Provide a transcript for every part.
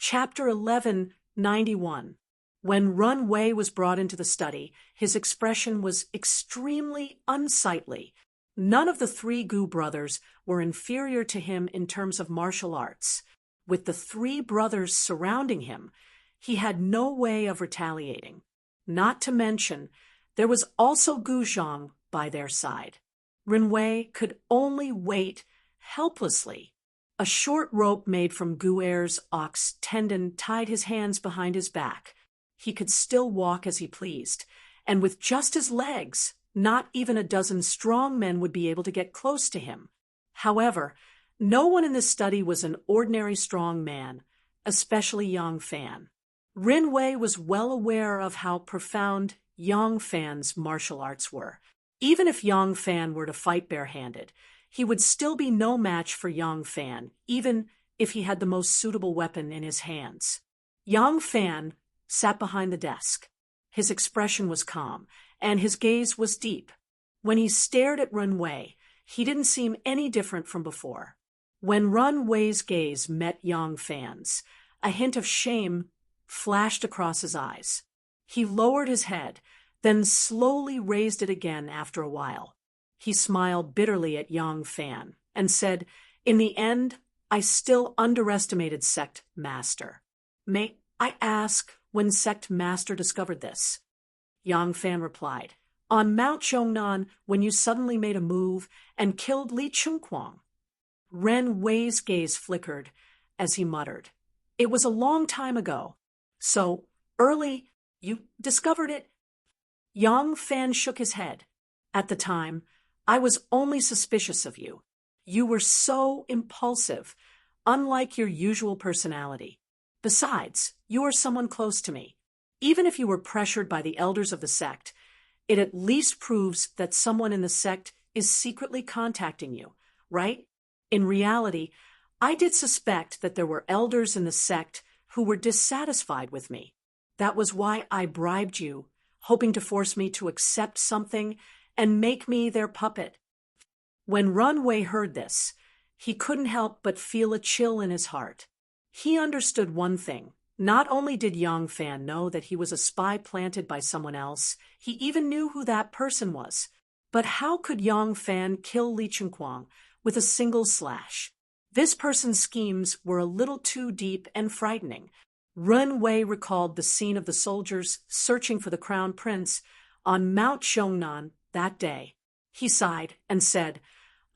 Chapter 1191. When Run Wei was brought into the study, his expression was extremely unsightly. None of the three Gu brothers were inferior to him in terms of martial arts. With the three brothers surrounding him, he had no way of retaliating. Not to mention, there was also Gu Zhang by their side. Ren Wei could only wait helplessly. A short rope made from Gu Er's ox tendon tied his hands behind his back. He could still walk as he pleased, and with just his legs, not even a dozen strong men would be able to get close to him. However, no one in this study was an ordinary strong man, especially Yang Fan. Ren Wei was well aware of how profound Yang Fan's martial arts were. Even if Yang Fan were to fight barehanded, he would still be no match for Yang Fan, even if he had the most suitable weapon in his hands. Yang Fan sat behind the desk. His expression was calm, and his gaze was deep. When he stared at Ren Wei, he didn't seem any different from before. When Ren Wei's gaze met Yang Fan's, a hint of shame flashed across his eyes. He lowered his head, then slowly raised it again after a while. He smiled bitterly at Yang Fan and said, "In the end, I still underestimated Sect Master. May I ask when Sect Master discovered this?" Yang Fan replied, "On Mount Zhongnan, when you suddenly made a move and killed Li Chunquang." Ren Wei's gaze flickered as he muttered, "It was a long time ago. So, early, you discovered it?" Yang Fan shook his head. "At the time, I was only suspicious of you. You were so impulsive, unlike your usual personality. Besides, you are someone close to me. Even if you were pressured by the elders of the sect, it at least proves that someone in the sect is secretly contacting you, right? In reality, I did suspect that there were elders in the sect who were dissatisfied with me. That was why I bribed you, hoping to force me to accept something and make me their puppet." When Ren Wei heard this, he couldn't help but feel a chill in his heart. He understood one thing. Not only did Yang Fan know that he was a spy planted by someone else, he even knew who that person was. But how could Yang Fan kill Li Chunquang with a single slash? This person's schemes were a little too deep and frightening. Ren Wei recalled the scene of the soldiers searching for the crown prince on Mount Zhongnan that day. He sighed and said,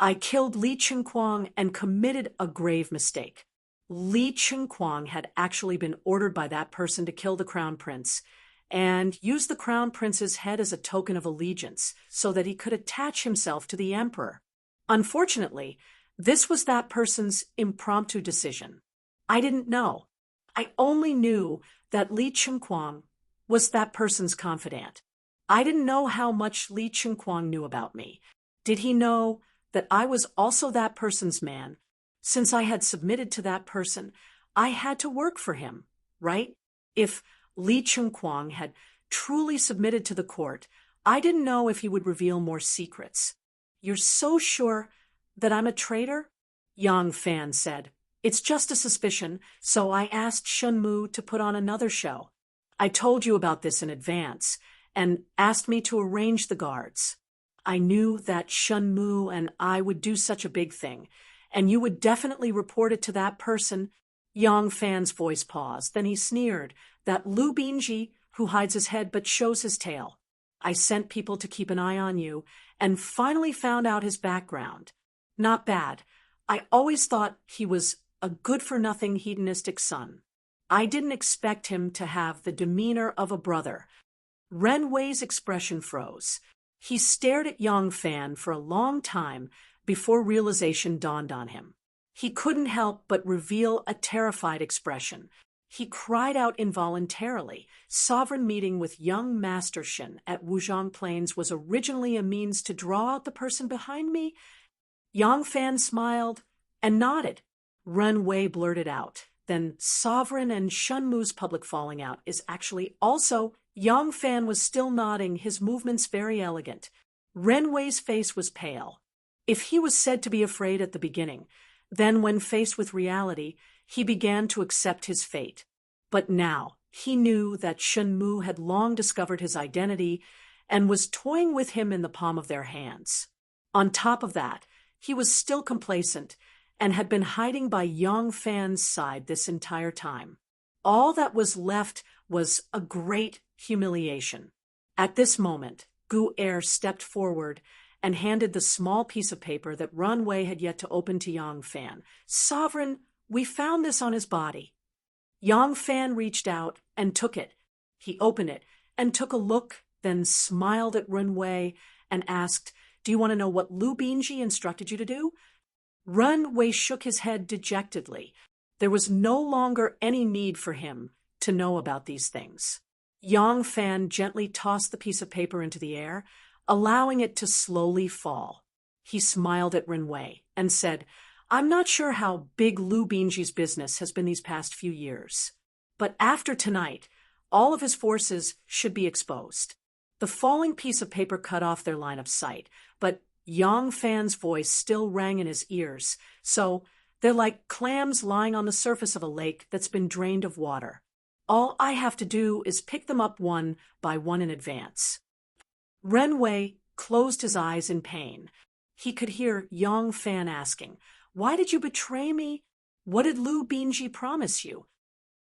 "I killed Li Chunquang and committed a grave mistake." Li Chunquang had actually been ordered by that person to kill the crown prince and use the crown prince's head as a token of allegiance so that he could attach himself to the emperor. Unfortunately, this was that person's impromptu decision. I didn't know. I only knew that Li Chunquang was that person's confidant. I didn't know how much Li Chunquang knew about me. Did he know that I was also that person's man? Since I had submitted to that person, I had to work for him, right? If Li Chunquang had truly submitted to the court, I didn't know if he would reveal more secrets. "You're so sure that I'm a traitor?" Yang Fan said. "It's just a suspicion, so I asked Shun Mu to put on another show. I told you about this in advance and asked me to arrange the guards. I knew that Shun Mu and I would do such a big thing, and you would definitely report it to that person." Yang Fan's voice paused. Then he sneered, "That Lu Binji who hides his head but shows his tail. I sent people to keep an eye on you and finally found out his background. Not bad. I always thought he was a good-for-nothing hedonistic son. I didn't expect him to have the demeanor of a brother." Ren Wei's expression froze. He stared at Yang Fan for a long time before realization dawned on him. He couldn't help but reveal a terrified expression. He cried out involuntarily. Sovereign meeting with young Master Shen at Wuzhong Plains was originally a means to draw out the person behind me? Yang Fan smiled and nodded. Ren Wei blurted out, "Then Sovereign and Shun Mu's public falling out is actually also—" Yang Fan was still nodding, his movements very elegant. Ren Wei's face was pale. If he was said to be afraid at the beginning, then when faced with reality, He began to accept his fate. But now he knew that Shenmu had long discovered his identity and was toying with him in the palm of their hands. On top of that, he was still complacent and had been hiding by Yang Fan's side this entire time. All that was left was a great humiliation. At this moment, Gu Er stepped forward and handed the small piece of paper that Run Wei had yet to open to Yang Fan. "Sovereign, we found this on his body." Yang Fan reached out and took it. He opened it and took a look, then smiled at Run Wei and asked, "Do you want to know what Lu Binji instructed you to do?" Run Wei shook his head dejectedly. There was no longer any need for him to know about these things. Yang Fan gently tossed the piece of paper into the air, allowing it to slowly fall. He smiled at Ren Wei and said, "I'm not sure how big Lu Binji's business has been these past few years, but after tonight, all of his forces should be exposed." The falling piece of paper cut off their line of sight, but Yang Fan's voice still rang in his ears, so they're like clams lying on the surface of a lake that's been drained of water. All I have to do is pick them up one by one in advance. Ren Wei closed his eyes in pain. He could hear Yang Fan asking, "Why did you betray me? What did Lu Binji promise you?"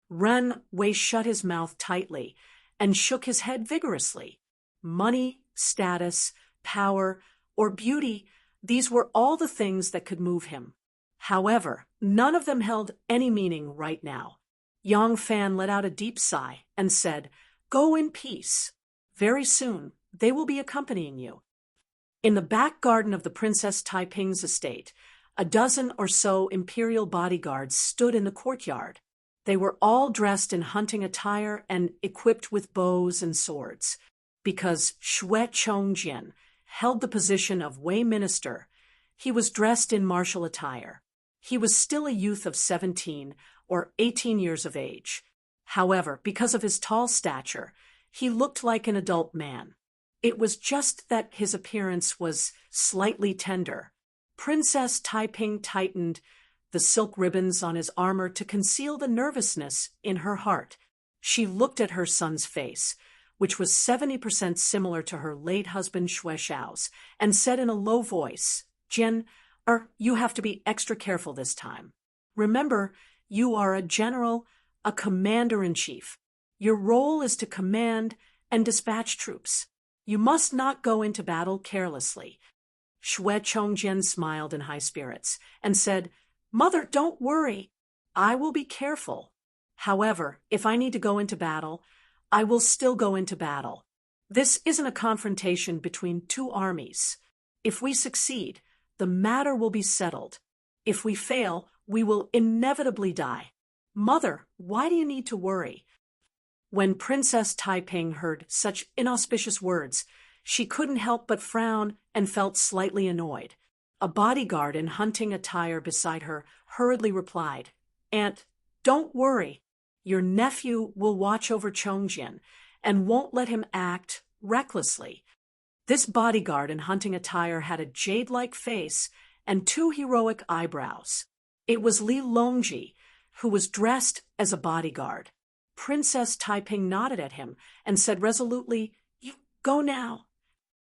Ren Wei shut his mouth tightly and shook his head vigorously. Money, status, power, or beauty, these were all the things that could move him. However, none of them held any meaning right now. Yang Fan let out a deep sigh and said, "Go in peace. Very soon, they will be accompanying you." In the back garden of the Princess Taiping's estate, a dozen or so imperial bodyguards stood in the courtyard. They were all dressed in hunting attire and equipped with bows and swords. Because Xue Chongjian held the position of Wei Minister, he was dressed in martial attire. He was still a youth of 17 or 18 years of age. However, because of his tall stature, he looked like an adult man. It was just that his appearance was slightly tender. Princess Taiping tightened the silk ribbons on his armor to conceal the nervousness in her heart. She looked at her son's face, which was 70% similar to her late husband Xue Xiao's, and said in a low voice, "Jian, you have to be extra careful this time. Remember, you are a general, a commander-in-chief. Your role is to command and dispatch troops. You must not go into battle carelessly." Xue Chongjian smiled in high spirits and said, "Mother, don't worry. I will be careful. However, if I need to go into battle, I will still go into battle. This isn't a confrontation between two armies. If we succeed, the matter will be settled. If we fail, we will inevitably die. Mother, why do you need to worry?" When Princess Taiping heard such inauspicious words, she couldn't help but frown and felt slightly annoyed. A bodyguard in hunting attire beside her hurriedly replied, "Aunt, don't worry. Your nephew will watch over Chongjian and won't let him act recklessly." This bodyguard in hunting attire had a jade-like face and two heroic eyebrows. It was Li Longji, who was dressed as a bodyguard. Princess Taiping nodded at him and said resolutely, "You go now."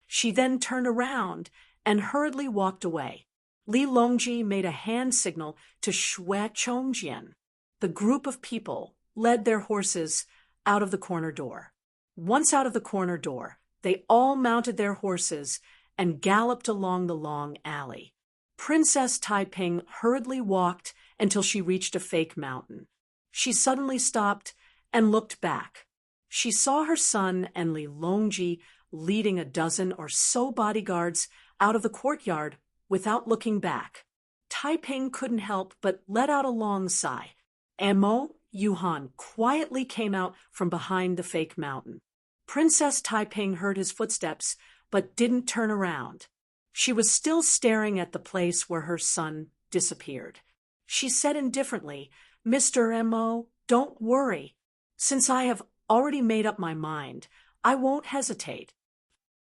She then turned around and hurriedly walked away. Li Longji made a hand signal to Xue Chongjian. The group of people led their horses out of the corner door. Once out of the corner door, they all mounted their horses and galloped along the long alley. Princess Taiping hurriedly walked until she reached a fake mountain. She suddenly stopped and looked back. She saw her son and Li Longji leading a dozen or so bodyguards out of the courtyard without looking back. Taiping couldn't help but let out a long sigh. Amo Yuhan quietly came out from behind the fake mountain. Princess Taiping heard his footsteps but didn't turn around. She was still staring at the place where her son disappeared. She said indifferently, "Mr. Mo, don't worry. Since I have already made up my mind, I won't hesitate."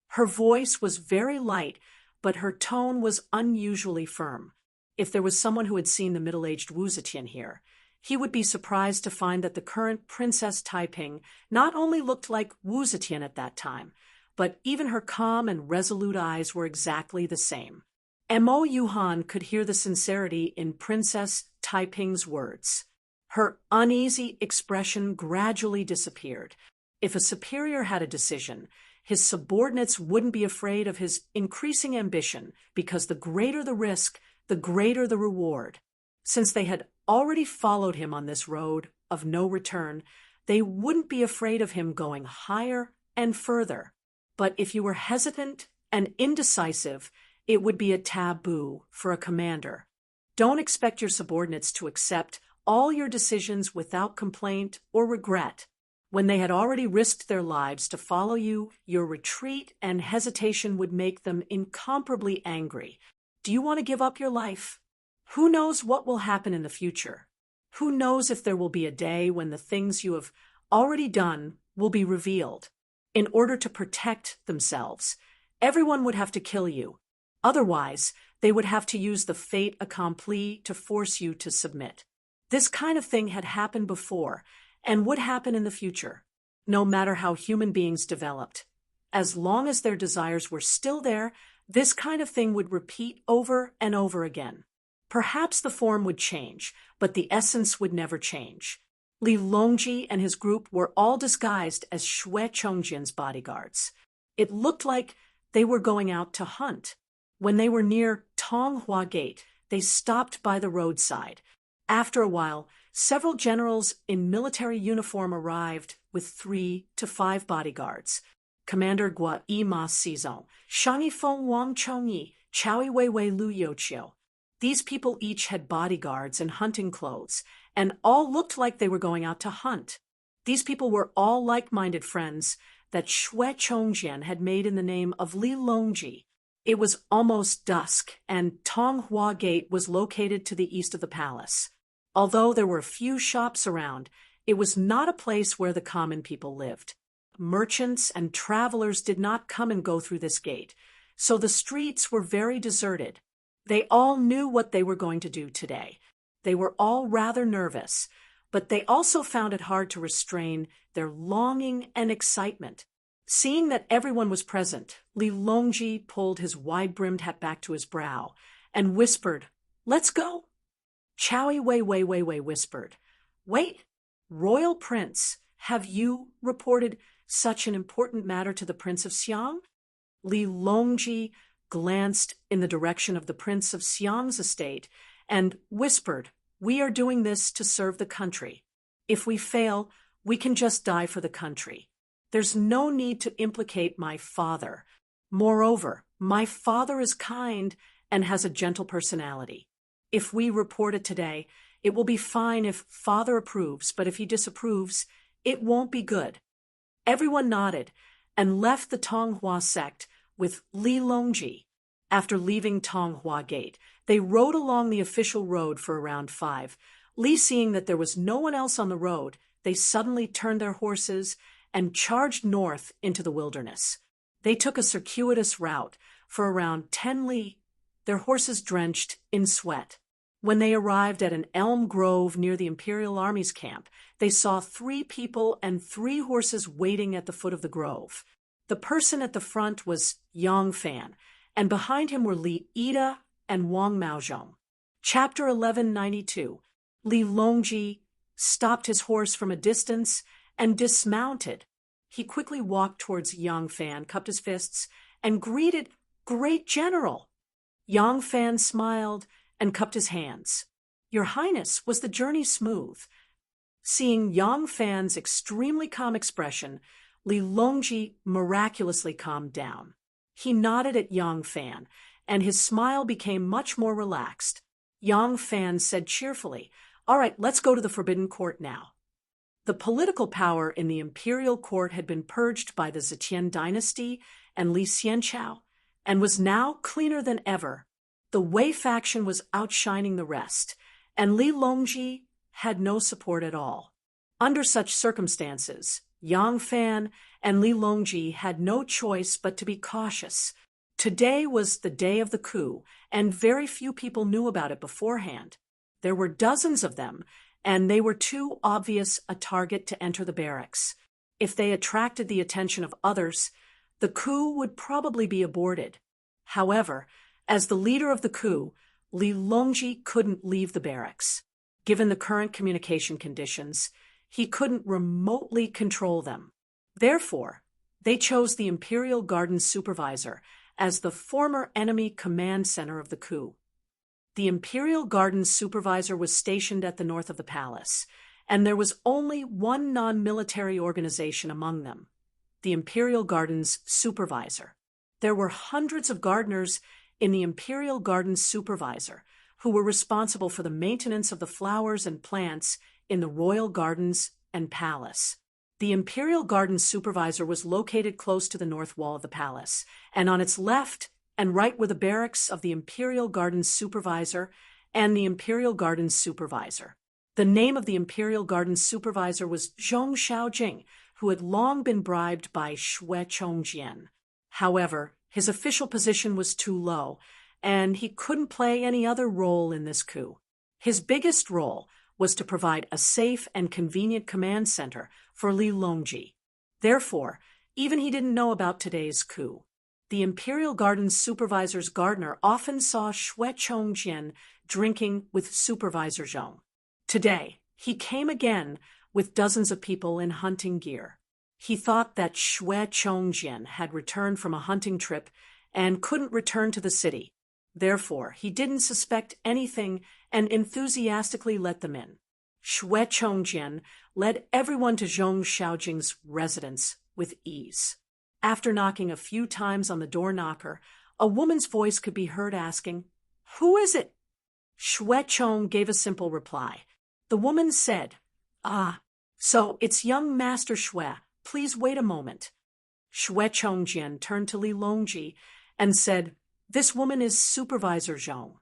Her voice was very light, but her tone was unusually firm. If there was someone who had seen the middle-aged Wu Zetian here, he would be surprised to find that the current Princess Taiping not only looked like Wu Zetian at that time, but even her calm and resolute eyes were exactly the same. Mo Yuhan could hear the sincerity in Princess Taiping's words. Her uneasy expression gradually disappeared. If a superior had a decision, his subordinates wouldn't be afraid of his increasing ambition, because the greater the risk, the greater the reward. Since they had already followed him on this road of no return, they wouldn't be afraid of him going higher and further. But if you were hesitant and indecisive, it would be a taboo for a commander. Don't expect your subordinates to accept all your decisions without complaint or regret. When they had already risked their lives to follow you, your retreat and hesitation would make them incomparably angry. Do you want to give up your life? Who knows what will happen in the future? Who knows if there will be a day when the things you have already done will be revealed? In order to protect themselves, everyone would have to kill you. Otherwise, they would have to use the fait accompli to force you to submit. This kind of thing had happened before and would happen in the future, no matter how human beings developed. As long as their desires were still there, this kind of thing would repeat over and over again. Perhaps the form would change, but the essence would never change. Li Longji and his group were all disguised as Xue Chongjian's bodyguards. It looked like they were going out to hunt. When they were near Tonghua Gate, they stopped by the roadside. After a while, several generals in military uniform arrived with 3 to 5 bodyguards. Commander Gua Ima Sizong, Shang Feng Wang Chongyi, Chow Weiwei Lu Youqiu. These people each had bodyguards and hunting clothes, and all looked like they were going out to hunt. These people were all like-minded friends that Xue Chongjian had made in the name of Li Longji. It was almost dusk, and Tonghua Gate was located to the east of the palace. Although there were few shops around, it was not a place where the common people lived. Merchants and travelers did not come and go through this gate, so the streets were very deserted. They all knew what they were going to do today. They were all rather nervous, but they also found it hard to restrain their longing and excitement. Seeing that everyone was present, Li Longji pulled his wide-brimmed hat back to his brow and whispered, "Let's go." Chow Weiwei whispered, "Wait, Royal Prince, have you reported such an important matter to the Prince of Xiang?" Li Longji glanced in the direction of the Prince of Xiang's estate and whispered, "We are doing this to serve the country. If we fail, we can just die for the country. There's no need to implicate my father. Moreover, my father is kind and has a gentle personality. If we report it today, it will be fine if father approves, but if he disapproves, it won't be good." Everyone nodded and left the Tonghua sect with Li Longji. After leaving Tonghua Gate, they rode along the official road for around 5. Li, seeing that there was no one else on the road, they suddenly turned their horses and charged north into the wilderness. They took a circuitous route for around 10 li, their horses drenched in sweat. When they arrived at an elm grove near the Imperial Army's camp, they saw 3 people and 3 horses waiting at the foot of the grove. The person at the front was Yang Fan, and behind him were Li Ida and Wang Maozhong. Chapter 1192. Li Longji stopped his horse from a distance and dismounted. He quickly walked towards Yang Fan, cupped his fists, and greeted, "Great General!" Yang Fan smiled and cupped his hands. "Your Highness, was the journey smooth?" Seeing Yang Fan's extremely calm expression, Li Longji miraculously calmed down. He nodded at Yang Fan, and his smile became much more relaxed. Yang Fan said cheerfully, "All right, let's go to the Forbidden Court now." The political power in the imperial court had been purged by the Zetian dynasty and Li Xianchao, and was now cleaner than ever. The Wei faction was outshining the rest, and Li Longji had no support at all. Under such circumstances, Yang Fan and Li Longji had no choice but to be cautious. Today was the day of the coup, and very few people knew about it beforehand. There were dozens of them, and they were too obvious a target to enter the barracks. If they attracted the attention of others, the coup would probably be aborted. However, as the leader of the coup, Li Longji couldn't leave the barracks. Given the current communication conditions, he couldn't remotely control them. Therefore, they chose the Imperial Gardens supervisor as the former enemy command center of the coup. The Imperial Gardens supervisor was stationed at the north of the palace, and there was only one non-military organization among them, the Imperial Gardens supervisor. There were hundreds of gardeners in the Imperial Gardens supervisor who were responsible for the maintenance of the flowers and plants in the royal gardens and palace. The Imperial Gardens supervisor was located close to the north wall of the palace, and on its left and right were the barracks of the Imperial Gardens supervisor and the Imperial Gardens supervisor. The name of the Imperial Gardens supervisor was Zhong Xiaojing, who had long been bribed by Xue Chongjian. However, his official position was too low, and he couldn't play any other role in this coup. His biggest role was to provide a safe and convenient command center for Li Longji. Therefore, even he didn't know about today's coup. The Imperial Gardens supervisor's gardener often saw Xue Chongjian drinking with Supervisor Zhong. Today, he came again with dozens of people in hunting gear. He thought that Xue Chongjian had returned from a hunting trip and couldn't return to the city. Therefore, he didn't suspect anything and enthusiastically let them in. Xue Chongjian led everyone to Zhong Xiaojing's residence with ease. After knocking a few times on the door knocker, a woman's voice could be heard asking, "Who is it?" Xue Chong gave a simple reply. The woman said, "Ah, so it's young Master Xue. Please wait a moment." Xue Chongjian turned to Li Longji and said, "This woman is Supervisor Zhong."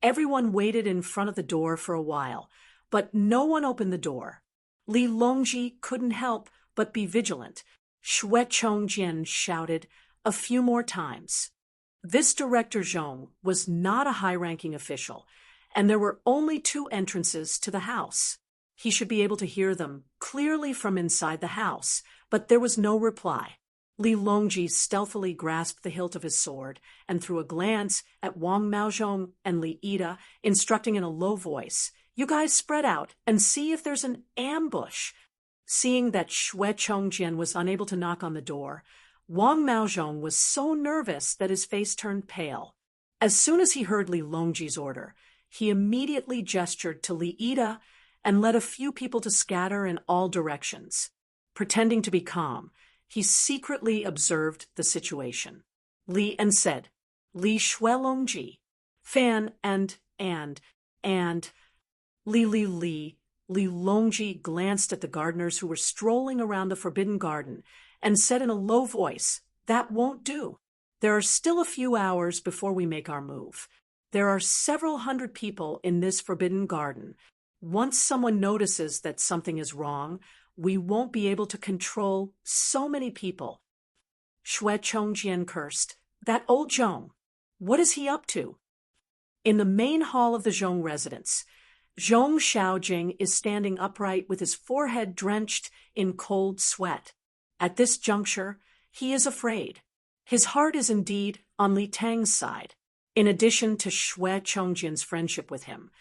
Everyone waited in front of the door for a while, but no one opened the door. Li Longji couldn't help but be vigilant. Xue Chongjian shouted a few more times. This Director Zhong was not a high-ranking official, and there were only 2 entrances to the house. He should be able to hear them clearly from inside the house, but there was no reply. Li Longji stealthily grasped the hilt of his sword and threw a glance at Wang Maozhong and Li Ida, instructing in a low voice, "You guys spread out and see if there's an ambush." Seeing that Xue Chongjian was unable to knock on the door, Wang Maozhong was so nervous that his face turned pale. As soon as he heard Li Longji's order, he immediately gestured to Li Ida and led a few people to scatter in all directions. Pretending to be calm, he secretly observed the situation. Li and said, "Li Xue Longji, Fan and Li Longji glanced at the gardeners who were strolling around the forbidden garden and said in a low voice, "That won't do. There are still a few hours before we make our move. There are several hundred people in this forbidden garden. Once someone notices that something is wrong, we won't be able to control so many people." Xue Chongjian cursed, "That old Zhong. What is he up to?" In the main hall of the Zhong residence, Zhong Xiaojing is standing upright with his forehead drenched in cold sweat. At this juncture, he is afraid. His heart is indeed on Li Tang's side. In addition to Xue Chongjian's friendship with him,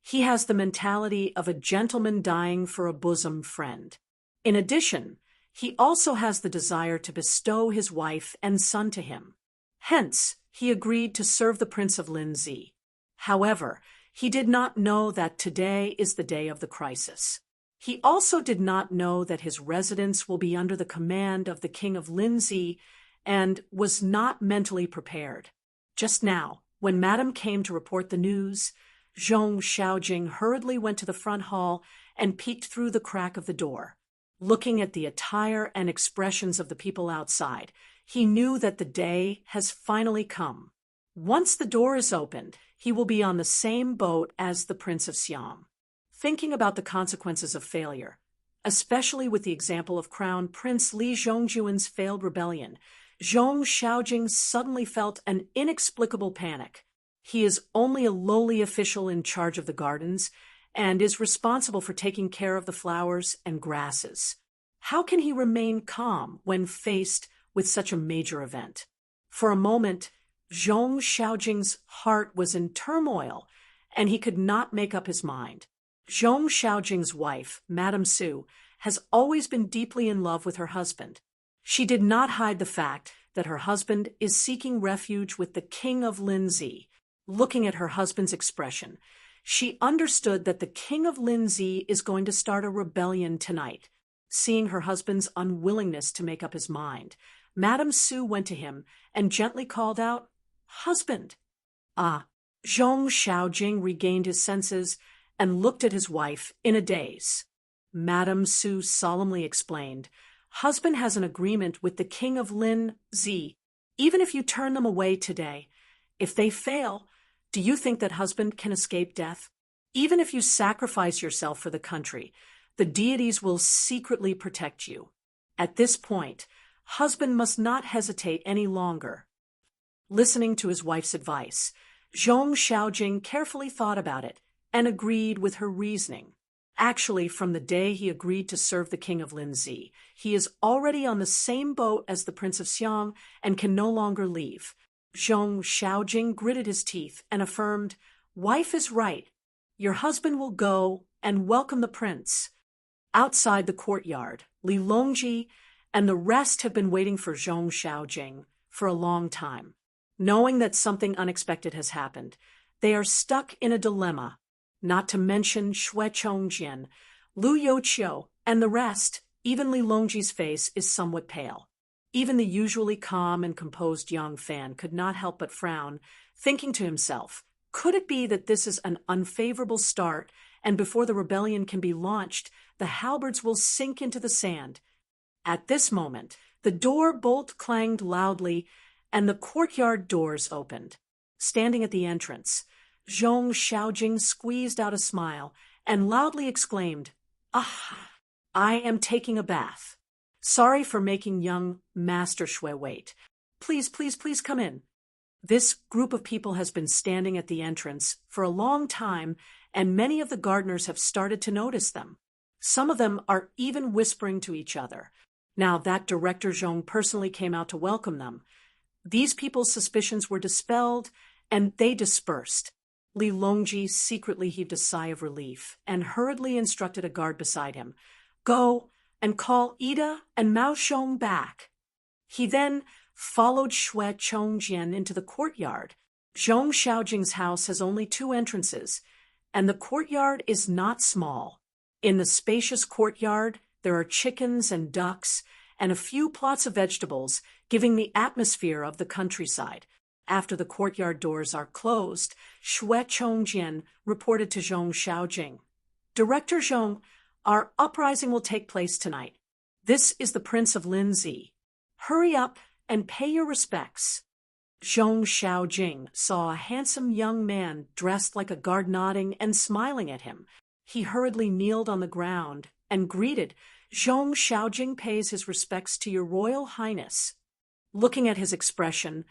he has the mentality of a gentleman dying for a bosom friend. In addition, he also has the desire to bestow his wife and son to him. Hence, he agreed to serve the Prince of Linzi. However, he did not know that today is the day of the crisis. He also did not know that his residence will be under the command of the King of Linzi and was not mentally prepared. Just now, when Madame came to report the news, Zhong Xiaojing hurriedly went to the front hall and peeked through the crack of the door. Looking at the attire and expressions of the people outside, he knew that the day has finally come. Once the door is opened, he will be on the same boat as the Prince of Siam. Thinking about the consequences of failure, especially with the example of Crown Prince Li Zhongjuan's failed rebellion, Zhong Xiaojing suddenly felt an inexplicable panic. He is only a lowly official in charge of the gardens, and is responsible for taking care of the flowers and grasses. How can he remain calm when faced with such a major event? For a moment, Zhong Xiaojing's heart was in turmoil, and he could not make up his mind. Zhong Xiaojing's wife, Madame Su, has always been deeply in love with her husband. She did not hide the fact that her husband is seeking refuge with the king of Linzi. Looking at her husband's expression, she understood that the king of Linzi is going to start a rebellion tonight. Seeing her husband's unwillingness to make up his mind, Madame Su went to him and gently called out, "Husband!" Ah! Zhong Xiaojing regained his senses and looked at his wife in a daze. Madame Su solemnly explained, "Husband has an agreement with the king of Lin Zi. Even if you turn them away today, if they fail, do you think that husband can escape death? Even if you sacrifice yourself for the country, the deities will secretly protect you. At this point, husband must not hesitate any longer." Listening to his wife's advice, Zhong Xiaojing carefully thought about it and agreed with her reasoning. Actually, from the day he agreed to serve the king of Linzi, he is already on the same boat as the Prince of Xiang and can no longer leave. Zhong Xiaojing gritted his teeth and affirmed, "Wife is right. Your husband will go and welcome the prince." Outside the courtyard, Li Longji and the rest have been waiting for Zhong Xiaojing for a long time. Knowing that something unexpected has happened, they are stuck in a dilemma. Not to mention Xue Chongjian, Lu Youqiu, and the rest. Even Li Longji's face is somewhat pale. Even the usually calm and composed young fan could not help but frown, thinking to himself, could it be that this is an unfavorable start, and before the rebellion can be launched, the halberds will sink into the sand? At this moment, the door bolt clanged loudly, and the courtyard doors opened. Standing at the entrance, Zhong Xiaojing squeezed out a smile and loudly exclaimed, "Ah, I am taking a bath. Sorry for making young Master Xue wait. Please, please, please come in." This group of people has been standing at the entrance for a long time, and many of the gardeners have started to notice them. Some of them are even whispering to each other. Now that Director Zhong personally came out to welcome them, these people's suspicions were dispelled, and they dispersed. Li Longji secretly heaved a sigh of relief and hurriedly instructed a guard beside him, "Go and call Ida and Mao Shong back." He then followed Xue Chongjian into the courtyard. Zhong Xiaojing's house has only 2 entrances, and the courtyard is not small. In the spacious courtyard, there are chickens and ducks and a few plots of vegetables, giving the atmosphere of the countryside. After the courtyard doors are closed, Xue Chongjian reported to Zhong Xiaojing, "Director Zhong, our uprising will take place tonight. This is the Prince of Linzi. Hurry up and pay your respects." Zhong Xiaojing saw a handsome young man dressed like a guard nodding and smiling at him. He hurriedly kneeled on the ground and greeted, "Zhong Xiaojing pays his respects to your Royal Highness." Looking at his expression,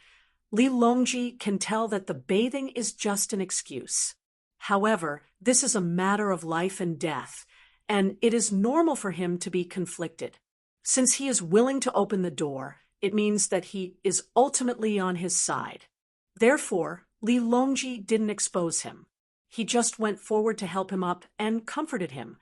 Li Longji can tell that the bathing is just an excuse. However, this is a matter of life and death, and it is normal for him to be conflicted. Since he is willing to open the door, it means that he is ultimately on his side. Therefore, Li Longji didn't expose him. He just went forward to help him up and comforted him.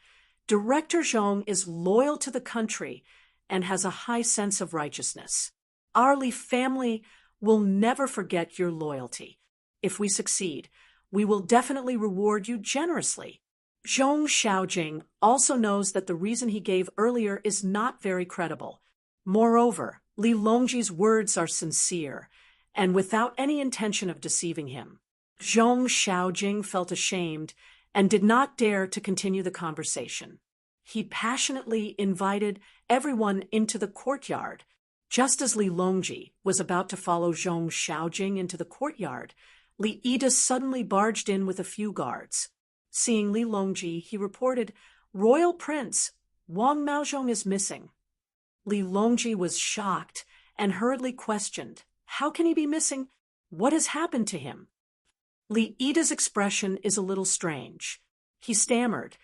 Director Zhong is loyal to the country and has a high sense of righteousness. Our Li family will never forget your loyalty. If we succeed, we will definitely reward you generously. Zhong Xiaojing also knows that the reason he gave earlier is not very credible. Moreover, Li Longji's words are sincere, and without any intention of deceiving him. Zhong Xiaojing felt ashamed and did not dare to continue the conversation. He passionately invited everyone into the courtyard. Just as Li Longji was about to follow Zhong Xiaojing into the courtyard, Li Ida suddenly barged in with a few guards. Seeing Li Longji, he reported, "Royal Prince, Wang Maozhong is missing." Li Longji was shocked and hurriedly questioned, "How can he be missing? What has happened to him?" Li Ida's expression is a little strange. He stammered.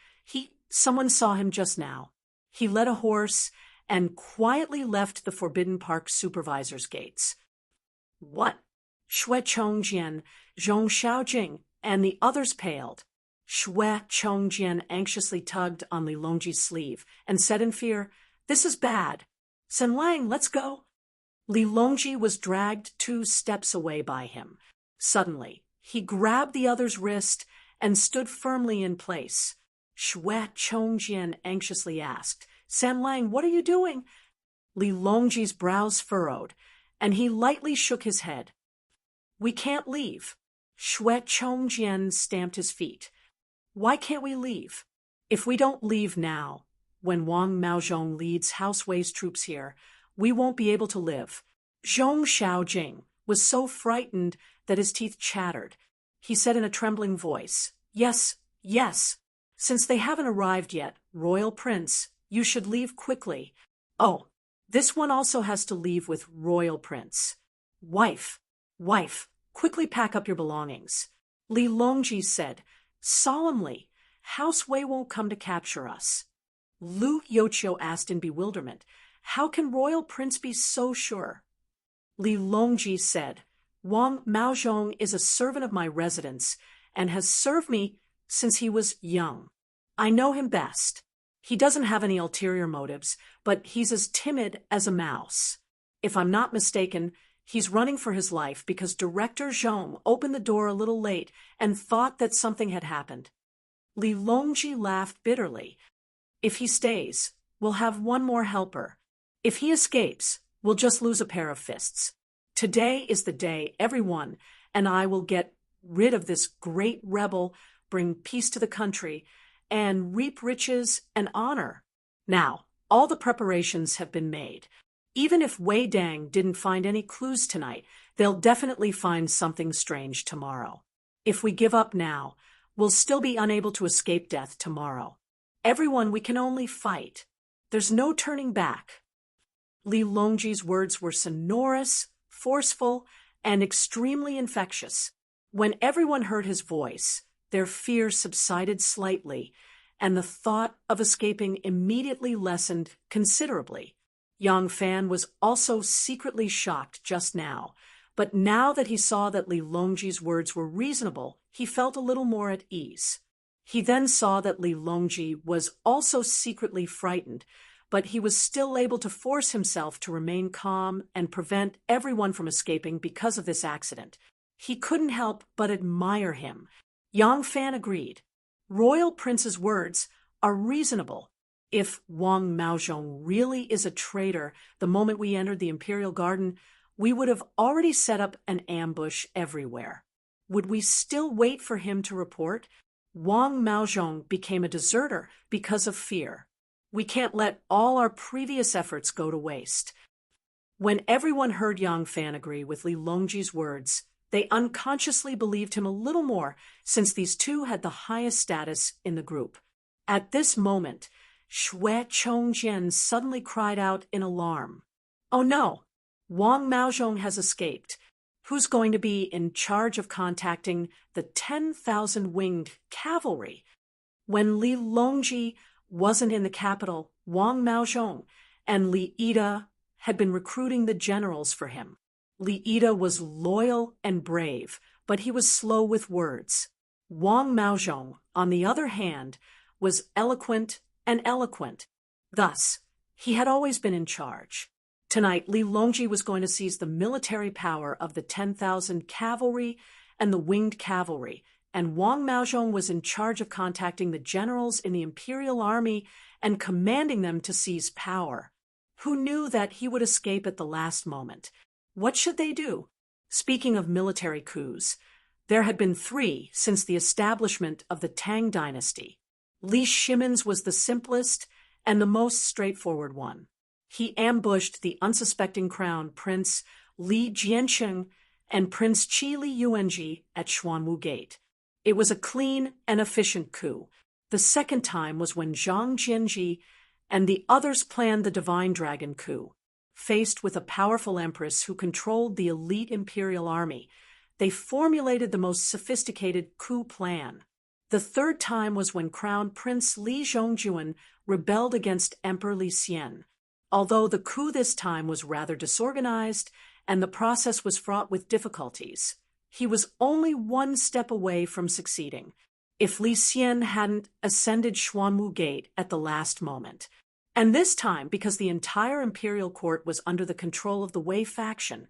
Someone saw him just now. He led a horse and quietly left the Forbidden Park supervisor's gates. What? Shui Chongjian, Zhong Xiaojing, and the others paled. Shui Chongjian anxiously tugged on Li Longji's sleeve and said in fear, "This is bad. Sen Lang, let's go." Li Longji was dragged 2 steps away by him. Suddenly, he grabbed the other's wrist and stood firmly in place. Shui Chongjian anxiously asked, "San Lang, what are you doing?" Li Longji's brows furrowed, and he lightly shook his head. "We can't leave." Shui Chongjian stamped his feet. "Why can't we leave? If we don't leave now, when Wang Maozhong leads House Wei's troops here, we won't be able to live." Zhong Xiaojing was so frightened that his teeth chattered. He said in a trembling voice, "Yes, yes. Since they haven't arrived yet, Royal Prince, you should leave quickly. Oh, this one also has to leave with Royal Prince. Wife, quickly pack up your belongings." Li Longji said, solemnly, "House Wei won't come to capture us." Lu Yoqiu asked in bewilderment, "How can Royal Prince be so sure?" Li Longji said, "Wang Maozhong is a servant of my residence and has served me since he was young. I know him best. He doesn't have any ulterior motives, but he's as timid as a mouse. If I'm not mistaken, he's running for his life because Director Zhong opened the door a little late and thought that something had happened." Li Longji laughed bitterly. "If he stays, we'll have one more helper. If he escapes, we'll just lose a pair of fists. Today is the day everyone and I will get rid of this great rebel, bring peace to the country, and reap riches and honor. Now, all the preparations have been made. Even if Wei Dang didn't find any clues tonight, they'll definitely find something strange tomorrow. If we give up now, we'll still be unable to escape death tomorrow. Everyone, we can only fight. There's no turning back." Li Longji's words were sonorous, forceful, and extremely infectious. When everyone heard his voice, their fear subsided slightly, and the thought of escaping immediately lessened considerably. Yang Fan was also secretly shocked just now, but now that he saw that Li Longji's words were reasonable, he felt a little more at ease. He then saw that Li Longji was also secretly frightened, but he was still able to force himself to remain calm and prevent everyone from escaping because of this accident. He couldn't help but admire him. Yang Fan agreed. Royal Prince's words are reasonable. If Wang Maozhong really is a traitor, the moment we entered the Imperial Garden, we would have already set up an ambush everywhere. Would we still wait for him to report? Wang Maozhong became a deserter because of fear. We can't let all our previous efforts go to waste. When everyone heard Yang Fan agree with Li Longji's words, they unconsciously believed him a little more, since these two had the highest status in the group. At this moment, Shui Chongjian suddenly cried out in alarm. "Oh no! Wang Maozhong has escaped. Who's going to be in charge of contacting the 10,000 winged cavalry?" When Li Longji wasn't in the capital, Wang Maozhong and Li Ida had been recruiting the generals for him. Li Ida was loyal and brave, but he was slow with words. Wang Maozhong, on the other hand, was eloquent and eloquent. Thus, he had always been in charge. Tonight, Li Longji was going to seize the military power of the 10,000 cavalry and the winged cavalry, and Wang Maozhong was in charge of contacting the generals in the Imperial Army and commanding them to seize power. Who knew that he would escape at the last moment? What should they do? Speaking of military coups, there had been 3 since the establishment of the Tang dynasty. Li Shimon's was the simplest and the most straightforward one. He ambushed the unsuspecting crown Prince Li Jiansheng and Prince Qi Li Yuanji at Xuanwu Gate. It was a clean and efficient coup. The second time was when Zhang Jianji and the others planned the Divine Dragon coup. Faced with a powerful empress who controlled the elite imperial army, they formulated the most sophisticated coup plan. The third time was when Crown Prince Li Zhongjuan rebelled against Emperor Li Xian. Although the coup this time was rather disorganized and the process was fraught with difficulties, he was only one step away from succeeding if Li Xian hadn't ascended Xuanwu Gate at the last moment. And this time, because the entire imperial court was under the control of the Wei faction,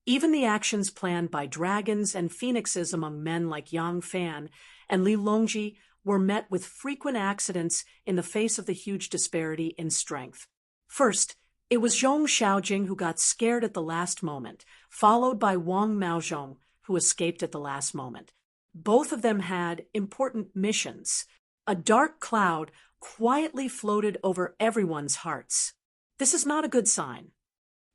even the actions planned by dragons and phoenixes among men like Yang Fan and Li Longji were met with frequent accidents in the face of the huge disparity in strength. First, it was Zhong Xiaojing who got scared at the last moment, followed by Wang Maozhong, who escaped at the last moment. Both of them had important missions. A dark cloud quietly floated over everyone's hearts. This is not a good sign.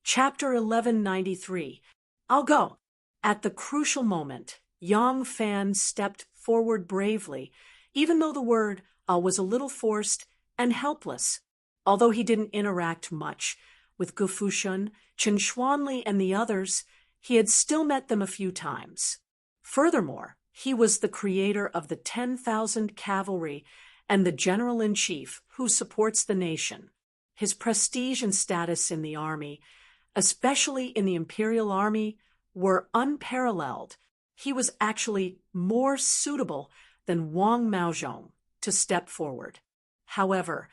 Chapter 1193. I'll go. At the crucial moment, Yang Fan stepped forward bravely, even though the word was a little forced and helpless. Although he didn't interact much with Gu Fushun, Chen Xuanli, and the others, he had still met them a few times. Furthermore, he was the creator of the 10,000 cavalry and the general-in-chief who supports the nation. His prestige and status in the army, especially in the imperial army, were unparalleled. He was actually more suitable than Wang Maozhong to step forward. However,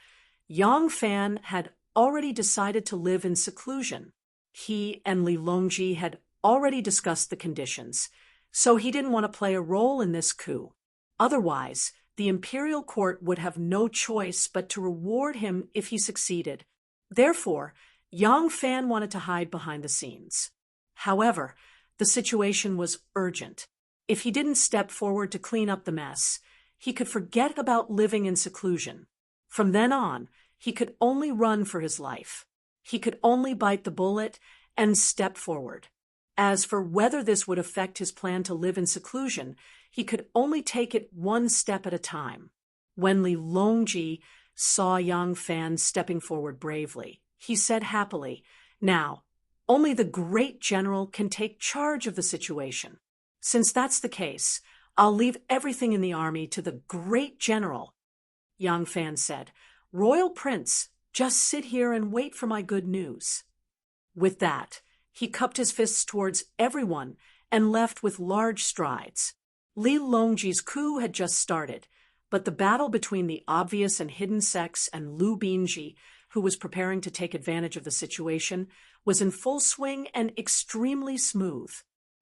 Yang Fan had already decided to live in seclusion. He and Li Longji had already discussed the conditions, so he didn't want to play a role in this coup. Otherwise, the imperial court would have no choice but to reward him if he succeeded. Therefore, Yang Fan wanted to hide behind the scenes. However, the situation was urgent. If he didn't step forward to clean up the mess, he could forget about living in seclusion. From then on, he could only run for his life. He could only bite the bullet and step forward. As for whether this would affect his plan to live in seclusion, he could only take it one step at a time. When Li Longji saw Yang Fan stepping forward bravely, he said happily, "Now, only the great general can take charge of the situation. Since that's the case, I'll leave everything in the army to the great general." Yang Fan said, "Royal Prince, just sit here and wait for my good news." With that, he cupped his fists towards everyone and left with large strides. Li Longji's coup had just started, but the battle between the obvious and hidden sects and Lu Binji, who was preparing to take advantage of the situation, was in full swing and extremely smooth.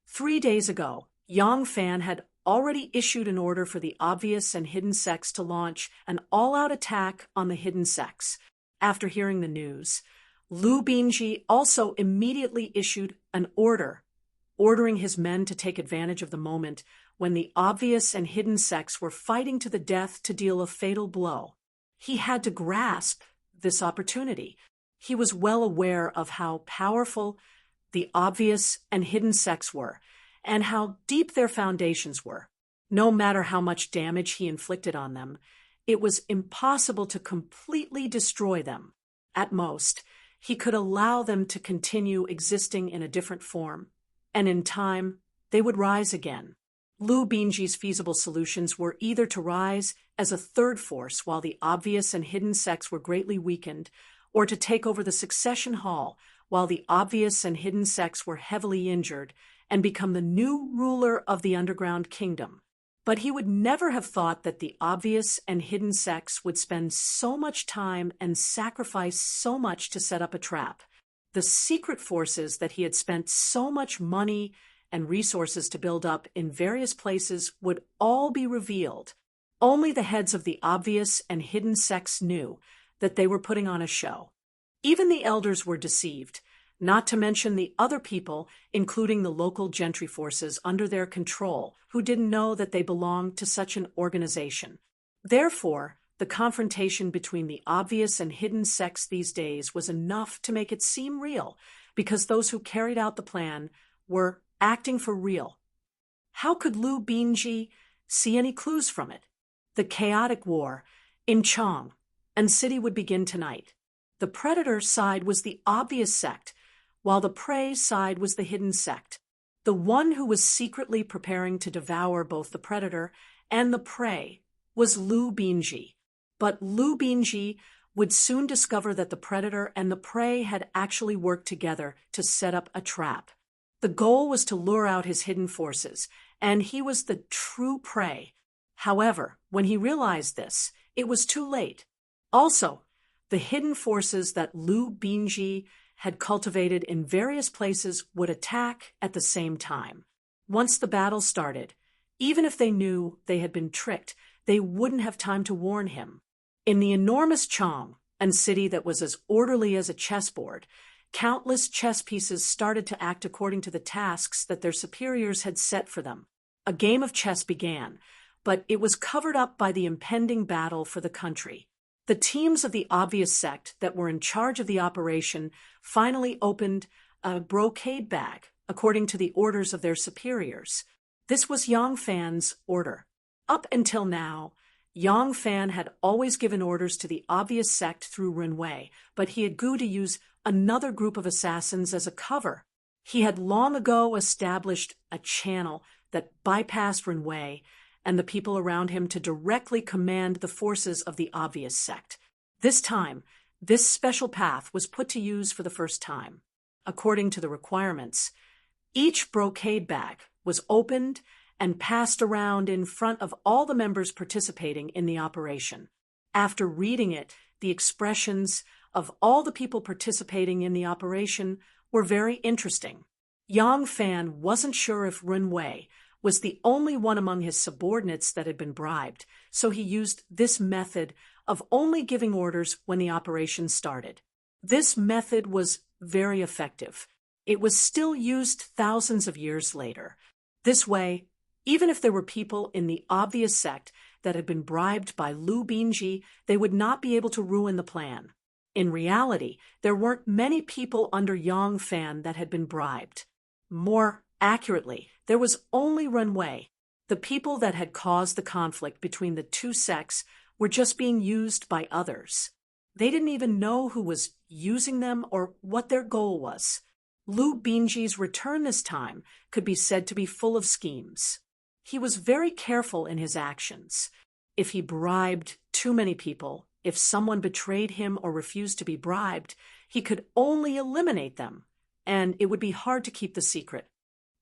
3 days ago, Yang Fan had already issued an order for the obvious and hidden sects to launch an all-out attack on the hidden sects. After hearing the news, Lu Binji also immediately issued an order, ordering his men to take advantage of the moment when the obvious and hidden sects were fighting to the death to deal a fatal blow. He had to grasp this opportunity. He was well aware of how powerful the obvious and hidden sects were, and how deep their foundations were. No matter how much damage he inflicted on them, it was impossible to completely destroy them. At most, he could allow them to continue existing in a different form, and in time, they would rise again. Lu Binji's feasible solutions were either to rise as a third force while the obvious and hidden sects were greatly weakened, or to take over the succession hall while the obvious and hidden sects were heavily injured, and become the new ruler of the underground kingdom. But he would never have thought that the obvious and hidden sects would spend so much time and sacrifice so much to set up a trap. The secret forces that he had spent so much money and resources to build up in various places would all be revealed. Only the heads of the obvious and hidden sects knew that they were putting on a show. Even the elders were deceived, not to mention the other people, including the local gentry forces under their control, who didn't know that they belonged to such an organization. Therefore, the confrontation between the obvious and hidden sects these days was enough to make it seem real, because those who carried out the plan were acting for real. How could Lu Binji see any clues from it? The chaotic war in Chang and city would begin tonight. The predator side was the obvious sect, while the prey side was the hidden sect. The one who was secretly preparing to devour both the predator and the prey was Lu Binji. But Lu Binji would soon discover that the predator and the prey had actually worked together to set up a trap. The goal was to lure out his hidden forces, and he was the true prey. However, when he realized this, it was too late. Also, the hidden forces that Lu Binji had cultivated in various places would attack at the same time. Once the battle started, even if they knew they had been tricked, they wouldn't have time to warn him. In the enormous Chong, a city that was as orderly as a chessboard, countless chess pieces started to act according to the tasks that their superiors had set for them. A game of chess began, but it was covered up by the impending battle for the country. The teams of the obvious sect that were in charge of the operation finally opened a brocade bag, according to the orders of their superiors. This was Yang Fan's order. Up until now, Yang Fan had always given orders to the obvious sect through Ren Wei, but he had agreed to use another group of assassins as a cover. He had long ago established a channel that bypassed Ren Wei and the people around him to directly command the forces of the obvious sect. This time, this special path was put to use for the first time. According to the requirements, each brocade bag was opened and passed around in front of all the members participating in the operation. After reading it, the expressions of all the people participating in the operation were very interesting. Yang Fan wasn't sure if Ren Wei was the only one among his subordinates that had been bribed, so he used this method of only giving orders when the operation started. This method was very effective. It was still used thousands of years later. This way, even if there were people in the obvious sect that had been bribed by Lu Binji, they would not be able to ruin the plan. In reality, there weren't many people under Yang Fan that had been bribed. More accurately, there was only Ren Wei. The people that had caused the conflict between the two sects were just being used by others. They didn't even know who was using them or what their goal was. Lu Binji's return this time could be said to be full of schemes. He was very careful in his actions. If he bribed too many people, if someone betrayed him or refused to be bribed, he could only eliminate them, and it would be hard to keep the secret.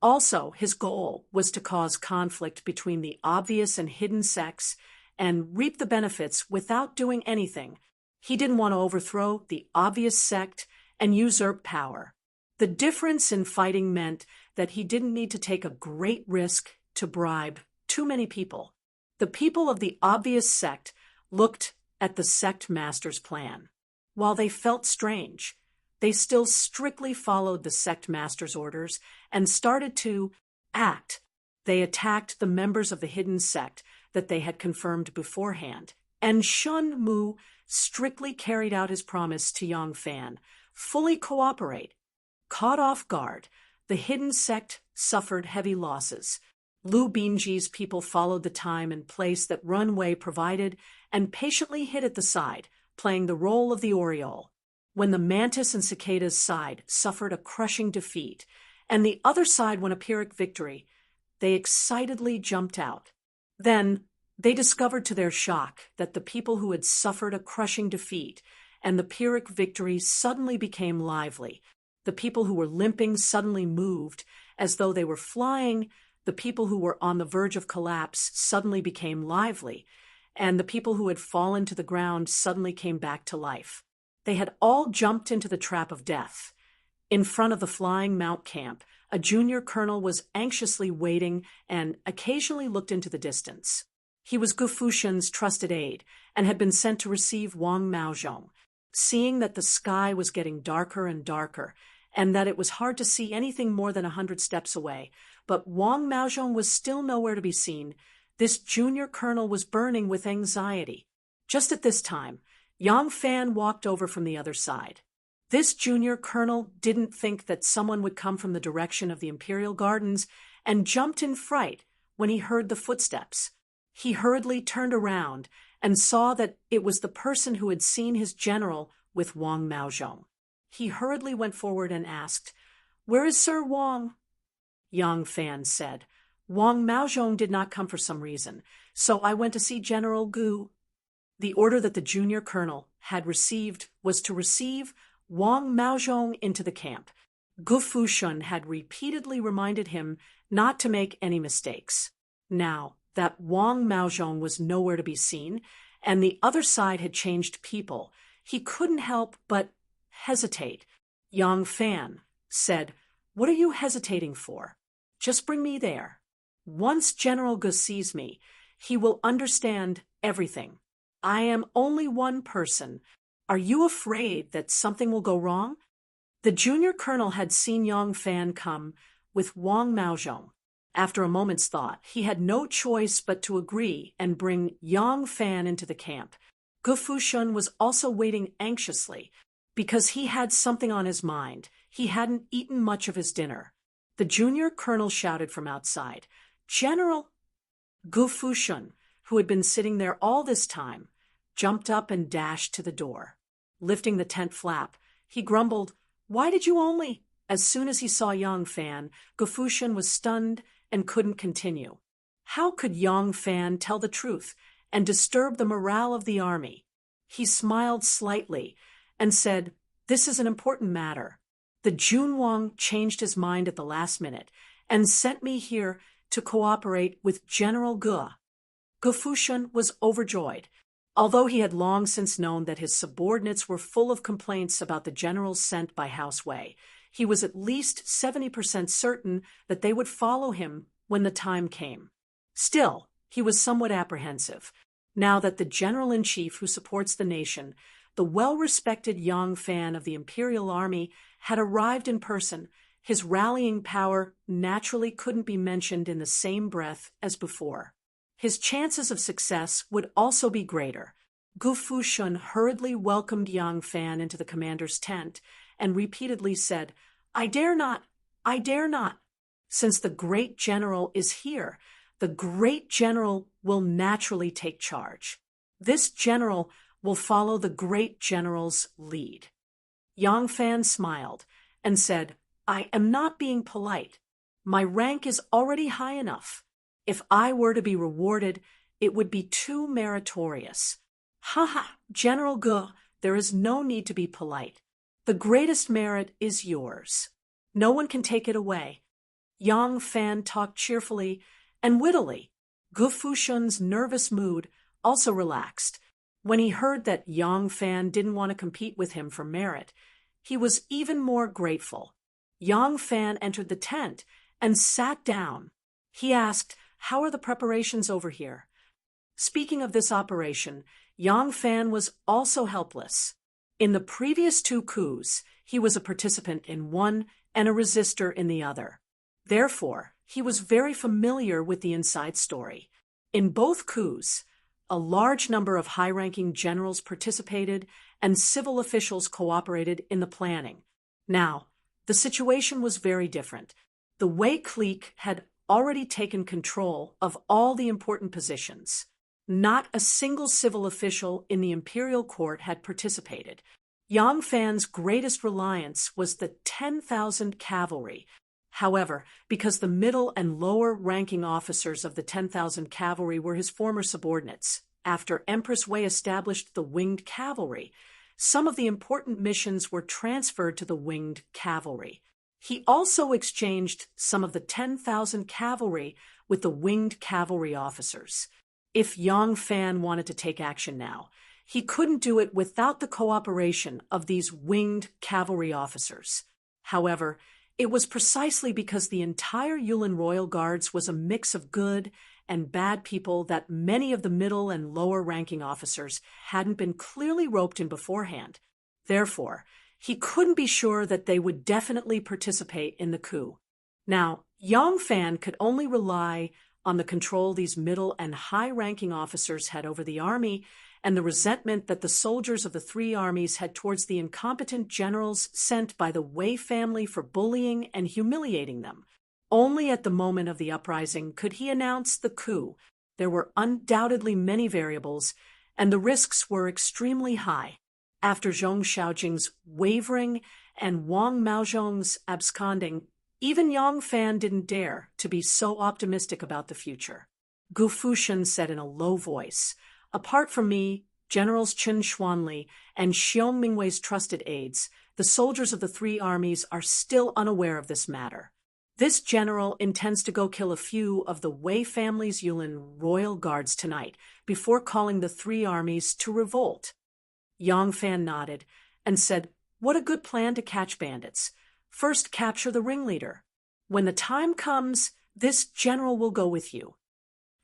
Also, his goal was to cause conflict between the obvious and hidden sects and reap the benefits without doing anything. He didn't want to overthrow the obvious sect and usurp power. The difference in fighting meant that he didn't need to take a great risk to bribe too many people. The people of the obvious sect looked at the sect master's plan. While they felt strange, they still strictly followed the sect master's orders and started to act. They attacked the members of the hidden sect that they had confirmed beforehand, and Shun Mu strictly carried out his promise to Yang Fan, fully cooperate. Caught off guard, the hidden sect suffered heavy losses. Lu Binji's people followed the time and place that Ren Wei provided and patiently hid at the side, playing the role of the Oriole. When the Mantis and Cicada's side suffered a crushing defeat, and the other side won a Pyrrhic victory, they excitedly jumped out. Then, they discovered to their shock that the people who had suffered a crushing defeat and the Pyrrhic victory suddenly became lively. The people who were limping suddenly moved, as though they were flying. The people who were on the verge of collapse suddenly became lively, and the people who had fallen to the ground suddenly came back to life. They had all jumped into the trap of death. In front of the flying mount camp, a junior colonel was anxiously waiting and occasionally looked into the distance. He was Gu Fushan's trusted aide and had been sent to receive Wang Maozhong. Seeing that the sky was getting darker and darker, and that it was hard to see anything more than 100 steps away, but Wang Maozhong was still nowhere to be seen, this junior colonel was burning with anxiety. Just at this time, Yang Fan walked over from the other side. This junior colonel didn't think that someone would come from the direction of the Imperial Gardens and jumped in fright when he heard the footsteps. He hurriedly turned around and saw that it was the person who had seen his general with Wang Maozhong. He hurriedly went forward and asked, "Where is Sir Wang?" Yang Fan said, Wang Maozhong did not come for some reason, so I went to see General Gu. The order that the junior colonel had received was to receive Wang Maozhong into the camp. Gu Fushun had repeatedly reminded him not to make any mistakes. Now that Wang Maozhong was nowhere to be seen, and the other side had changed people, he couldn't help but hesitate. Yang Fan said, "What are you hesitating for? Just bring me there. Once General Gu sees me, he will understand everything. I am only one person. Are you afraid that something will go wrong?" The junior colonel had seen Yang Fan come with Wang Maozhong. After a moment's thought, he had no choice but to agree and bring Yang Fan into the camp. Gu Fushun was also waiting anxiously, because he had something on his mind. He hadn't eaten much of his dinner. The junior colonel shouted from outside, "General!" Gu Fushun, who had been sitting there all this time, jumped up and dashed to the door. Lifting the tent flap, he grumbled, "Why did you only—" As soon as he saw Yang Fan, Gu Fushun was stunned and couldn't continue. How could Yang Fan tell the truth and disturb the morale of the army? He smiled slightly and said, "This is an important matter. The Junwang changed his mind at the last minute and sent me here to cooperate with General Gu." Gu Fushun was overjoyed. Although he had long since known that his subordinates were full of complaints about the generals sent by House Wei, he was at least 70% certain that they would follow him when the time came. Still, he was somewhat apprehensive. Now that the general-in-chief who supports the nation, the well-respected Yang Fan of the Imperial Army, had arrived in person, his rallying power naturally couldn't be mentioned in the same breath as before. His chances of success would also be greater. Gu Fushun hurriedly welcomed Yang Fan into the commander's tent and repeatedly said, "I dare not, I dare not. Since the great general is here, the great general will naturally take charge. This general will follow the great general's lead." Yang Fan smiled and said, "I am not being polite. My rank is already high enough. If I were to be rewarded, it would be too meritorious. Ha ha, General Gu, there is no need to be polite. The greatest merit is yours. No one can take it away." Yang Fan talked cheerfully and wittily. Gu Fushun's nervous mood also relaxed. When he heard that Yang Fan didn't want to compete with him for merit, he was even more grateful. Yang Fan entered the tent and sat down. He asked, "How are the preparations over here?" Speaking of this operation, Yang Fan was also helpless. In the previous two coups, he was a participant in one and a resistor in the other. Therefore, he was very familiar with the inside story. In both coups, a large number of high-ranking generals participated and civil officials cooperated in the planning. Now, the situation was very different. The Wei clique had already taken control of all the important positions. Not a single civil official in the imperial court had participated. Yang Fan's greatest reliance was the 10,000 cavalry. However, because the middle and lower ranking officers of the 10,000 cavalry were his former subordinates, after Empress Wei established the winged cavalry, some of the important missions were transferred to the winged cavalry. He also exchanged some of the 10,000 cavalry with the winged cavalry officers. If Yang Fan wanted to take action now, he couldn't do it without the cooperation of these winged cavalry officers. However, it was precisely because the entire Yulin Royal Guards was a mix of good and bad people that many of the middle and lower ranking officers hadn't been clearly roped in beforehand. Therefore, he couldn't be sure that they would definitely participate in the coup. Now, Yang Fan could only rely on the control these middle and high-ranking officers had over the army and the resentment that the soldiers of the three armies had towards the incompetent generals sent by the Wei family for bullying and humiliating them. Only at the moment of the uprising could he announce the coup. There were undoubtedly many variables, and the risks were extremely high. After Zhong Xiaojing's wavering and Wang Maozhong's absconding, Even Yang Fan didn't dare to be so optimistic about the future. Gu Fushun said in a low voice, "Apart from me, Generals Chen Xuanli and Xiong Mingwei's trusted aides, the soldiers of the three armies are still unaware of this matter. This general intends to go kill a few of the Wei family's Yulin royal guards tonight before calling the three armies to revolt." Yang Fan nodded and said, "What a good plan to catch bandits. First capture the ringleader. When the time comes, this general will go with you."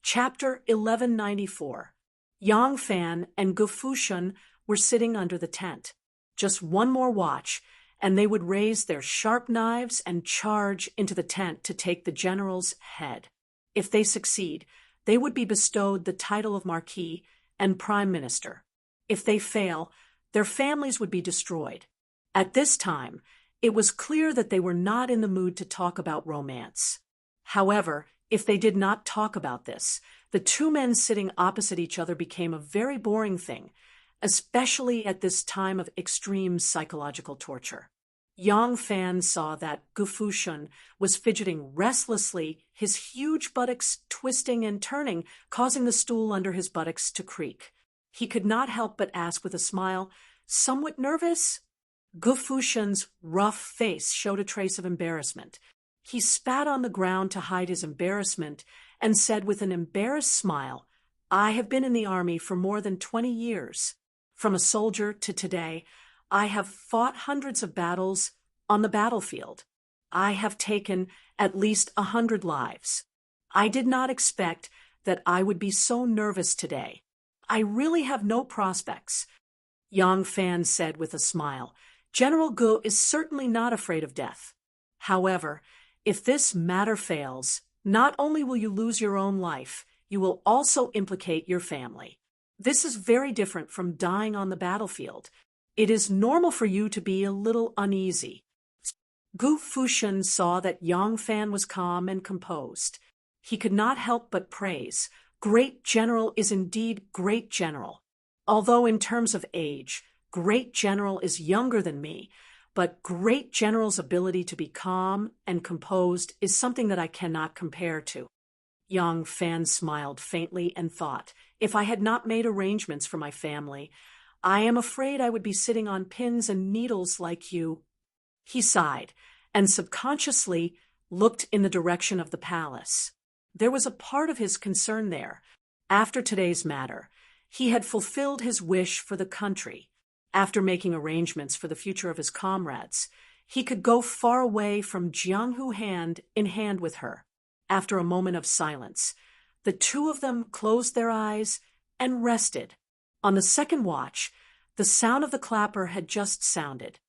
Chapter 1194. Yang Fan and Gu Fushun were sitting under the tent. Just one more watch, and they would raise their sharp knives and charge into the tent to take the general's head. If they succeed, they would be bestowed the title of Marquis and Prime Minister. If they fail, their families would be destroyed. At this time, it was clear that they were not in the mood to talk about romance. However, if they did not talk about this, the two men sitting opposite each other became a very boring thing, especially at this time of extreme psychological torture. Yang Fan saw that Gu Fushun was fidgeting restlessly, his huge buttocks twisting and turning, causing the stool under his buttocks to creak. He could not help but ask with a smile, "Somewhat nervous?" Gu Fushun's rough face showed a trace of embarrassment. He spat on the ground to hide his embarrassment and said with an embarrassed smile, "I have been in the army for more than 20 years. From a soldier to today, I have fought hundreds of battles on the battlefield. I have taken at least 100 lives. I did not expect that I would be so nervous today. I really have no prospects." Yang Fan said with a smile, "General Gu is certainly not afraid of death. However, if this matter fails, not only will you lose your own life, you will also implicate your family. This is very different from dying on the battlefield. It is normal for you to be a little uneasy." Gu Fushun saw that Yang Fan was calm and composed. He could not help but praise, "Great General is indeed great General. Although in terms of age, Great General is younger than me, but Great General's ability to be calm and composed is something that I cannot compare to." Yang Fan smiled faintly and thought, "If I had not made arrangements for my family, I am afraid I would be sitting on pins and needles like you." He sighed and subconsciously looked in the direction of the palace. There was a part of his concern there. After today's matter, he had fulfilled his wish for the country. After making arrangements for the future of his comrades, he could go far away from Jianghu hand in hand with her. After a moment of silence, the two of them closed their eyes and rested. On the second watch, the sound of the clapper had just sounded.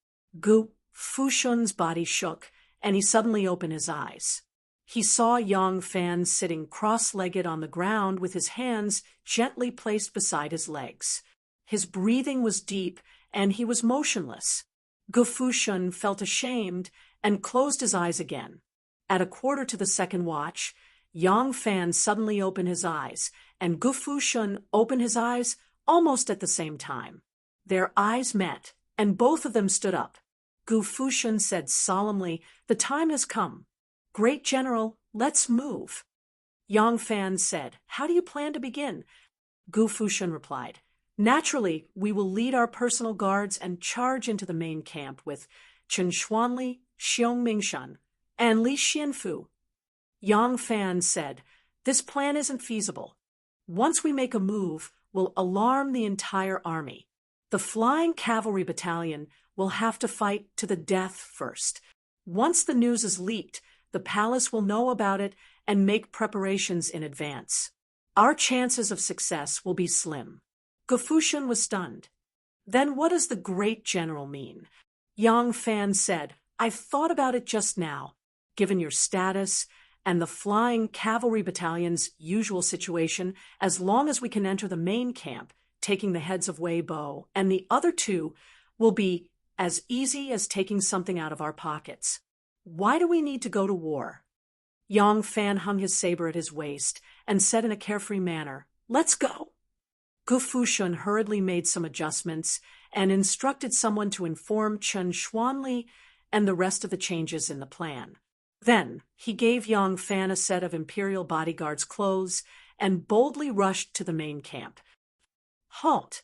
Gu Fushun's body shook, and he suddenly opened his eyes. He saw Yang Fan sitting cross-legged on the ground with his hands gently placed beside his legs. His breathing was deep, and he was motionless. Gu Fushun felt ashamed and closed his eyes again. At a quarter to the second watch, Yang Fan suddenly opened his eyes, and Gu Fushun opened his eyes almost at the same time. Their eyes met, and both of them stood up. Gu Fushun said solemnly, "The time has come. Great General, let's move." Yang Fan said, "How do you plan to begin?" Gu Fushun replied, "Naturally, we will lead our personal guards and charge into the main camp with Chen Xuanli, Xiong Mingshan, and Li Xianfu." Yang Fan said, "This plan isn't feasible. Once we make a move, we'll alarm the entire army. The flying cavalry battalion will have to fight to the death first. Once the news is leaked, the palace will know about it and make preparations in advance. Our chances of success will be slim." Gu Fushun was stunned. "Then what does the Great General mean?" Yang Fan said, "I've thought about it just now. Given your status and the flying cavalry battalion's usual situation, as long as we can enter the main camp, taking the heads of Weibo, and the other two will be as easy as taking something out of our pockets. Why do we need to go to war?" Yang Fan hung his saber at his waist and said in a carefree manner, "Let's go." Gu Fushun hurriedly made some adjustments and instructed someone to inform Chen Xuanli and the rest of the changes in the plan. Then he gave Yang Fan a set of imperial bodyguards' clothes and boldly rushed to the main camp. Halt!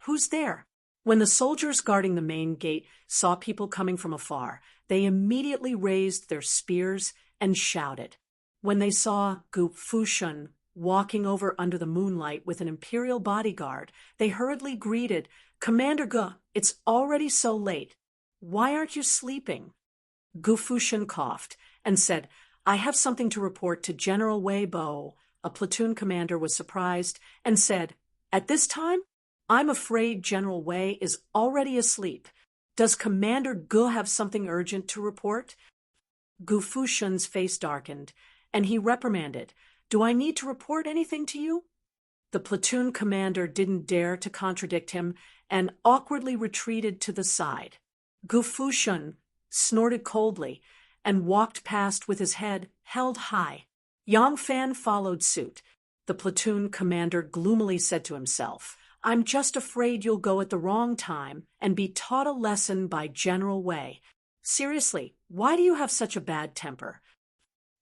Who's there? When the soldiers guarding the main gate saw people coming from afar, they immediately raised their spears and shouted. When they saw Gu Fushun walking over under the moonlight with an imperial bodyguard, they hurriedly greeted, "Commander Gu, it's already so late. Why aren't you sleeping?" Gu Fushun coughed and said, "I have something to report to General Wei Bo." A platoon commander was surprised and said, "At this time? I'm afraid General Wei is already asleep. Does Commander Gu have something urgent to report?" Gu Fushun's face darkened, and he reprimanded, "Do I need to report anything to you?" The platoon commander didn't dare to contradict him and awkwardly retreated to the side. Gu Fushun snorted coldly and walked past with his head held high. Yang Fan followed suit. The platoon commander gloomily said to himself, "I'm just afraid you'll go at the wrong time and be taught a lesson by General Wei. Seriously, why do you have such a bad temper?"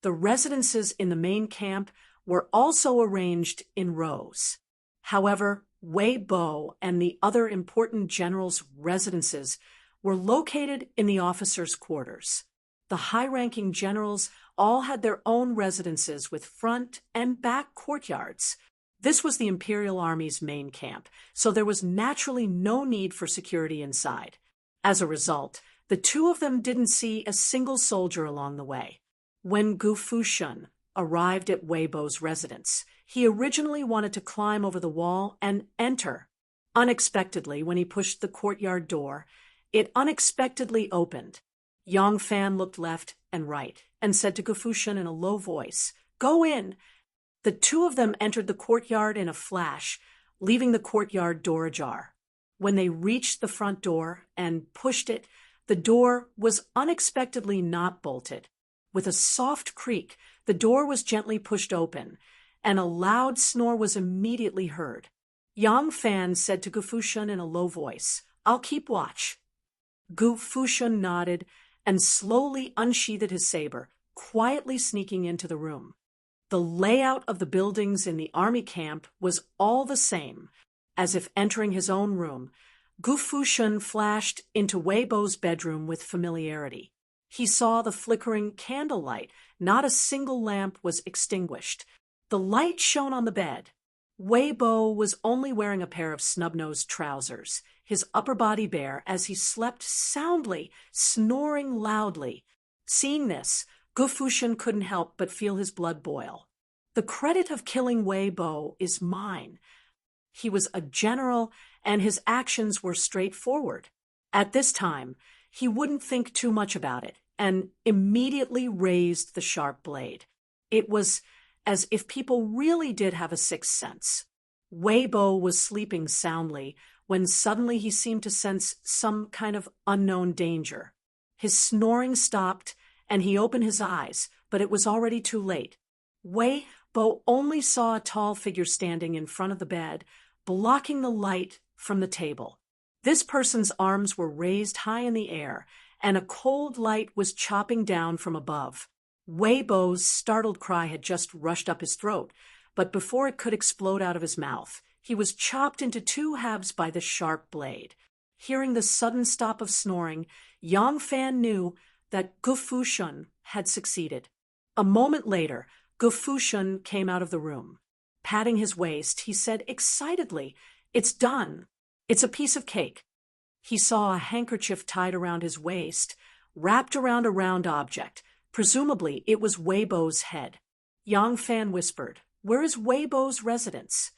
The residences in the main camp were also arranged in rows. However, Wei Bo and the other important generals' residences were located in the officers' quarters. The high-ranking generals all had their own residences with front and back courtyards. This was the Imperial Army's main camp, so there was naturally no need for security inside. As a result, the two of them didn't see a single soldier along the way. When Gu Fushun arrived at Wei Bo's residence, he originally wanted to climb over the wall and enter. Unexpectedly, when he pushed the courtyard door, it unexpectedly opened. Yang Fan looked left and right and said to Gu Fushun in a low voice, "Go in." The two of them entered the courtyard in a flash, leaving the courtyard door ajar. When they reached the front door and pushed it, the door was unexpectedly not bolted. With a soft creak, the door was gently pushed open, and a loud snore was immediately heard. Yang Fan said to Gu Fushun in a low voice, "I'll keep watch." Gu Fushun nodded and slowly unsheathed his saber, quietly sneaking into the room. The layout of the buildings in the army camp was all the same. As if entering his own room, Gu Fushun flashed into Wei Bo's bedroom with familiarity. He saw the flickering candlelight. Not a single lamp was extinguished. The light shone on the bed. Wei Bo was only wearing a pair of snub-nosed trousers, his upper body bare as he slept soundly, snoring loudly. Seeing this, Gu Fushun couldn't help but feel his blood boil. The credit of killing Wei Bo is mine. He was a general, and his actions were straightforward. At this time, he wouldn't think too much about it, and immediately raised the sharp blade. It was as if people really did have a sixth sense. Wei Bo was sleeping soundly when suddenly he seemed to sense some kind of unknown danger. His snoring stopped, and he opened his eyes, but it was already too late. Wei Bo only saw a tall figure standing in front of the bed, blocking the light from the table. This person's arms were raised high in the air, and a cold light was chopping down from above. Wei Bo's startled cry had just rushed up his throat, but before it could explode out of his mouth, he was chopped into two halves by the sharp blade. Hearing the sudden stop of snoring, Yang Fan knew that Gu Fushun had succeeded. A moment later, Gu Fushun came out of the room. Patting his waist, he said excitedly, "It's done. It's a piece of cake." He saw a handkerchief tied around his waist, wrapped around a round object. Presumably, it was Wei Bo's head. Yang Fan whispered, "Where is Wei Bo's residence?"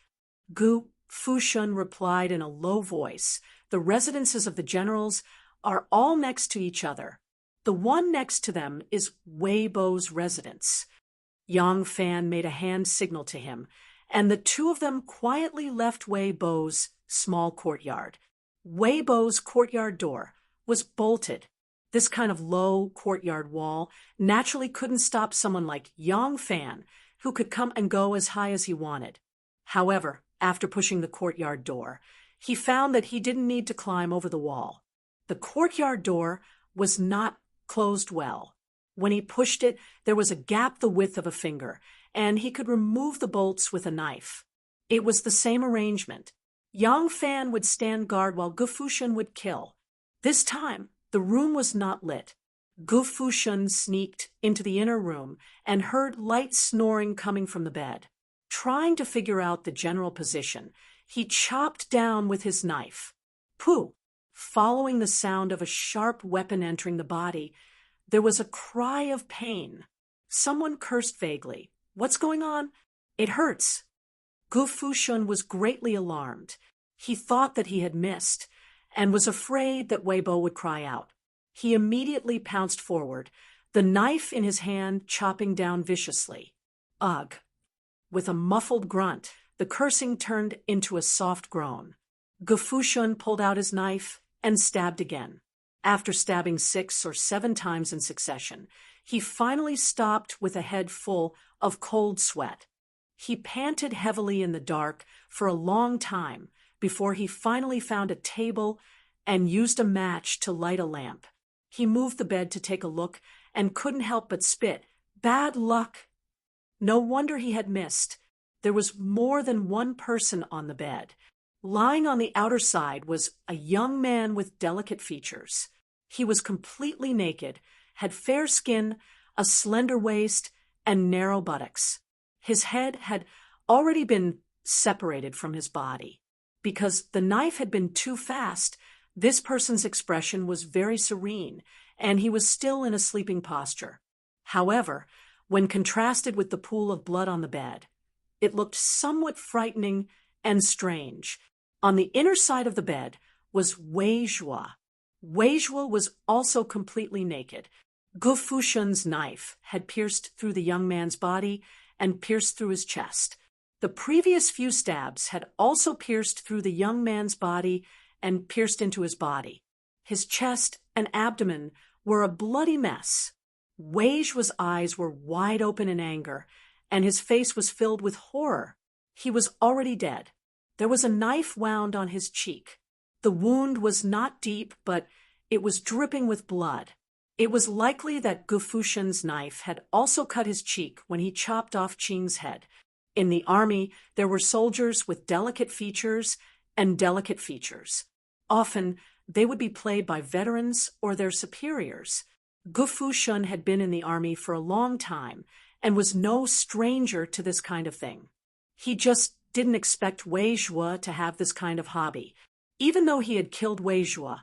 Gu Fushun replied in a low voice, "The residences of the generals are all next to each other. The one next to them is Wei Bo's residence." Yang Fan made a hand signal to him, and the two of them quietly left Wei Bo's small courtyard. Wei Bo's courtyard door was bolted. This kind of low courtyard wall naturally couldn't stop someone like Yang Fan, who could come and go as high as he wanted. However, after pushing the courtyard door, he found that he didn't need to climb over the wall. The courtyard door was not closed well. When he pushed it, there was a gap the width of a finger, and he could remove the bolts with a knife. It was the same arrangement. Yang Fan would stand guard while Gu Fushun would kill. This time, the room was not lit. Gu Fushun sneaked into the inner room and heard light snoring coming from the bed. Trying to figure out the general position, he chopped down with his knife. Pooh! Following the sound of a sharp weapon entering the body, there was a cry of pain. Someone cursed vaguely. "What's going on?" "It hurts." Gu Fushun was greatly alarmed. He thought that he had missed, and was afraid that Weibo would cry out. He immediately pounced forward, the knife in his hand chopping down viciously. Ugh! With a muffled grunt, the cursing turned into a soft groan. Gu Fushun pulled out his knife and stabbed again. After stabbing 6 or 7 times in succession, he finally stopped with a head full of cold sweat. He panted heavily in the dark for a long time before he finally found a table and used a match to light a lamp. He moved the bed to take a look and couldn't help but spit. Bad luck! No wonder he had missed. There was more than one person on the bed. Lying on the outer side was a young man with delicate features. He was completely naked, had fair skin, a slender waist, and narrow buttocks. His head had already been separated from his body. Because the knife had been too fast, this person's expression was very serene, and he was still in a sleeping posture. However, when contrasted with the pool of blood on the bed, it looked somewhat frightening and strange. On the inner side of the bed was Wei Zhuo. Wei Zhuo was also completely naked. Gu Fushun's knife had pierced through the young man's body and pierced through his chest. The previous few stabs had also pierced through the young man's body and pierced into his body. His chest and abdomen were a bloody mess. Wei Zhuo's eyes were wide open in anger, and his face was filled with horror. He was already dead. There was a knife wound on his cheek. The wound was not deep, but it was dripping with blood. It was likely that Gu Fushun's knife had also cut his cheek when he chopped off Qing's head. In the army, there were soldiers with delicate features and delicate features. Often, they would be played by veterans or their superiors. Gu Fushun had been in the army for a long time and was no stranger to this kind of thing. He just didn't expect Wei Zhuo to have this kind of hobby. Even though he had killed Wei Zhuo,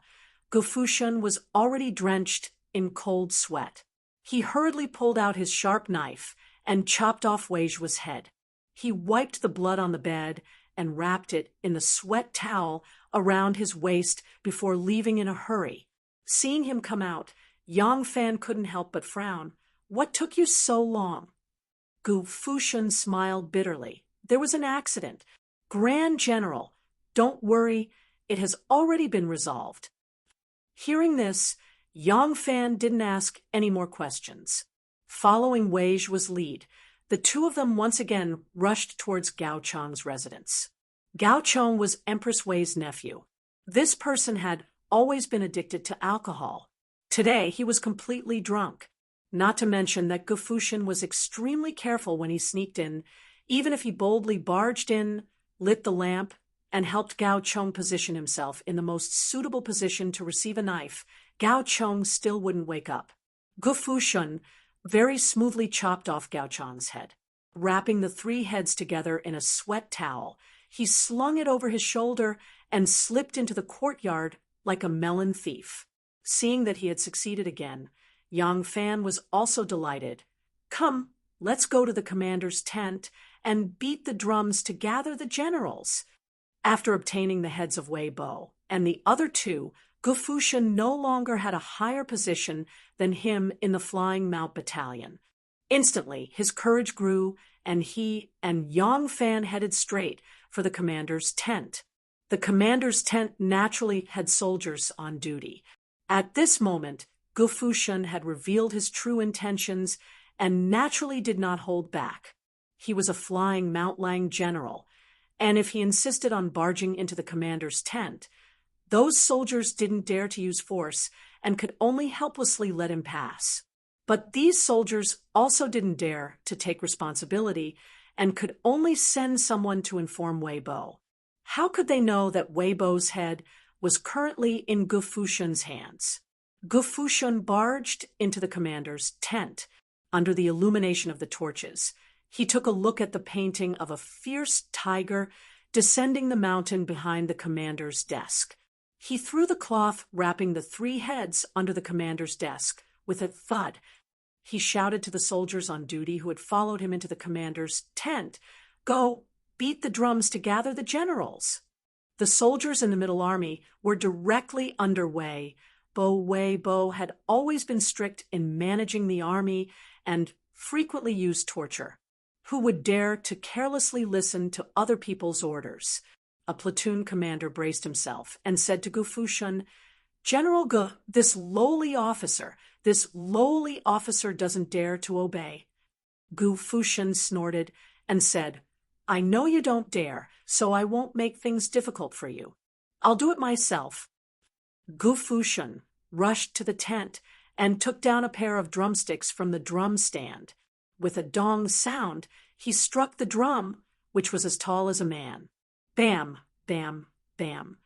Gu Fushun was already drenched in cold sweat. He hurriedly pulled out his sharp knife and chopped off Wei Zhuo's head. He wiped the blood on the bed and wrapped it in the sweat towel around his waist before leaving in a hurry. Seeing him come out, Yang Fan couldn't help but frown. "What took you so long?" Gu Fushun smiled bitterly. "There was an accident. Grand General, don't worry, it has already been resolved." Hearing this, Yang Fan didn't ask any more questions. Following Wei Zhuo's lead, the two of them once again rushed towards Gao Cheng's residence. Gao Cheng was Empress Wei's nephew. This person had always been addicted to alcohol. Today, he was completely drunk. Not to mention that Gu Fushun was extremely careful when he sneaked in. Even if he boldly barged in, lit the lamp, and helped Gao Cheng position himself in the most suitable position to receive a knife, Gao Cheng still wouldn't wake up. Gu Fushun very smoothly chopped off Gao Cheng's head. Wrapping the 3 heads together in a sweat towel, he slung it over his shoulder and slipped into the courtyard like a melon thief. Seeing that he had succeeded again, Yang Fan was also delighted. "Come, let's go to the commander's tent and beat the drums to gather the generals." After obtaining the heads of Wei Bo and the other 2, Gu Fushun no longer had a higher position than him in the Flying Mount Battalion. Instantly, his courage grew, and he and Yang Fan headed straight for the commander's tent. The commander's tent naturally had soldiers on duty. At this moment, Gu Fushun had revealed his true intentions and naturally did not hold back. He was a flying Mount Lang general, and if he insisted on barging into the commander's tent, those soldiers didn't dare to use force and could only helplessly let him pass. But these soldiers also didn't dare to take responsibility and could only send someone to inform Weibo. How could they know that Weibo's head was currently in Gu Fushun's hands? Gu Fushun barged into the commander's tent under the illumination of the torches. He took a look at the painting of a fierce tiger descending the mountain behind the commander's desk. He threw the cloth wrapping the 3 heads under the commander's desk with a thud. He shouted to the soldiers on duty who had followed him into the commander's tent, "Go, beat the drums to gather the generals." The soldiers in the Middle Army were directly under Wei. Weibo had always been strict in managing the army and frequently used torture. Who would dare to carelessly listen to other people's orders? A platoon commander braced himself and said to Gu Fushun, "General Gu, this lowly officer doesn't dare to obey." Gu Fushun snorted and said, "I know you don't dare, so I won't make things difficult for you. I'll do it myself." Gu Fushun rushed to the tent and took down a pair of drumsticks from the drum stand. With a dong sound, he struck the drum, which was as tall as a man. Bam, bam, bam.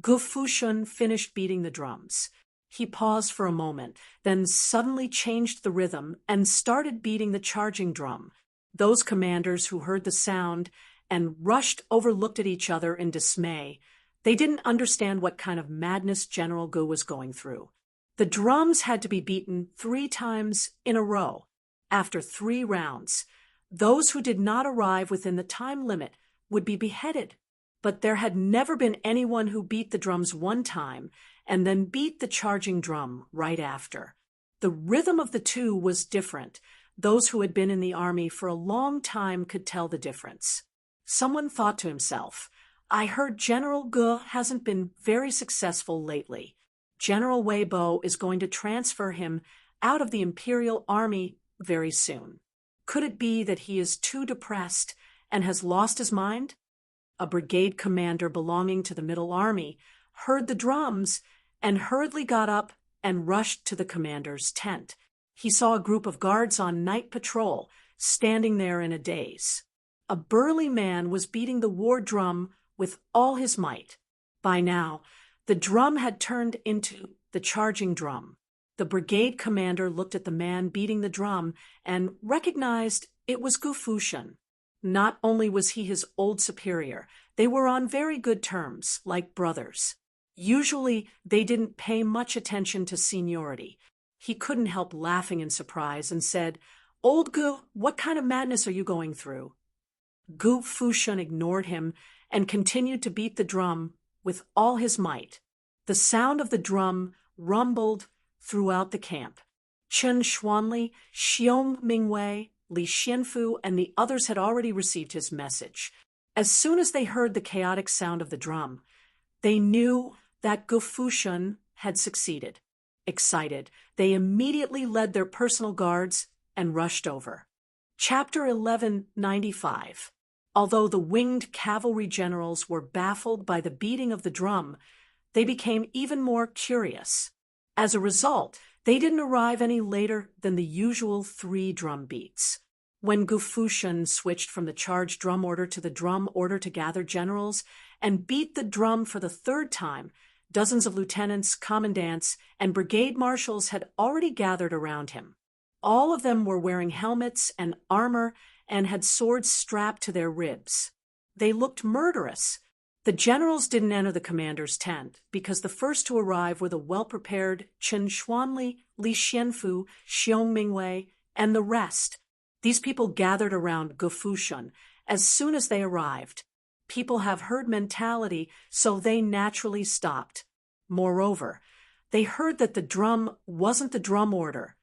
Gu Fushun finished beating the drums. He paused for a moment, then suddenly changed the rhythm and started beating the charging drum. Those commanders who heard the sound and rushed over looked at each other in dismay. They didn't understand what kind of madness General Gu was going through. The drums had to be beaten 3 times in a row. After 3 rounds, those who did not arrive within the time limit would be beheaded. But there had never been anyone who beat the drums 1 time and then beat the charging drum right after. The rhythm of the 2 was different. Those who had been in the army for a long time could tell the difference. Someone thought to himself, "I heard General Gu hasn't been very successful lately. General Weibo is going to transfer him out of the Imperial Army very soon. Could it be that he is too depressed and has lost his mind?" A brigade commander belonging to the Middle Army heard the drums and hurriedly got up and rushed to the commander's tent. He saw a group of guards on night patrol standing there in a daze. A burly man was beating the war drum with all his might. By now, the drum had turned into the charging drum. The brigade commander looked at the man beating the drum and recognized it was Gu Fushun. Not only was he his old superior, they were on very good terms, like brothers. Usually, they didn't pay much attention to seniority. He couldn't help laughing in surprise and said, "Old Gu, what kind of madness are you going through?" Gu Fushun ignored him and continued to beat the drum with all his might. The sound of the drum rumbled throughout the camp. Chen Xuanli, Xiong Mingwei, Li Xianfu, and the others had already received his message. As soon as they heard the chaotic sound of the drum, they knew that Gu Fushun had succeeded. Excited, they immediately led their personal guards and rushed over. Chapter 1195. Although the winged cavalry generals were baffled by the beating of the drum, they became even more curious. As a result, they didn't arrive any later than the usual 3 drum beats. When Gu Fushun switched from the charge drum order to the drum order to gather generals and beat the drum for the 3rd time, dozens of lieutenants, commandants, and brigade marshals had already gathered around him. All of them were wearing helmets and armor and had swords strapped to their ribs. They looked murderous. The generals didn't enter the commander's tent because the first to arrive were the well-prepared Chen Xuanli, Li Xianfu, Xiong Mingwei, and the rest. These people gathered around Gu Fushun as soon as they arrived. People have herd mentality, so they naturally stopped. Moreover, they heard that the drum wasn't the drum order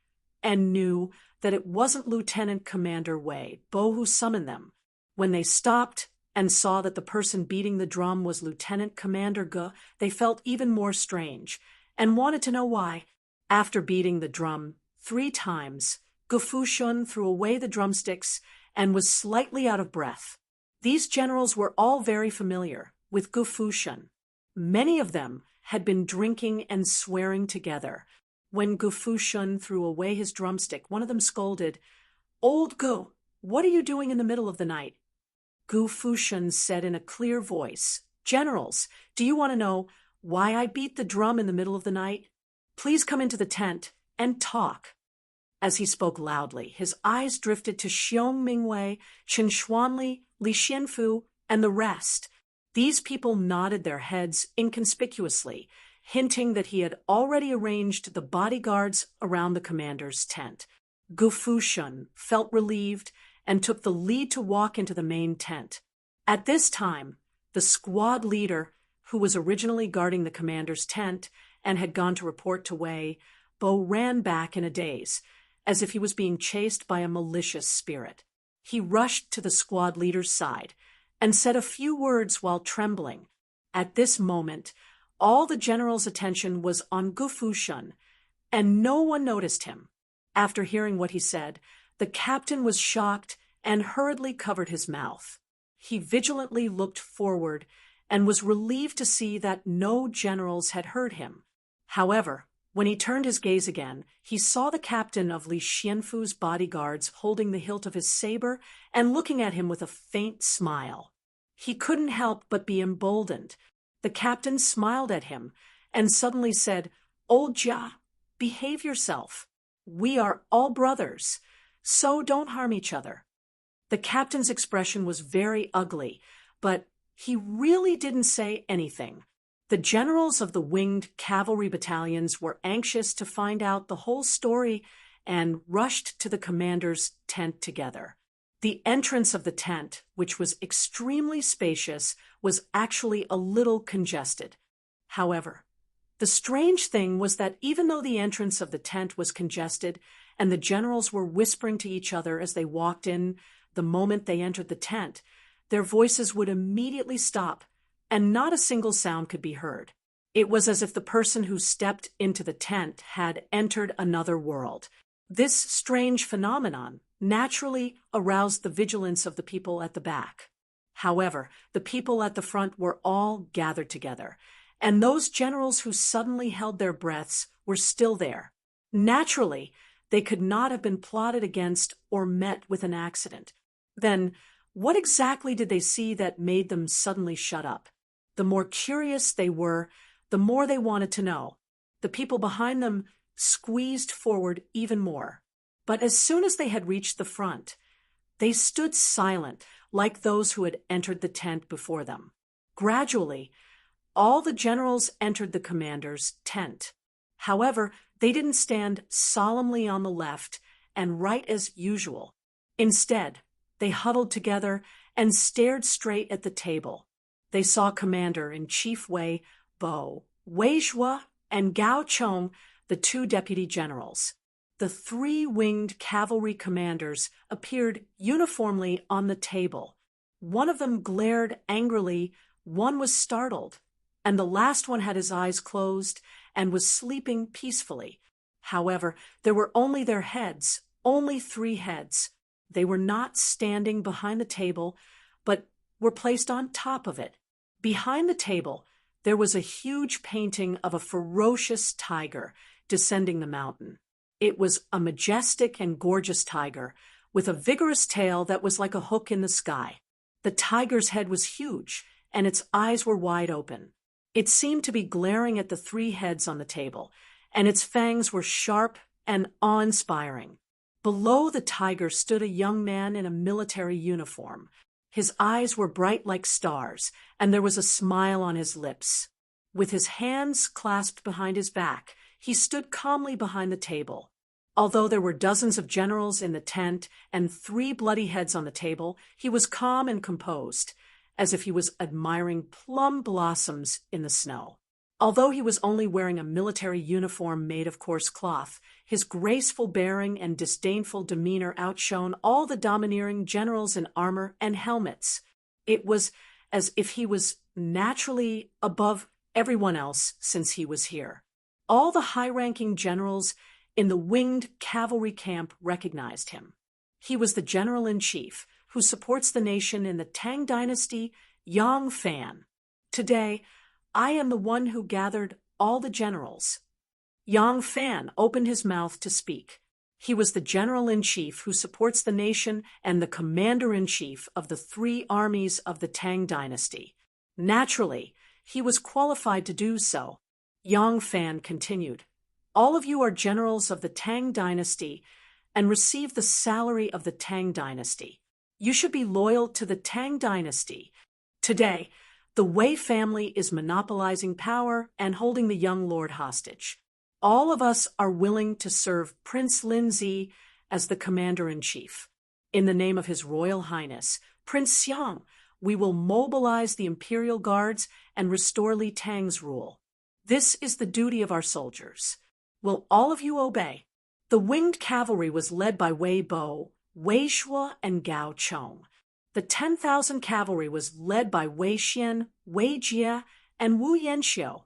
and knew that it wasn't Lieutenant Commander Weibo who summoned them. When they stopped and saw that the person beating the drum was Lieutenant Commander Gu, they felt even more strange and wanted to know why. After beating the drum 3 times, Gu Fushun threw away the drumsticks and was slightly out of breath. These generals were all very familiar with Gu Fushun. Many of them had been drinking and swearing together. When Gu Fushun threw away his drumstick, one of them scolded, "Old Gu, what are you doing in the middle of the night?" Gu Fushun said in a clear voice, "Generals, do you want to know why I beat the drum in the middle of the night? Please come into the tent and talk." As he spoke loudly, his eyes drifted to Xiong Mingwei, Qin Xuanli, Li Xianfu, and the rest. These people nodded their heads inconspicuously, hinting that he had already arranged the bodyguards around the commander's tent. Gu Fushun felt relieved and took the lead to walk into the main tent. At this time, the squad leader, who was originally guarding the commander's tent and had gone to report to Wei, Bo ran back in a daze, as if he was being chased by a malicious spirit. He rushed to the squad leader's side and said a few words while trembling. At this moment, all the general's attention was on Gu Fushun, and no one noticed him. After hearing what he said, the captain was shocked and hurriedly covered his mouth. He vigilantly looked forward and was relieved to see that no generals had heard him. However, when he turned his gaze again, he saw the captain of Li Xianfu's bodyguards holding the hilt of his saber and looking at him with a faint smile. He couldn't help but be emboldened. The captain smiled at him and suddenly said, "Old Jia, behave yourself. We are all brothers, so don't harm each other." The captain's expression was very ugly, but he really didn't say anything. The generals of the winged cavalry battalions were anxious to find out the whole story and rushed to the commander's tent together. The entrance of the tent, which was extremely spacious, was actually a little congested. However, the strange thing was that even though the entrance of the tent was congested and the generals were whispering to each other as they walked in the moment they entered the tent, their voices would immediately stop and not a single sound could be heard. It was as if the person who stepped into the tent had entered another world. This strange phenomenon naturally aroused the vigilance of the people at the back. However, the people at the front were all gathered together, and those generals who suddenly held their breaths were still there. Naturally, they could not have been plotted against or met with an accident. Then, what exactly did they see that made them suddenly shut up? The more curious they were, the more they wanted to know. The people behind them squeezed forward even more. But as soon as they had reached the front, they stood silent, like those who had entered the tent before them. Gradually, all the generals entered the commander's tent. However, they didn't stand solemnly on the left and right as usual. Instead, they huddled together and stared straight at the table. They saw Commander-in-Chief Wei Bo, Wei Zhuo, and Gao Chong, the two deputy generals. The three winged cavalry commanders appeared uniformly on the table. One of them glared angrily, one was startled, and the last one had his eyes closed and was sleeping peacefully. However, there were only their heads, only 3 heads. They were not standing behind the table, but were placed on top of it. Behind the table, there was a huge painting of a ferocious tiger descending the mountain. It was a majestic and gorgeous tiger with a vigorous tail that was like a hook in the sky. The tiger's head was huge, and its eyes were wide open. It seemed to be glaring at the 3 heads on the table, and its fangs were sharp and awe-inspiring. Below the tiger stood a young man in a military uniform. His eyes were bright like stars, and there was a smile on his lips. With his hands clasped behind his back, he stood calmly behind the table. Although there were dozens of generals in the tent and 3 bloody heads on the table, he was calm and composed, as if he was admiring plum blossoms in the snow. Although he was only wearing a military uniform made of coarse cloth, his graceful bearing and disdainful demeanor outshone all the domineering generals in armor and helmets. It was as if he was naturally above everyone else since he was here. All the high-ranking generals in the winged cavalry camp recognized him. He was the general-in-chief who supports the nation in the Tang dynasty, Yang Fan. Today, I am the one who gathered all the generals. Yang Fan opened his mouth to speak. He was the general-in-chief who supports the nation and the commander-in-chief of the 3 armies of the Tang dynasty. Naturally, he was qualified to do so. Yang Fan continued, "All of you are generals of the Tang dynasty and receive the salary of the Tang dynasty. You should be loyal to the Tang dynasty. Today, the Wei family is monopolizing power and holding the young lord hostage. All of us are willing to serve Prince Linzi as the commander-in-chief. In the name of His Royal Highness, Prince Xiang, we will mobilize the imperial guards and restore Li Tang's rule. This is the duty of our soldiers. Will all of you obey?" The winged cavalry was led by Wei Bo, Wei Shuo, and Gao Chong. The 10,000 cavalry was led by Wei Xian, Wei Jie, and Wu Yanxiu.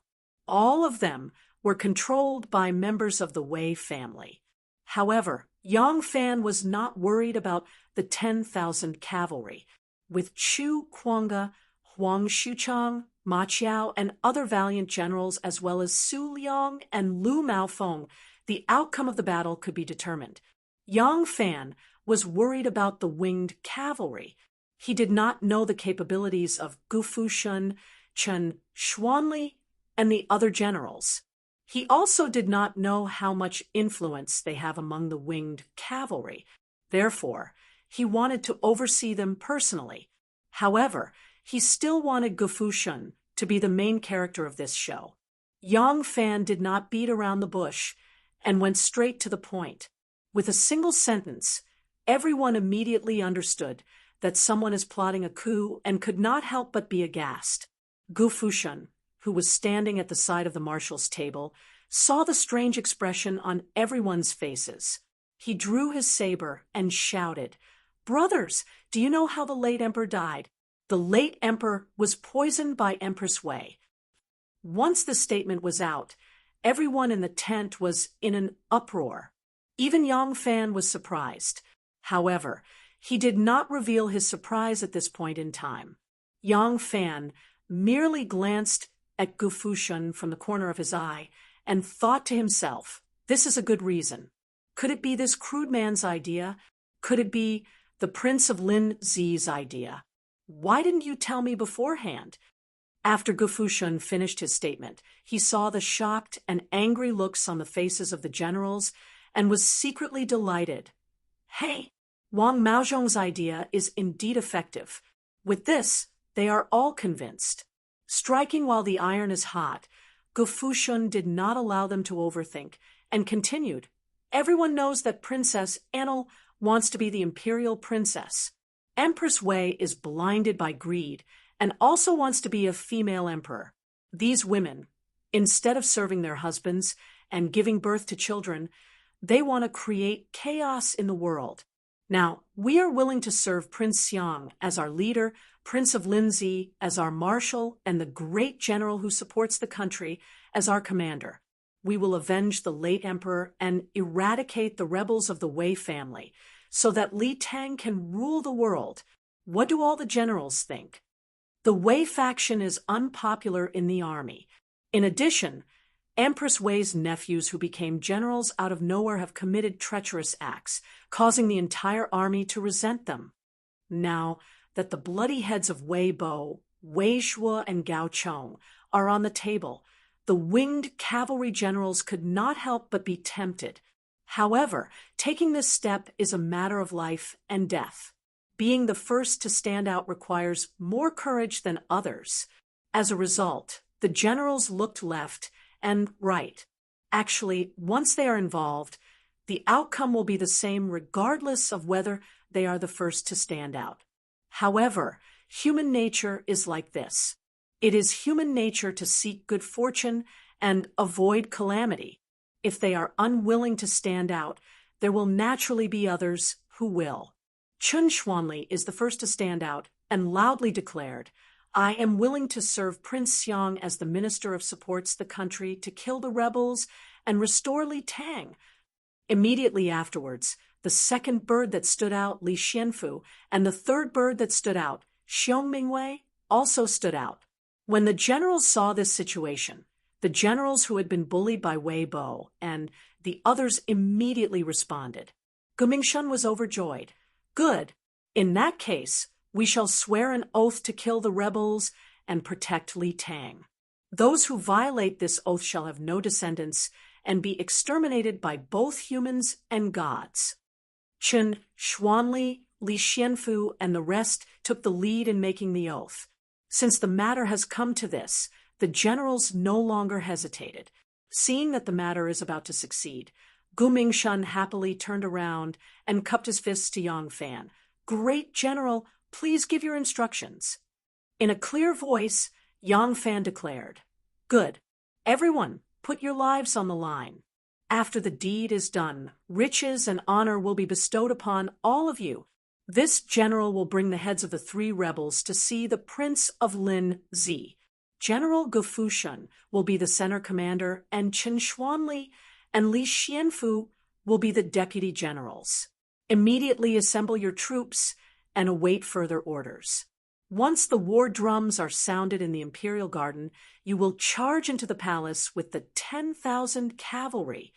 All of them were controlled by members of the Wei family. However, Yang Fan was not worried about the 10,000 cavalry. With Chu Kuanga, Huang Xuchang, Ma Qiao, and other valiant generals, as well as Su Liang and Lu Maofeng, the outcome of the battle could be determined. Yang Fan was worried about the winged cavalry. He did not know the capabilities of Gu Fushun, Chen Xuanli, and the other generals. He also did not know how much influence they have among the winged cavalry. Therefore, he wanted to oversee them personally. However, he still wanted Gu Fushun to be the main character of this show. Yang Fan did not beat around the bush and went straight to the point. With a single sentence, everyone immediately understood that someone is plotting a coup and could not help but be aghast. Gu Fushun, who was standing at the side of the marshal's table, saw the strange expression on everyone's faces. He drew his saber and shouted, "Brothers, do you know how the late emperor died? The late emperor was poisoned by Empress Wei." Once the statement was out, everyone in the tent was in an uproar. Even Yang Fan was surprised. However, he did not reveal his surprise at this point in time. Yang Fan merely glanced at Gu Fushun from the corner of his eye and thought to himself, "This is a good reason. Could it be this crude man's idea? Could it be the Prince of Lin Zi's idea? Why didn't you tell me beforehand?" After Gu Fushun finished his statement, he saw the shocked and angry looks on the faces of the generals and was secretly delighted. "Hey, Wang Maozhong's idea is indeed effective. With this, they are all convinced." Striking while the iron is hot, Gu Fushun did not allow them to overthink and continued, "Everyone knows that Princess Enel wants to be the imperial princess. Empress Wei is blinded by greed and also wants to be a female emperor. These women, instead of serving their husbands and giving birth to children, they want to create chaos in the world. Now, we are willing to serve Prince Xiang as our leader, Prince of Linzi as our marshal, and the great general who supports the country as our commander. We will avenge the late emperor and eradicate the rebels of the Wei family so that Li Tang can rule the world. What do all the generals think?" The Wei faction is unpopular in the army. In addition, Empress Wei's nephews who became generals out of nowhere have committed treacherous acts, causing the entire army to resent them. Now that the bloody heads of Wei Bo, Wei Shuo, and Gao Chong are on the table, the winged cavalry generals could not help but be tempted. However, taking this step is a matter of life and death. Being the first to stand out requires more courage than others. As a result, the generals looked left and right. Actually, once they are involved, the outcome will be the same regardless of whether they are the first to stand out. However, human nature is like this. It is human nature to seek good fortune and avoid calamity. If they are unwilling to stand out, there will naturally be others who will. Chen Xuanli is the first to stand out and loudly declared, "I am willing to serve Prince Xiang as the minister of supports the country to kill the rebels and restore Li Tang." Immediately afterwards, the second bird that stood out, Li Xianfu, and the third bird that stood out, Xiong Mingwei, also stood out. When the generals saw this situation, The generals who had been bullied by Wei Bo and the others immediately responded. Gumingshan was overjoyed. Good. In that case, we shall swear an oath to kill the rebels and protect Li Tang. Those who violate this oath shall have no descendants and be exterminated by both humans and gods. Chen Xuanli, Li Xianfu, and the rest took the lead in making the oath. Since the matter has come to this, the generals no longer hesitated. Seeing that the matter is about to succeed, Gu Mingshan happily turned around and cupped his fists to Yang Fan. Great General, please give your instructions. In a clear voice, Yang Fan declared, Good. Everyone, put your lives on the line. After the deed is done, riches and honor will be bestowed upon all of you. This general will bring the heads of the 3 rebels to see the Prince of Lin Zi. General Gu Fushan will be the center commander, and Chen Xuanli and Li Xianfu will be the deputy generals. Immediately assemble your troops and await further orders. Once the war drums are sounded in the Imperial Garden, you will charge into the palace with the 10,000 cavalry.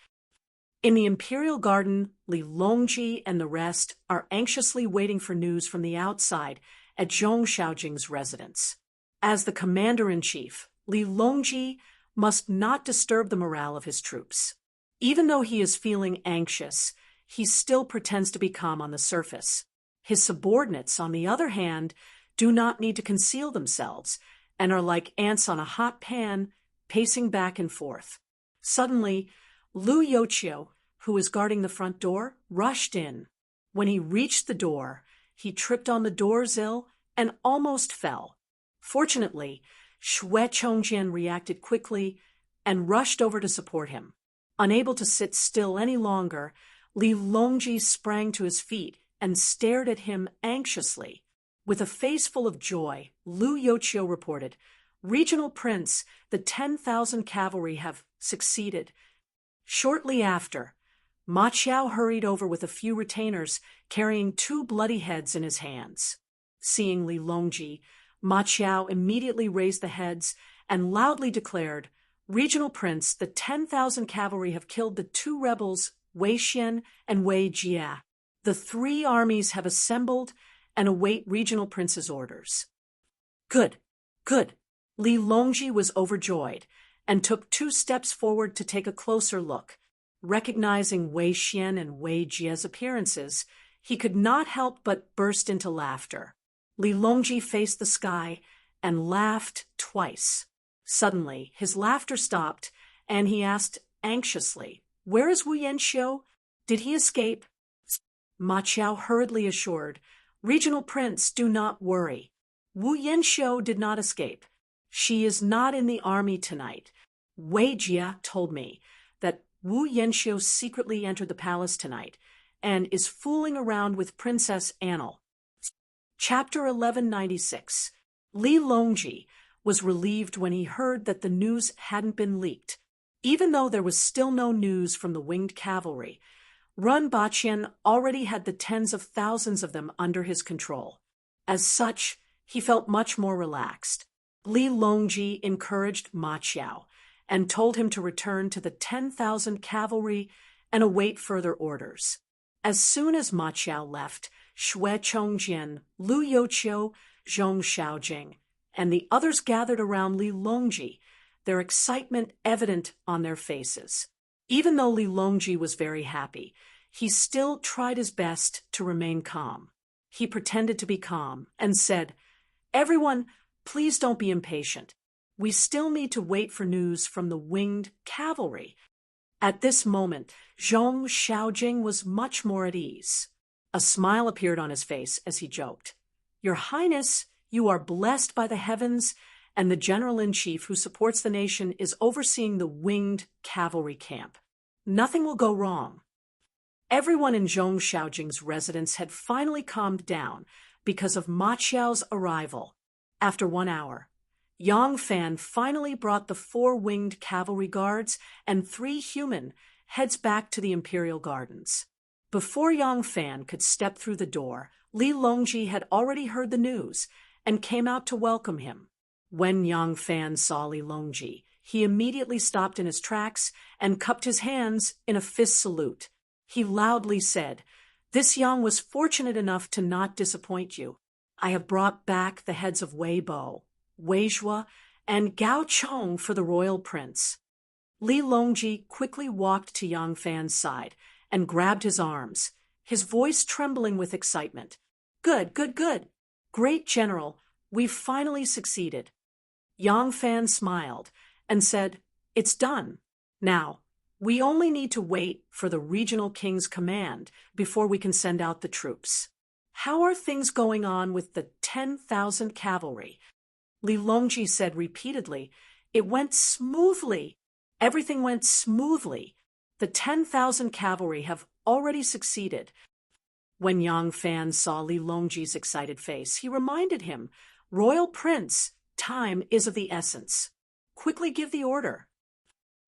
In the Imperial Garden, Li Longji and the rest are anxiously waiting for news from the outside at Zhong Xiaojing's residence. As the commander-in-chief, Li Longji must not disturb the morale of his troops. Even though he is feeling anxious, he still pretends to be calm on the surface. His subordinates, on the other hand, do not need to conceal themselves and are like ants on a hot pan, pacing back and forth. Suddenly, Lu Yochio, who was guarding the front door, rushed in. When he reached the door, he tripped on the door sill and almost fell. Fortunately, Xue Chongjian reacted quickly and rushed over to support him. Unable to sit still any longer, Li Longji sprang to his feet and stared at him anxiously. With a face full of joy, Lu Yochio reported, Regional Prince, the 10,000 cavalry have succeeded. Shortly after, Ma Qiao hurried over with a few retainers, carrying 2 bloody heads in his hands. Seeing Li Longji, Ma Qiao immediately raised the heads and loudly declared, Regional Prince, the 10,000 cavalry have killed the 2 rebels, Wei Xian and Wei Jia. The 3 armies have assembled and await Regional Prince's orders. Good, good. Li Longji was overjoyed and took 2 steps forward to take a closer look. Recognizing Wei Xian and Wei Jia's appearances, he could not help but burst into laughter. Li Longji faced the sky and laughed twice. Suddenly, his laughter stopped, and he asked anxiously, Where is Wu Yanxiu? Did he escape? Ma Qiao hurriedly assured, Regional Prince, do not worry. Wu Yanxiu did not escape. She is not in the army tonight. Wei Jia told me that Wu Yanxiu secretly entered the palace tonight and is fooling around with Princess Annal. Chapter 1196. Li Longji was relieved when he heard that the news hadn't been leaked. Even though there was still no news from the winged cavalry, Run Baqian already had the tens of thousands of them under his control. As such, he felt much more relaxed. Li Longji encouraged Ma Qiao and told him to return to the 10,000 cavalry and await further orders. As soon as Ma Qiao left, Xue Chongjian, Lu Yochio, Zhong Xiaojing, and the others gathered around Li Longji, their excitement evident on their faces. Even though Li Longji was very happy, he still tried his best to remain calm. He pretended to be calm and said, Everyone, please don't be impatient. We still need to wait for news from the winged cavalry. At this moment, Zhong Xiaojing was much more at ease. A smile appeared on his face as he joked, Your Highness, you are blessed by the heavens, and the general-in-chief who supports the nation is overseeing the winged cavalry camp. Nothing will go wrong. Everyone in Zhong Xiaojing's residence had finally calmed down because of Ma Qiao's arrival. After 1 hour, Yang Fan finally brought the 4 winged cavalry guards and 3 human heads back to the Imperial Gardens. Before Yang Fan could step through the door, Li Longji had already heard the news and came out to welcome him. When Yang Fan saw Li Longji, he immediately stopped in his tracks and cupped his hands in a fist salute. He loudly said, "This Yang was fortunate enough to not disappoint you. I have brought back the heads of Wei Bo, Wei Zhuo, and Gao Chong for the royal prince." Li Longji quickly walked to Yang Fan's side and grabbed his arms, his voice trembling with excitement. "Good, good, good. Great General, we've finally succeeded." Yang Fan smiled and said, "It's done. Now, we only need to wait for the regional king's command before we can send out the troops. How are things going on with the 10,000 cavalry?" Li Longji said repeatedly, "It went smoothly. Everything went smoothly. The 10,000 cavalry have already succeeded." When Yang Fan saw Li Longji's excited face, he reminded him, "Royal Prince, time is of the essence. Quickly give the order."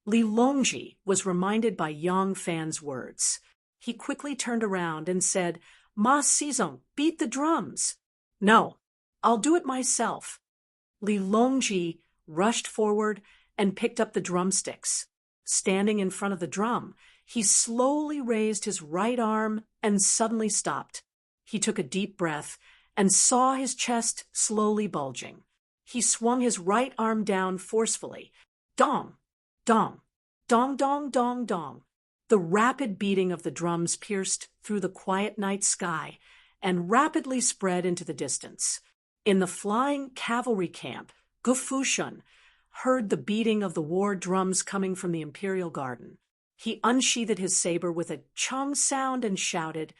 Li Longji was reminded by Yang Fan's words. He quickly turned around and said, "Ma Xizong, beat the drums." "No, I'll do it myself." Li Longji rushed forward and picked up the drumsticks. Standing in front of the drum, he slowly raised his right arm and suddenly stopped. He took a deep breath and saw his chest slowly bulging. He swung his right arm down forcefully. Dong, dong, dong, dong, dong, dong. The rapid beating of the drums pierced through the quiet night sky and rapidly spread into the distance. In the flying cavalry camp, Gufushun heard the beating of the war drums coming from the imperial garden. He unsheathed his saber with a chung sound and shouted,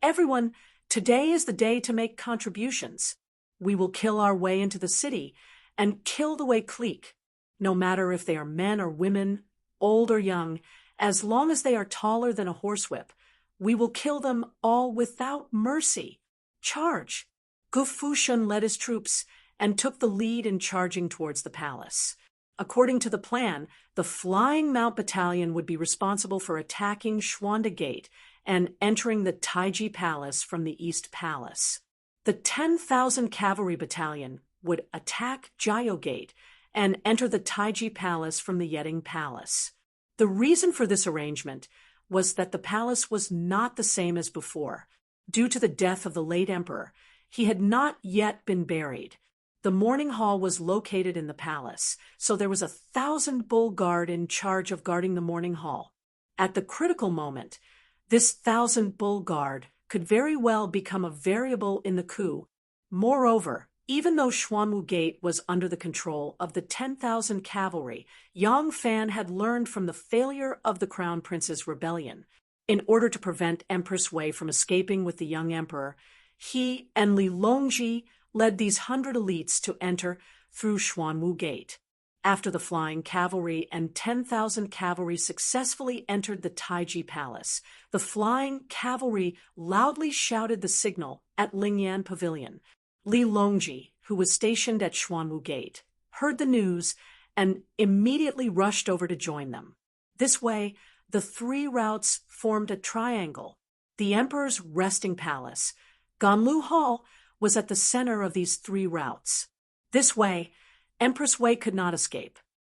"Everyone, today is the day to make contributions. We will kill our way into the city and kill the Wei clique, no matter if they are men or women, old or young, as long as they are taller than a horsewhip. We will kill them all without mercy. Charge!" Gufushun led his troops and took the lead in charging towards the palace. According to the plan, the Flying Mount Battalion would be responsible for attacking Xuanda Gate and entering the Taiji Palace from the East Palace. The 10,000 Cavalry Battalion would attack Jiao Gate and enter the Taiji Palace from the Yeding Palace. The reason for this arrangement was that the palace was not the same as before. Due to the death of the late emperor, he had not yet been buried. The mourning hall was located in the palace, so there was 1,000 bull guard in charge of guarding the mourning hall. At the critical moment, this 1,000 bull guard could very well become a variable in the coup. Moreover, even though Xuanwu Gate was under the control of the 10,000 cavalry, Yang Fan had learned from the failure of the Crown Prince's rebellion. In order to prevent Empress Wei from escaping with the young emperor, he and Li Longji led these 100 elites to enter through Xuanwu Gate. After the flying cavalry and 10,000 cavalry successfully entered the Taiji Palace, the flying cavalry loudly shouted the signal at Lingyan Pavilion. Li Longji, who was stationed at Xuanwu Gate, heard the news and immediately rushed over to join them. This way, the three routes formed a triangle. The emperor's resting palace, Ganlu Hall, was at the center of these three routes. This way, Empress Wei could not escape.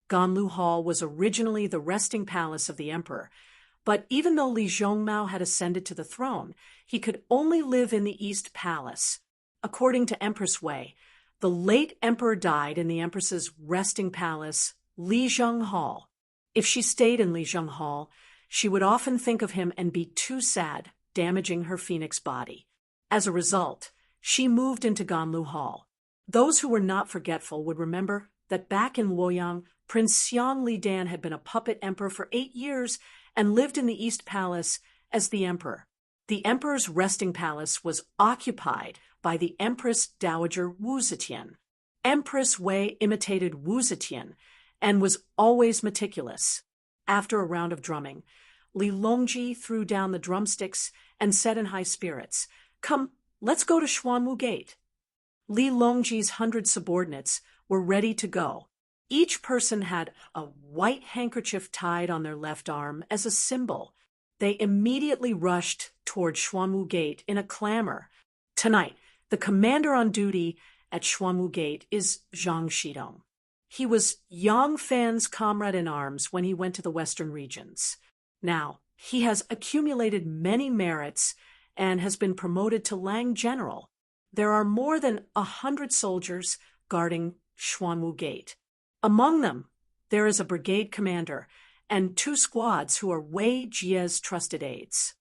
Ganlu Hall was originally the resting palace of the emperor, but even though Li Zhongmao had ascended to the throne, he could only live in the East Palace. According to Empress Wei, the late emperor died in the empress's resting palace, Lizheng Hall. If she stayed in Lizheng Hall, she would often think of him and be too sad, damaging her phoenix body. As a result, she moved into Ganlu Hall. Those who were not forgetful would remember that back in Luoyang, Prince Xiang Lidan had been a puppet emperor for 8 years and lived in the East Palace as the emperor. The emperor's resting palace was occupied by the Empress Dowager Wu Zetian. Empress Wei imitated Wu Zetian and was always meticulous. After a round of drumming, Li Longji threw down the drumsticks and said in high spirits, "Come, let's go to Xuanwu Gate." Li Longji's 100 subordinates were ready to go. Each person had a white handkerchief tied on their left arm as a symbol. They immediately rushed toward Xuanwu Gate in a clamor. Tonight, the commander on duty at Xuanwu Gate is Zhang Shidong. He was Yang Fan's comrade in arms when he went to the western regions. Now, he has accumulated many merits and has been promoted to Lang General. There are more than 100 soldiers guarding Xuanwu Gate. Among them, there is a brigade commander and 2 squads who are Wei Jie's trusted aides.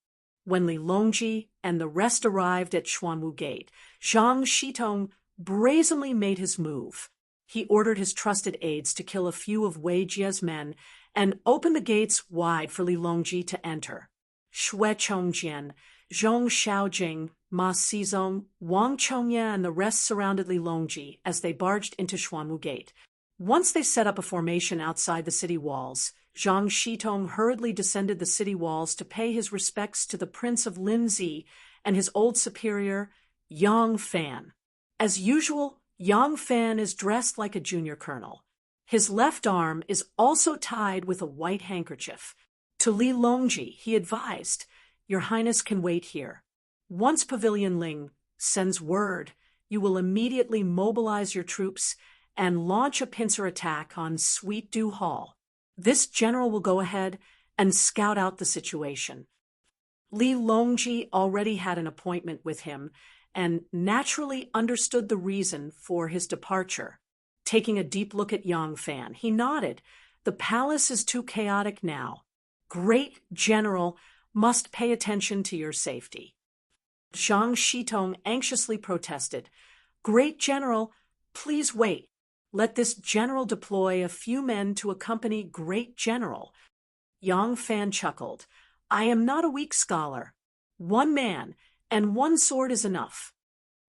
When Li Longji and the rest arrived at Xuanwu Gate, Zhang Shitong brazenly made his move. He ordered his trusted aides to kill a few of Wei Jie's men and open the gates wide for Li Longji to enter. Xue Chongjian, Zhong Xiaojing, Ma Xizong, Wang Chongye, and the rest surrounded Li Longji as they barged into Xuanwu Gate. Once they set up a formation outside the city walls, Zhang Shitong hurriedly descended the city walls to pay his respects to the Prince of Linzi and his old superior, Yang Fan. As usual, Yang Fan is dressed like a junior colonel. His left arm is also tied with a white handkerchief. To Li Longji, he advised, "Your Highness can wait here. Once Pavilion Ling sends word, you will immediately mobilize your troops and launch a pincer attack on Sweet Dew Hall. This general will go ahead and scout out the situation." Li Longji already had an appointment with him and naturally understood the reason for his departure. Taking a deep look at Yang Fan, he nodded. "The palace is too chaotic now. Great general must pay attention to your safety." Zhang Shitong anxiously protested, "Great general, please wait. Let this general deploy a few men to accompany great general." Yang Fan chuckled, "I am not a weak scholar. 1 man and 1 sword is enough."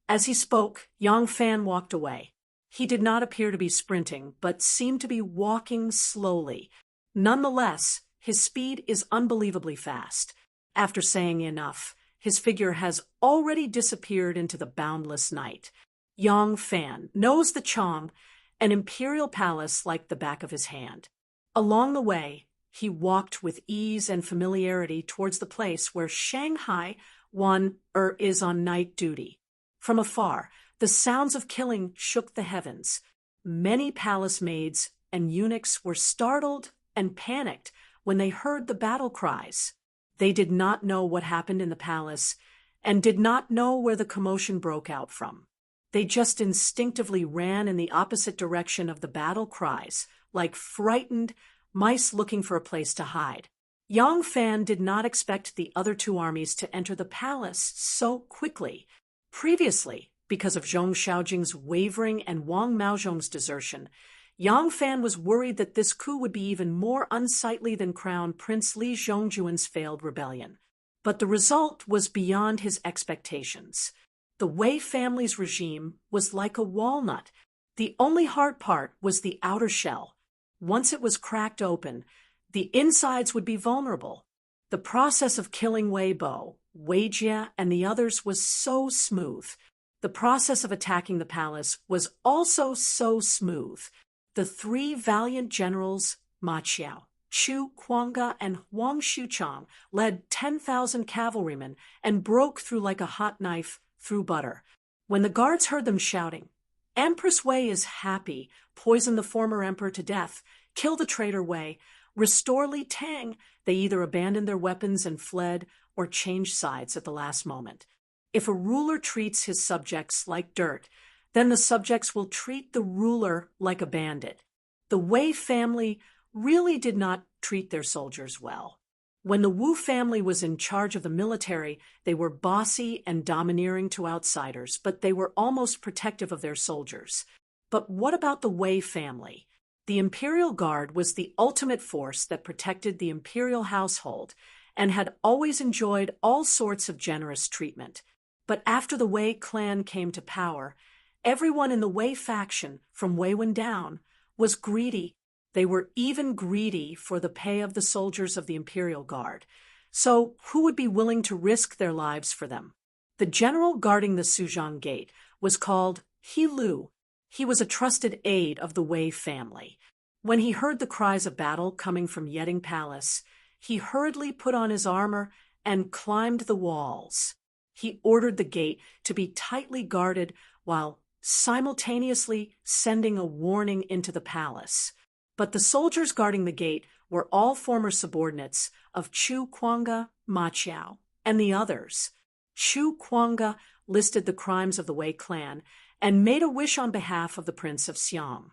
As he spoke, Yang Fan walked away. He did not appear to be sprinting, but seemed to be walking slowly. Nonetheless, his speed is unbelievably fast. After saying enough, his figure has already disappeared into the boundless night. Yang Fan knows the Chong, an imperial palace, like the back of his hand. Along the way, he walked with ease and familiarity towards the place where Shanghai is on night duty. From afar, the sounds of killing shook the heavens. Many palace maids and eunuchs were startled and panicked when they heard the battle cries. They did not know what happened in the palace and did not know where the commotion broke out from. They just instinctively ran in the opposite direction of the battle cries, like frightened mice looking for a place to hide. Yang Fan did not expect the other 2 armies to enter the palace so quickly. Previously, because of Zhong Xiaojing's wavering and Wang Maozhong's desertion, Yang Fan was worried that this coup would be even more unsightly than Crown Prince Li Zhongjuan's failed rebellion. But the result was beyond his expectations. The Wei family's regime was like a walnut. The only hard part was the outer shell. Once it was cracked open, the insides would be vulnerable. The process of killing Wei Bo, Wei Jie, and the others was so smooth. The process of attacking the palace was also so smooth. The 3 valiant generals, Ma Qiao, Chu Kuanga, and Huang Xuchang, led 10,000 cavalrymen and broke through like a hot knife through butter. When the guards heard them shouting, "Empress Wei is happy, poison the former emperor to death, kill the traitor Wei, restore Li Tang," they either abandoned their weapons and fled or changed sides at the last moment. If a ruler treats his subjects like dirt, then the subjects will treat the ruler like a bandit. The Wei family really did not treat their soldiers well. When the Wu family was in charge of the military, they were bossy and domineering to outsiders, but they were almost protective of their soldiers. But what about the Wei family? The Imperial Guard was the ultimate force that protected the imperial household and had always enjoyed all sorts of generous treatment. But after the Wei clan came to power, everyone in the Wei faction, from Wei Wen down, was greedy. They were even greedy for the pay of the soldiers of the Imperial Guard. So who would be willing to risk their lives for them? The general guarding the Suzhang Gate was called He Lu. He was a trusted aide of the Wei family. When he heard the cries of battle coming from Yeding Palace, he hurriedly put on his armor and climbed the walls. He ordered the gate to be tightly guarded while simultaneously sending a warning into the palace. But the soldiers guarding the gate were all former subordinates of Chu Kuanga, Ma Qiao, and the others. Chu Kuanga listed the crimes of the Wei clan and made a wish on behalf of the Prince of Xiang.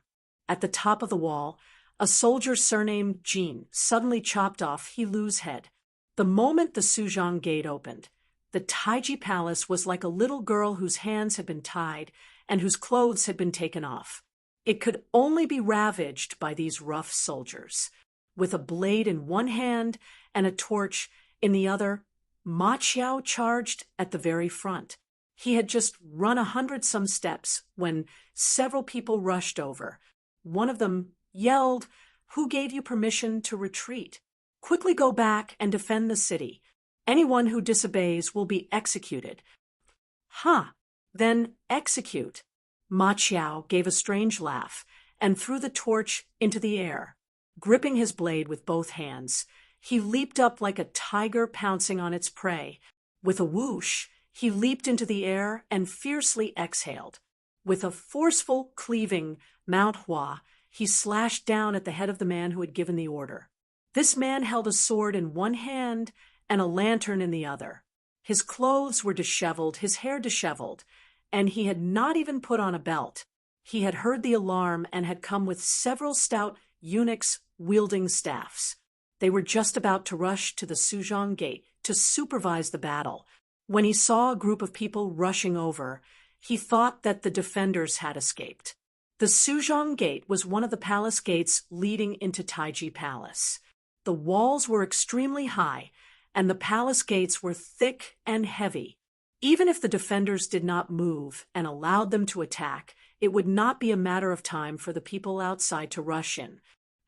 At the top of the wall, a soldier surnamed Jin suddenly chopped off He Lu's head. The moment the Suzhong gate opened, the Taiji Palace was like a little girl whose hands had been tied and whose clothes had been taken off. It could only be ravaged by these rough soldiers. With a blade in one hand and a torch in the other, Ma Qiao charged at the very front. He had just run 100-some steps when several people rushed over. One of them yelled, "Who gave you permission to retreat? Quickly go back and defend the city. Anyone who disobeys will be executed." "Huh, then execute." Ma Qiao gave a strange laugh and threw the torch into the air. Gripping his blade with both hands, he leaped up like a tiger pouncing on its prey. With a whoosh, he leaped into the air and fiercely exhaled. With a forceful, cleaving Mount Hua, he slashed down at the head of the man who had given the order. This man held a sword in one hand and a lantern in the other. His clothes were disheveled, his hair disheveled, and he had not even put on a belt. He had heard the alarm and had come with several stout eunuchs wielding staffs. They were just about to rush to the Suzhong gate to supervise the battle. When he saw a group of people rushing over, he thought that the defenders had escaped. The Suzhong gate was one of the palace gates leading into Taiji Palace. The walls were extremely high, and the palace gates were thick and heavy. Even if the defenders did not move and allowed them to attack, it would not be a matter of time for the people outside to rush in.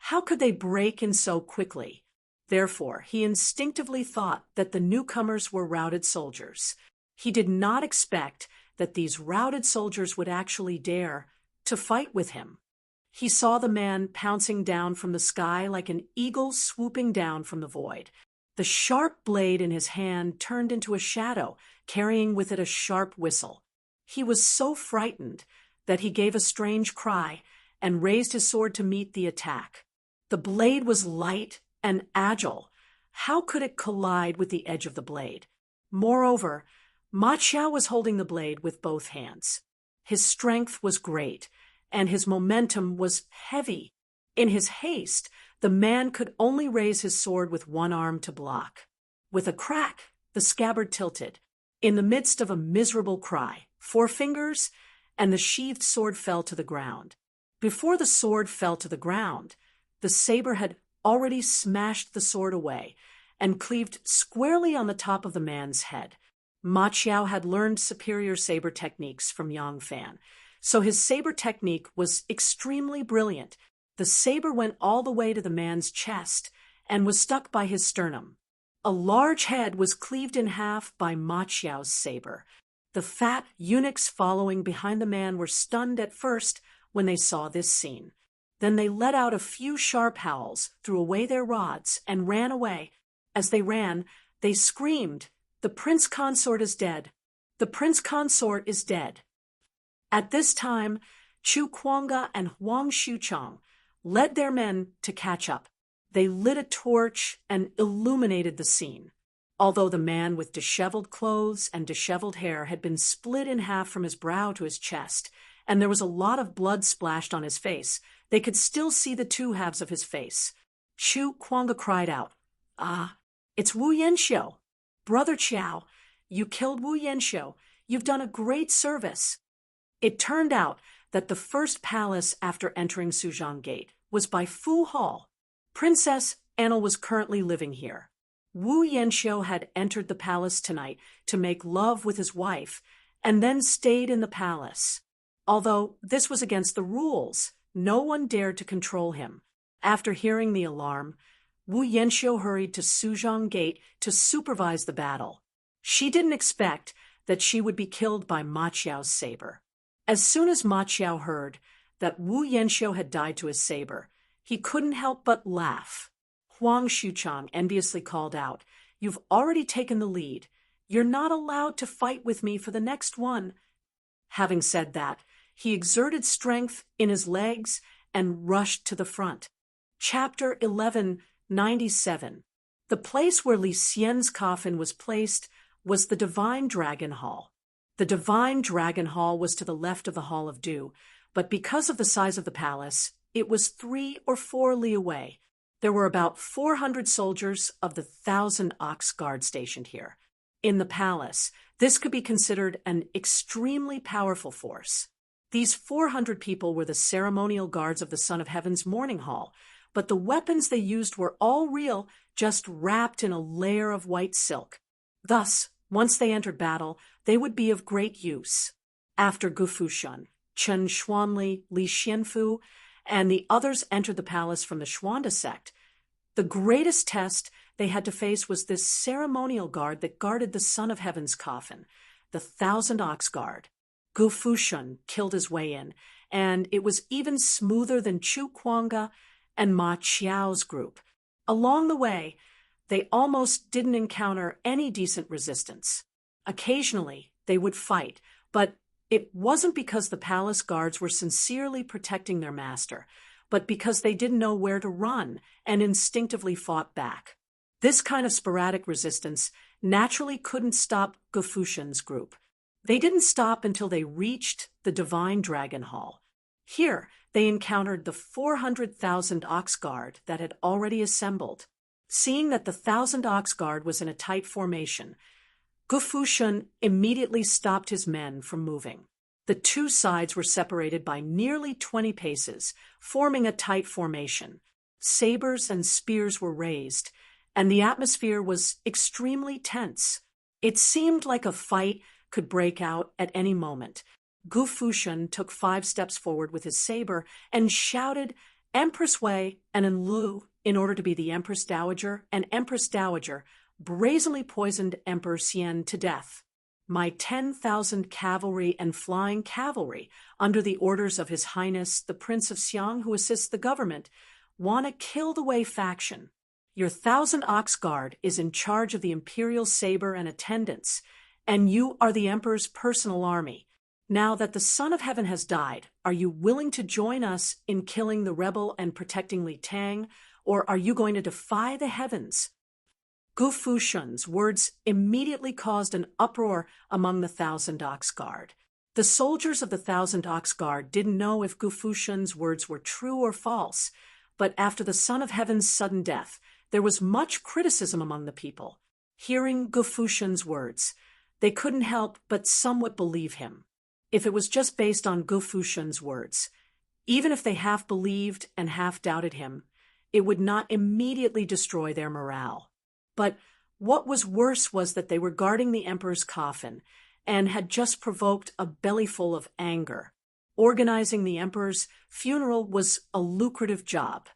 How could they break in so quickly? Therefore, he instinctively thought that the newcomers were routed soldiers. He did not expect that these routed soldiers would actually dare to fight with him. He saw the man pouncing down from the sky like an eagle swooping down from the void. The sharp blade in his hand turned into a shadow, carrying with it a sharp whistle. He was so frightened that he gave a strange cry and raised his sword to meet the attack. The blade was light and agile. How could it collide with the edge of the blade? Moreover, Ma Qiao was holding the blade with both hands. His strength was great, and his momentum was heavy. In his haste, the man could only raise his sword with one arm to block. With a crack, the scabbard tilted. In the midst of a miserable cry, 4 fingers, and the sheathed sword fell to the ground. Before the sword fell to the ground, the saber had already smashed the sword away and cleaved squarely on the top of the man's head. Ma Qiao had learned superior saber techniques from Yang Fan, so his saber technique was extremely brilliant. The saber went all the way to the man's chest and was stuck by his sternum. A large head was cleaved in half by Ma Qiao's saber. The fat eunuchs following behind the man were stunned at first when they saw this scene. Then they let out a few sharp howls, threw away their rods, and ran away. As they ran, they screamed, "The prince consort is dead! The prince consort is dead!" At this time, Chu Kuanga and Huang Xuchang led their men to catch up. They lit a torch and illuminated the scene. Although the man with disheveled clothes and disheveled hair had been split in half from his brow to his chest, and there was a lot of blood splashed on his face, they could still see the 2 halves of his face. Chu Kuanga cried out, "Ah, it's Wu Yanxiu! Brother Qiao, you killed Wu Yanxiu. You've done a great service." It turned out that the first palace after entering Suzhong Gate was by Fu Hall. Princess Anna was currently living here. Wu Yanxiu had entered the palace tonight to make love with his wife and then stayed in the palace. Although this was against the rules, no one dared to control him. After hearing the alarm, Wu Yanxiu hurried to Suzhong Gate to supervise the battle. She didn't expect that she would be killed by Ma Qiao's saber. As soon as Ma Qiao heard that Wu Yanxiu had died to his saber, he couldn't help but laugh. Huang Xuchang enviously called out, "You've already taken the lead. You're not allowed to fight with me for the next one." Having said that, He exerted strength in his legs and rushed to the front. Chapter 1197. The place where Li Xian's coffin was placed was the Divine Dragon Hall. The Divine Dragon Hall was to the left of the Hall of Dew, but because of the size of the palace, it was 3 or 4 li away. There were about 400 soldiers of the 1,000 Ox Guard stationed here. In the palace, this could be considered an extremely powerful force. These 400 people were the ceremonial guards of the Son of Heaven's mourning hall, but the weapons they used were all real, just wrapped in a layer of white silk. Thus, once they entered battle, they would be of great use. After Gu Fushun, Chen Xuanli, Li Xianfu, and the others entered the palace from the Xuanda sect, the greatest test they had to face was this ceremonial guard that guarded the Son of Heaven's coffin, the 1,000 Ox Guard. Gu Fushun killed his way in, and it was even smoother than Chu Kuanga and Ma Qiao's group. Along the way, they almost didn't encounter any decent resistance. Occasionally, they would fight, but it wasn't because the palace guards were sincerely protecting their master, but because they didn't know where to run and instinctively fought back. This kind of sporadic resistance naturally couldn't stop Gu Fushun's group. They didn't stop until they reached the Divine Dragon Hall. Here, they encountered the 400,000 Ox Guard that had already assembled. Seeing that the 1,000 Ox Guard was in a tight formation, Gu Fushun immediately stopped his men from moving. The two sides were separated by nearly 20 paces, forming a tight formation. Sabers and spears were raised, and the atmosphere was extremely tense. It seemed like a fight could break out at any moment. Gu Fushun took 5 steps forward with his saber and shouted, "Empress Wei," and Enlu, in order to be the Empress Dowager, and Empress Dowager brazenly poisoned Emperor Xian to death. My 10,000 cavalry and flying cavalry, under the orders of His Highness the Prince of Xiang, who assists the government, want to kill the Wei faction. Your 1,000 Ox Guard is in charge of the Imperial Saber and attendants, and you are the Emperor's personal army. Now that the Son of Heaven has died, are you willing to join us in killing the rebel and protecting Li Tang, or are you going to defy the heavens?" Gu Fushun's words immediately caused an uproar among the 1,000 Ox Guard. The soldiers of the 1,000 Ox Guard didn't know if Gu Fushun's words were true or false, but after the Son of Heaven's sudden death, there was much criticism among the people. Hearing Gu Fushun's words, they couldn't help but somewhat believe him. If it was just based on Gu Fushun's words, even if they half believed and half doubted him, it would not immediately destroy their morale. But what was worse was that they were guarding the emperor's coffin and had just provoked a bellyful of anger. Organizing the emperor's funeral was a lucrative job.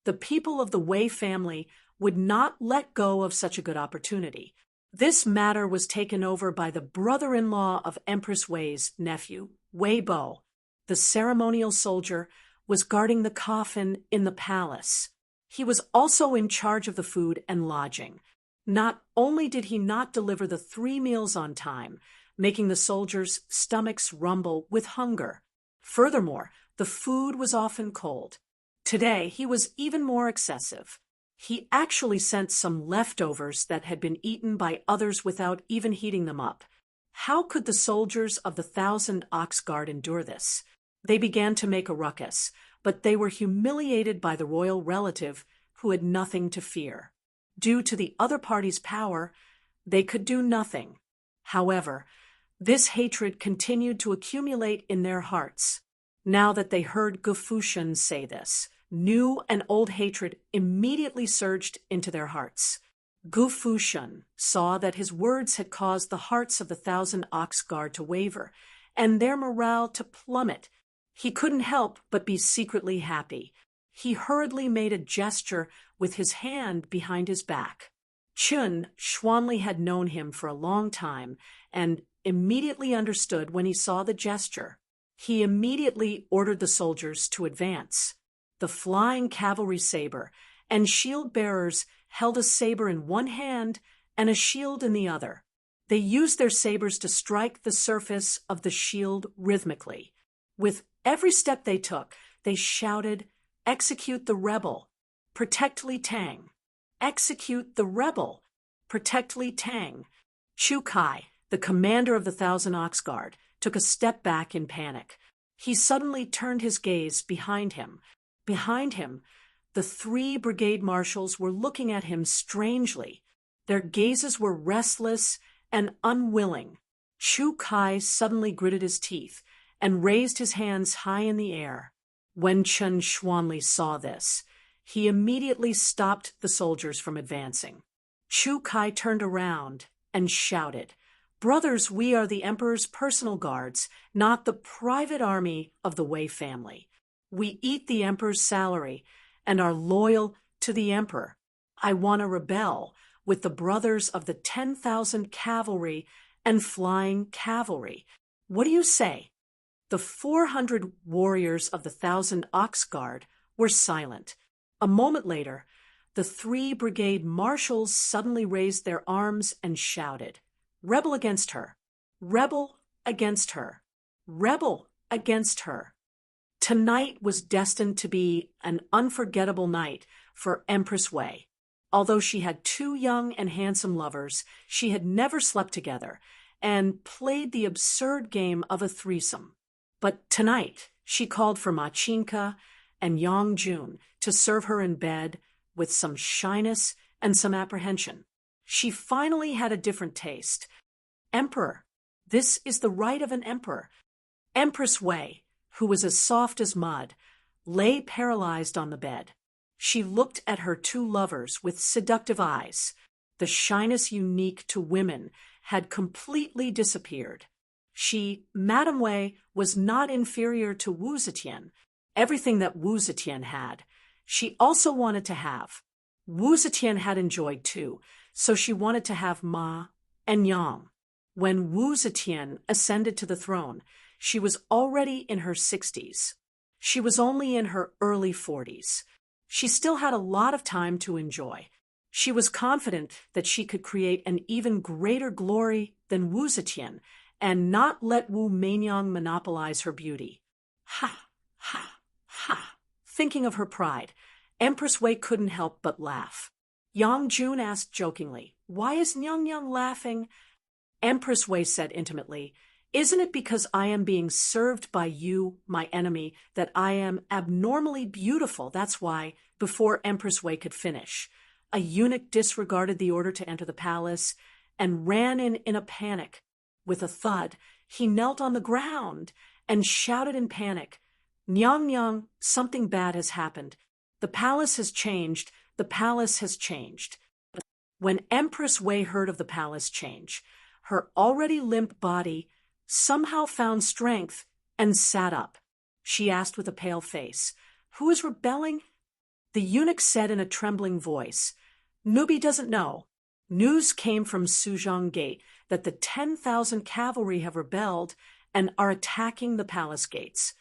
The people of the Wei family would not let go of such a good opportunity. This matter was taken over by the brother-in-law of Empress Wei's nephew, Wei Bo. The ceremonial soldier was guarding the coffin in the palace. He was also in charge of the food and lodging. Not only did he not deliver the 3 meals on time, making the soldiers' stomachs rumble with hunger. Furthermore, the food was often cold. Today, he was even more excessive. He actually sent some leftovers that had been eaten by others without even heating them up. How could the soldiers of the 1,000 Ox Guard endure this? They began to make a ruckus, but they were humiliated by the royal relative who had nothing to fear. Due to the other party's power, they could do nothing. However, this hatred continued to accumulate in their hearts. Now that they heard Gu Fushun say this, new and old hatred immediately surged into their hearts. Gu Fushun saw that his words had caused the hearts of the 1,000 Ox Guard to waver, and their morale to plummet. He couldn't help but be secretly happy. He hurriedly made a gesture with his hand behind his back. Chen Xuanli had known him for a long time and immediately understood when he saw the gesture. He immediately ordered the soldiers to advance. The flying cavalry saber and shield bearers held a saber in one hand and a shield in the other. They used their sabers to strike the surface of the shield rhythmically. With every step they took, they shouted, "Execute the rebel! Protect Li Tang! Execute the rebel! Protect Li Tang!" Chu Kai, the commander of the Thousand Ox Guard, took a step back in panic. He suddenly turned his gaze behind him. Behind him, the 3 brigade marshals were looking at him strangely. Their gazes were restless and unwilling. Chu Kai suddenly gritted his teeth and raised his hands high in the air. When Chen Xuanli saw this, he immediately stopped the soldiers from advancing. Chu Kai turned around and shouted, "Brothers, we are the Emperor's personal guards, not the private army of the Wei family. We eat the Emperor's salary and are loyal to the Emperor. I want to rebel with the brothers of the 10,000 cavalry and flying cavalry. What do you say?" The 400 warriors of the 1,000 Ox Guard were silent. A moment later, the 3 brigade marshals suddenly raised their arms and shouted, "Rebel against her! Rebel against her! Rebel against her!" Tonight was destined to be an unforgettable night for Empress Wei. Although she had 2 young and handsome lovers, she had never slept together and played the absurd game of a threesome. But tonight, she called for Ma Qinka and Yang Jun to serve her in bed with some shyness and some apprehension. She finally had a different taste. Emperor, this is the right of an emperor. Empress Wei, who was as soft as mud, lay paralyzed on the bed. She looked at her 2 lovers with seductive eyes. The shyness unique to women had completely disappeared. Madame Wei, was not inferior to Wu Zetian. Everything that Wu Zetian had, she also wanted to have. Wu Zetian had enjoyed too, so she wanted to have Ma and Yang. When Wu Zetian ascended to the throne, she was already in her 60s. She was only in her early 40s. She still had a lot of time to enjoy. She was confident that she could create an even greater glory than Wu Zetian and not let Wu Meinyang monopolize her beauty. Ha, ha, ha. Thinking of her pride, Empress Wei couldn't help but laugh. Yang Jun asked jokingly, "Why is Nyang Yang laughing?" Empress Wei said intimately, "Isn't it because I am being served by you, my enemy, that I am abnormally beautiful? That's why." Before Empress Wei could finish, a eunuch disregarded the order to enter the palace and ran in a panic. With a thud, he knelt on the ground and shouted in panic, "Nyang Nyang, something bad has happened. The palace has changed. The palace has changed." When Empress Wei heard of the palace change, her already limp body somehow found strength and sat up. She asked with a pale face, "Who is rebelling?" The eunuch said in a trembling voice, "Nubi doesn't know. News came from Suzhong Gate that the 10,000 cavalry have rebelled and are attacking the palace gates."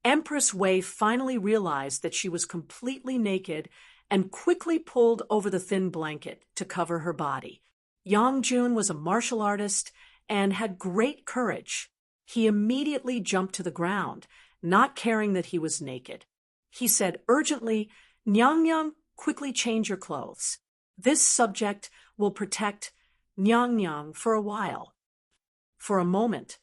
Empress Wei finally realized that she was completely naked and quickly pulled over the thin blanket to cover her body. Yang Jun was a martial artist and had great courage. He immediately jumped to the ground, not caring that he was naked. He said urgently, "Nyang Nyang, quickly change your clothes. This subject will protect Nyang Nyang for a while." For a moment,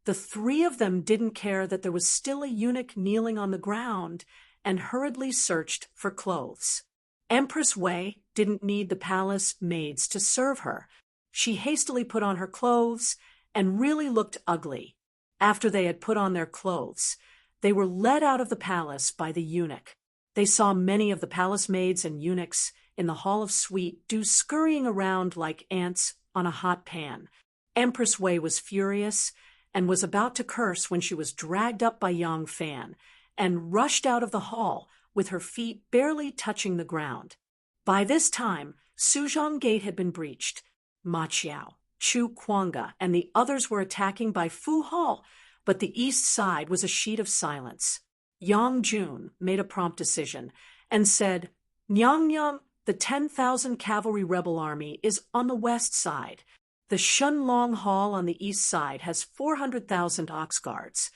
the 3 of them didn't care that there was still a eunuch kneeling on the ground and hurriedly searched for clothes. Empress Wei didn't need the palace maids to serve her. She hastily put on her clothes and really looked ugly. After they had put on their clothes, they were led out of the palace by the eunuch. They saw many of the palace maids and eunuchs in the hall of suite do scurrying around like ants on a hot pan. Empress Wei was furious and was about to curse when she was dragged up by Yang Fan and rushed out of the hall with her feet barely touching the ground. By this time, Suzhong Gate had been breached. Ma Qiao, Chu Kuanga, and the others were attacking by Fu Hall, but the east side was a sheet of silence. Yang Jun made a prompt decision and said, "Nyang Nyang, the 10,000 cavalry rebel army is on the west side. The Shunlong Hall on the east side has 400,000 ox guards.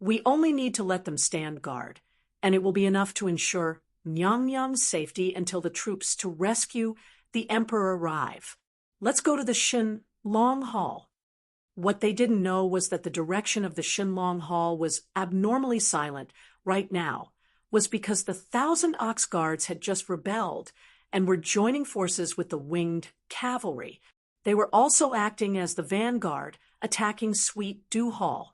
We only need to let them stand guard, and it will be enough to ensure Nyangnyang's safety until the troops to rescue the emperor arrive. Let's go to the Shin Long Hall. What they didn't know was that the direction of the Shinlong Hall was abnormally silent right now was because the 1,000 ox guards had just rebelled and were joining forces with the winged cavalry. They were also acting as the vanguard, attacking Sweet Dew Hall.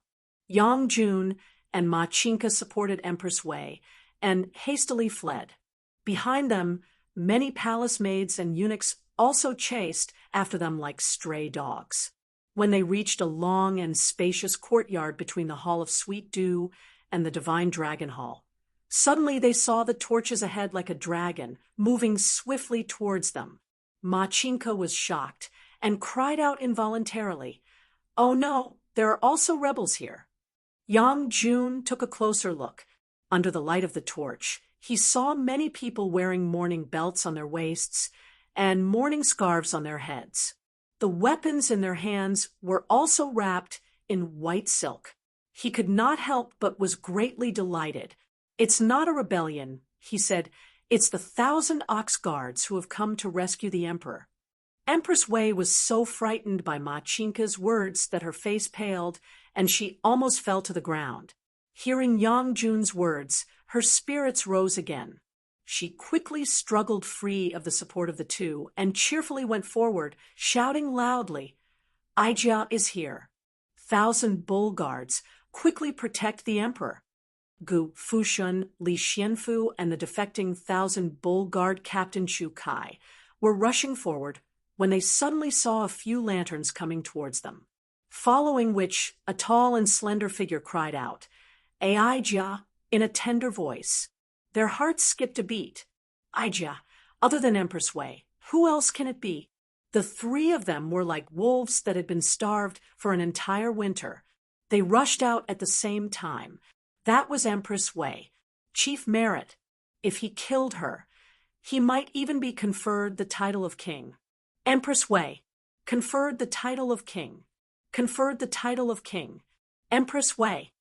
Yang Jun and Ma Chinka supported Empress Wei and hastily fled. Behind them, many palace maids and eunuchs also chased after them like stray dogs. When they reached a long and spacious courtyard between the Hall of Sweet Dew and the Divine Dragon Hall, suddenly they saw the torches ahead like a dragon, moving swiftly towards them. Machinka was shocked and cried out involuntarily, "Oh no, there are also rebels here." Yang Jun took a closer look. Under the light of the torch, he saw many people wearing mourning belts on their waists and mourning scarves on their heads. The weapons in their hands were also wrapped in white silk. He could not help but was greatly delighted. "It's not a rebellion," he said. "It's the 1,000 ox guards who have come to rescue the emperor." Empress Wei was so frightened by Ma Chinka's words that her face paled and she almost fell to the ground. Hearing Yang Jun's words, her spirits rose again. She quickly struggled free of the support of the two and cheerfully went forward, shouting loudly, "Aijia is here. 1,000 bull guards, quickly protect the emperor." Gu Fushun, Li Xianfu, and the defecting 1,000 bull guard Captain Chu Kai were rushing forward when they suddenly saw a few lanterns coming towards them, following which a tall and slender figure cried out, "Aijia," in a tender voice. Their hearts skipped a beat. Aijia, other than Empress Wei, who else can it be? The three of them were like wolves that had been starved for an entire winter. They rushed out at the same time. That was Empress Wei, chief merit. If he killed her, he might even be conferred the title of king. Empress Wei, conferred the title of king. Conferred the title of king. Empress Wei.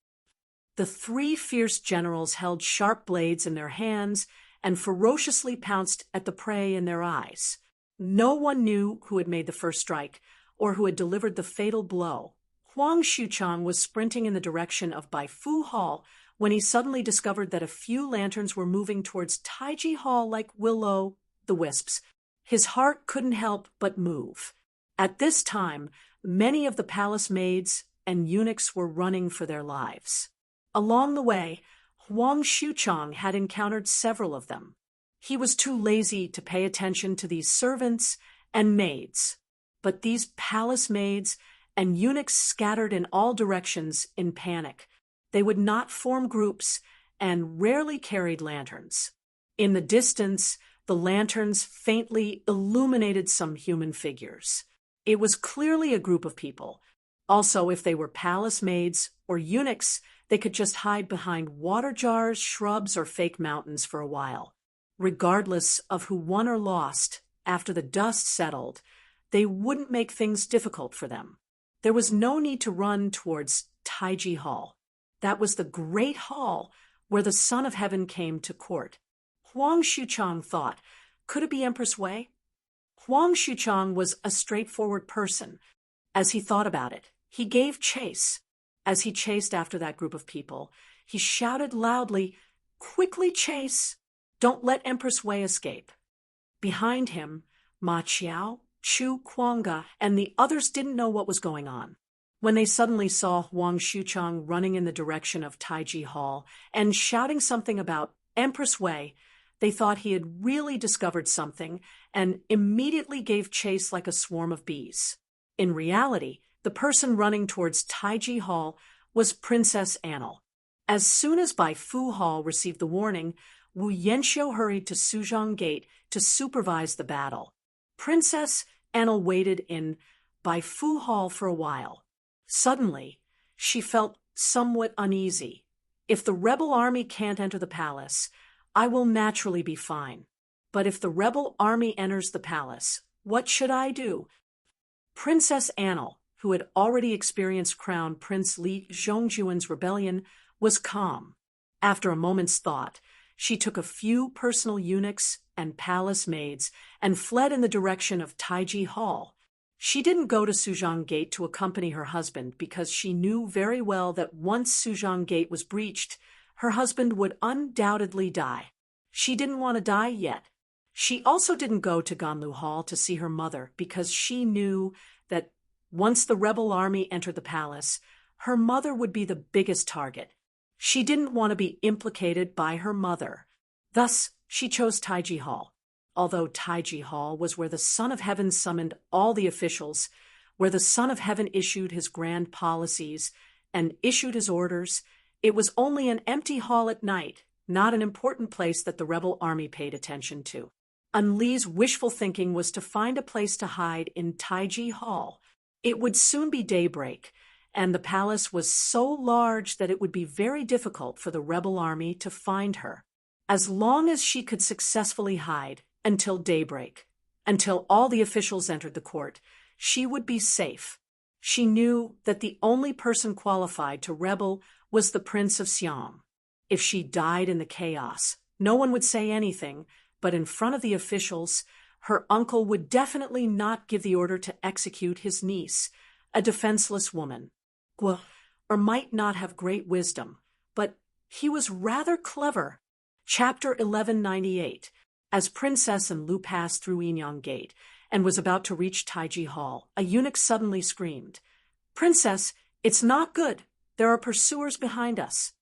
The three fierce generals held sharp blades in their hands and ferociously pounced at the prey in their eyes. No one knew who had made the first strike or who had delivered the fatal blow. Huang Xuchang was sprinting in the direction of Baifu Hall when he suddenly discovered that a few lanterns were moving towards Taiji Hall like will-o'-the-wisps. His heart couldn't help but move. At this time, many of the palace maids and eunuchs were running for their lives. Along the way, Huang Xuchang had encountered several of them. He was too lazy to pay attention to these servants and maids, but these palace maids and eunuchs scattered in all directions in panic. They would not form groups and rarely carried lanterns. In the distance, the lanterns faintly illuminated some human figures. It was clearly a group of people. Also, if they were palace maids or eunuchs, they could just hide behind water jars, shrubs, or fake mountains for a while. Regardless of who won or lost, after the dust settled, they wouldn't make things difficult for them. There was no need to run towards Taiji Hall. That was the great hall where the Son of Heaven came to court. Huang Xuchang thought, could it be Empress Wei? Huang Xuchang was a straightforward person. As he thought about it, he gave chase. As he chased after that group of people, he shouted loudly, "Quickly chase! Don't let Empress Wei escape." Behind him, Ma Qiao, Chu Kuanga, and the others didn't know what was going on. When they suddenly saw Huang Xuchang running in the direction of Taiji Hall and shouting something about Empress Wei, they thought he had really discovered something and immediately gave chase like a swarm of bees. In reality, the person running towards Taiji Hall was Princess Annal. As soon as Baifu Hall received the warning, Wu Yanxiu hurried to Suzhong Gate to supervise the battle. Princess Annal waited in Baifu Hall for a while. Suddenly, she felt somewhat uneasy. If the rebel army can't enter the palace, I will naturally be fine. But if the rebel army enters the palace, what should I do? Princess Annal, who had already experienced Crown Prince Li Zhongjuan's rebellion, was calm. After a moment's thought, she took a few personal eunuchs and palace maids and fled in the direction of Taiji Hall. She didn't go to Suzhang Gate to accompany her husband because she knew very well that once Suzhang Gate was breached, her husband would undoubtedly die. She didn't want to die yet. She also didn't go to Ganlu Hall to see her mother because she knew that once the rebel army entered the palace, her mother would be the biggest target. She didn't want to be implicated by her mother. Thus, she chose Taiji Hall. Although Taiji Hall was where the Son of Heaven summoned all the officials, where the Son of Heaven issued his grand policies and issued his orders, it was only an empty hall at night, not an important place that the rebel army paid attention to. Li's wishful thinking was to find a place to hide in Taiji Hall. It would soon be daybreak, and the palace was so large that it would be very difficult for the rebel army to find her. As long as she could successfully hide until daybreak, until all the officials entered the court, she would be safe. She knew that the only person qualified to rebel was the Prince of Siam. If she died in the chaos, no one would say anything, but in front of the officials, her uncle would definitely not give the order to execute his niece, a defenseless woman. Or might not have great wisdom, but he was rather clever. Chapter 1198. As Princess and Lu passed through Yinyang Gate and was about to reach Taiji Hall, a eunuch suddenly screamed, "Princess, it's not good. There are pursuers behind us."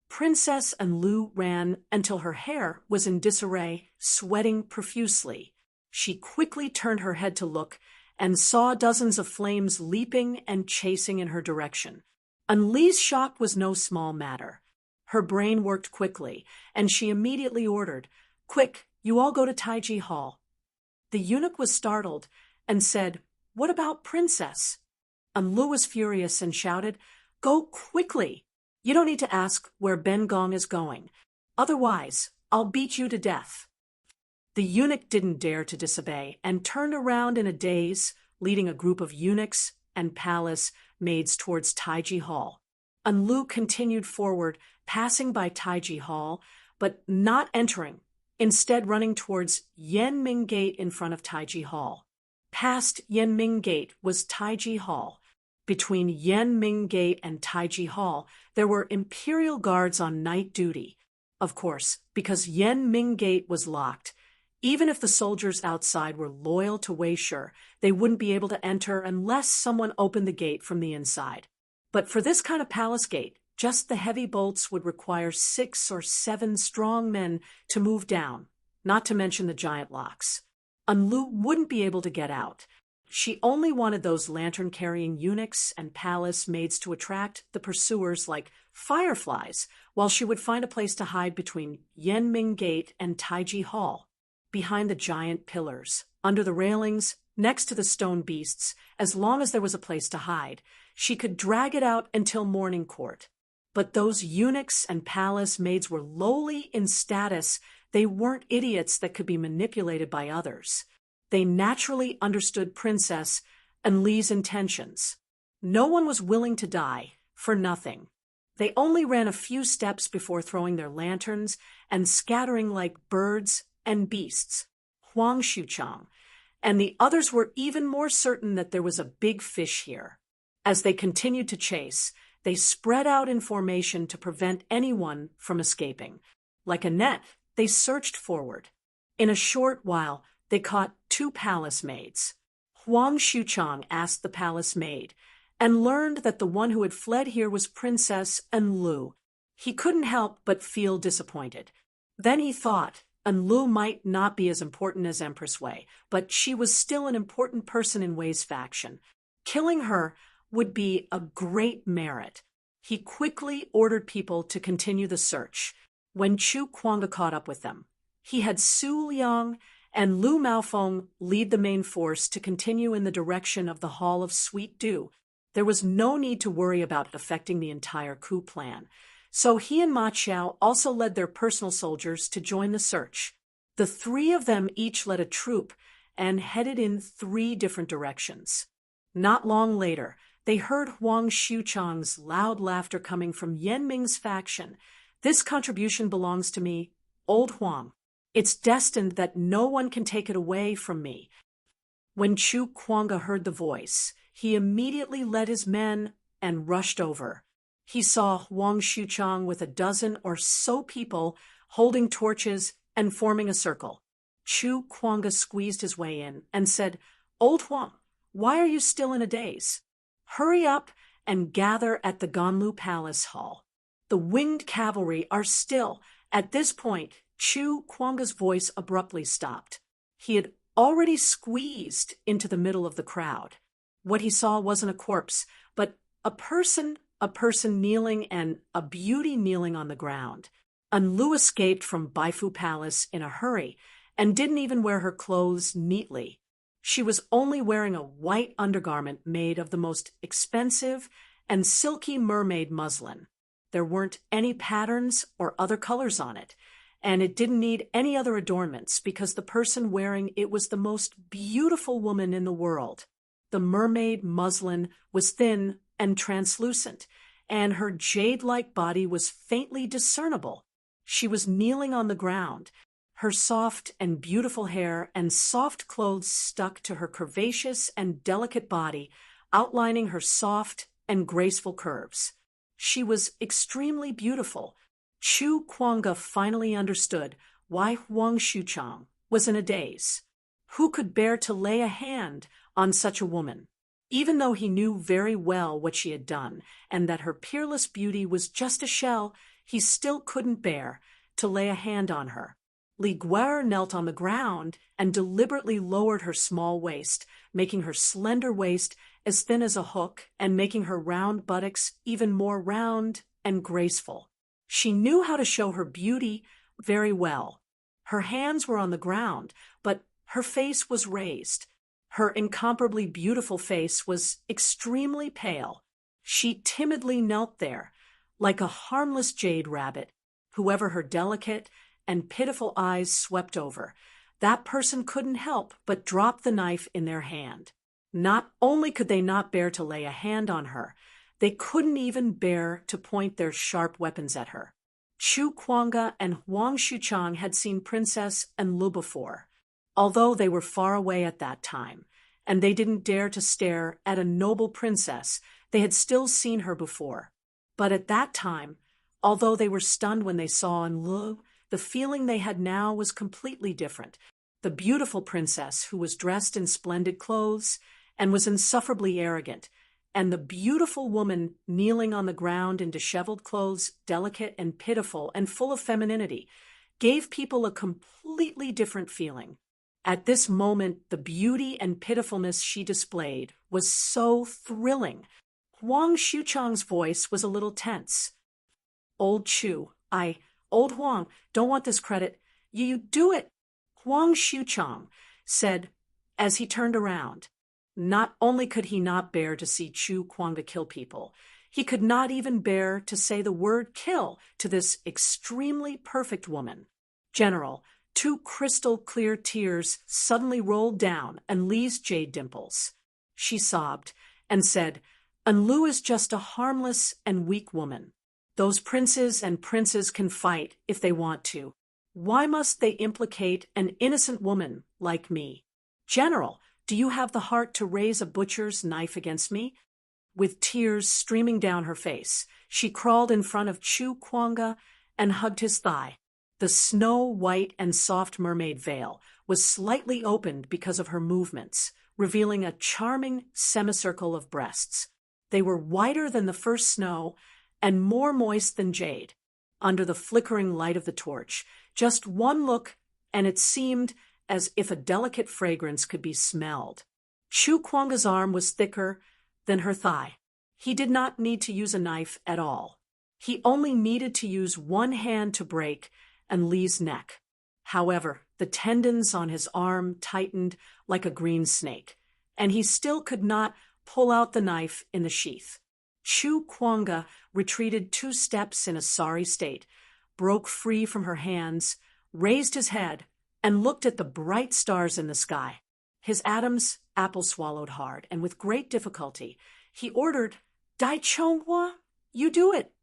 Princess and Lu ran until her hair was in disarray, sweating profusely. She quickly turned her head to look and saw dozens of flames leaping and chasing in her direction. Li's shock was no small matter. Her brain worked quickly, and she immediately ordered, "Quick, you all go to Taiji Hall." The eunuch was startled and said, "What about Princess?" Lu was furious and shouted, "Go quickly! You don't need to ask where Ben Gong is going. Otherwise, I'll beat you to death." The eunuch didn't dare to disobey and turned around in a daze, leading a group of eunuchs and palace maids towards Taiji Hall. Lu continued forward, passing by Taiji Hall, but not entering, instead running towards Yanming Gate in front of Taiji Hall. Past Yanming Gate was Taiji Hall. Between Yanming Gate and Taiji Hall, there were imperial guards on night duty. Of course, because Yanming Gate was locked, even if the soldiers outside were loyal to Wei Shi, they wouldn't be able to enter unless someone opened the gate from the inside. But for this kind of palace gate, just the heavy bolts would require 6 or 7 strong men to move down, not to mention the giant locks. Lu wouldn't be able to get out. She only wanted those lantern-carrying eunuchs and palace maids to attract the pursuers like fireflies, while she would find a place to hide between Yanming Gate and Taiji Hall, behind the giant pillars, under the railings, next to the stone beasts. As long as there was a place to hide, she could drag it out until morning court. But those eunuchs and palace maids were lowly in status. They weren't idiots that could be manipulated by others. They naturally understood Princess and Li's intentions. No one was willing to die for nothing. They only ran a few steps before throwing their lanterns and scattering like birds and beasts. Huang Xuchang and the others were even more certain that there was a big fish here. As they continued to chase, they spread out in formation to prevent anyone from escaping. Like a net, they surged forward. In a short while, they caught 2 palace maids. Huang Xuchang asked the palace maid, and learned that the one who had fled here was Princess Lu. He couldn't help but feel disappointed. Then he thought, Lu might not be as important as Empress Wei, but she was still an important person in Wei's faction. Killing her would be a great merit. He quickly ordered people to continue the search. When Chu Kuanga caught up with them, he had Su Liang and Lu Maofeng lead the main force to continue in the direction of the Hall of Sweet Dew. There was no need to worry about affecting the entire coup plan. So he and Ma Qiao also led their personal soldiers to join the search. The 3 of them each led a troop and headed in 3 different directions. Not long later, they heard Huang Xuchang's loud laughter coming from Yan Ming's faction. "This contribution belongs to me, old Huang. It's destined that no one can take it away from me." When Chu Kuanga heard the voice, he immediately led his men and rushed over. He saw Huang Xuchang with a dozen or so people holding torches and forming a circle. Chu Kuanga squeezed his way in and said, "Old Huang, why are you still in a daze? Hurry up and gather at the Ganlu Palace Hall. The winged cavalry are still." At this point, Chu Kuanga's voice abruptly stopped. He had already squeezed into the middle of the crowd. What he saw wasn't a corpse, but a person kneeling and a beauty kneeling on the ground. Anlu escaped from Baifu Palace in a hurry and didn't even wear her clothes neatly. She was only wearing a white undergarment made of the most expensive and silky mermaid muslin. There weren't any patterns or other colors on it, and it didn't need any other adornments because the person wearing it was the most beautiful woman in the world. The mermaid muslin was thin and translucent, and her jade-like body was faintly discernible. She was kneeling on the ground. Her soft and beautiful hair and soft clothes stuck to her curvaceous and delicate body, outlining her soft and graceful curves. She was extremely beautiful. Chu Kuanga finally understood why Huang Xuchang was in a daze. Who could bear to lay a hand on such a woman? Even though he knew very well what she had done and that her peerless beauty was just a shell, he still couldn't bear to lay a hand on her. Li Guerre knelt on the ground and deliberately lowered her small waist, making her slender waist as thin as a hook and making her round buttocks even more round and graceful. She knew how to show her beauty very well. Her hands were on the ground, but her face was raised. Her incomparably beautiful face was extremely pale. She timidly knelt there, like a harmless jade rabbit, whoever her delicate and pitiful eyes swept over. That person couldn't help but drop the knife in their hand. Not only could they not bear to lay a hand on her, they couldn't even bear to point their sharp weapons at her. Chu Kuanga and Huang Xuchang had seen Princess Enlu before, although they were far away at that time, and they didn't dare to stare at a noble princess. They had still seen her before. But at that time, although they were stunned when they saw Enlu, the feeling they had now was completely different. The beautiful princess who was dressed in splendid clothes and was insufferably arrogant, and the beautiful woman kneeling on the ground in disheveled clothes, delicate and pitiful and full of femininity, gave people a completely different feeling. At this moment, the beauty and pitifulness she displayed was so thrilling. Huang Xuchang's voice was a little tense. "Old Chu, Old Huang, don't want this credit. You do it," Huang Xuchang said as he turned around. Not only could he not bear to see Chu Kuanga kill people, he could not even bear to say the word kill to this extremely perfect woman. "General," two crystal-clear tears suddenly rolled down Enli's jade dimples. She sobbed and said, "Enlu is just a harmless and weak woman. Those princes and princes can fight if they want to. Why must they implicate an innocent woman like me? General, do you have the heart to raise a butcher's knife against me?" With tears streaming down her face, she crawled in front of Chu Kuanga and hugged his thigh. The snow-white and soft mermaid veil was slightly opened because of her movements, revealing a charming semicircle of breasts. They were whiter than the first snow and more moist than jade. Under the flickering light of the torch, just one look, and it seemed as if a delicate fragrance could be smelled. Chu Kuanga's arm was thicker than her thigh. He did not need to use a knife at all. He only needed to use one hand to break Enli's neck. However, the tendons on his arm tightened like a green snake, and he still could not pull out the knife in the sheath. Chu Kuanga retreated 2 steps in a sorry state, broke free from her hands, raised his head, and looked at the bright stars in the sky. His Adam's apple swallowed hard, and with great difficulty, He ordered, "Dai Chonghua, you do it."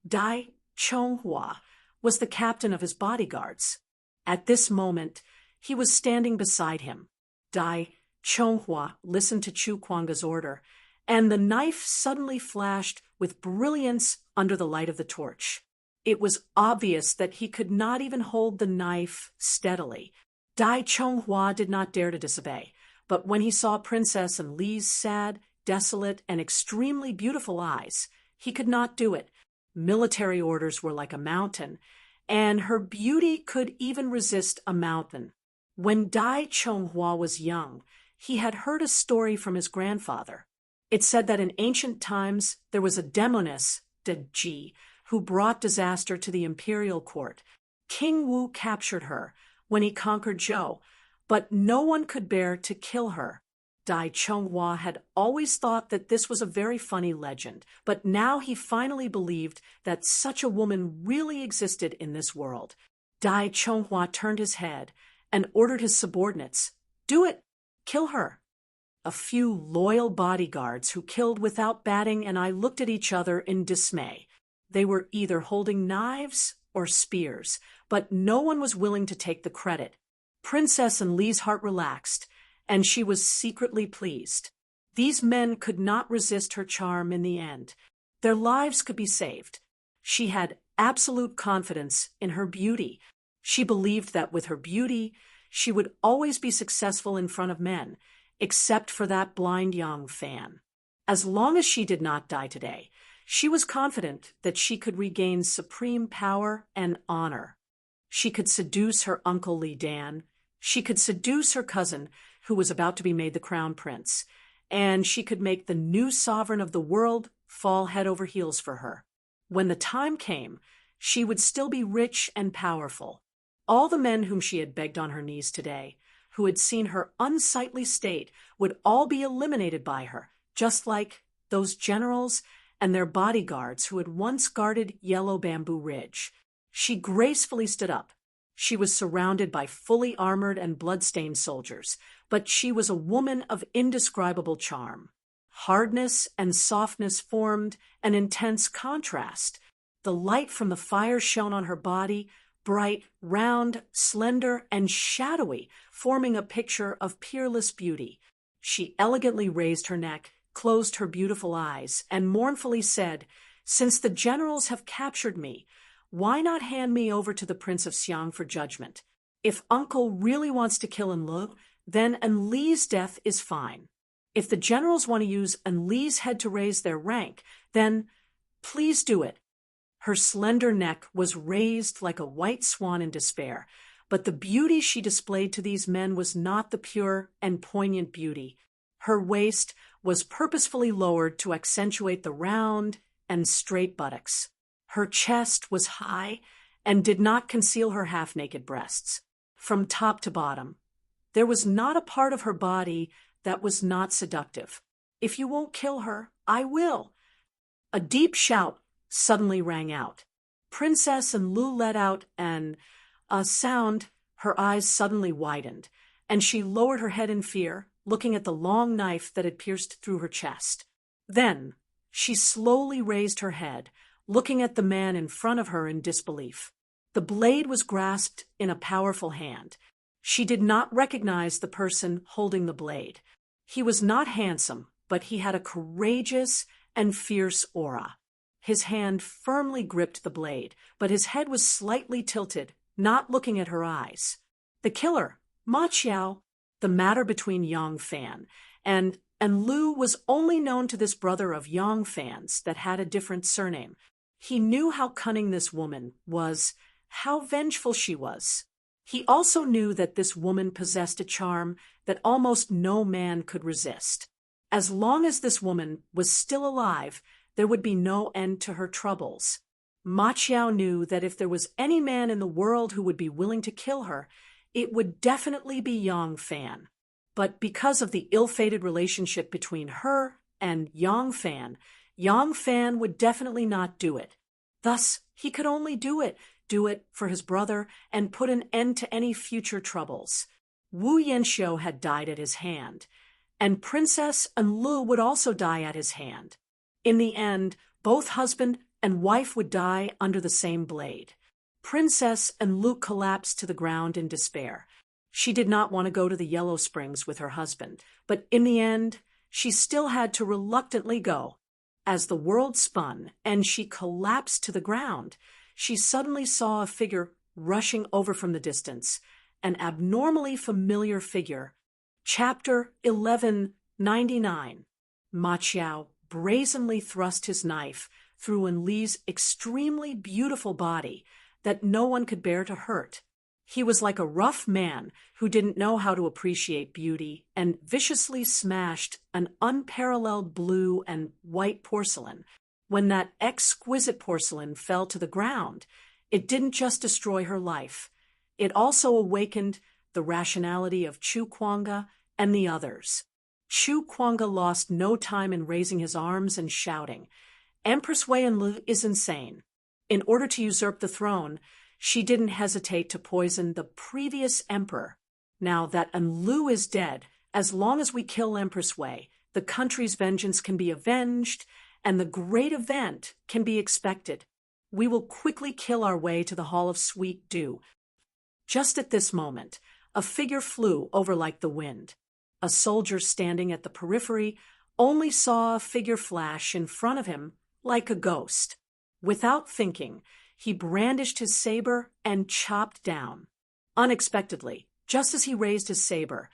Dai Chonghua was the captain of his bodyguards. At this moment, he was standing beside him. Dai Chonghua listened to Chu Kuanga's order, and the knife suddenly flashed with brilliance under the light of the torch. It was obvious that he could not even hold the knife steadily. Dai Chonghua did not dare to disobey, but when he saw Princess and Li's sad, desolate, and extremely beautiful eyes, he could not do it. Military orders were like a mountain, and her beauty could even resist a mountain. When Dai Chonghua was young, he had heard a story from his grandfather. It said that in ancient times there was a demoness, Deji, who brought disaster to the imperial court. King Wu captured her when he conquered Zhou, but no one could bear to kill her. Dai Chonghua had always thought that this was a very funny legend, but now he finally believed that such a woman really existed in this world. Dai Chonghua turned his head and ordered his subordinates, "Do it! Kill her!" A few loyal bodyguards who killed without batting an eye looked at each other in dismay. They were either holding knives or spears, but no one was willing to take the credit. Princess and Li's heart relaxed, and she was secretly pleased. These men could not resist her charm in the end. Their lives could be saved. She had absolute confidence in her beauty. She believed that with her beauty, she would always be successful in front of men, except for that blind young fan. As long as she did not die today, she was confident that she could regain supreme power and honor. She could seduce her uncle Li Dan. She could seduce her cousin, who was about to be made the crown prince, and she could make the new sovereign of the world fall head over heels for her. When the time came, she would still be rich and powerful. All the men whom she had begged on her knees today, who had seen her unsightly state, would all be eliminated by her, just like those generals and their bodyguards who had once guarded Yellow Bamboo Ridge. She gracefully stood up. She was surrounded by fully armored and blood-stained soldiers, but she was a woman of indescribable charm. Hardness and softness formed an intense contrast. The light from the fire shone on her body, bright, round, slender, and shadowy, forming a picture of peerless beauty. She elegantly raised her neck, closed her beautiful eyes, and mournfully said, "Since the generals have captured me, why not hand me over to the Prince of Xiang for judgment? If Uncle really wants to kill Enlu, then Enli's death is fine. If the generals want to use Enli's head to raise their rank, then please do it." Her slender neck was raised like a white swan in despair, but the beauty she displayed to these men was not the pure and poignant beauty. Her waist was purposefully lowered to accentuate the round and straight buttocks. Her chest was high and did not conceal her half-naked breasts. From top to bottom, there was not a part of her body that was not seductive. "If you won't kill her, I will." A deep shout suddenly rang out. Princess and Lu let out a sound. Her eyes suddenly widened, and she lowered her head in fear, looking at the long knife that had pierced through her chest. Then she slowly raised her head, looking at the man in front of her in disbelief. The blade was grasped in a powerful hand. She did not recognize the person holding the blade. He was not handsome, but he had a courageous and fierce aura. His hand firmly gripped the blade, but his head was slightly tilted, not looking at her eyes. The killer, Ma Qiao. The matter between Yang Fan and Lu was only known to this brother of Yang Fan's that had a different surname. He knew how cunning this woman was, how vengeful she was. He also knew that this woman possessed a charm that almost no man could resist. As long as this woman was still alive, there would be no end to her troubles. Ma Qiao knew that if there was any man in the world who would be willing to kill her, it would definitely be Yang Fan. But because of the ill-fated relationship between her and Yang Fan would definitely not do it. Thus, he could only do it for his brother and put an end to any future troubles. Wu Yanxiu had died at his hand, and Princess Enlil would also die at his hand. In the end, both husband and wife would die under the same blade. Princess Enlil collapsed to the ground in despair. She did not want to go to the Yellow Springs with her husband, but in the end, she still had to reluctantly go. As the world spun and she collapsed to the ground, she suddenly saw a figure rushing over from the distance, an abnormally familiar figure. Chapter 1199. Ma Qiao brazenly thrust his knife through Enlil's extremely beautiful body that no one could bear to hurt. He was like a rough man who didn't know how to appreciate beauty and viciously smashed an unparalleled blue and white porcelain. When that exquisite porcelain fell to the ground, it didn't just destroy her life. It also awakened the rationality of Chu Kuanga and the others. Chu Kuanga lost no time in raising his arms and shouting, "Empress Wei Enlil is insane." In order to usurp the throne, she didn't hesitate to poison the previous emperor. Now that Enlil is dead, as long as we kill Empress Wei, the country's vengeance can be avenged, and the great event can be expected. We will quickly kill our way to the Hall of Sweet Dew. Just at this moment, a figure flew over like the wind. A soldier standing at the periphery only saw a figure flash in front of him like a ghost. Without thinking, he brandished his saber and chopped down. Unexpectedly, just as he raised his saber,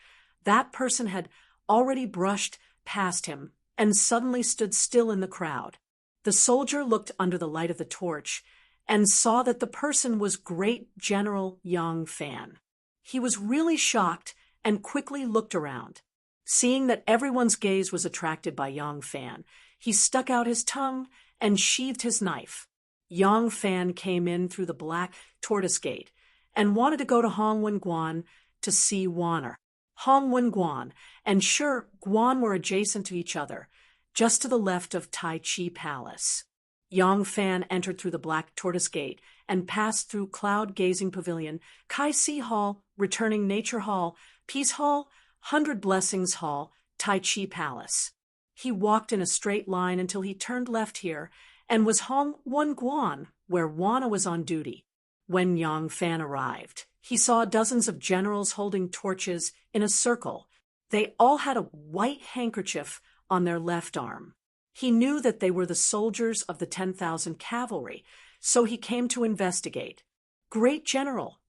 that person had already brushed past him and suddenly stood still in the crowd. The soldier looked under the light of the torch and saw that the person was Great General Yang Fan. He was really shocked and quickly looked around. Seeing that everyone's gaze was attracted by Yang Fan, he stuck out his tongue and sheathed his knife. Yang Fan came in through the black tortoise gate and wanted to go to Hongwen Guan to see Wanner. Hongwen Guan and Shi Guan were adjacent to each other, just to the left of Tai Chi Palace. Yang Fan entered through the black tortoise gate and passed through Cloud Gazing Pavilion, Kai Si Hall, Returning Nature Hall, Peace Hall, 100 Blessings Hall, Tai Chi Palace. He walked in a straight line until he turned left here and was Hongwen Guan, where Wana was on duty. When Yang Fan arrived, he saw dozens of generals holding torches in a circle. They all had a white handkerchief on their left arm. He knew that they were the soldiers of the 10,000 cavalry, so he came to investigate. Great General.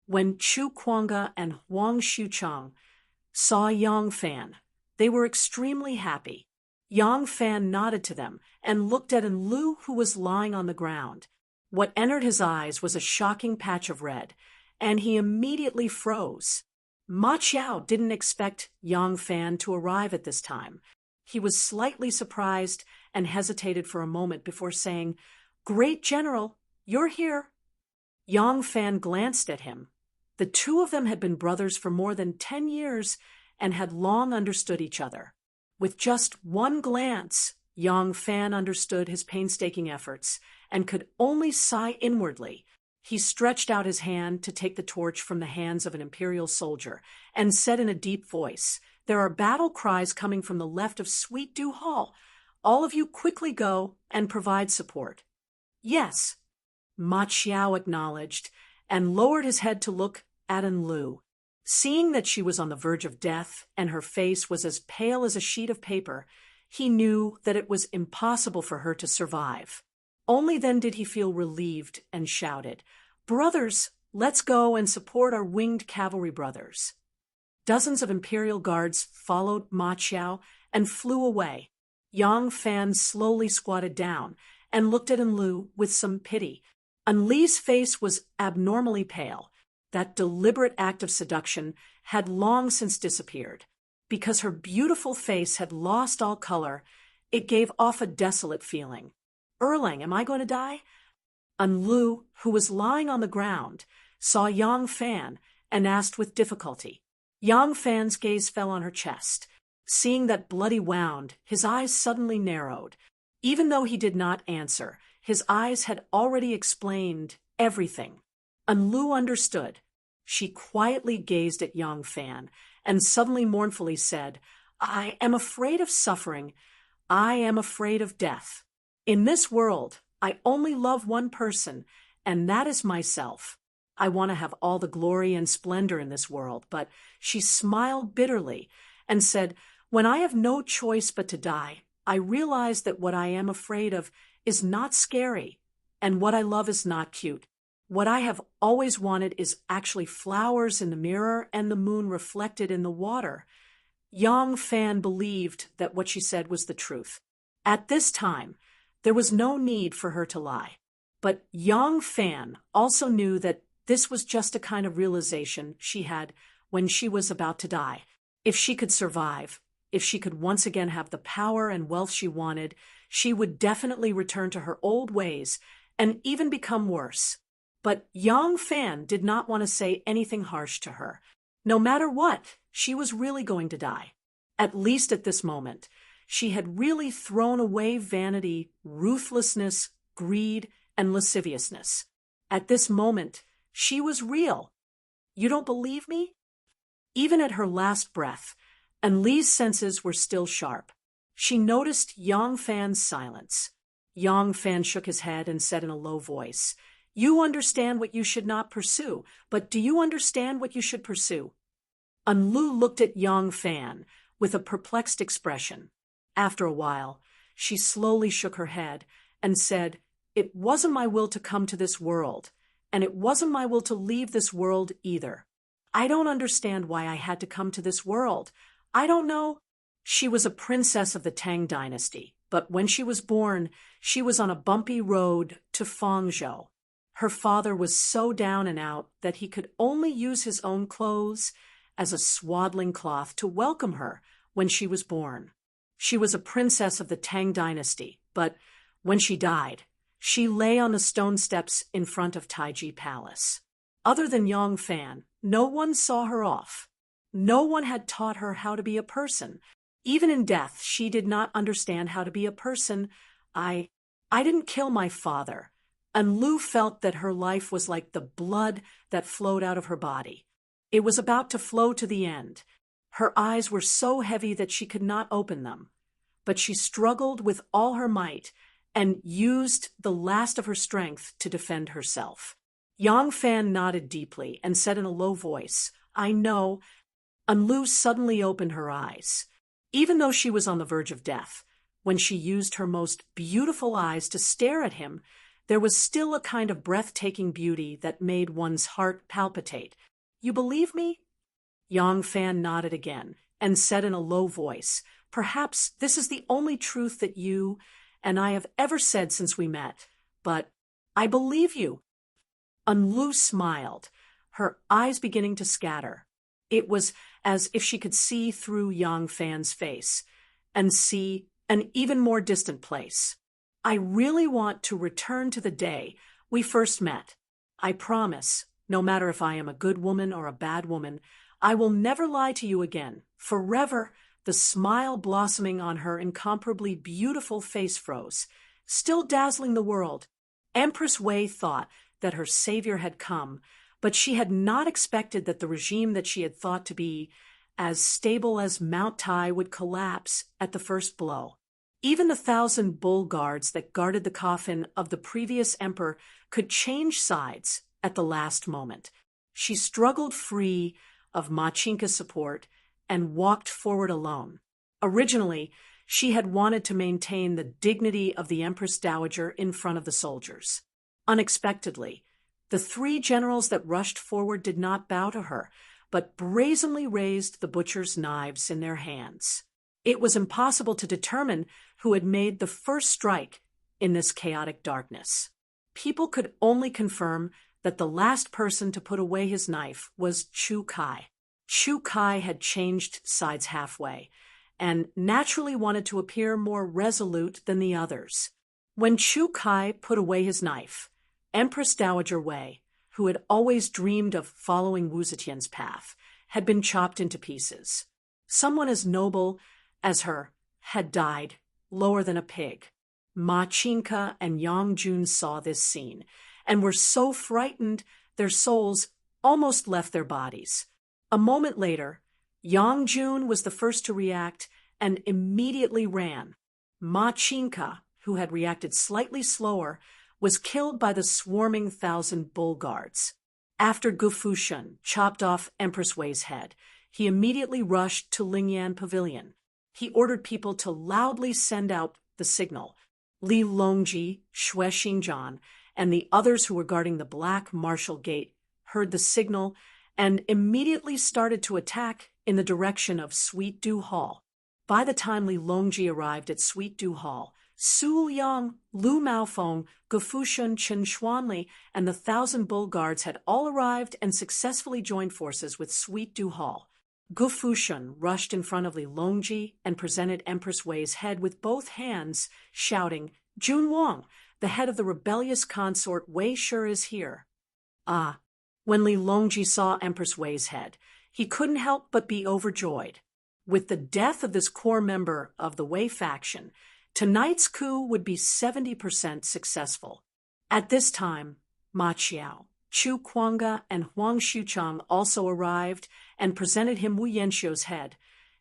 When Chu Kuanga and Huang Xuchang saw Yang Fan, they were extremely happy. Yang Fan nodded to them and looked at Enlil, who was lying on the ground. What entered his eyes was a shocking patch of red, and he immediately froze. Ma Qiao didn't expect Yang Fan to arrive at this time. He was slightly surprised and hesitated for a moment before saying, "Great General, you're here." Yang Fan glanced at him. The two of them had been brothers for more than 10 years and had long understood each other. With just one glance, Yang Fan understood his painstaking efforts and could only sigh inwardly. He stretched out his hand to take the torch from the hands of an imperial soldier and said in a deep voice, "There are battle cries coming from the left of Sweet Dew Hall. All of you quickly go and provide support." "Yes," Ma Qiao acknowledged and lowered his head to look at Enlil. Seeing that she was on the verge of death and her face was as pale as a sheet of paper, he knew that it was impossible for her to survive. Only then did he feel relieved and shouted, "Brothers, let's go and support our winged cavalry brothers." Dozens of imperial guards followed Ma Qiao and flew away. Yang Fan slowly squatted down and looked at Enlil with some pity. Enlil's face was abnormally pale. That deliberate act of seduction had long since disappeared. Because her beautiful face had lost all color, it gave off a desolate feeling. "Erlang, am I going to die?" Enlil, who was lying on the ground, saw Yang Fan and asked with difficulty. Yang Fan's gaze fell on her chest. Seeing that bloody wound, his eyes suddenly narrowed. Even though he did not answer, his eyes had already explained everything. Enlil understood. She quietly gazed at Yang Fan and suddenly mournfully said, I am afraid of suffering. I am afraid of death. In this world, I only love one person, and that is myself. I want to have all the glory and splendor in this world, but she smiled bitterly and said, when I have no choice but to die, I realize that what I am afraid of is not scary, and what I love is not cute. What I have always wanted is actually flowers in the mirror and the moon reflected in the water. Yang Fan believed that what she said was the truth. At this time, there was no need for her to lie. But Yang Fan also knew that this was just a kind of realization she had when she was about to die. If she could survive, if she could once again have the power and wealth she wanted, she would definitely return to her old ways and even become worse. But Yang Fan did not want to say anything harsh to her. No matter what, she was really going to die. At least at this moment, she had really thrown away vanity, ruthlessness, greed, and lasciviousness. At this moment, she was real. You don't believe me? Even at her last breath, and Li's senses were still sharp. She noticed Yang Fan's silence. Yang Fan shook his head and said in a low voice, "You understand what you should not pursue, but do you understand what you should pursue?" Lu looked at Yang Fan with a perplexed expression. After a while, she slowly shook her head and said, "It wasn't my will to come to this world, and it wasn't my will to leave this world either. I don't understand why I had to come to this world. I don't know." She was a princess of the Tang dynasty, but when she was born, she was on a bumpy road to Fangzhou. Her father was so down and out that he could only use his own clothes as a swaddling cloth to welcome her when she was born. She was a princess of the Tang dynasty, but when she died, she lay on the stone steps in front of Taiji Palace. Other than Yang Fan, no one saw her off. No one had taught her how to be a person. Even in death, she did not understand how to be a person. I didn't kill my father. And Lu felt that her life was like the blood that flowed out of her body. It was about to flow to the end. Her eyes were so heavy that she could not open them. But she struggled with all her might and used the last of her strength to defend herself. Yang Fan nodded deeply and said in a low voice, "I know." And Lu suddenly opened her eyes. Even though she was on the verge of death, when she used her most beautiful eyes to stare at him, there was still a kind of breathtaking beauty that made one's heart palpitate. "You believe me?" Yang Fan nodded again and said in a low voice, "Perhaps this is the only truth that you and I have ever said since we met, but I believe you." Lu smiled, her eyes beginning to scatter. It was as if she could see through Yang Fan's face and see an even more distant place. "I really want to return to the day we first met. I promise, no matter if I am a good woman or a bad woman, I will never lie to you again. Forever." The smile blossoming on her incomparably beautiful face froze, still dazzling the world. Empress Wei thought that her savior had come, but she had not expected that the regime that she had thought to be as stable as Mount Tai would collapse at the first blow. Even the 1,000 bull guards that guarded the coffin of the previous emperor could change sides at the last moment. She struggled free of Machinka's support and walked forward alone. Originally, she had wanted to maintain the dignity of the Empress Dowager in front of the soldiers. Unexpectedly, the 3 generals that rushed forward did not bow to her, but brazenly raised the butcher's knives in their hands. It was impossible to determine who had made the first strike in this chaotic darkness. People could only confirm that the last person to put away his knife was Chu Kai. Chu Kai had changed sides halfway, and naturally wanted to appear more resolute than the others. When Chu Kai put away his knife, Empress Dowager Wei, who had always dreamed of following Wu Zetian's path, had been chopped into pieces. Someone as noble as her had died lower than a pig. Ma Qingke and Yang Jun saw this scene, and were so frightened their souls almost left their bodies. A moment later, Yang Jun was the first to react and immediately ran. Ma Qingca, who had reacted slightly slower, was killed by the swarming 1,000 bull guards. After Gu Fushun chopped off Empress Wei's head, he immediately rushed to Lingyan Pavilion. He ordered people to loudly send out the signal. Li Longji, Xue Xingzhan, and the others who were guarding the Black Marshal Gate heard the signal and immediately started to attack in the direction of Sweet Dew Hall. By the time Li Longji arrived at Sweet Dew Hall, Su Yang, Lu Maofeng, Gu Fushun, Chen Xuanli, and the 1,000 bull guards had all arrived and successfully joined forces with Sweet Dew Hall. Gu Fushun rushed in front of Li Longji and presented Empress Wei's head with both hands, shouting, "Jun Wang, the head of the rebellious consort Wei sure is here." Ah, when Li Longji saw Empress Wei's head, he couldn't help but be overjoyed. With the death of this core member of the Wei faction, tonight's coup would be 70% successful. At this time, Ma Qiao, Chu Kuanga, and Huang Xuchang also arrived and presented him Wu Yanxiu's head,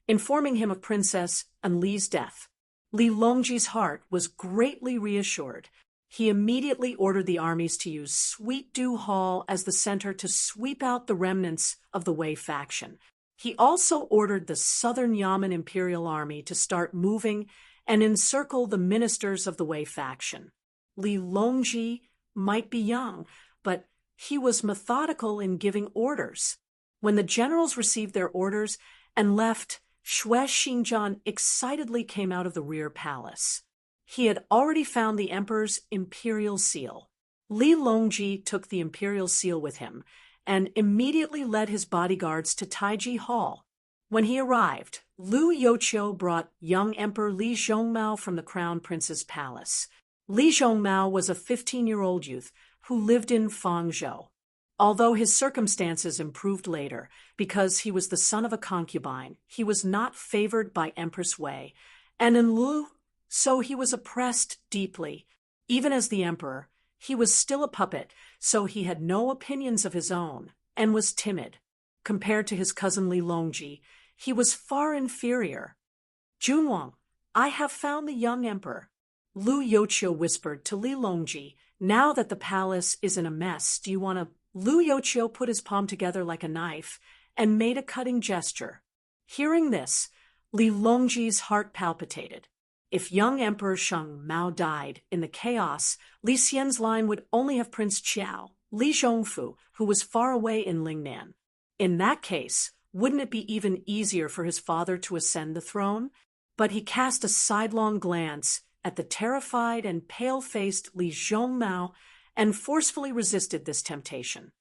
informing him of Princess Anli's death. Li Longji's heart was greatly reassured. He immediately ordered the armies to use Sweet Dew Hall as the center to sweep out the remnants of the Wei faction. He also ordered the Southern Yamen Imperial Army to start moving and encircle the ministers of the Wei faction. Li Longji might be young, but he was methodical in giving orders. When the generals received their orders and left, Xue Xingzhan excitedly came out of the rear palace. He had already found the emperor's imperial seal. Li Longji took the imperial seal with him and immediately led his bodyguards to Taiji Hall. When he arrived, Lu Youqiu brought young Emperor Li Zhongmao from the Crown Prince's palace. Li Zhongmao was a 15-year-old youth who lived in Fangzhou. Although his circumstances improved later because he was the son of a concubine, he was not favored by Empress Wei, and in Lu, so he was oppressed deeply. Even as the emperor, he was still a puppet, so he had no opinions of his own and was timid. Compared to his cousin Li Longji, he was far inferior. "Junwang, I have found the young emperor," Lu Youqiu whispered to Li Longji. "Now that the palace is in a mess, do you want to—" Lu Youqiu put his palm together like a knife and made a cutting gesture. Hearing this, Li Longji's heart palpitated. If young Emperor Sheng Mao died in the chaos, Li Xian's line would only have Prince Qiao, Li Zhongfu, who was far away in Lingnan. In that case, wouldn't it be even easier for his father to ascend the throne? But he cast a sidelong glance at the terrified and pale-faced Li Zhongmao and forcefully resisted this temptation.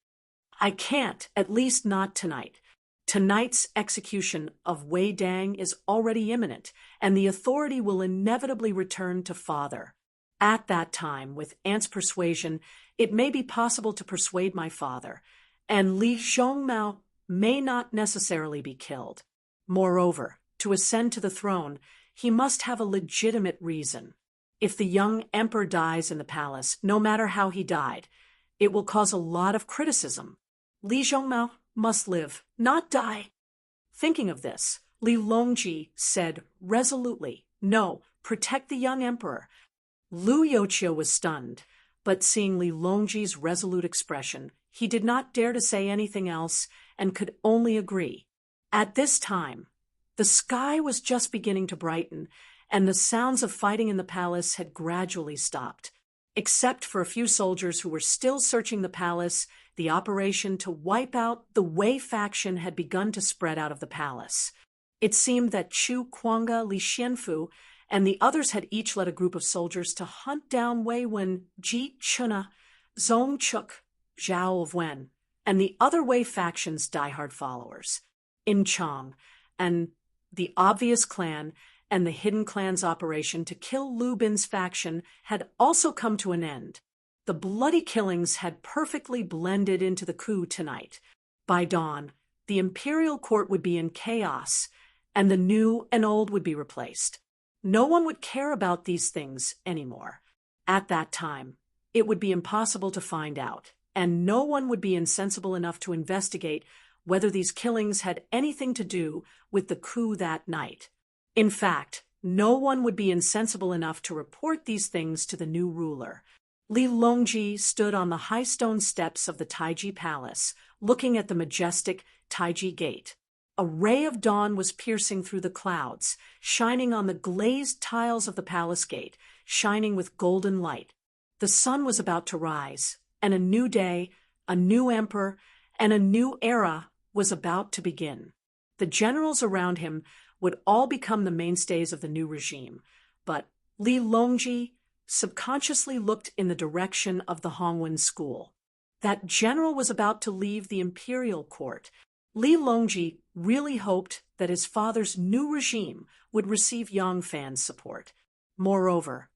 "I can't, at least not tonight. Tonight's execution of Wei Dang is already imminent, and the authority will inevitably return to father. At that time, with Aunt's persuasion, it may be possible to persuade my father, and Li Zhongmao may not necessarily be killed. Moreover, to ascend to the throne, he must have a legitimate reason. If the young emperor dies in the palace, no matter how he died, it will cause a lot of criticism. Li Zhongmao must live, not die." Thinking of this, Li Longji said resolutely, "No, protect the young emperor." Lu Youqiu was stunned, but seeing Li Longji's resolute expression, he did not dare to say anything else and could only agree. At this time, the sky was just beginning to brighten, and the sounds of fighting in the palace had gradually stopped. Except for a few soldiers who were still searching the palace, the operation to wipe out the Wei faction had begun to spread out of the palace. It seemed that Chu Kuanga, Li Xianfu, and the others had each led a group of soldiers to hunt down Wei Wen, Ji Chuna, Zong Chuk, Zhao of Wen, and the other Wei faction's diehard followers. In Chong, and the obvious clan and the hidden clan's operation to kill Lu Bin's faction had also come to an end. The bloody killings had perfectly blended into the coup tonight. By dawn, the imperial court would be in chaos, and the new and old would be replaced. No one would care about these things anymore. At that time, it would be impossible to find out, and no one would be insensible enough to investigate whether these killings had anything to do with the coup that night. In fact, no one would be insensible enough to report these things to the new ruler. Li Longji stood on the high stone steps of the Taiji Palace, looking at the majestic Taiji Gate. A ray of dawn was piercing through the clouds, shining on the glazed tiles of the palace gate, shining with golden light. The sun was about to rise, and a new day, a new emperor, and a new era was about to begin. The generals around him would all become the mainstays of the new regime, but Li Longji subconsciously looked in the direction of the Hongwen school. That general was about to leave the imperial court. Li Longji really hoped that his father's new regime would receive Yangfan's support. Moreover,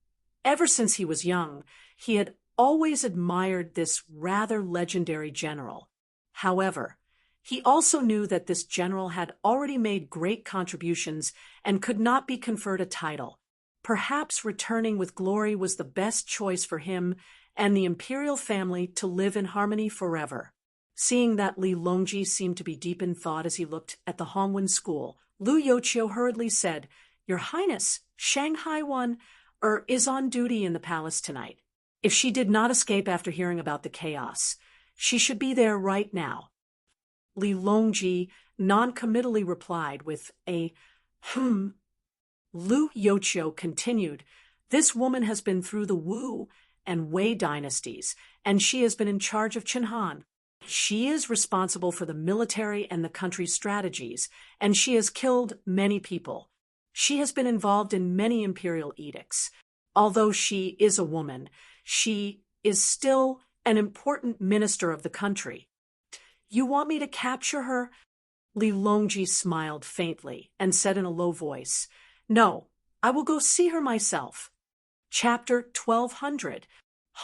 ever since he was young, he had always admired this rather legendary general. However, he also knew that this general had already made great contributions and could not be conferred a title. Perhaps returning with glory was the best choice for him and the imperial family to live in harmony forever. Seeing that Li Longji seemed to be deep in thought as he looked at the Hongwen school, Lu Youqiu hurriedly said, "Your Highness, Shanghai is on duty in the palace tonight. If she did not escape after hearing about the chaos, she should be there right now." Li Longji noncommittally replied with a Lu Youqiu continued, "This woman has been through the Wu and Wei dynasties, and she has been in charge of Qinhan. She is responsible for the military and the country's strategies, and she has killed many people. She has been involved in many imperial edicts. Although she is a woman, she is still an important minister of the country. You want me to capture her?" Li Longji smiled faintly and said in a low voice, "No, I will go see her myself." Chapter 1200.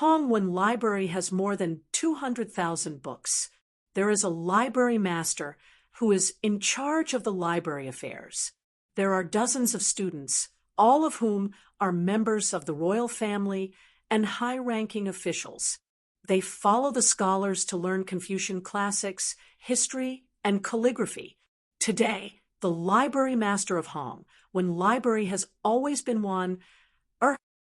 Hongwen Library has more than 200,000 books. There is a library master who is in charge of the library affairs. There are dozens of students, all of whom are members of the royal family and high-ranking officials. They follow the scholars to learn Confucian classics, history, and calligraphy. Today, the library master of Hongwen Library has always been one,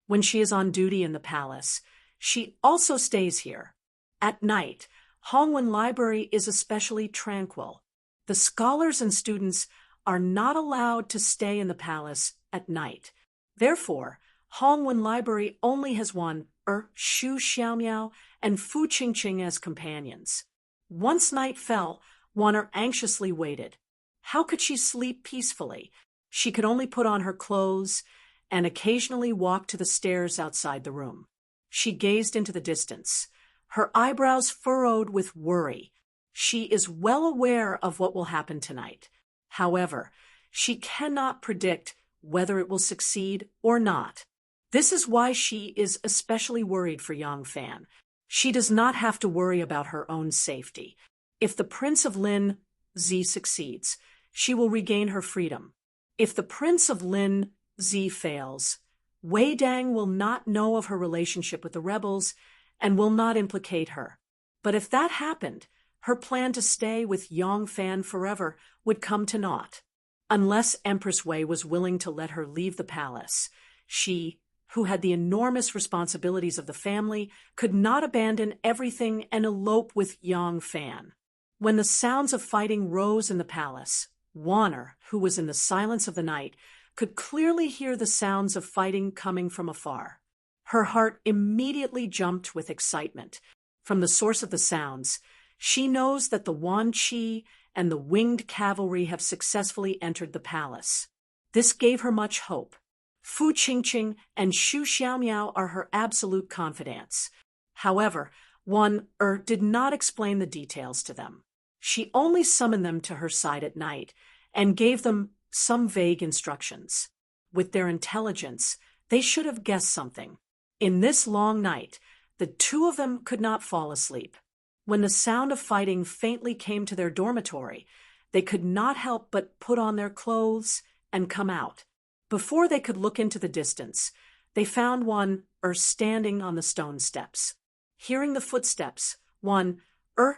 when she is on duty in the palace, she also stays here. At night, Hongwen Library is especially tranquil. The scholars and students are not allowed to stay in the palace at night. Therefore, Hongwen Library only has one Shu Xiaomiao and Fu Qingqing as companions. Once night fell, Wanner anxiously waited. How could she sleep peacefully? She could only put on her clothes and occasionally walk to the stairs outside the room. She gazed into the distance, her eyebrows furrowed with worry. She is well aware of what will happen tonight. However, she cannot predict whether it will succeed or not. This is why she is especially worried for Yang Fan. She does not have to worry about her own safety. If the Prince of Lin Zi succeeds, she will regain her freedom. If the Prince of Lin Zi fails, Wei Dang will not know of her relationship with the rebels and will not implicate her. But if that happened, her plan to stay with Yang Fan forever would come to naught. Unless Empress Wei was willing to let her leave the palace, she, who had the enormous responsibilities of the family, could not abandon everything and elope with Yang Fan. When the sounds of fighting rose in the palace, Wanner, who was in the silence of the night, could clearly hear the sounds of fighting coming from afar. Her heart immediately jumped with excitement. From the source of the sounds, she knows that the Wan Qi and the winged cavalry have successfully entered the palace. This gave her much hope. Fu Qingqing and Shu Xiaomiao are her absolute confidants. However, Wanner did not explain the details to them. She only summoned them to her side at night and gave them some vague instructions. With their intelligence, they should have guessed something. In this long night, the two of them could not fall asleep. When the sound of fighting faintly came to their dormitory, they could not help but put on their clothes and come out. Before they could look into the distance, they found Wanner standing on the stone steps. Hearing the footsteps, Wanner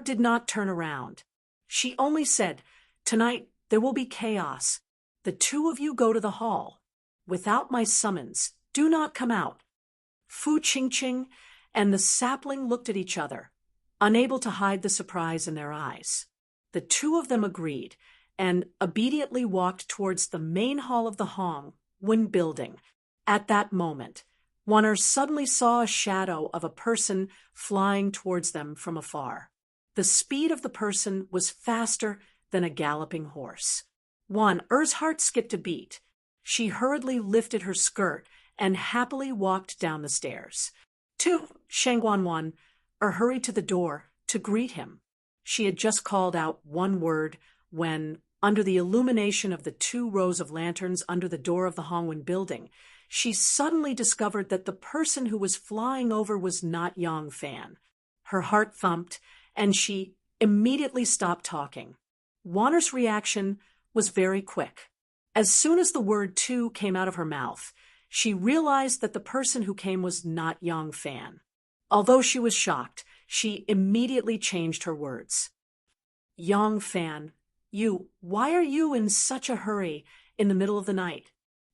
did not turn around. She only said, "Tonight there will be chaos. The two of you go to the hall. Without my summons, do not come out." Fu Qingqing and the sapling looked at each other, unable to hide the surprise in their eyes. The two of them agreed, and obediently walked towards the main hall of the Hongwen building. At that moment, Warner suddenly saw a shadow of a person flying towards them from afar. The speed of the person was faster than a galloping horse. Er's heart skipped a beat. She hurriedly lifted her skirt and happily walked down the stairs. Shangguan hurried to the door to greet him. She had just called out one word when, under the illumination of the 2 rows of lanterns under the door of the Hongwen building, she suddenly discovered that the person who was flying over was not Yang Fan. Her heart thumped, and she immediately stopped talking. Warner's reaction was very quick. As soon as the word "two" came out of her mouth, she realized that the person who came was not Yang Fan. Although she was shocked, she immediately changed her words. "Yang Fan, why are you in such a hurry in the middle of the night?"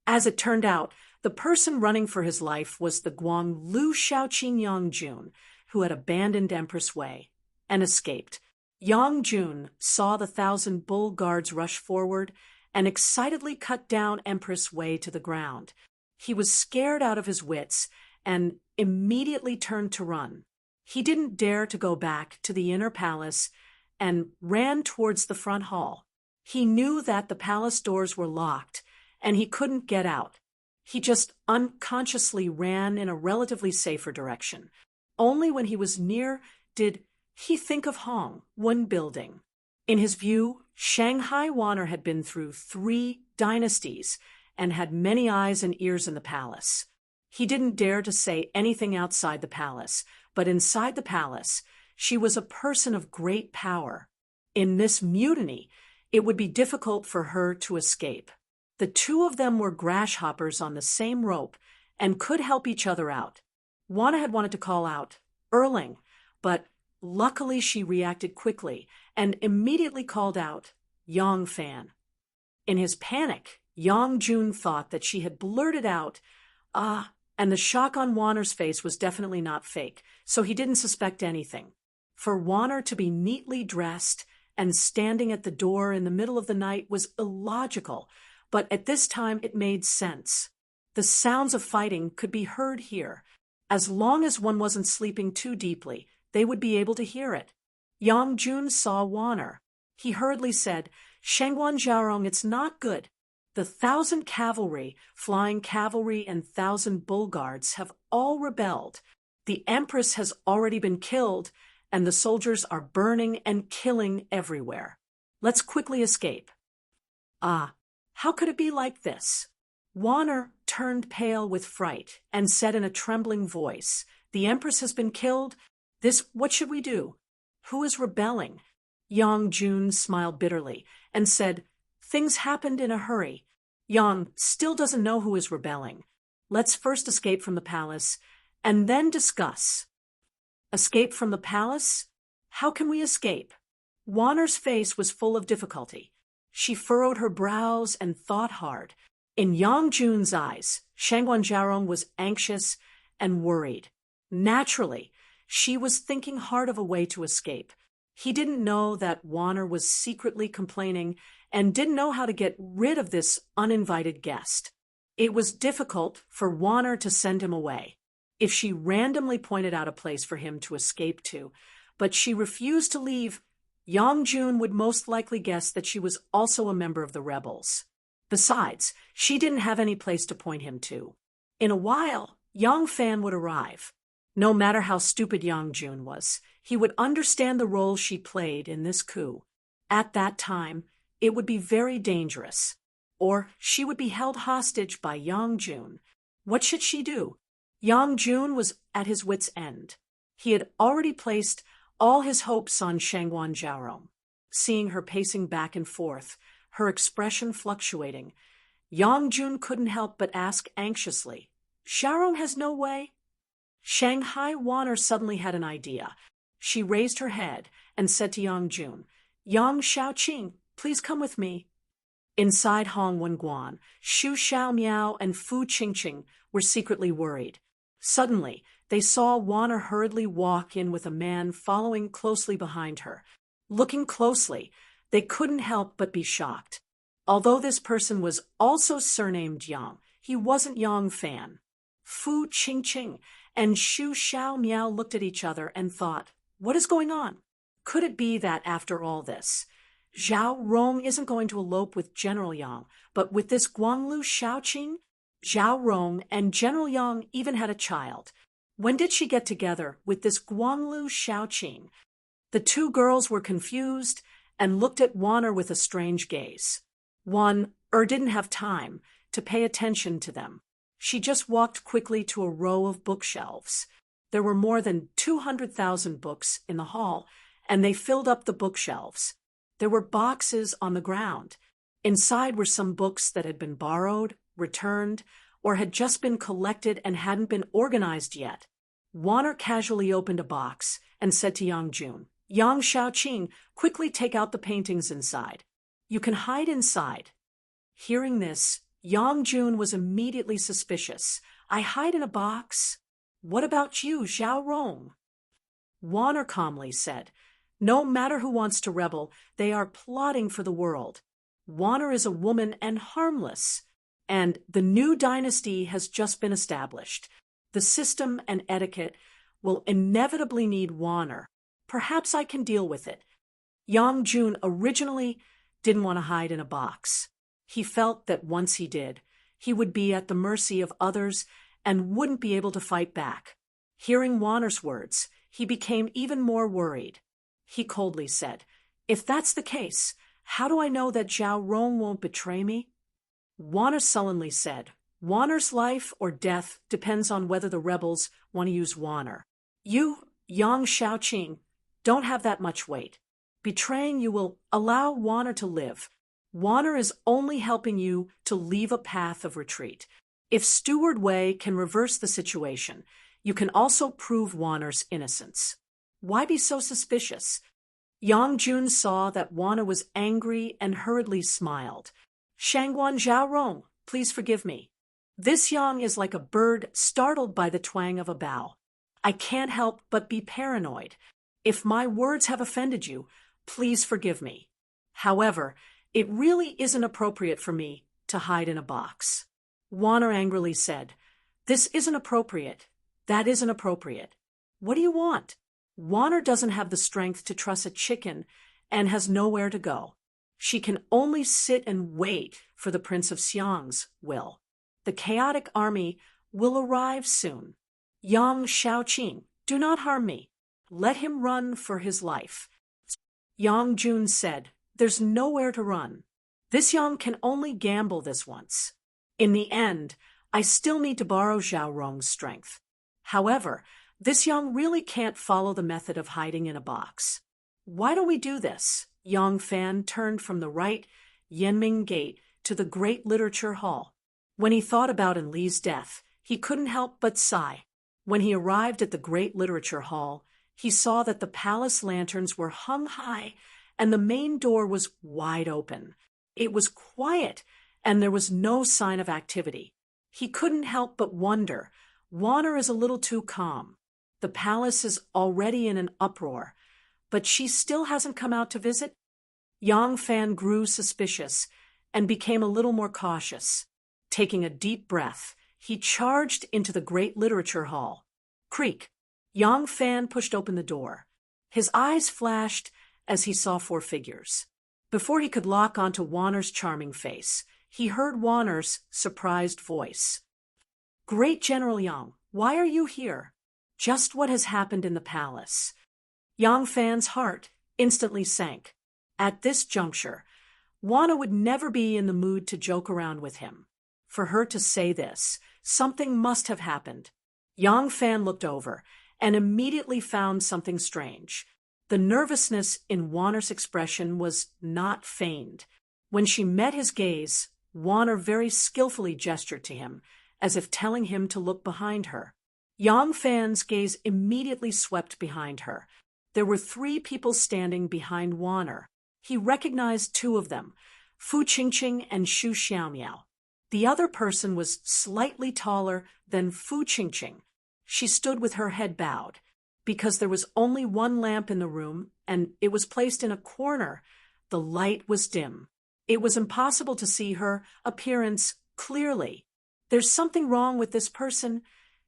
As it turned out, the person running for his life was the Guanglu Shaoqin Yang Jun, who had abandoned Empress Wei and escaped. Yang Jun saw the 1,000 bull guards rush forward and excitedly cut down Empress Wei to the ground. He was scared out of his wits and immediately turned to run. He didn't dare to go back to the inner palace and ran towards the front hall. He knew that the palace doors were locked and he couldn't get out. He just unconsciously ran in a relatively safer direction. Only when he was near did he think of Hongwen building. In his view, Shanghai Warner had been through 3 dynasties and had many eyes and ears in the palace. He didn't dare to say anything outside the palace, but inside the palace, she was a person of great power. In this mutiny, it would be difficult for her to escape. The 2 of them were grasshoppers on the same rope and could help each other out. Wana had wanted to call out, "Erling," but luckily she reacted quickly and immediately called out, "Yang Fan." In his panic, Yang Jun thought that she had blurted out, "Ah," and the shock on Warner's face was definitely not fake, so he didn't suspect anything. For Warner to be neatly dressed and standing at the door in the middle of the night was illogical, but at this time it made sense. The sounds of fighting could be heard here. As long as one wasn't sleeping too deeply, they would be able to hear it. Yang Jun saw Warner. He hurriedly said, "Shangguan Zhaorong, it's not good. The 1,000 cavalry, flying cavalry, and 1,000 bull guards have all rebelled. The Empress has already been killed, and the soldiers are burning and killing everywhere. Let's quickly escape." Ah, how could it be like this? Warner turned pale with fright and said in a trembling voice, "The Empress has been killed? What should we do? Who is rebelling?" Yang Jun smiled bitterly and said, "Things happened in a hurry. Yang still doesn't know who is rebelling. Let's first escape from the palace and then discuss." "Escape from the palace? How can we escape?" Warner's face was full of difficulty. She furrowed her brows and thought hard. In Yang Jun's eyes, Shangguan Zhaorong was anxious and worried. Naturally, she was thinking hard of a way to escape. He didn't know that Warner was secretly complaining and didn't know how to get rid of this uninvited guest. It was difficult for Warner to send him away if she randomly pointed out a place for him to escape to, but she refused to leave. Yang Jun would most likely guess that she was also a member of the rebels. Besides, she didn't have any place to point him to. In a while, Yang Fan would arrive. No matter how stupid Yang Jun was, he would understand the role she played in this coup. At that time, it would be very dangerous. Or she would be held hostage by Yang Jun. What should she do? Yang Jun was at his wit's end. He had already placed all his hopes on Shangguan Zhaorong. Seeing her pacing back and forth, her expression fluctuating, Yang Jun couldn't help but ask anxiously, "Zhaorong has no way?" Shanghai Warner suddenly had an idea. She raised her head and said to Yang Jun, Yang Xiaoqing, please come with me. Inside Hong Wenguan, Xu Xiaomiao and Fu Qingqing were secretly worried. Suddenly, they saw Wanner hurriedly walk in with a man following closely behind her. Looking closely, they couldn't help but be shocked. Although this person was also surnamed Yang, he wasn't Yang Fan. Fu Qingqing and Xu Xiaomiao looked at each other and thought, what is going on? Could it be that after all this, Zhao Rong isn't going to elope with General Yang, but with this Guanglu Xiaoqing? Zhao Rong and General Yang even had a child. When did she get together with this Guanglu Xiaoqing? The two girls were confused and looked at Wanner with a strange gaze. Wanner didn't have time to pay attention to them. She just walked quickly to a row of bookshelves. There were more than 200,000 books in the hall, and they filled up the bookshelves. There were boxes on the ground. Inside were some books that had been borrowed, returned, or had just been collected and hadn't been organized yet. Wanner casually opened a box and said to Yang Jun, Yang Xiaoqing, quickly take out the paintings inside. You can hide inside. Hearing this, Yang Jun was immediately suspicious. I hide in a box? What about you, Zhao Rong? Wanner calmly said, no matter who wants to rebel, they are plotting for the world. Wanner is a woman and harmless, and the new dynasty has just been established. The system and etiquette will inevitably need Wanner. Perhaps I can deal with it. Yang Jun originally didn't want to hide in a box. He felt that once he did, he would be at the mercy of others and wouldn't be able to fight back. Hearing Wanner's words, he became even more worried. He coldly said, if that's the case, how do I know that Zhao Rong won't betray me? Wanner sullenly said, Wanner's life or death depends on whether the rebels want to use Wanner. You, Yang Xiaoqing, don't have that much weight. Betraying you will allow Wanner to live. Wanner is only helping you to leave a path of retreat. If Steward Wei can reverse the situation, you can also prove Wanner's innocence. Why be so suspicious? Yang Jun saw that Wanner was angry and hurriedly smiled. Shangguan Zhao Rong, please forgive me. This Yang is like a bird startled by the twang of a bough. I can't help but be paranoid. If my words have offended you, please forgive me. However, it really isn't appropriate for me to hide in a box. Wanner angrily said, this isn't appropriate. That isn't appropriate. What do you want? Wanner doesn't have the strength to truss a chicken and has nowhere to go. She can only sit and wait for the Prince of Xiang's will. The chaotic army will arrive soon. Yang Xiaoqing, do not harm me. Let him run for his life. Yang Jun said, there's nowhere to run. This Yang can only gamble this once. In the end, I still need to borrow Zhao Rong's strength. However, this Yang really can't follow the method of hiding in a box. Why don't we do this? Yang Fan turned from the right Yanming Gate to the Great Literature Hall. When he thought about Enli's death, he couldn't help but sigh. When he arrived at the Great Literature Hall, he saw that the palace lanterns were hung high and the main door was wide open. It was quiet and there was no sign of activity. He couldn't help but wonder, Wanner is a little too calm. The palace is already in an uproar, but she still hasn't come out to visit? Yang Fan grew suspicious and became a little more cautious. Taking a deep breath, he charged into the Great Literature Hall. Creak! Yang Fan pushed open the door. His eyes flashed as he saw 4 figures. Before he could lock onto Wanner's charming face, he heard Wanner's surprised voice. Great General Yang, why are you here? Just what has happened in the palace? Yang Fan's heart instantly sank. At this juncture, Wanner would never be in the mood to joke around with him. For her to say this, something must have happened. Yang Fan looked over and immediately found something strange. The nervousness in Wanner's expression was not feigned. When she met his gaze, Wanner very skillfully gestured to him, as if telling him to look behind her. Yang Fan's gaze immediately swept behind her. There were 3 people standing behind Wanner. He recognized two of them, Fu Qingqing and Xu Xiaomiao. The other person was slightly taller than Fu Qingqing. She stood with her head bowed. Because there was only one lamp in the room, and it was placed in a corner, the light was dim. It was impossible to see her appearance clearly. There's something wrong with this person.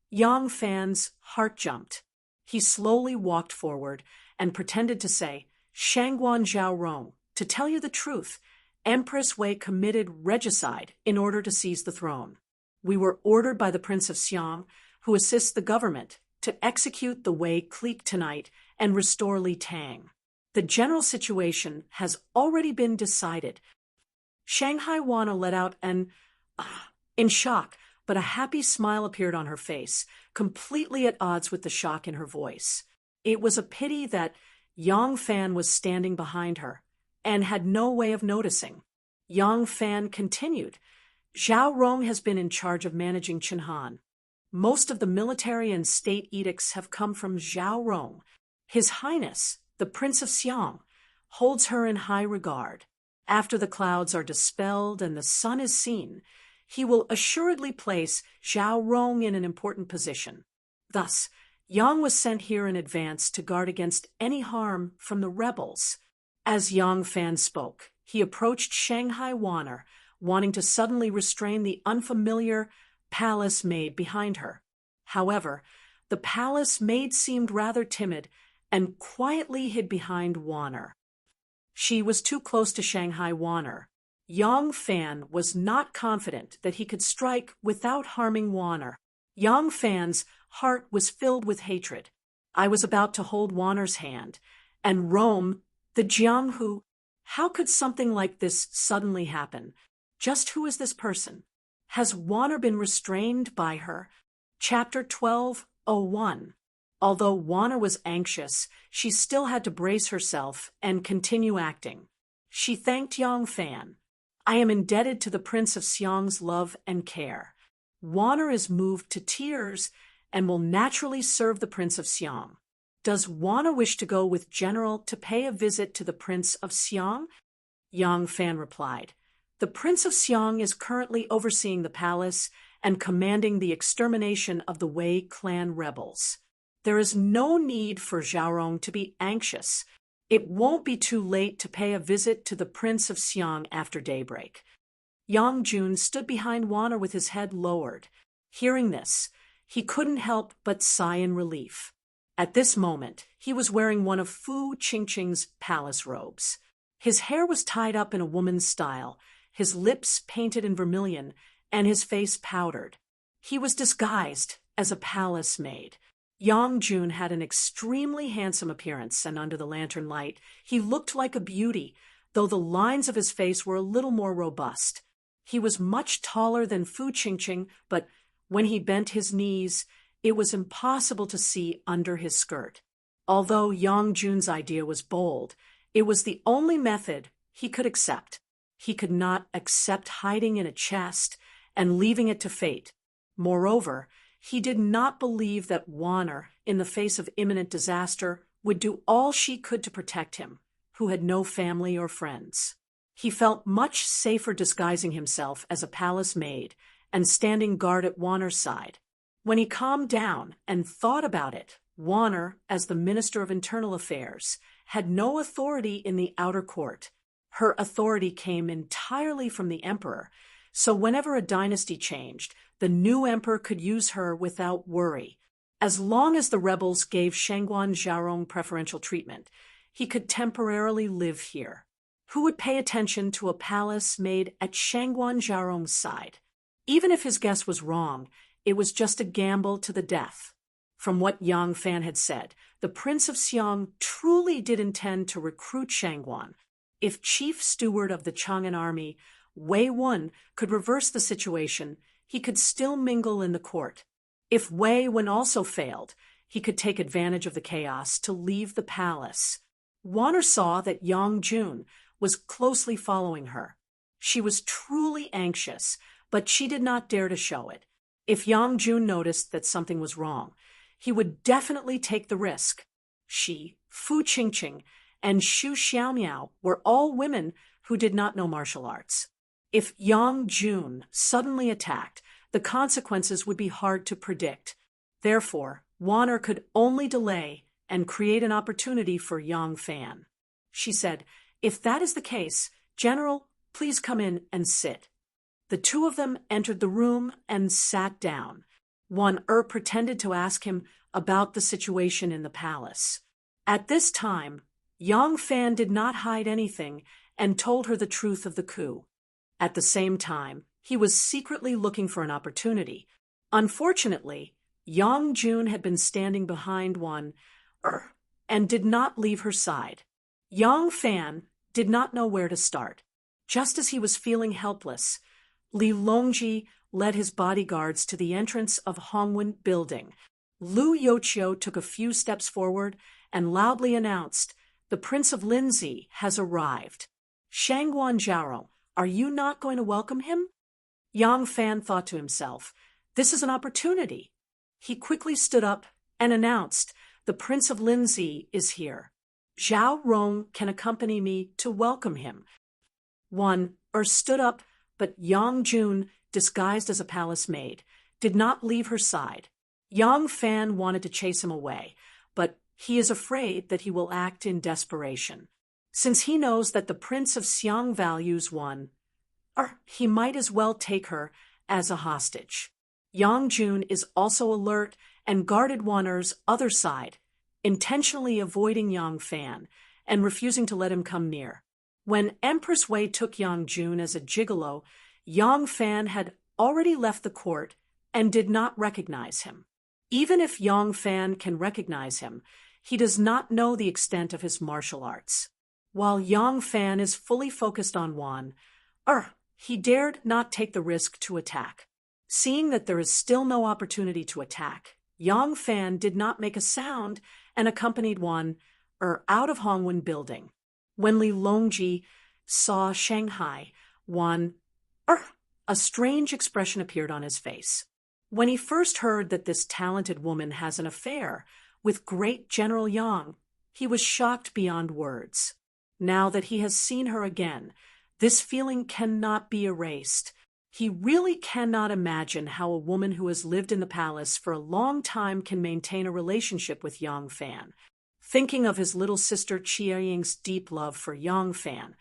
Yang Fan's heart jumped. He slowly walked forward and pretended to say, Shangguan Zhaorong, to tell you the truth, Empress Wei committed regicide in order to seize the throne. We were ordered by the Prince of Xiang, who assists the government, to execute the Wei clique tonight and restore Li Tang. The general situation has already been decided. Shanghai Wana let out in shock, but a happy smile appeared on her face, completely at odds with the shock in her voice. It was a pity that Yang Fan was standing behind her and had no way of noticing. Yang Fan continued, Zhao Rong has been in charge of managing Qinhan. Most of the military and state edicts have come from Zhao Rong. His Highness, the Prince of Xiang, holds her in high regard. After the clouds are dispelled and the sun is seen, he will assuredly place Zhao Rong in an important position. Thus, Yang was sent here in advance to guard against any harm from the rebels. As Yang Fan spoke, he approached Shanghai Wana, wanting to suddenly restrain the unfamiliar palace maid behind her. However, the palace maid seemed rather timid and quietly hid behind Wana. She was too close to Shanghai Wana. Yang Fan was not confident that he could strike without harming Wana. Yang Fan's heart was filled with hatred. I was about to hold Wana's hand, and Rome, the Jianghu. How could something like this suddenly happen? Just who is this person? Has Wana been restrained by her? Chapter 12:01. Although Wana was anxious, she still had to brace herself and continue acting. She thanked Yang Fan. I am indebted to the Prince of Xiang's love and care. Wana is moved to tears and will naturally serve the Prince of Xiang. Does Wana wish to go with General to pay a visit to the Prince of Xiang? Yang Fan replied. The Prince of Xiang is currently overseeing the palace and commanding the extermination of the Wei clan rebels. There is no need for Zhaorong to be anxious. It won't be too late to pay a visit to the Prince of Xiang after daybreak. Yang Jun stood behind Wana with his head lowered. Hearing this, he couldn't help but sigh in relief. At this moment, he was wearing one of Fu Qingqing's palace robes. His hair was tied up in a woman's style, his lips painted in vermilion, and his face powdered. He was disguised as a palace maid. Yang Jun had an extremely handsome appearance, and under the lantern light, he looked like a beauty, though the lines of his face were a little more robust. He was much taller than Fu Qingqing, but when he bent his knees, it was impossible to see under his skirt. Although Yang Jun's idea was bold, it was the only method he could accept. He could not accept hiding in a chest and leaving it to fate. Moreover, he did not believe that Wana, in the face of imminent disaster, would do all she could to protect him, who had no family or friends. He felt much safer disguising himself as a palace maid and standing guard at Wana's side. When he calmed down and thought about it, Wana, as the Minister of Internal Affairs, had no authority in the outer court. Her authority came entirely from the emperor, so whenever a dynasty changed, the new emperor could use her without worry. As long as the rebels gave Shangguan Zhaorong preferential treatment, he could temporarily live here. Who would pay attention to a palace maid at Shangguan Zhaorong's side? Even if his guess was wrong, it was just a gamble to the death. From what Yang Fan had said, the Prince of Xiang truly did intend to recruit Shangguan. If chief steward of the Chang'an army, Wei Wen, could reverse the situation, he could still mingle in the court. If Wei Wen also failed, he could take advantage of the chaos to leave the palace. Wana saw that Yang Jun was closely following her. She was truly anxious, but she did not dare to show it. If Yang Jun noticed that something was wrong, he would definitely take the risk. She, Fu Qingqing, and Xu Xiaomiao were all women who did not know martial arts. If Yang Jun suddenly attacked, the consequences would be hard to predict. Therefore, Wan Er could only delay and create an opportunity for Yang Fan. She said, "If that is the case, General, please come in and sit." The two of them entered the room and sat down. Wan Er pretended to ask him about the situation in the palace. At this time, Yang Fan did not hide anything and told her the truth of the coup. At the same time, he was secretly looking for an opportunity. Unfortunately, Yang Jun had been standing behind Wan Er and did not leave her side. Yang Fan did not know where to start. Just as he was feeling helpless, Li Longji led his bodyguards to the entrance of Hongwen Building. Lu Youqiu took a few steps forward and loudly announced, "The Prince of Linzi has arrived. Shangguan Zhaorong, are you not going to welcome him?" Yang Fan thought to himself, "This is an opportunity." He quickly stood up and announced, "The Prince of Linzi is here. Zhao Rong can accompany me to welcome him." Wan Er stood up, but Yang Jun, disguised as a palace maid, did not leave her side. Yang Fan wanted to chase him away, but he is afraid that he will act in desperation. Since he knows that the Prince of Xiang values Wan Er, he might as well take her as a hostage. Yang Jun is also alert and guarded Wan Er's other side, intentionally avoiding Yang Fan and refusing to let him come near. When Empress Wei took Yang Jun as a gigolo, Yang Fan had already left the court and did not recognize him. Even if Yang Fan can recognize him, he does not know the extent of his martial arts. While Yang Fan is fully focused on Wan Er, he dared not take the risk to attack. Seeing that there is still no opportunity to attack, Yang Fan did not make a sound and accompanied Wan Er out of Hongwen Building. When Li Longji saw Shanghai, Wan Er, a strange expression appeared on his face. When he first heard that this talented woman has an affair with great General Yang, he was shocked beyond words. Now that he has seen her again, this feeling cannot be erased. He really cannot imagine how a woman who has lived in the palace for a long time can maintain a relationship with Yang Fan. Thinking of his little sister Chia Ying's deep love for Yang Fan,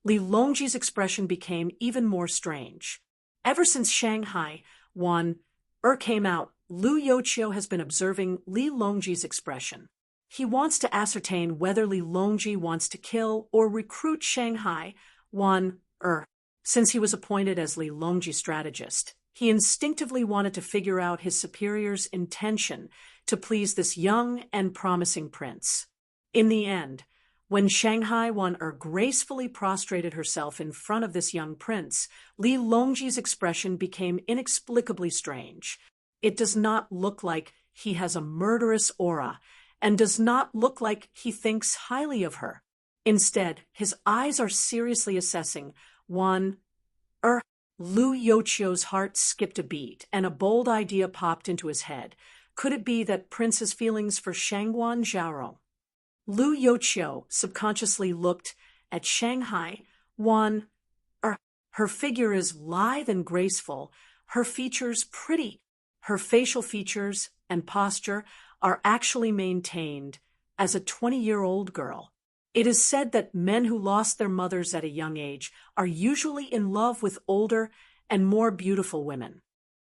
Li Longji's expression became even more strange. Ever since Shanghai, Wan Er came out, Lu Youqiu has been observing Li Longji's expression. He wants to ascertain whether Li Longji wants to kill or recruit Shanghai, Wan Er. Since he was appointed as Li Longji's strategist, he instinctively wanted to figure out his superior's intention to please this young and promising prince. In the end, when Shanghai Wan Er gracefully prostrated herself in front of this young prince, Li Longji's expression became inexplicably strange. It does not look like he has a murderous aura, and does not look like he thinks highly of her. Instead, his eyes are seriously assessing Wan Er. Lu Youqiu's heart skipped a beat, and a bold idea popped into his head. Could it be that Prince's feelings for Shangguan Zhaorong? Lu Youqiu subconsciously looked at Shanghai Wan Er. Her figure is lithe and graceful, her features pretty. Her facial features and posture are actually maintained as a 20-year-old girl. It is said that men who lost their mothers at a young age are usually in love with older and more beautiful women.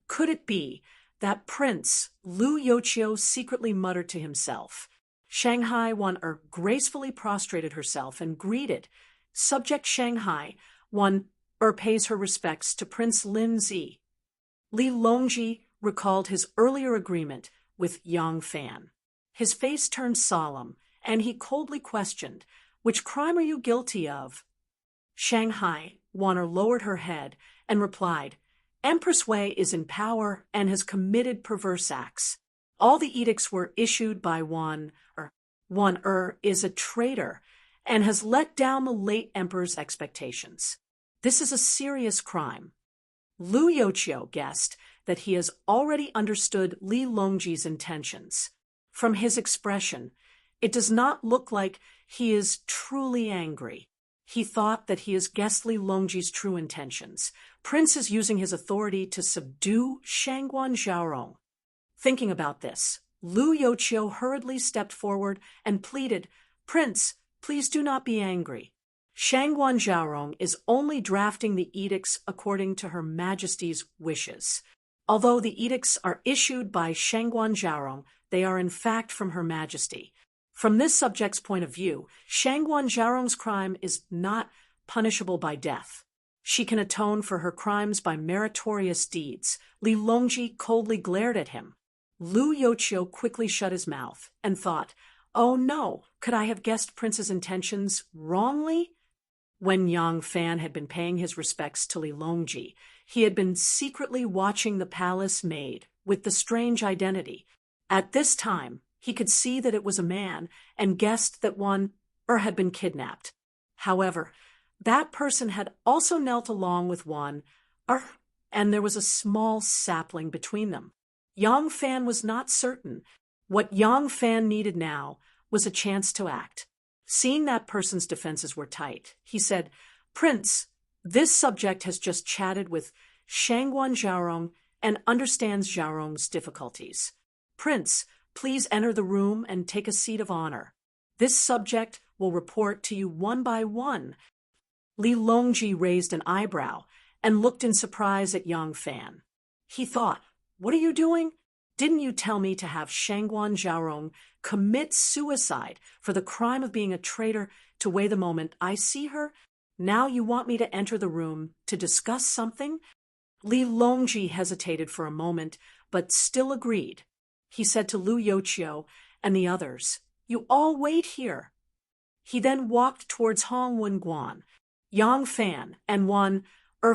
Could it be that Prince Lu Youqiu secretly muttered to himself? Shanghai Wan Er gracefully prostrated herself and greeted. Subject Shanghai Wan Er pays her respects to Prince Linzi. Li Longji recalled his earlier agreement with Yang Fan. His face turned solemn, and he coldly questioned, "Which crime are you guilty of?" Shanghai Wan Er lowered her head and replied, "Empress Wei is in power and has committed perverse acts. All the edicts were issued by Wan Er. Wan Er is a traitor and has let down the late emperor's expectations. This is a serious crime." Lu Youqiu guessed that he has already understood Li Longji's intentions. From his expression, It does not look like he is truly angry. He thought that he has guessed Li Longji's true intentions. Prince is using his authority to subdue Shangguan Zhaorong. Thinking about this, Lu Youqiu hurriedly stepped forward and pleaded, "Prince, please do not be angry. Shangguan Zhaorong is only drafting the edicts according to Her Majesty's wishes. Although the edicts are issued by Shangguan Zhaorong, they are in fact from Her Majesty. From this subject's point of view, Shangguan Zhaorong's crime is not punishable by death. She can atone for her crimes by meritorious deeds." Li Longji coldly glared at him. Lu Youqiu quickly shut his mouth and thought, "Oh no, could I have guessed Prince's intentions wrongly?" When Yang Fan had been paying his respects to Li Longji, he had been secretly watching the palace maid with the strange identity. At this time, he could see that it was a man and guessed that one had been kidnapped. However, that person had also knelt along with one and there was a small sapling between them. Yang Fan was not certain. What Yang Fan needed now was a chance to act. Seeing that person's defenses were tight, he said, "Prince, this subject has just chatted with Shangguan Zhaorong and understands Zhaorong's difficulties. Prince, please enter the room and take a seat of honor. This subject will report to you one by one." Li Longji raised an eyebrow and looked in surprise at Yang Fan. He thought, "What are you doing? Didn't you tell me to have Shangguan Zhaorong commit suicide for the crime of being a traitor to wait the moment I see her? Now you want me to enter the room to discuss something?" Li Longji hesitated for a moment, but still agreed. He said to Lu Youqiu and the others, "You all wait here." He then walked towards Hong Wenguan. Yang Fan and one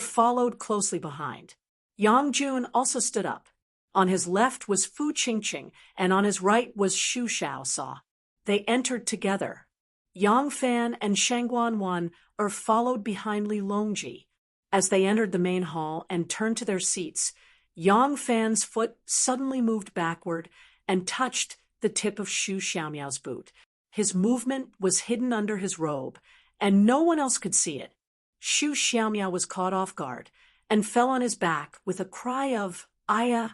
followed closely behind. Yang Jun also stood up. On his left was Fu Qingqing, and on his right was Xu Shaosao. They entered together. Yang Fan and Shangguan Wan followed behind Li Longji. As they entered the main hall and turned to their seats, Yang Fan's foot suddenly moved backward and touched the tip of Xu Xiaomiao's boot. His movement was hidden under his robe, and no one else could see it. Xu Xiaomiao was caught off guard and fell on his back with a cry of "Aya!"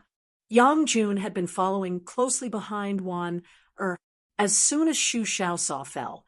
Yang Jun had been following closely behind Wan. As soon as Xu Shaosao fell,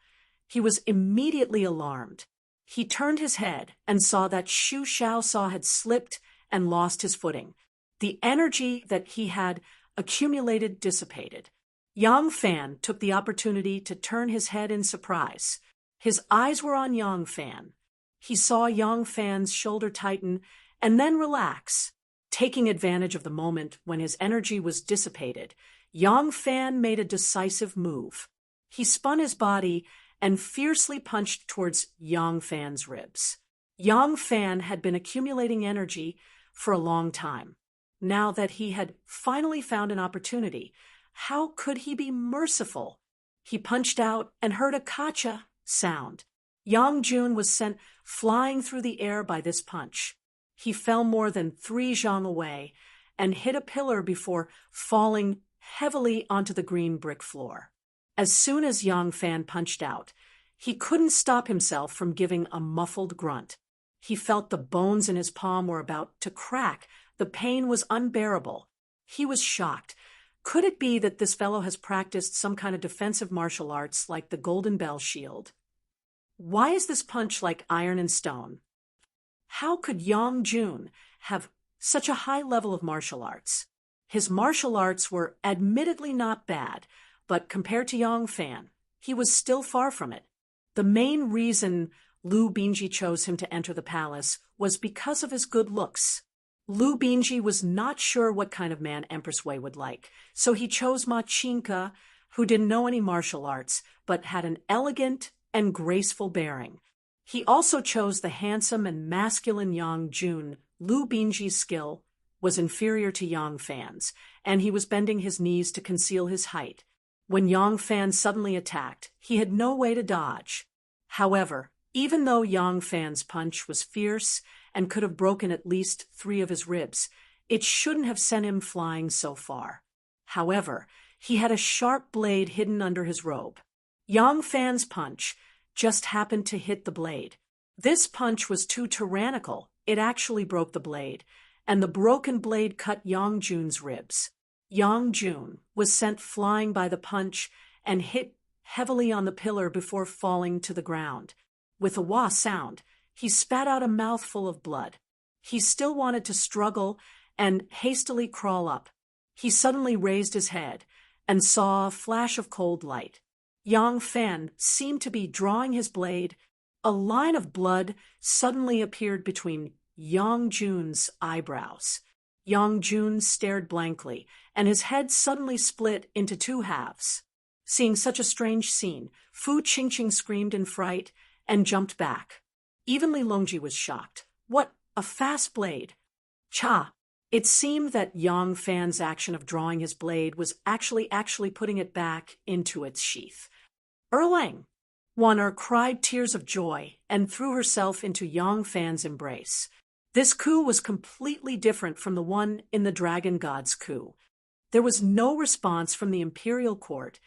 he was immediately alarmed. He turned his head and saw that Xu Shaosao had slipped and lost his footing. The energy that he had accumulated dissipated. Yang Fan took the opportunity to turn his head in surprise. His eyes were on Yang Fan. He saw Yang Fan's shoulder tighten and then relax. Taking advantage of the moment when his energy was dissipated, Yang Fan made a decisive move. He spun his body and fiercely punched towards Yang Fan's ribs. Yang Fan had been accumulating energy for a long time. Now that he had finally found an opportunity, how could he be merciful? He punched out and heard a "kacha" sound. Yang Jun was sent flying through the air by this punch. He fell more than 3 zhang away and hit a pillar before falling heavily onto the green brick floor. As soon as Yang Fan punched out, he couldn't stop himself from giving a muffled grunt. He felt the bones in his palm were about to crack. The pain was unbearable. He was shocked. Could it be that this fellow has practiced some kind of defensive martial arts like the Golden Bell Shield? Why is this punch like iron and stone? How could Yang Jun have such a high level of martial arts? His martial arts were admittedly not bad, but compared to Yang Fan, he was still far from it. The main reason Lu Binji chose him to enter the palace was because of his good looks. Lu Binji was not sure what kind of man Empress Wei would like, so he chose Ma Qingke, who didn't know any martial arts, but had an elegant and graceful bearing. He also chose the handsome and masculine Yang Jun. Lu Binji's skill was inferior to Yang Fan's, and he was bending his knees to conceal his height. When Yang Fan suddenly attacked, he had no way to dodge. However, even though Yang Fan's punch was fierce and could have broken at least 3 of his ribs, it shouldn't have sent him flying so far. However, he had a sharp blade hidden under his robe. Yang Fan's punch just happened to hit the blade. This punch was too tyrannical. It actually broke the blade, and the broken blade cut Yang Jun's ribs. Yang Jun was sent flying by the punch and hit heavily on the pillar before falling to the ground. With a wah sound, he spat out a mouthful of blood. He still wanted to struggle and hastily crawl up. He suddenly raised his head and saw a flash of cold light. Yang Fan seemed to be drawing his blade. A line of blood suddenly appeared between Yang Jun's eyebrows. Yang Jun stared blankly, and his head suddenly split into two halves. Seeing such a strange scene, Fu Qingqing screamed in fright and jumped back. Even Li Longji was shocked. What a fast blade! Cha! It seemed that Yang Fan's action of drawing his blade was actually putting it back into its sheath. Erlang! Wan cried tears of joy and threw herself into Yang Fan's embrace. This coup was completely different from the one in the Dragon God's coup. There was no response from the imperial court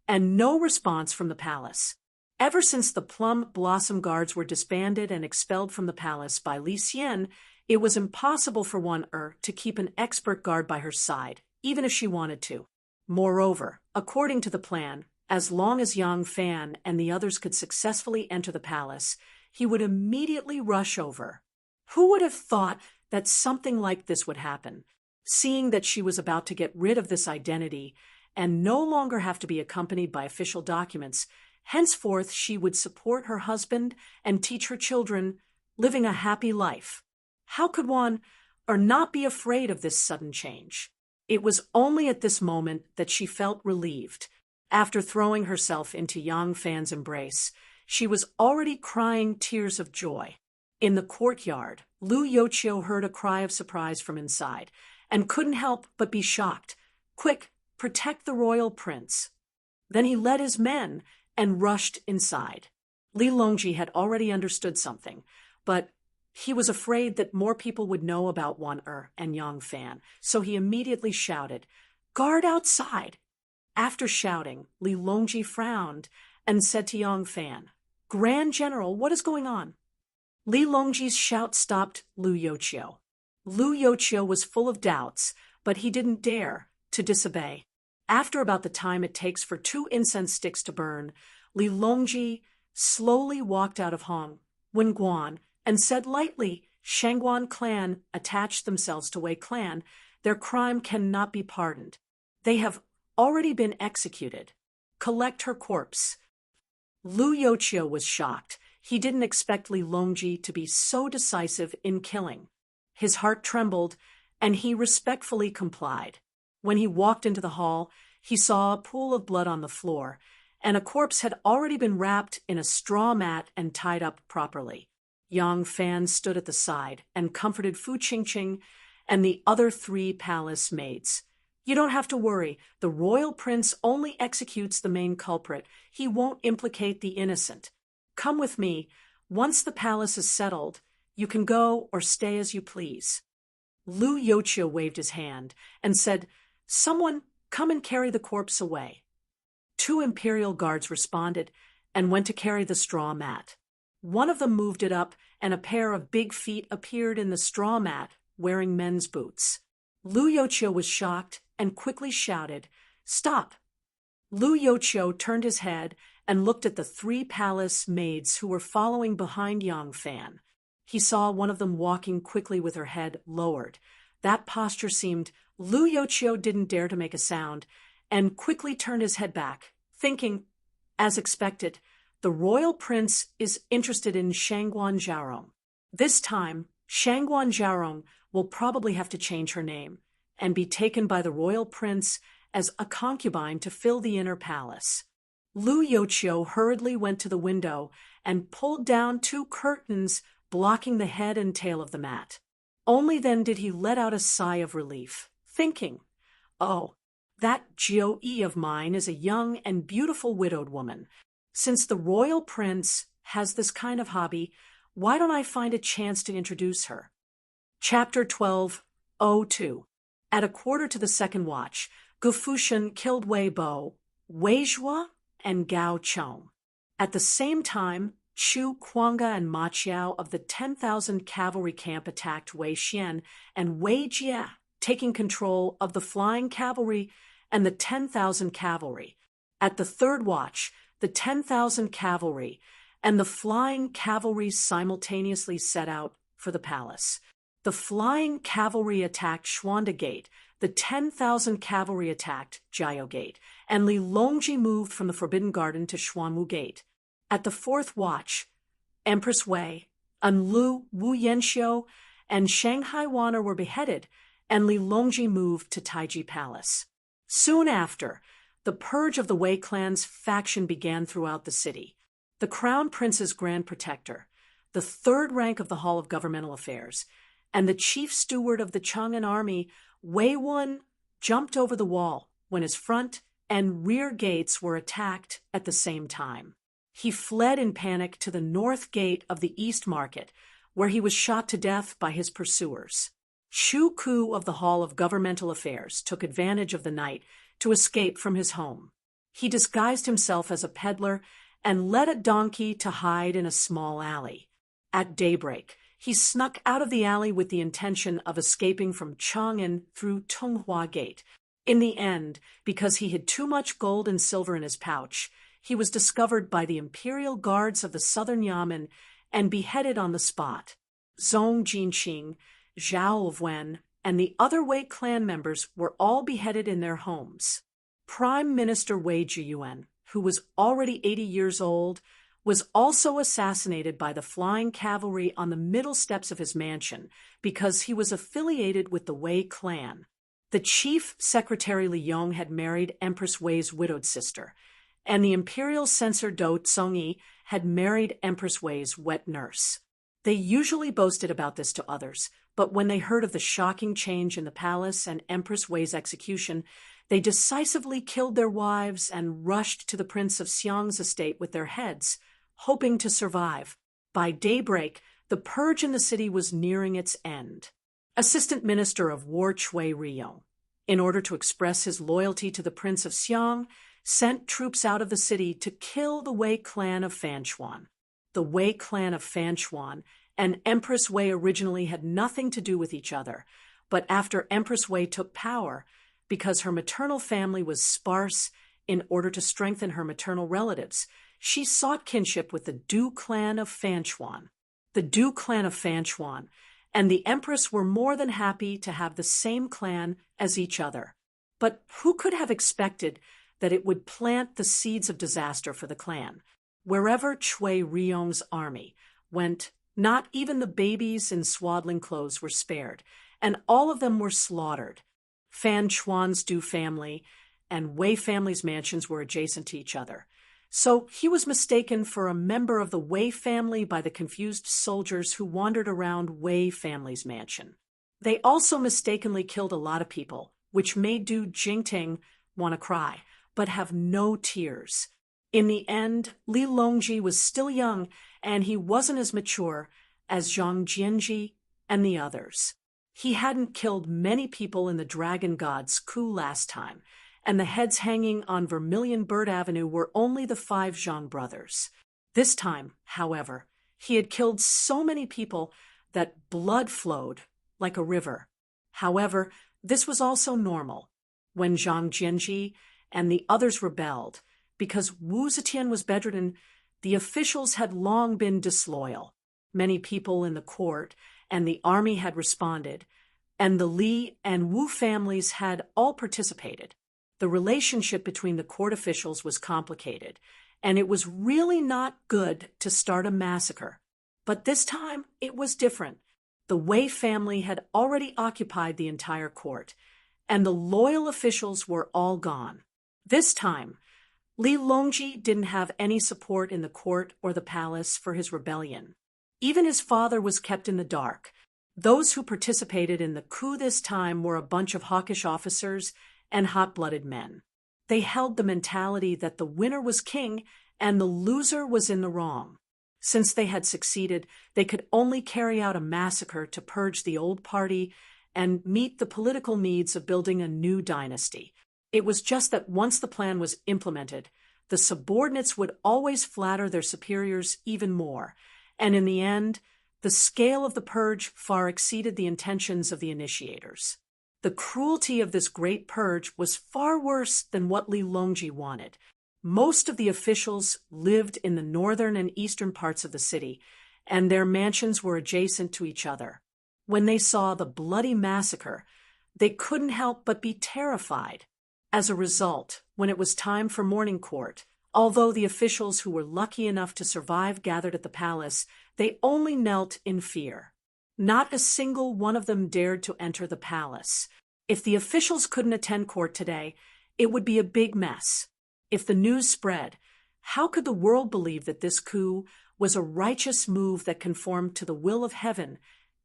and no response from the palace. Ever since the Plum Blossom Guards were disbanded and expelled from the palace by Li Xian, it was impossible for Wan to keep an expert guard by her side, even if she wanted to. Moreover, according to the plan, as long as Yang Fan and the others could successfully enter the palace, he would immediately rush over. Who would have thought that something like this would happen? Seeing that she was about to get rid of this identity and no longer have to be accompanied by official documents, henceforth she would support her husband and teach her children, living a happy life. How could one not be afraid of this sudden change? It was only at this moment that she felt relieved. After throwing herself into Yang Fan's embrace, she was already crying tears of joy. In the courtyard, Lu Yochio heard a cry of surprise from inside and couldn't help but be shocked. Quick, protect the royal prince. Then he led his men and rushed inside. Li Longji had already understood something, but he was afraid that more people would know about Wan and Yang Fan, so he immediately shouted, "Guard outside!" After shouting, Li Longji frowned and said to Yang Fan, "Grand General, what is going on?" Li Longji's shout stopped Lu Yochio. Lu Yochio was full of doubts, but he didn't dare to disobey. After about the time it takes for 2 incense sticks to burn, Li Longji slowly walked out of Hong Wenguan and said lightly, "Shangguan clan attached themselves to Wei clan. Their crime cannot be pardoned. They have already been executed. Collect her corpse." Lu Yochio was shocked. He didn't expect Li Longji to be so decisive in killing. His heart trembled, and he respectfully complied. When he walked into the hall, he saw a pool of blood on the floor, and a corpse had already been wrapped in a straw mat and tied up properly. Yang Fan stood at the side and comforted Fu Qingqing and the other 3 palace maids. "You don't have to worry. The royal prince only executes the main culprit. He won't implicate the innocent. Come with me. Once the palace is settled, you can go or stay as you please." Lu Yochio waved his hand and said, "Someone come and carry the corpse away." 2 imperial guards responded and went to carry the straw mat. One of them moved it up, and a pair of big feet appeared in the straw mat, wearing men's boots. Lu Yochio was shocked and quickly shouted, "Stop!" Lu Yochio turned his head and looked at the 3 palace maids who were following behind Yang Fan. He saw one of them walking quickly with her head lowered. That posture seemed. Lu Yochio didn't dare to make a sound and quickly turned his head back, thinking, as expected, the royal prince is interested in Shangguan Zhaorong. This time, Shangguan Zhaorong will probably have to change her name and be taken by the royal prince as a concubine to fill the inner palace. Lu Yochio hurriedly went to the window and pulled down 2 curtains blocking the head and tail of the mat. Only then did he let out a sigh of relief, thinking, "Oh, that Jiu-Yi of mine is a young and beautiful widowed woman. Since the royal prince has this kind of hobby, why don't I find a chance to introduce her?" Chapter 12:02. At 1/4 to the 2nd watch, Gu Fushan killed Wei Bo, Wei Zhua, and Gao Chong. At the same time, Chu Kuanga and Ma Qiao of the 10,000 cavalry camp attacked Wei Xian and Wei Jie, taking control of the flying cavalry and the 10,000 cavalry. At the third watch, the 10,000 cavalry and the flying cavalry simultaneously set out for the palace. The flying cavalry attacked Xuanda Gate, the 10,000 cavalry attacked Jiao Gate, and Li Longji moved from the Forbidden Garden to Xuanwu Gate. At the fourth watch, Empress Wei, Anlu, Wu Yanxiu, and Shanghai Wana were beheaded, and Li Longji moved to Taiji Palace. Soon after, the purge of the Wei clan's faction began throughout the city. The Crown Prince's Grand Protector, the third rank of the Hall of Governmental Affairs, and the chief steward of the Chang'an army, Wei Wun, jumped over the wall when his front and rear gates were attacked at the same time. He fled in panic to the north gate of the East Market, where he was shot to death by his pursuers. Chu Ku of the Hall of Governmental Affairs took advantage of the night to escape from his home. He disguised himself as a peddler and led a donkey to hide in a small alley. At daybreak, he snuck out of the alley with the intention of escaping from Chang'an through Tonghua Gate. In the end, because he hid too much gold and silver in his pouch, he was discovered by the imperial guards of the southern Yamen and beheaded on the spot. Zhong Jinqing, Zhao Wen, and the other Wei clan members were all beheaded in their homes. Prime Minister Wei Jiyuan, who was already 80 years old, was also assassinated by the flying cavalry on the middle steps of his mansion because he was affiliated with the Wei clan. The chief secretary Li Yong had married Empress Wei's widowed sister, and the imperial censor Dou Tsongyi had married Empress Wei's wet nurse. They usually boasted about this to others, but when they heard of the shocking change in the palace and Empress Wei's execution, they decisively killed their wives and rushed to the Prince of Xiang's estate with their heads, hoping to survive. By daybreak, the purge in the city was nearing its end. Assistant Minister of War Cui Riyong, in order to express his loyalty to the Prince of Xiang, sent troops out of the city to kill the Wei clan of Fanchuan. The Wei clan of Fanchuan and Empress Wei originally had nothing to do with each other, but after Empress Wei took power, because her maternal family was sparse, in order to strengthen her maternal relatives, she sought kinship with the Du clan of Fanchuan. The Du clan of Fanchuan and the Empress were more than happy to have the same clan as each other. But who could have expected that it would plant the seeds of disaster for the clan? Wherever Cui Riyong's army went, not even the babies in swaddling clothes were spared, and all of them were slaughtered. Fan Chuan's Du family and Wei family's mansions were adjacent to each other. So he was mistaken for a member of the Wei family by the confused soldiers who wandered around Wei family's mansion. They also mistakenly killed a lot of people, which made Du Jingting want to cry, but have no tears. In the end, Li Longji was still young, and he wasn't as mature as Zhang Jianji and the others. He hadn't killed many people in the Dragon God's coup last time, and the heads hanging on Vermilion Bird Avenue were only the 5 Zhang brothers. This time, however, he had killed so many people that blood flowed like a river. However, this was also normal when Zhang Jianji and the others rebelled. Because Wu Zetian was bedridden, the officials had long been disloyal. Many people in the court and the army had responded, and the Li and Wu families had all participated. The relationship between the court officials was complicated, and it was really not good to start a massacre. But this time, it was different. The Wei family had already occupied the entire court, and the loyal officials were all gone. This time, Li Longji didn't have any support in the court or the palace for his rebellion. Even his father was kept in the dark. Those who participated in the coup this time were a bunch of hawkish officers and hot-blooded men. They held the mentality that the winner was king and the loser was in the wrong. Since they had succeeded, they could only carry out a massacre to purge the old party and meet the political needs of building a new dynasty. It was just that once the plan was implemented, the The subordinates would always flatter their superiors even more, and in the end, the scale of the purge far exceeded the intentions of the initiators. The cruelty of this great purge was far worse than what Li Longji wanted. Most of the officials lived in the northern and eastern parts of the city, and their mansions were adjacent to each other. When they saw the bloody massacre, they couldn't help but be terrified. As a result, when it was time for morning court, although the officials who were lucky enough to survive gathered at the palace, they only knelt in fear. Not a single one of them dared to enter the palace. If the officials couldn't attend court today, it would be a big mess. If the news spread, how could the world believe that this coup was a righteous move that conformed to the will of heaven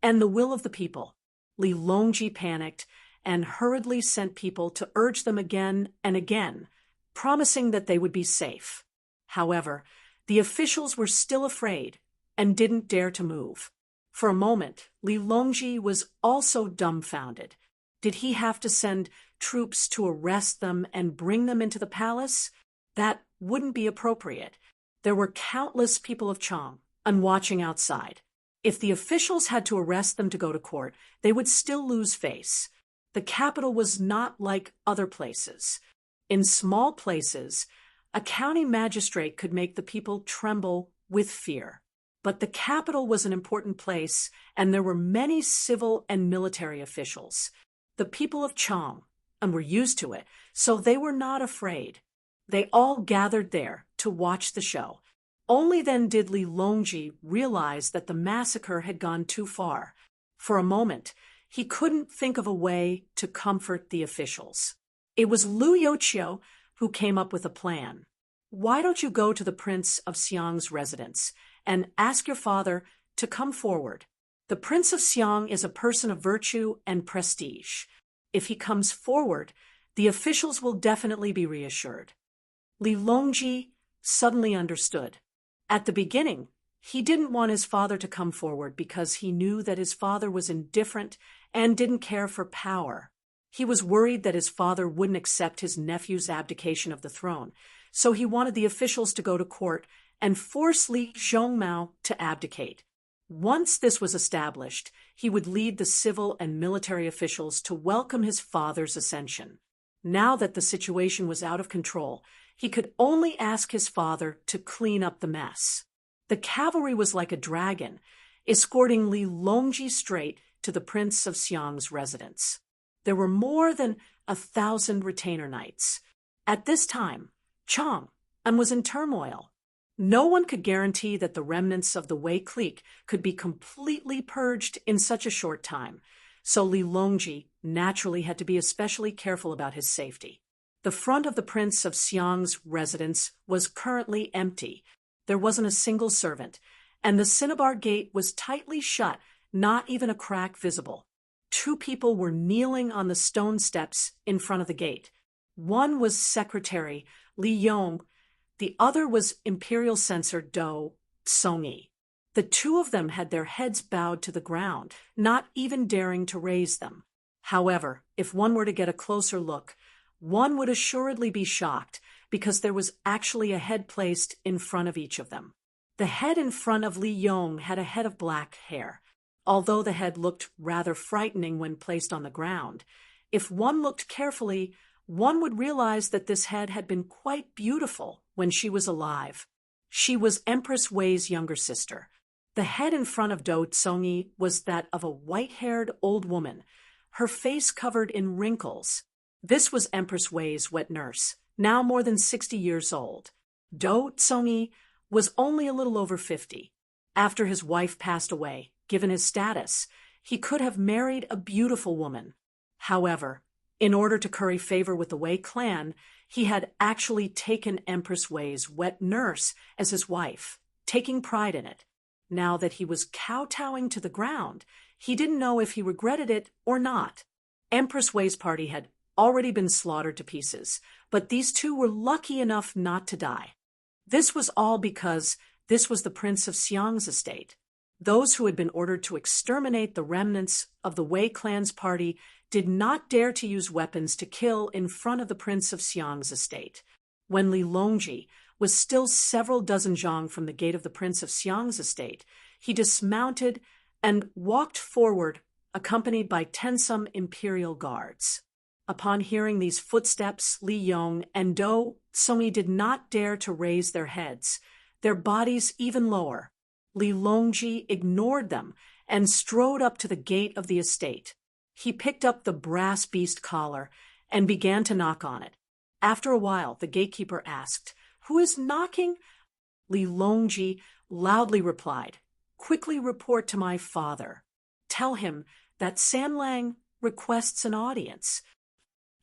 and the will of the people? Li Longji panicked and hurriedly sent people to urge them again and again, promising that they would be safe. However, the officials were still afraid and didn't dare to move. For a moment, Li Longji was also dumbfounded. Did he have to send troops to arrest them and bring them into the palace? That wouldn't be appropriate. There were countless people of Chang watching outside. If the officials had to arrest them to go to court, they would still lose face. The capital was not like other places. In small places, a county magistrate could make the people tremble with fear. But the capital was an important place, and there were many civil and military officials. The people of Chang were used to it, so they were not afraid. They all gathered there to watch the show. Only then did Li Longji realize that the massacre had gone too far. For a moment, he couldn't think of a way to comfort the officials. It was Liu Youqiu who came up with a plan. Why don't you go to the Prince of Xiang's residence and ask your father to come forward? The Prince of Xiang is a person of virtue and prestige. If he comes forward, the officials will definitely be reassured. Li Longji suddenly understood. At the beginning, he didn't want his father to come forward because he knew that his father was indifferent and didn't care for power. He was worried that his father wouldn't accept his nephew's abdication of the throne, so he wanted the officials to go to court and force Li Zhongmao to abdicate. Once this was established, he would lead the civil and military officials to welcome his father's ascension. Now that the situation was out of control, he could only ask his father to clean up the mess. The cavalry was like a dragon, escorting Li Longji straight to the Prince of Xiang's residence. There were more than 1,000 retainer knights. At this time, Chang was in turmoil. No one could guarantee that the remnants of the Wei clique could be completely purged in such a short time, so Li Longji naturally had to be especially careful about his safety. The front of the Prince of Xiang's residence was currently empty. There wasn't a single servant, and the cinnabar gate was tightly shut, not even a crack visible. 2 people were kneeling on the stone steps in front of the gate. One was Secretary Li Yong, the other was Imperial Censor Do Songyi. The 2 of them had their heads bowed to the ground, not even daring to raise them. However, if one were to get a closer look, one would assuredly be shocked because there was actually a head placed in front of each of them. The head in front of Li Yong had a head of black hair. Although the head looked rather frightening when placed on the ground, if one looked carefully, one would realize that this head had been quite beautiful when she was alive. She was Empress Wei's younger sister. The head in front of Do Songyi was that of a white-haired old woman, her face covered in wrinkles. This was Empress Wei's wet nurse, now more than 60 years old. Do Songyi was only a little over 50. After his wife passed away, given his status, he could have married a beautiful woman. However, in order to curry favor with the Wei clan, he had actually taken Empress Wei's wet nurse as his wife, taking pride in it. Now that he was kowtowing to the ground, he didn't know if he regretted it or not. Empress Wei's party had already been slaughtered to pieces, but these 2 were lucky enough not to die. This was all because this was the Prince of Xiang's estate. Those who had been ordered to exterminate the remnants of the Wei clan's party did not dare to use weapons to kill in front of the Prince of Xiang's estate. When Li Longji was still several dozen zhang from the gate of the Prince of Xiang's estate, he dismounted and walked forward, accompanied by 10 imperial guards. Upon hearing these footsteps, Li Yong and Do Songyi did not dare to raise their heads, their bodies even lower. Li Longji ignored them and strode up to the gate of the estate. He picked up the brass beast collar and began to knock on it. After a while, the gatekeeper asked, "Who is knocking?" Li Longji loudly replied, "Quickly report to my father. Tell him that Sanlang requests an audience."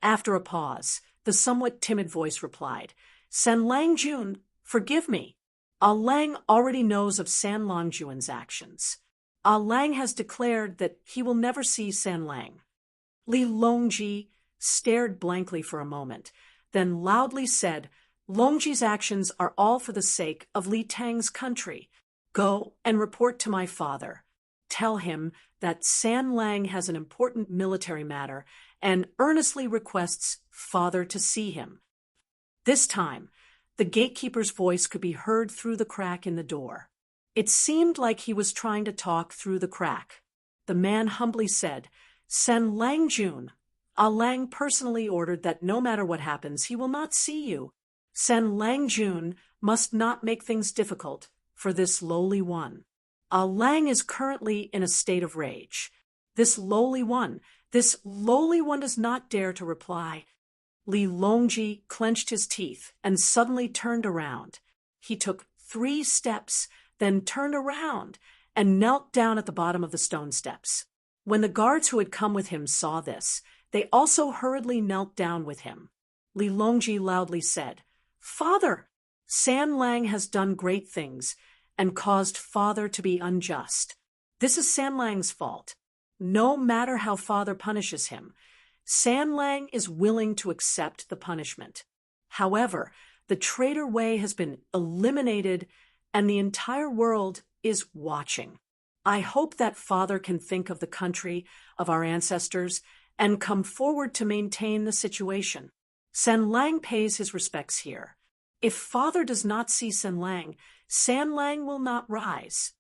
After a pause, the somewhat timid voice replied, "Sanlang Jun, forgive me. Lang already knows of Sanlang Jun's actions. Lang has declared that he will never see Sanlang." Li Longji stared blankly for a moment, then loudly said, "Longji's actions are all for the sake of Li Tang's country. Go and report to my father. Tell him that Sanlang has an important military matter and earnestly requests father to see him." This time, the gatekeeper's voice could be heard through the crack in the door. It seemed like he was trying to talk through the crack. The man humbly said, "Sanlang Jun, Lang personally ordered that no matter what happens, he will not see you. Sanlang Jun must not make things difficult for this lowly one. Lang is currently in a state of rage. This lowly one does not dare to reply." Li Longji clenched his teeth and suddenly turned around. He took 3 steps, then turned around and knelt down at the bottom of the stone steps. When the guards who had come with him saw this, they also hurriedly knelt down with him. Li Longji loudly said, "Father, Sanlang has done great things and caused father to be unjust. This is Sanlang's fault. No matter how father punishes him, Sanlang is willing to accept the punishment. However, the traitor way has been eliminated and the entire world is watching. I hope that father can think of the country of our ancestors and come forward to maintain the situation. Sanlang pays his respects here. If father does not see Sanlang, Sanlang will not rise."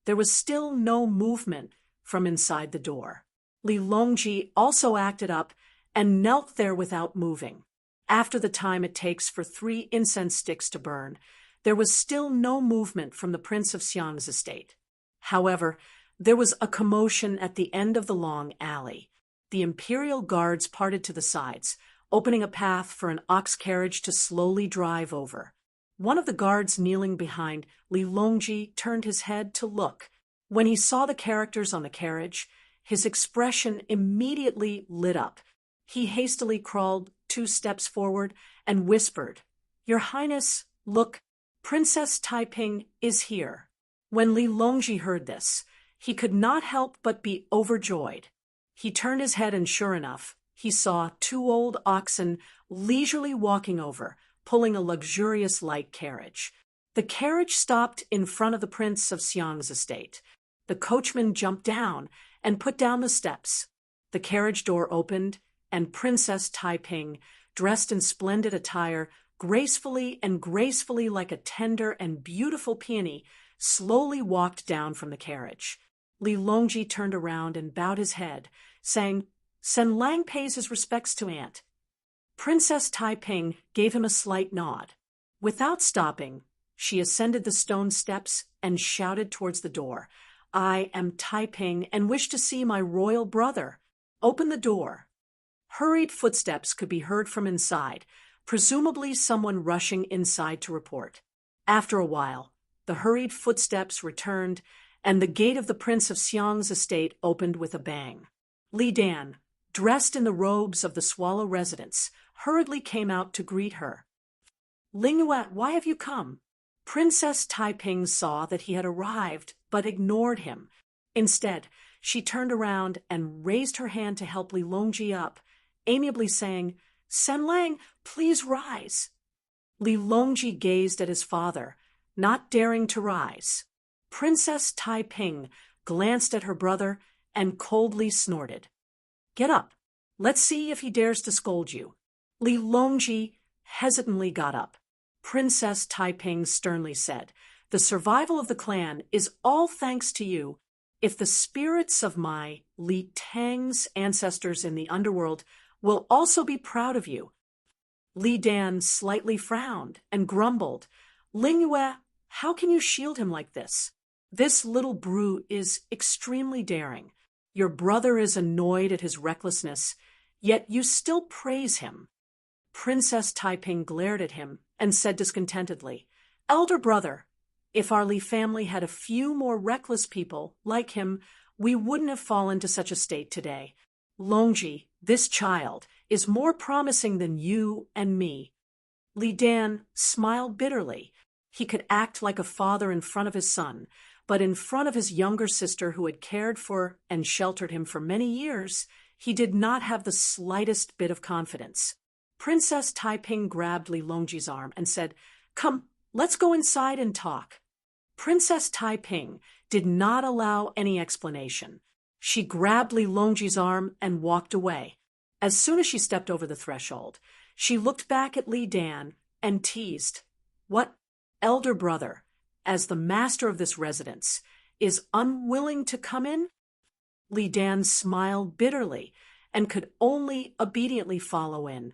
There was still no movement from inside the door. Li Longji also acted up and knelt there without moving. After the time it takes for 3 incense sticks to burn, there was still no movement from the Prince of Xiang's estate. However, there was a commotion at the end of the long alley. The imperial guards parted to the sides, opening a path for an ox carriage to slowly drive over. One of the guards kneeling behind Li Longji turned his head to look. When he saw the characters on the carriage, his expression immediately lit up. He hastily crawled 2 steps forward and whispered, "Your Highness, look, Princess Taiping is here." When Li Longji heard this, he could not help but be overjoyed. He turned his head and sure enough, he saw 2 old oxen leisurely walking over, pulling a luxurious light carriage. The carriage stopped in front of the Prince of Xiang's estate. The coachman jumped down and put down the steps. The carriage door opened, and Princess Taiping, dressed in splendid attire, gracefully like a tender and beautiful peony, slowly walked down from the carriage. Li Longji turned around and bowed his head, saying, "Sanlang pays his respects to Aunt." Princess Taiping gave him a slight nod. Without stopping, she ascended the stone steps and shouted towards the door, "I am Taiping and wish to see my royal brother. Open the door." Hurried footsteps could be heard from inside, presumably someone rushing inside to report. After a while, the hurried footsteps returned, and the gate of the Prince of Xiang's estate opened with a bang. Li Dan, dressed in the robes of the Swallow residents, hurriedly came out to greet her. "Ling Yuat, why have you come?" Princess Taiping saw that he had arrived, but ignored him. Instead, she turned around and raised her hand to help Li Longji up, amiably saying, "Sanlang, please rise." Li Longji gazed at his father, not daring to rise. Princess Taiping glanced at her brother and coldly snorted. "Get up. Let's see if he dares to scold you." Li Longji hesitantly got up. Princess Taiping sternly said, "The survival of the clan is all thanks to you. If the spirits of my Li Tang's ancestors in the underworld will also be proud of you." Li Dan slightly frowned and grumbled, "Ling Yue, how can you shield him like this? This little brute is extremely daring. Your brother is annoyed at his recklessness, yet you still praise him." Princess Taiping glared at him and said discontentedly, "Elder brother, if our Li family had a few more reckless people like him, we wouldn't have fallen to such a state today. Longji, this child, is more promising than you and me." Li Dan smiled bitterly. He could act like a father in front of his son, but in front of his younger sister who had cared for and sheltered him for many years, he did not have the slightest bit of confidence. Princess Taiping grabbed Li Longji's arm and said, "Come, let's go inside and talk." Princess Taiping did not allow any explanation. She grabbed Li Longji's arm and walked away. As soon as she stepped over the threshold, she looked back at Li Dan and teased, "What, elder brother, as the master of this residence, is unwilling to come in?" Li Dan smiled bitterly and could only obediently follow in.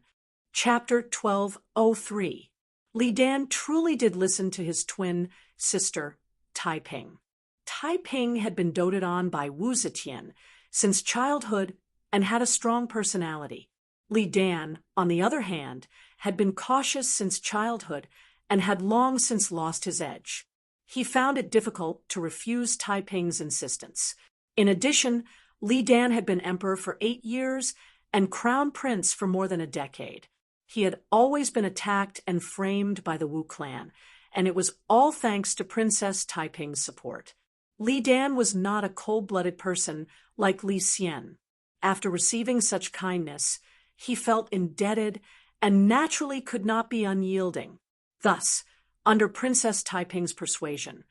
Chapter 1203. Li Dan truly did listen to his twin sister, Taiping. Taiping had been doted on by Wu Zetian since childhood and had a strong personality. Li Dan, on the other hand, had been cautious since childhood and had long since lost his edge. He found it difficult to refuse Taiping's insistence. In addition, Li Dan had been emperor for 8 years and crown prince for more than a decade. He had always been attacked and framed by the Wu clan, and it was all thanks to Princess Taiping's support. Li Dan was not a cold-blooded person like Li Xian. After receiving such kindness, he felt indebted and naturally could not be unyielding. Thus, under Princess Taiping's persuasion,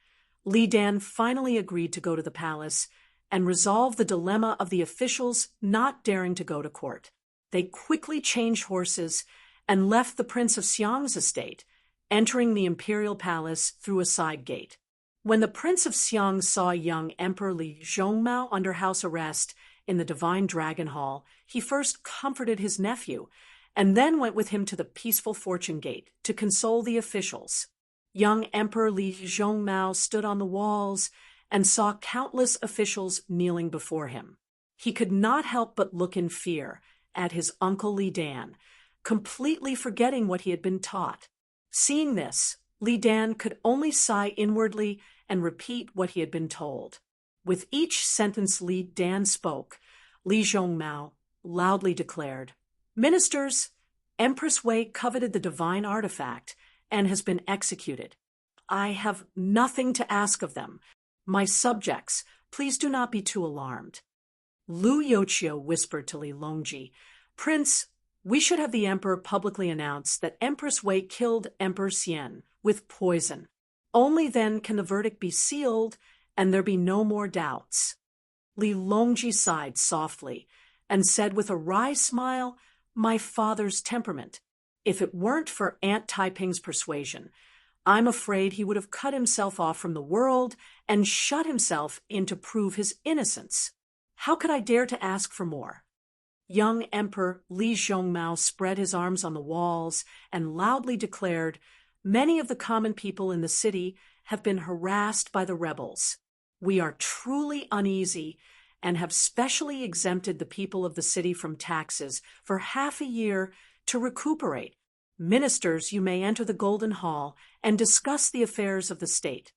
Li Dan finally agreed to go to the palace and resolve the dilemma of the officials not daring to go to court. They quickly changed horses and left the Prince of Xiang's estate, entering the imperial palace through a side gate. When the Prince of Xiang saw young Emperor Li Zhongmao under house arrest in the Divine Dragon Hall, he first comforted his nephew and then went with him to the peaceful Fortune Gate to console the officials. Young Emperor Li Zhongmao stood on the walls and saw countless officials kneeling before him. He could not help but look in fear at his uncle Li Dan, completely forgetting what he had been taught. Seeing this, Li Dan could only sigh inwardly and repeat what he had been told. With each sentence Li Dan spoke, Li Zhongmao loudly declared, "Ministers, Empress Wei coveted the divine artifact and has been executed. I have nothing to ask of them. My subjects, please do not be too alarmed." Lu Yochio whispered to Li Longji, "Prince, we should have the emperor publicly announce that Empress Wei killed Emperor Xian with poison. Only then can the verdict be sealed and there be no more doubts." Li Longji sighed softly and said with a wry smile, "My father's temperament. If it weren't for Aunt Taiping's persuasion, I'm afraid he would have cut himself off from the world and shut himself in to prove his innocence. How could I dare to ask for more?" Young Emperor Li Zhongmao spread his arms on the walls and loudly declared, "Many of the common people in the city have been harassed by the rebels. We are truly uneasy and have specially exempted the people of the city from taxes for half a year to recuperate. Ministers, you may enter the Golden Hall and discuss the affairs of the state."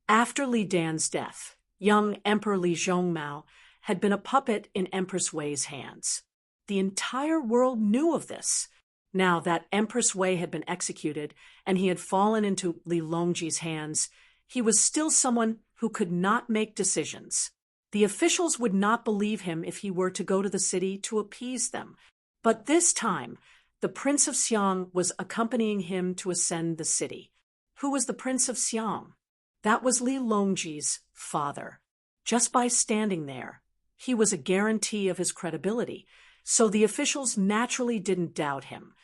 After Li Dan's death, young Emperor Li Zhongmao had been a puppet in Empress Wei's hands. The entire world knew of this. Now that Empress Wei had been executed and he had fallen into Li Longji's hands, he was still someone who could not make decisions. The officials would not believe him if he were to go to the city to appease them. But this time, the Prince of Xiang was accompanying him to ascend the city. Who was the Prince of Xiang? That was Li Longji's father. Just by standing there, he was a guarantee of his credibility, so the officials naturally didn't doubt him.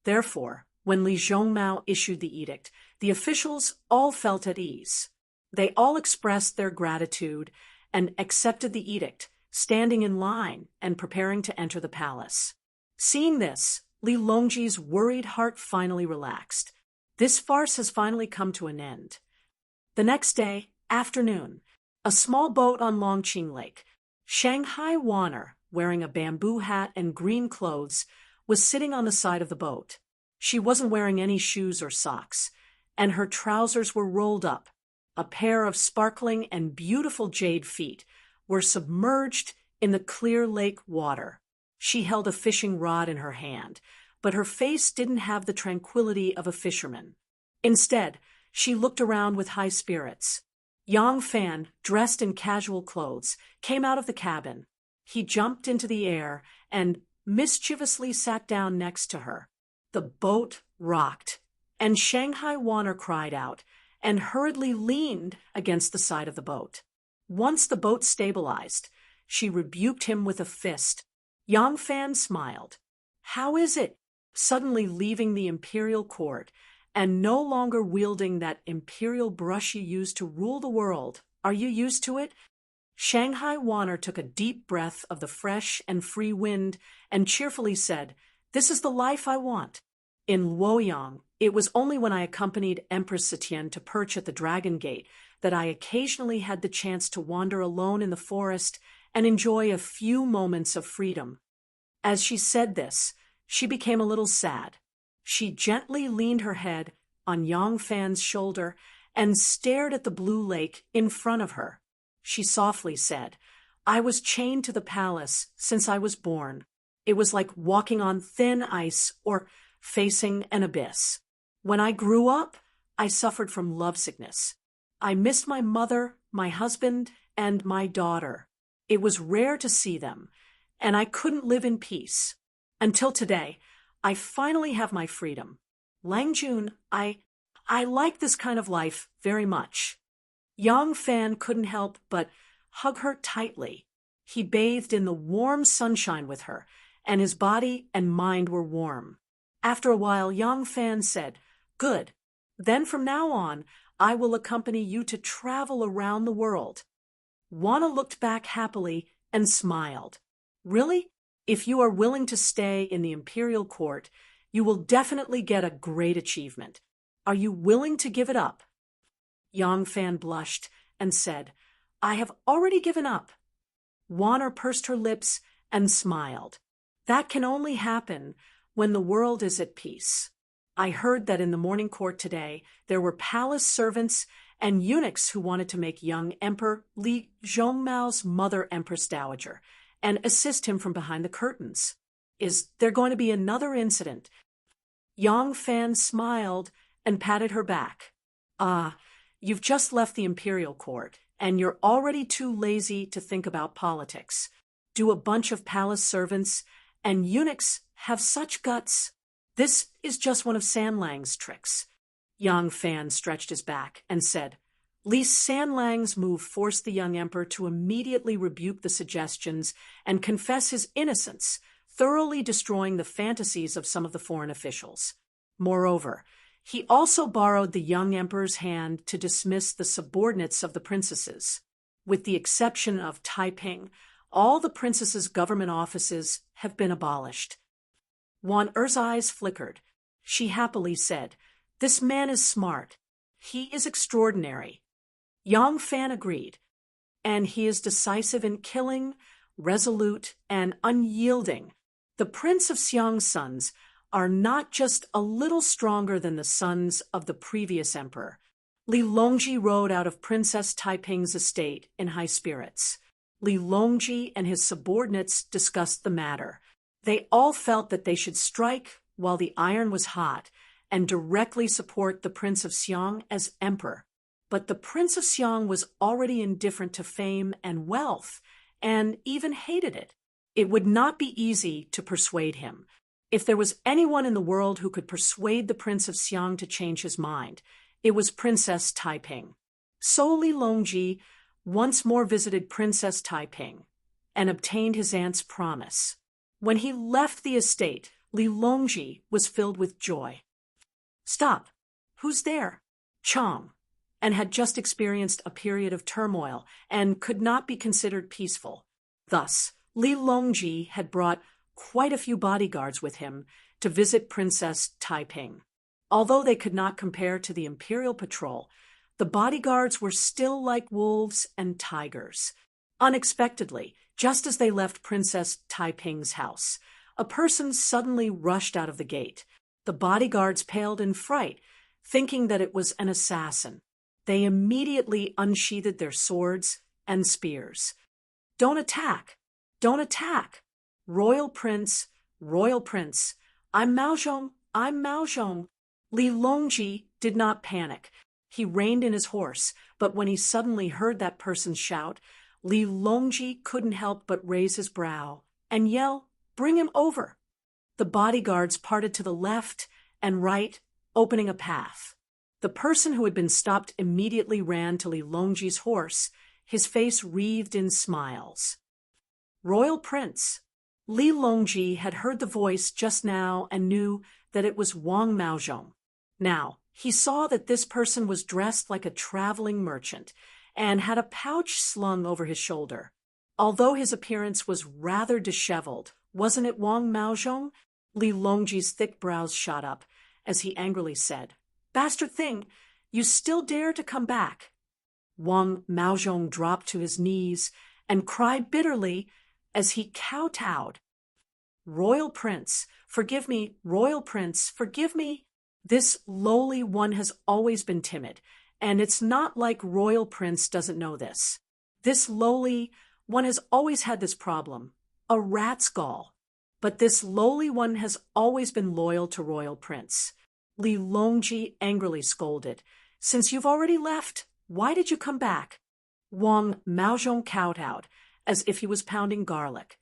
Therefore, When Li Zhongmao issued the edict, the officials all felt at ease. They all expressed their gratitude and accepted the edict, standing in line and preparing to enter the palace. Seeing this, Li Longji's worried heart finally relaxed. This farce has finally come to an end. The next day, afternoon, a small boat on Longqing Lake, Shanghai Wanner, wearing a bamboo hat and green clothes, was sitting on the side of the boat. She wasn't wearing any shoes or socks, and her trousers were rolled up. A pair of sparkling and beautiful jade feet were submerged in the clear lake water. She held a fishing rod in her hand, but her face didn't have the tranquility of a fisherman. Instead, she looked around with high spirits. Yang Fan, dressed in casual clothes, came out of the cabin. He jumped into the air and mischievously sat down next to her. The boat rocked, and Shanghai Wanner cried out and hurriedly leaned against the side of the boat. Once the boat stabilized, she rebuked him with a fist. Yang Fan smiled. "How is it, suddenly leaving the imperial court and no longer wielding that imperial brush you used to rule the world? Are you used to it?" Shanghai Wanner took a deep breath of the fresh and free wind and cheerfully said, "This is the life I want." In Luoyang, it was only when I accompanied Empress Zetian to perch at the Dragon Gate that I occasionally had the chance to wander alone in the forest and enjoy a few moments of freedom. As she said this, she became a little sad. She gently leaned her head on Yang Fan's shoulder and stared at the blue lake in front of her. She softly said, "I was chained to the palace since I was born. It was like walking on thin ice or facing an abyss. When I grew up, I suffered from lovesickness. I missed my mother, my husband, and my daughter. It was rare to see them, and I couldn't live in peace. Until today, I finally have my freedom. Langjun, I like this kind of life very much." Yang Fan couldn't help but hug her tightly. He bathed in the warm sunshine with her, and his body and mind were warm. After a while, Yang Fan said, "Good. Then from now on, I will accompany you to travel around the world." Wanna looked back happily and smiled. "Really? If you are willing to stay in the imperial court, you will definitely get a great achievement. Are you willing to give it up?" Yang Fan blushed and said, "I have already given up." Wanner pursed her lips and smiled. "That can only happen when the world is at peace. I heard that in the morning court today there were palace servants and eunuchs who wanted to make young Emperor Li Zhongmao's mother Empress Dowager and assist him from behind the curtains. Is there going to be another incident?" Yang Fan smiled and patted her back. You've just left the imperial court, and you're already too lazy to think about politics. Do a bunch of palace servants and eunuchs have such guts? This is just one of Sanlang's tricks." Yang Fan stretched his back and said, "Li Sanlang's move forced the young emperor to immediately rebuke the suggestions and confess his innocence, thoroughly destroying the fantasies of some of the foreign officials. Moreover, he also borrowed the young emperor's hand to dismiss the subordinates of the princesses. With the exception of Taiping, all the princesses' government offices have been abolished." Wan Er's eyes flickered. She happily said, "This man is smart. He is extraordinary." Yang Fan agreed. "And he is decisive in killing, resolute, and unyielding. The Prince of Xiang's sons are not just a little stronger than the sons of the previous emperor." Li Longji rode out of Princess Taiping's estate in high spirits. Li Longji and his subordinates discussed the matter. They all felt that they should strike while the iron was hot and directly support the Prince of Xiang as emperor. But the Prince of Xiang was already indifferent to fame and wealth, and even hated it. It would not be easy to persuade him. If there was anyone in the world who could persuade the Prince of Xiang to change his mind, it was Princess Taiping. So Li Longji once more visited Princess Taiping and obtained his aunt's promise. When he left the estate, Li Longji was filled with joy. Stop! Who's there? Chong, and had just experienced a period of turmoil and could not be considered peaceful. Thus, Li Longji had brought quite a few bodyguards with him to visit Princess Taiping. Although they could not compare to the imperial patrol, the bodyguards were still like wolves and tigers. Unexpectedly, just as they left Princess Taiping's house, a person suddenly rushed out of the gate. The bodyguards paled in fright, thinking that it was an assassin. They immediately unsheathed their swords and spears. Don't attack! Don't attack! Royal Prince, I'm Maozhong, I'm Maozhong. Li Longji did not panic. He reined in his horse, but when he suddenly heard that person shout, Li Longji couldn't help but raise his brow and yell, "Bring him over!" The bodyguards parted to the left and right, opening a path. The person who had been stopped immediately ran to Li Longji's horse, his face wreathed in smiles. Royal Prince. Li Longji had heard the voice just now and knew that it was Wang Maozhong. Now, he saw that this person was dressed like a traveling merchant and had a pouch slung over his shoulder. Although his appearance was rather disheveled, wasn't it Wang Maozhong? Li Longji's thick brows shot up as he angrily said, "Bastard thing, you still dare to come back?" Wang Maozhong dropped to his knees and cried bitterly as he kowtowed. "Royal Prince, forgive me, Royal Prince, forgive me." This lowly one has always been timid, and it's not like Royal Prince doesn't know this. This lowly one has always had this problem, a rat's gall. But this lowly one has always been loyal to Royal Prince. Li Longji angrily scolded, "Since you've already left, why did you come back?" Wang Maozhong kowtowed, as if he was pounding garlic.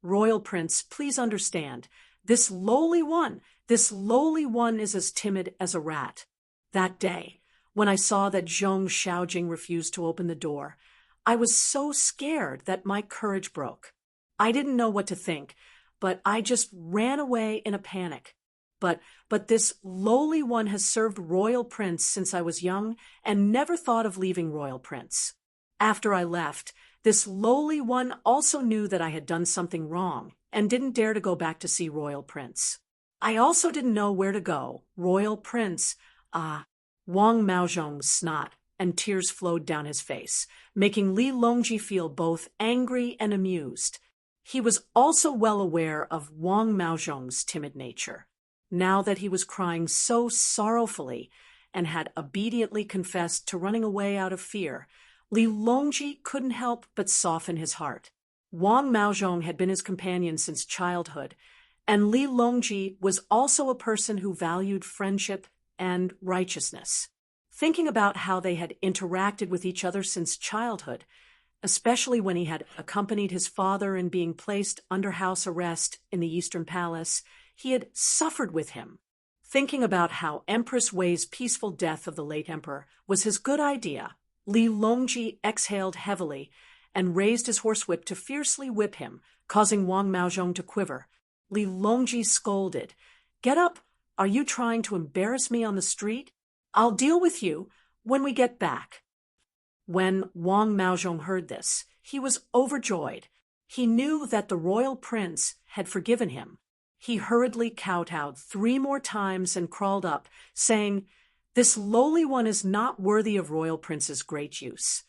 "Royal Prince, please understand, this lowly one is as timid as a rat. That day, when I saw that Zhong Xiaojing refused to open the door, I was so scared that my courage broke. I didn't know what to think, but I just ran away in a panic. But this lowly one has served Royal Prince since I was young and never thought of leaving Royal Prince. After I left, this lowly one also knew that I had done something wrong and didn't dare to go back to see Royal Prince. I also didn't know where to go. Royal Prince, Wang Maozhong's snot and tears flowed down his face, making Li Longji feel both angry and amused. He was also well aware of Wang Maozhong's timid nature. Now that he was crying so sorrowfully and had obediently confessed to running away out of fear, Li Longji couldn't help but soften his heart. Wang Maozhong had been his companion since childhood, and Li Longji was also a person who valued friendship and righteousness. Thinking about how they had interacted with each other since childhood, especially when he had accompanied his father in being placed under house arrest in the Eastern Palace, he had suffered with him. Thinking about how Empress Wei's peaceful death of the late emperor was his good idea, Li Longji exhaled heavily and raised his horsewhip to fiercely whip him, causing Wang Maozhong to quiver. Li Longji scolded, "Get up! Are you trying to embarrass me on the street? I'll deal with you when we get back." When Wang Maozhong heard this, he was overjoyed. He knew that the royal prince had forgiven him. He hurriedly kowtowed 3 more times and crawled up, saying, "This lowly one is not worthy of royal prince's great use.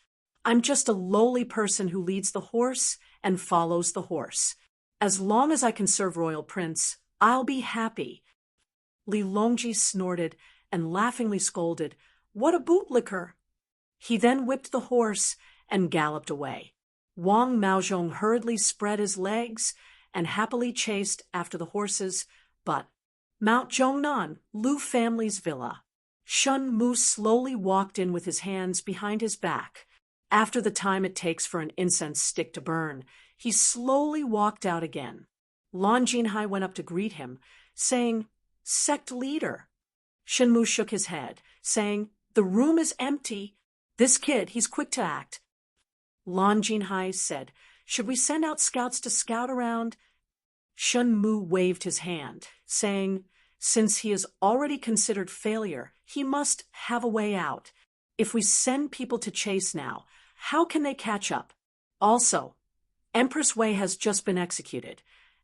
I'm just a lowly person who leads the horse and follows the horse. As long as I can serve royal prince, I'll be happy." Li Longji snorted and laughingly scolded, "What a bootlicker!" He then whipped the horse and galloped away. Wang Maozhong hurriedly spread his legs and happily chased after the horses, but Mount Zhongnan, Lu family's villa. Shun Mu slowly walked in with his hands behind his back. After the time it takes for an incense stick to burn, he slowly walked out again. Lan Jinhai went up to greet him, saying, "Sect leader." Shen Mu shook his head, saying, "The room is empty. This kid, he's quick to act." Lan Jinhai said, "Should we send out scouts to scout around?" Shen Mu waved his hand, saying, Since he is already considered failure, he must have a way out. If we send people to chase now, how can they catch up? Also, Empress Wei has just been executed,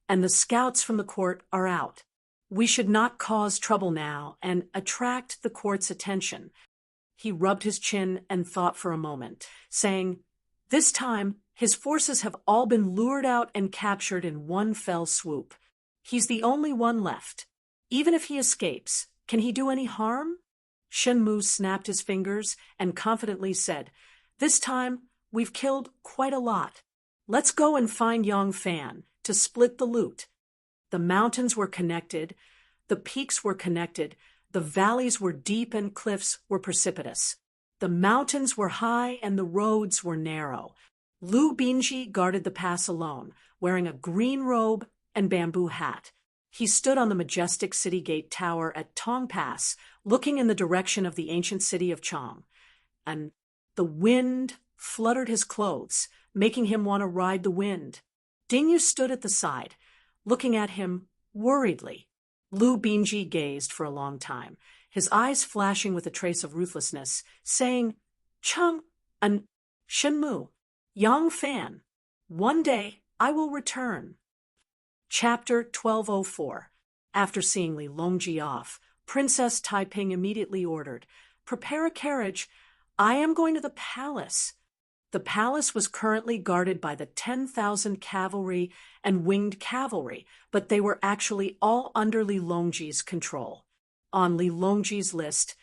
and the scouts from the court are out. We should not cause trouble now and attract the court's attention. He rubbed his chin and thought for a moment, saying, "This time, his forces have all been lured out and captured in one fell swoop. He's the only one left. Even if he escapes, can he do any harm?" Shen Mu snapped his fingers and confidently said, "This time, we've killed quite a lot. Let's go and find Yong Fan to split the loot." The mountains were connected, the peaks were connected, the valleys were deep and cliffs were precipitous. The mountains were high and the roads were narrow. Lu Binji guarded the pass alone, wearing a green robe and bamboo hat. He stood on the majestic city gate tower at Tong Pass, looking in the direction of the ancient city of Chong. And the wind fluttered his clothes, making him want to ride the wind. Ding Yu stood at the side, looking at him worriedly. Lu Binji gazed for a long time, his eyes flashing with a trace of ruthlessness, saying, "Cheng and Shen Mu, Yang Fan, one day I will return." Chapter 1204. After seeing Li Longji off, Princess Taiping immediately ordered, "Prepare a carriage. I am going to the palace." The palace was currently guarded by the 10,000 cavalry and winged cavalry, but they were actually all under Li Longji's control. On Li Longji's list,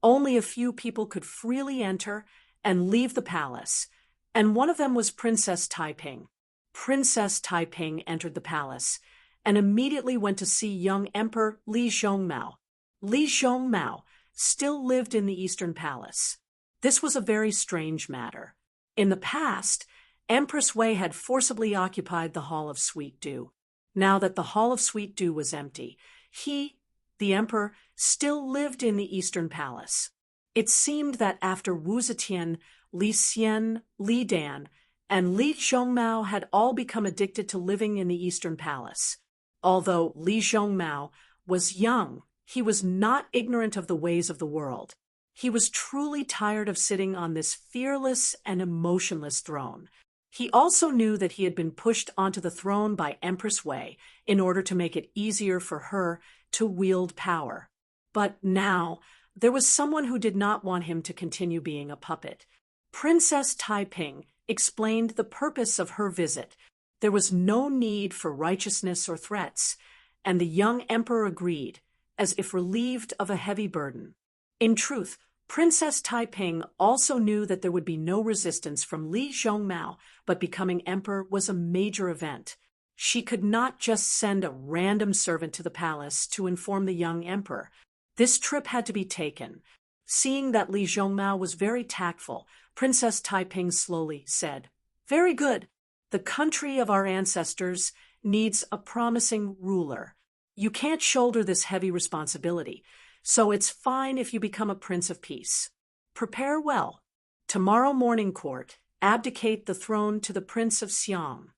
only a few people could freely enter and leave the palace, and one of them was Princess Taiping. Princess Taiping entered the palace and immediately went to see young Emperor Li Zhongmao. Li Zhongmao still lived in the Eastern Palace. This was a very strange matter. In the past, Empress Wei had forcibly occupied the Hall of Sweet Dew. Now that the Hall of Sweet Dew was empty, he, the emperor, still lived in the Eastern Palace. It seemed that after Wu Zetian, Li Xian, Li Dan, and Li Zhongmao had all become addicted to living in the Eastern Palace. Although Li Zhongmao was young, he was not ignorant of the ways of the world. He was truly tired of sitting on this fearless and emotionless throne. He also knew that he had been pushed onto the throne by Empress Wei in order to make it easier for her to wield power. But now, there was someone who did not want him to continue being a puppet. Princess Taiping explained the purpose of her visit. There was no need for righteousness or threats, and the young emperor agreed, as if relieved of a heavy burden. In truth, Princess Taiping also knew that there would be no resistance from Li Zhongmao, but becoming emperor was a major event. She could not just send a random servant to the palace to inform the young emperor. This trip had to be taken. Seeing that Li Zhongmao was very tactful, Princess Taiping slowly said, "Very good. The country of our ancestors needs a promising ruler. You can't shoulder this heavy responsibility, so it's fine if you become a prince of peace. Prepare well. Tomorrow morning, court, abdicate the throne to the Prince of Xiang."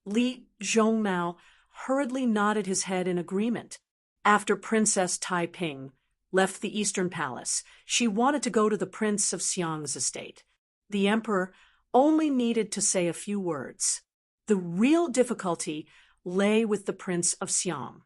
Li Zhongmao hurriedly nodded his head in agreement. After Princess Taiping left the Eastern Palace, she wanted to go to the Prince of Xiang's estate. The emperor only needed to say a few words. The real difficulty lay with the Prince of Xiang.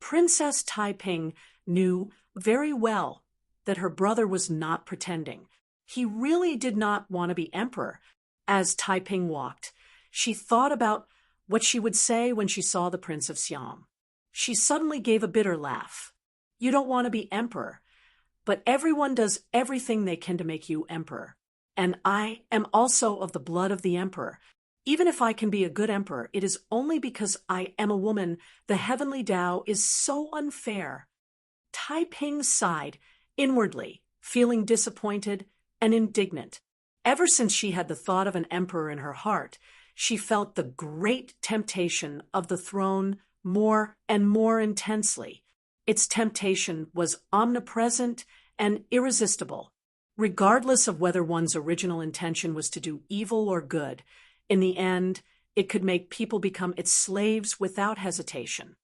Princess Taiping knew very well that her brother was not pretending. He really did not want to be emperor. As Taiping walked, she thought about what she would say when she saw the Prince of Xiang. She suddenly gave a bitter laugh. "You don't want to be emperor, but everyone does everything they can to make you emperor. And I am also of the blood of the emperor. Even if I can be a good emperor, it is only because I am a woman. The heavenly Tao is so unfair." Taiping sighed inwardly, feeling disappointed and indignant. Ever since she had the thought of an emperor in her heart, she felt the great temptation of the throne more and more intensely. Its temptation was omnipresent and irresistible. Regardless of whether one's original intention was to do evil or good, in the end, it could make people become its slaves without hesitation.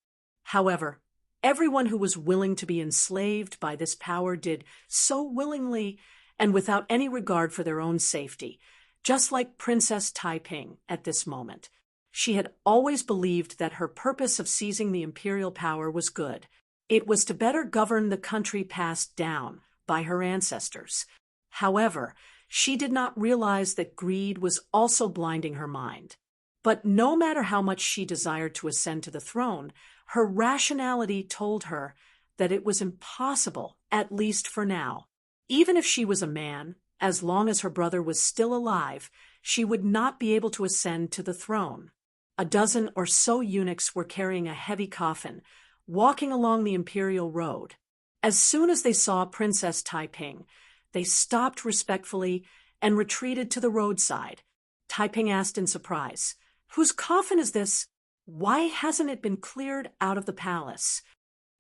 However, Everyone who was willing to be enslaved by this power did so willingly and without any regard for their own safety, just like Princess Taiping at this moment. She had always believed that her purpose of seizing the imperial power was good. It was to better govern the country passed down by her ancestors. However, she did not realize that greed was also blinding her mind. But no matter how much she desired to ascend to the throne, her rationality told her that it was impossible, at least for now. Even if she was a man, as long as her brother was still alive, she would not be able to ascend to the throne. A dozen or so eunuchs were carrying a heavy coffin, walking along the imperial road. As soon as they saw Princess Taiping, they stopped respectfully and retreated to the roadside. Taiping asked in surprise, "Whose coffin is this? Why hasn't it been cleared out of the palace?"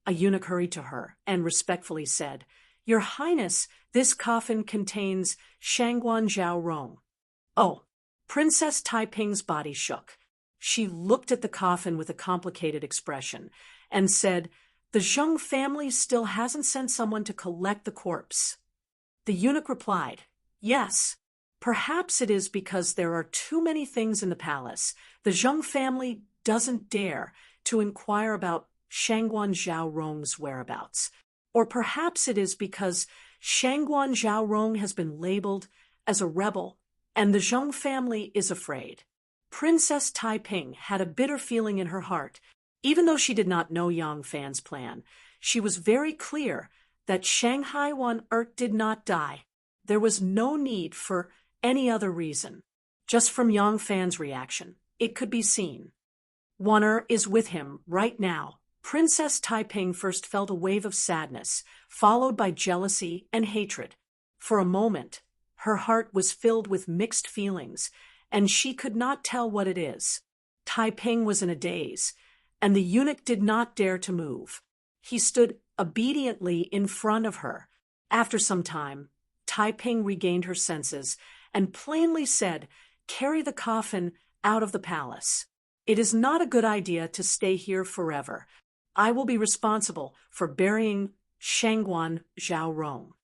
A eunuch hurried to her and respectfully said, "Your Highness, this coffin contains Shangguan Zhaorong." Oh, Princess Taiping's body shook. She looked at the coffin with a complicated expression and said, "The Zheng family still hasn't sent someone to collect the corpse." The eunuch replied, "Yes, perhaps it is because there are too many things in the palace. The Zheng family doesn't dare to inquire about Shangguan Zhaorong's whereabouts. Or perhaps it is because Shangguan Zhaorong has been labeled as a rebel, and the Zheng family is afraid." Princess Taiping had a bitter feeling in her heart. Even though she did not know Yang Fan's plan, she was very clear that Shanghai Wan did not die. There was no need for any other reason. Just from Yang Fan's reaction, it could be seen. Wan is with him right now. Princess Taiping first felt a wave of sadness, followed by jealousy and hatred. For a moment, her heart was filled with mixed feelings, and she could not tell what it is. Taiping was in a daze, and the eunuch did not dare to move. He stood obediently in front of her. After some time, Taiping regained her senses and plainly said, "Carry the coffin out of the palace. It is not a good idea to stay here forever. I will be responsible for burying Shangguan Zhaorong."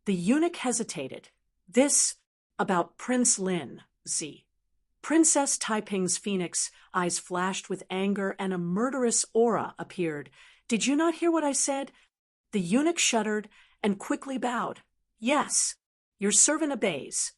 The eunuch hesitated. This about Prince Lin, Z. Princess Taiping's phoenix eyes flashed with anger and a murderous aura appeared. "Did you not hear what I said?" The eunuch shuddered and quickly bowed. "Yes, your servant obeys."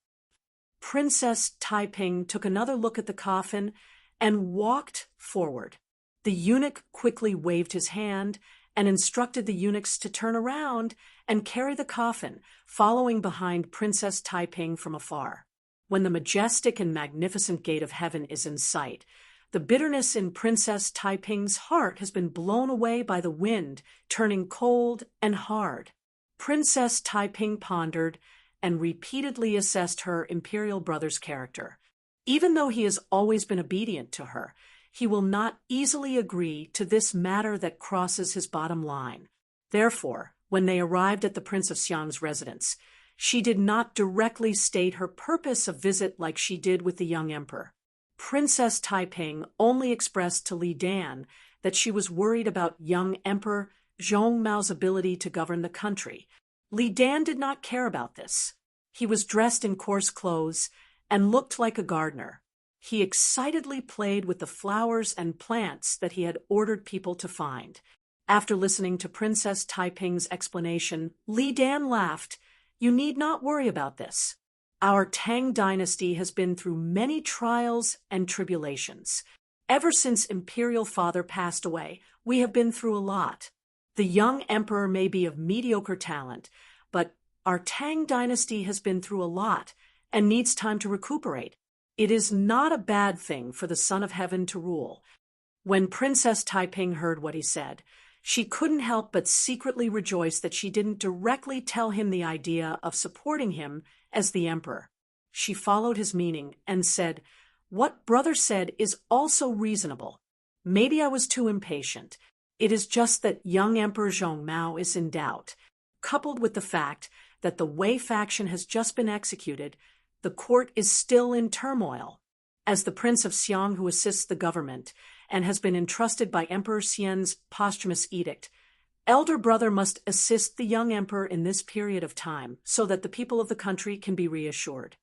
Princess Taiping took another look at the coffin and walked forward. The eunuch quickly waved his hand and instructed the eunuchs to turn around and carry the coffin, following behind Princess Taiping from afar. When the majestic and magnificent gate of heaven is in sight, the bitterness in Princess Taiping's heart has been blown away by the wind, turning cold and hard. Princess Taiping pondered and repeatedly assessed her imperial brother's character. Even though he has always been obedient to her, he will not easily agree to this matter that crosses his bottom line. Therefore, when they arrived at the Prince of Xiang's residence, she did not directly state her purpose of visit like she did with the young emperor. Princess Taiping only expressed to Li Dan that she was worried about young Emperor Zhong Mao's ability to govern the country. Li Dan did not care about this. He was dressed in coarse clothes and looked like a gardener. He excitedly played with the flowers and plants that he had ordered people to find. After listening to Princess Taiping's explanation, Li Dan laughed. "You need not worry about this. Our Tang dynasty has been through many trials and tribulations. Ever since Imperial Father passed away, we have been through a lot. The young emperor may be of mediocre talent, but our Tang dynasty has been through a lot and needs time to recuperate. It is not a bad thing for the Son of Heaven to rule." When Princess Taiping heard what he said, she couldn't help but secretly rejoice that she didn't directly tell him the idea of supporting him as the emperor. She followed his meaning and said, "What brother said is also reasonable. Maybe I was too impatient. It is just that young Emperor Zhong Mao is in doubt. Coupled with the fact that the Wei faction has just been executed, the court is still in turmoil. As the Prince of Xiang who assists the government and has been entrusted by Emperor Xian's posthumous edict, Elder brother must assist the young emperor in this period of time so that the people of the country can be reassured.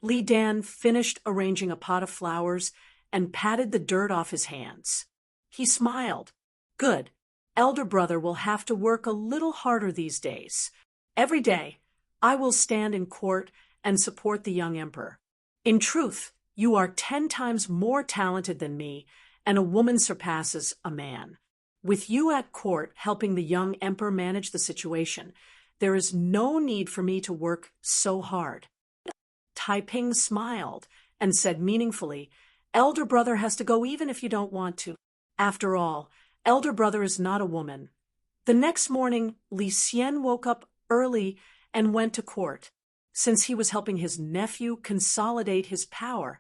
Li Dan finished arranging a pot of flowers and patted the dirt off his hands. He smiled. Good. Elder brother will have to work a little harder these days. Every day, I will stand in court and support the young emperor. In truth, you are 10 times more talented than me, and a woman surpasses a man. With you at court helping the young emperor manage the situation, there is no need for me to work so hard. Taiping smiled and said meaningfully, Elder brother has to go even if you don't want to. After all, elder brother is not a woman. The next morning, Li Xian woke up early and went to court. Since he was helping his nephew consolidate his power,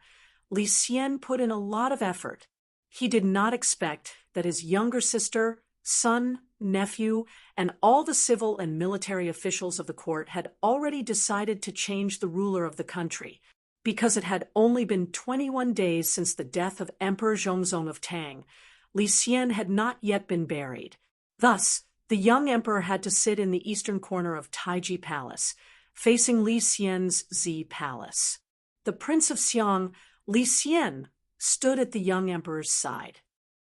Li Xian put in a lot of effort. He did not expect that his younger sister, son, nephew, and all the civil and military officials of the court had already decided to change the ruler of the country, because it had only been 21 days since the death of Emperor Zhongzong of Tang. Li Xian had not yet been buried. Thus, the young emperor had to sit in the eastern corner of Taiji Palace, facing Li Xian's Zi Palace. The Prince of Xiang, Li Xian, stood at the young emperor's side.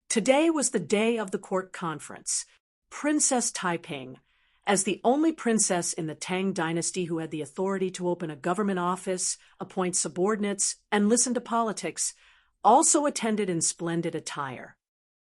Today was the day of the court conference. Princess Taiping, as the only princess in the Tang dynasty who had the authority to open a government office, appoint subordinates, and listen to politics, also attended in splendid attire.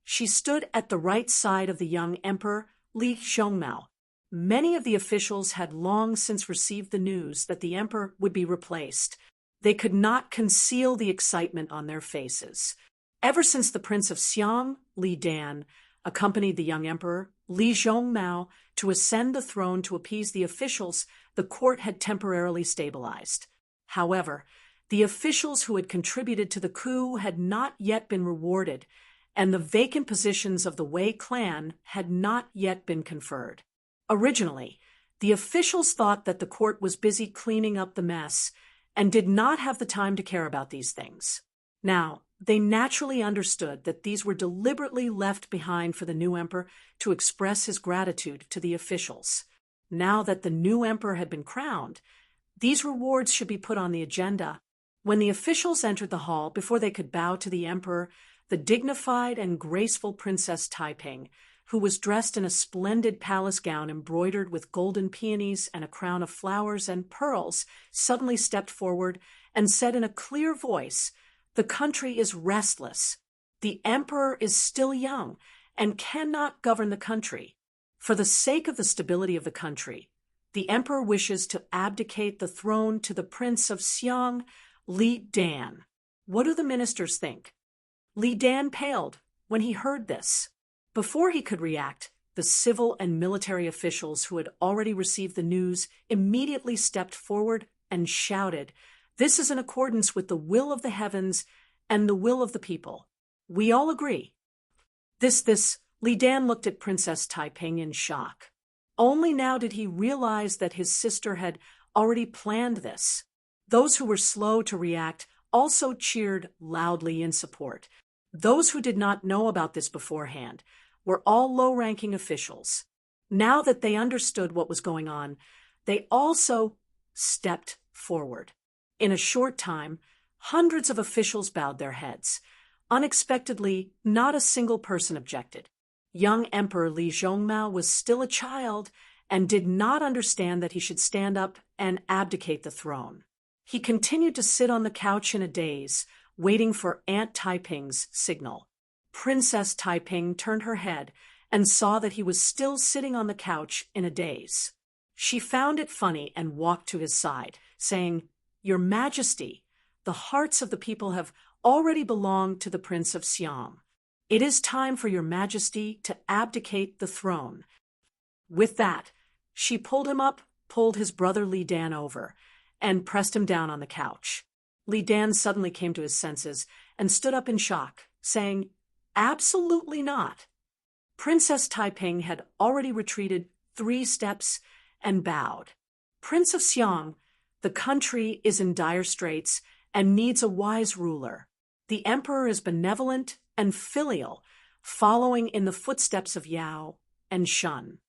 She stood at the right side of the young emperor, Li Zhongmao. Many of the officials had long since received the news that the emperor would be replaced. They could not conceal the excitement on their faces. Ever since the Prince of Xiang, Li Dan, accompanied the young emperor, Li Zhongmao, to ascend the throne to appease the officials, the court had temporarily stabilized. However, the officials who had contributed to the coup had not yet been rewarded, and the vacant positions of the Wei clan had not yet been conferred. Originally, the officials thought that the court was busy cleaning up the mess and did not have the time to care about these things. Now, they naturally understood that these were deliberately left behind for the new emperor to express his gratitude to the officials. Now that the new emperor had been crowned, these rewards should be put on the agenda. When the officials entered the hall, before they could bow to the emperor, the dignified and graceful Princess Taiping, who was dressed in a splendid palace gown embroidered with golden peonies and a crown of flowers and pearls, suddenly stepped forward and said in a clear voice, "The country is restless. The emperor is still young and cannot govern the country. For the sake of the stability of the country, the emperor wishes to abdicate the throne to the Prince of Xiang, Li Dan. What do the ministers think?" Li Dan paled when he heard this. Before he could react, the civil and military officials who had already received the news immediately stepped forward and shouted, "This is in accordance with the will of the heavens and the will of the people. We all agree." Li Dan looked at Princess Taiping in shock. Only now did he realize that his sister had already planned this. Those who were slow to react also cheered loudly in support. Those who did not know about this beforehand were all low-ranking officials. Now that they understood what was going on, they also stepped forward. In a short time, hundreds of officials bowed their heads. Unexpectedly, not a single person objected. Young Emperor Li Zhongmao was still a child and did not understand that he should stand up and abdicate the throne. He continued to sit on the couch in a daze, waiting for Aunt Taiping's signal. Princess Taiping turned her head and saw that he was still sitting on the couch in a daze. She found it funny and walked to his side, saying, "Your Majesty, the hearts of the people have already belonged to the Prince of Xiang. It is time for your Majesty to abdicate the throne." With that, she pulled him up, pulled his brother Li Dan over, and pressed him down on the couch. Li Dan suddenly came to his senses and stood up in shock, saying, "Absolutely not." Princess Taiping had already retreated 3 steps and bowed. "Prince of Xiang, the country is in dire straits and needs a wise ruler. The emperor is benevolent and filial, following in the footsteps of Yao and Shun.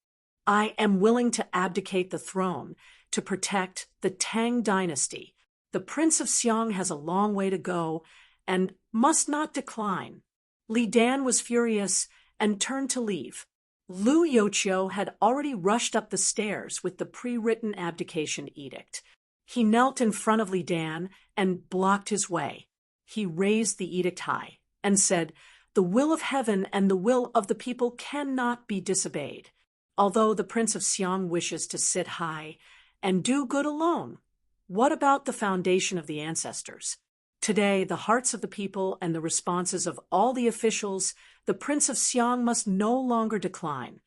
I am willing to abdicate the throne to protect the Tang dynasty. The Prince of Xiang has a long way to go and must not decline." Li Dan was furious and turned to leave. Lu Yoqiu had already rushed up the stairs with the pre-written abdication edict. He knelt in front of Li Dan and blocked his way. He raised the edict high and said, "The will of heaven and the will of the people cannot be disobeyed. Although the Prince of Xiang wishes to sit high and do good alone, what about the foundation of the ancestors? Today, the hearts of the people and the responses of all the officials, the Prince of Xiang must no longer decline."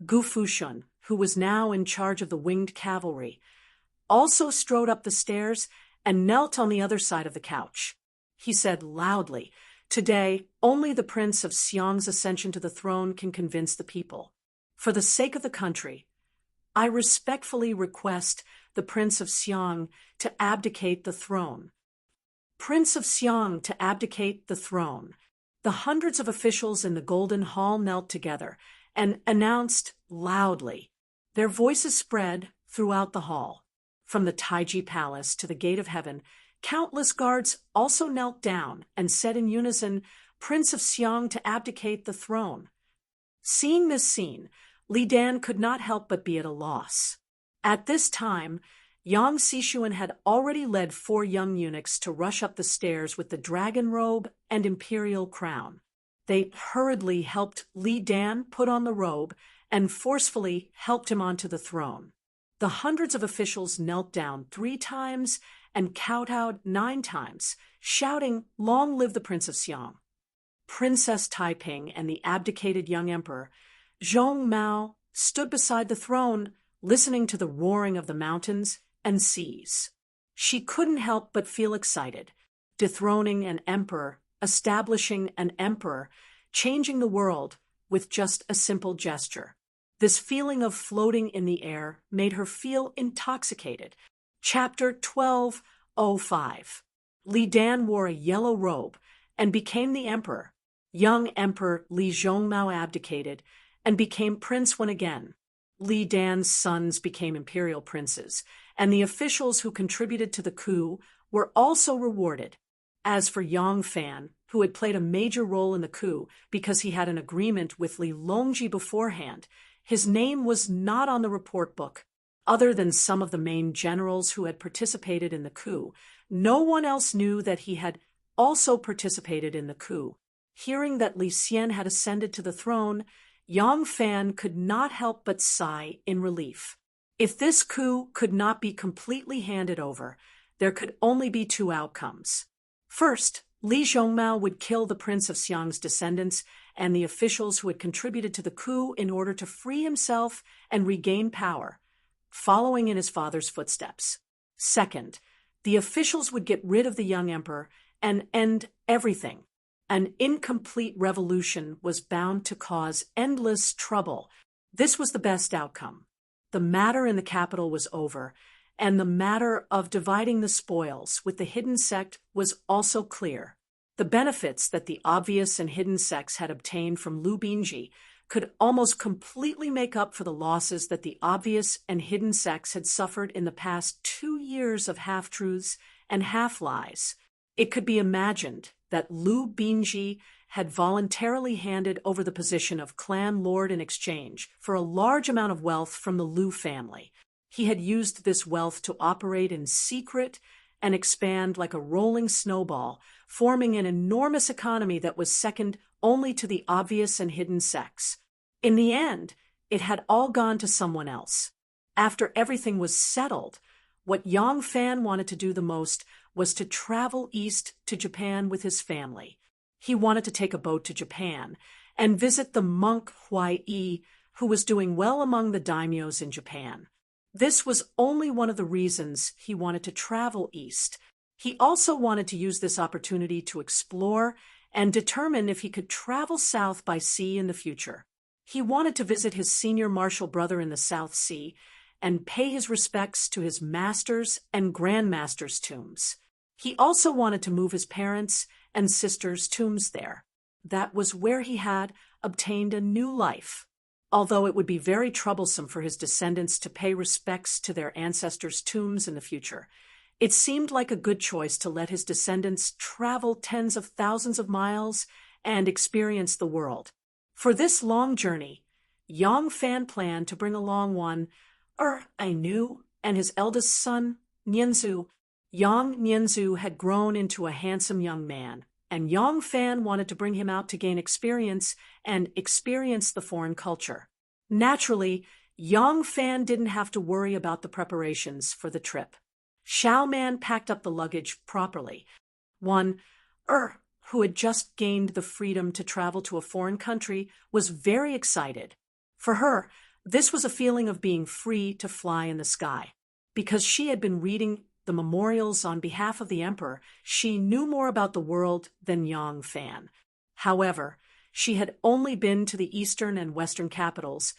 Gu Fushun, who was now in charge of the winged cavalry, also strode up the stairs and knelt on the other side of the couch. He said loudly, "Today, only the Prince of Xiang's ascension to the throne can convince the people. For the sake of the country, I respectfully request the Prince of Xiang to abdicate the throne." Prince of Xiang to abdicate the throne. The hundreds of officials in the Golden Hall knelt together and announced loudly. Their voices spread throughout the hall. From the Taiji Palace to the Gate of Heaven, countless guards also knelt down and said in unison, "Prince of Xiang to abdicate the throne." Seeing this scene, Li Dan could not help but be at a loss. At this time, Yang Xishuan had already led 4 young eunuchs to rush up the stairs with the dragon robe and imperial crown. They hurriedly helped Li Dan put on the robe and forcefully helped him onto the throne. The hundreds of officials knelt down 3 times and kowtowed 9 times, shouting, "Long live the Prince of Xiang." Princess Taiping and the abdicated young emperor, Zhong Mao, stood beside the throne, listening to the roaring of the mountains and seas. She couldn't help but feel excited. Dethroning an emperor, establishing an emperor, changing the world with just a simple gesture. This feeling of floating in the air made her feel intoxicated. Chapter 12:05. Li Dan wore a yellow robe and became the emperor. Young Emperor Li Zhongmao abdicated and became prince once again. Li Dan's sons became imperial princes, and the officials who contributed to the coup were also rewarded. As for Yang Fan, who had played a major role in the coup because he had an agreement with Li Longji beforehand, his name was not on the report book. Other than some of the main generals who had participated in the coup, no one else knew that he had also participated in the coup. Hearing that Li Xian had ascended to the throne, Yang Fan could not help but sigh in relief. If this coup could not be completely handed over, there could only be 2 outcomes. First, Li Zhongmao would kill the Prince of Xiang's descendants and the officials who had contributed to the coup in order to free himself and regain power, following in his father's footsteps. Second, the officials would get rid of the young emperor and end everything. An incomplete revolution was bound to cause endless trouble. This was the best outcome. The matter in the capital was over, and the matter of dividing the spoils with the hidden sect was also clear. The benefits that the obvious and hidden sects had obtained from Lu Binji could almost completely make up for the losses that the obvious and hidden sects had suffered in the past 2 years of half-truths and half-lies. It could be imagined that Lu Binji had voluntarily handed over the position of clan lord in exchange for a large amount of wealth from the Lu family. He had used this wealth to operate in secret and expand like a rolling snowball, forming an enormous economy that was second only to the obvious and hidden sects. In the end, it had all gone to someone else. After everything was settled, what Yang Fan wanted to do the most was to travel east to Japan with his family. He wanted to take a boat to Japan and visit the monk Huai-yi, who was doing well among the daimyos in Japan. This was only one of the reasons he wanted to travel east. He also wanted to use this opportunity to explore and determine if he could travel south by sea in the future. He wanted to visit his senior martial brother in the South Sea and pay his respects to his master's and grandmaster's tombs. He also wanted to move his parents' and sister's tombs there. That was where he had obtained a new life. although it would be very troublesome for his descendants to pay respects to their ancestors' tombs in the future. It seemed like a good choice to let his descendants travel tens of thousands of miles and experience the world. For this long journey, Yang Fan planned to bring along Ainu, and his eldest son, Nianzhu. Yang Nianzhu had grown into a handsome young man, and Yang Fan wanted to bring him out to gain experience and experience the foreign culture. Naturally, Yang Fan didn't have to worry about the preparations for the trip. Xiao Man packed up the luggage properly. Who had just gained the freedom to travel to a foreign country, was very excited. For her, this was a feeling of being free to fly in the sky. Because she had been reading the memorials on behalf of the emperor, she knew more about the world than Yang Fan. However, she had only been to the eastern and western capitals,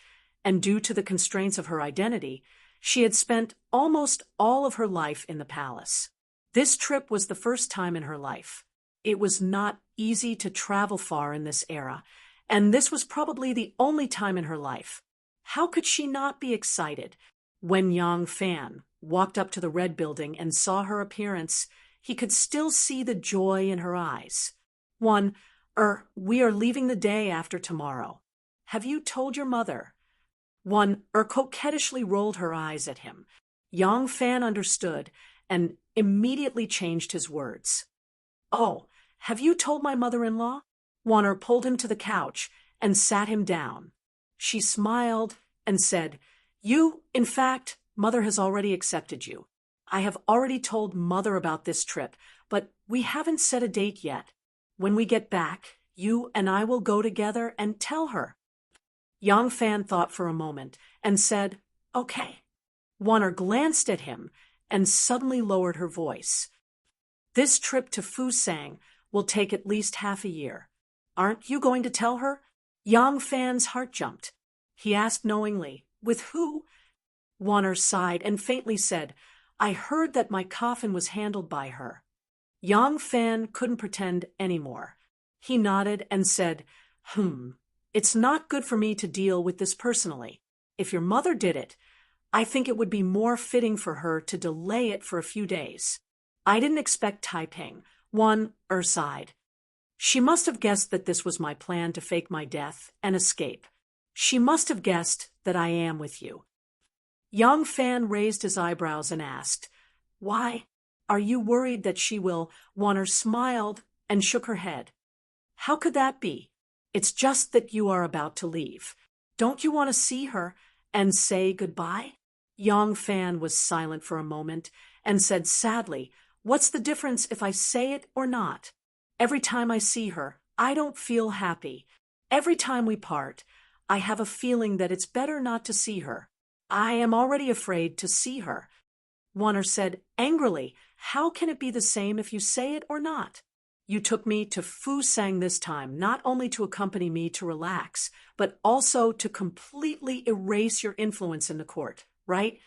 and due to the constraints of her identity, she had spent almost all of her life in the palace. This trip was the first time in her life. It was not easy to travel far in this era, and this was probably the only time in her life. How could she not be excited? When Yang Fan walked up to the red building and saw her appearance, he could still see the joy in her eyes. We are leaving the day after tomorrow. Have you told your mother? Coquettishly rolled her eyes at him. Yang Fan understood and immediately changed his words. Oh, have you told my mother-in-law? Wanner pulled him to the couch and sat him down. She smiled and said, In fact, Mother has already accepted you. I have already told Mother about this trip, but we haven't set a date yet. When we get back, you and I will go together and tell her. Yang Fan thought for a moment and said, Okay. Wanner glanced at him and suddenly lowered her voice. This trip to Fusang will take at least half a year. Aren't you going to tell her? Yang Fan's heart jumped. He asked knowingly, With who? Wanner sighed and faintly said, I heard that my coffin was handled by her. Yang Fan couldn't pretend anymore. He nodded and said, It's not good for me to deal with this personally. If your mother did it, I think it would be more fitting for her to delay it for a few days. I didn't expect Taiping. Sighed. She must have guessed that this was my plan to fake my death and escape. She must have guessed that I am with you. Yang Fan raised his eyebrows and asked, Why? Are you worried that she will? Wanner smiled and shook her head. How could that be? It's just that you are about to leave. Don't you want to see her and say goodbye? Yang Fan was silent for a moment and said sadly, What's the difference if I say it or not? Every time I see her, I don't feel happy. Every time we part, I have a feeling that it's better not to see her. I am already afraid to see her. Wanner said angrily, How can it be the same if you say it or not? You took me to Fusang this time, not only to accompany me to relax, but also to completely erase your influence in the court, right?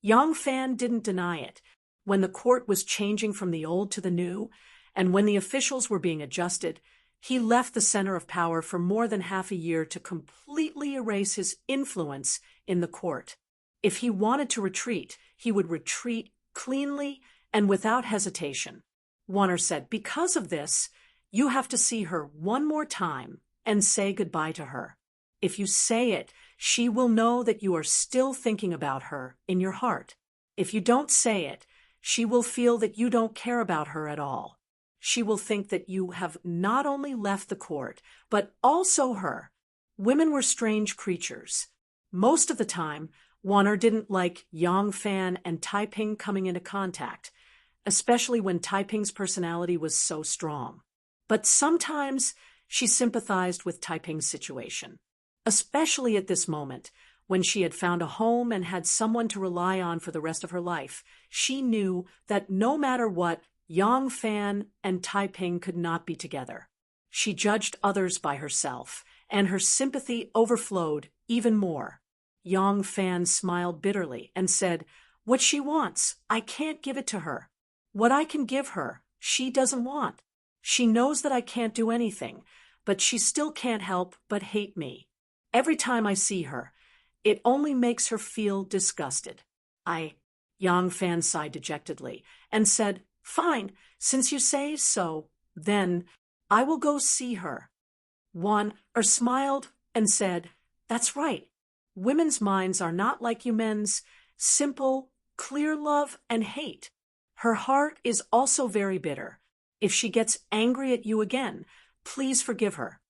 Yang Fan didn't deny it. When the court was changing from the old to the new, and when the officials were being adjusted, he left the center of power for more than half a year to completely erase his influence in the court. If he wanted to retreat, he would retreat cleanly and without hesitation. Wanner said, Because of this, you have to see her one more time and say goodbye to her. If you say it, she will know that you are still thinking about her in your heart. If you don't say it, she will feel that you don't care about her at all. She will think that you have not only left the court, but also her. Women were strange creatures. Most of the time, Wanner didn't like Yang Fan and Taiping coming into contact, especially when Taiping's personality was so strong. But sometimes she sympathized with Taiping's situation, especially at this moment, when she had found a home and had someone to rely on for the rest of her life. She knew that no matter what, Yang Fan and Taiping could not be together. She judged others by herself, and her sympathy overflowed even more. Yang Fan smiled bitterly and said, What she wants, I can't give it to her. What I can give her, she doesn't want. She knows that I can't do anything, but she still can't help but hate me. Every time I see her, it only makes her feel disgusted. Yang Fan sighed dejectedly and said, "Fine, since you say so, then I will go see her." Smiled and said, "That's right. Women's minds are not like you men's, simple, clear love and hate. Her heart is also very bitter. If she gets angry at you again, please forgive her."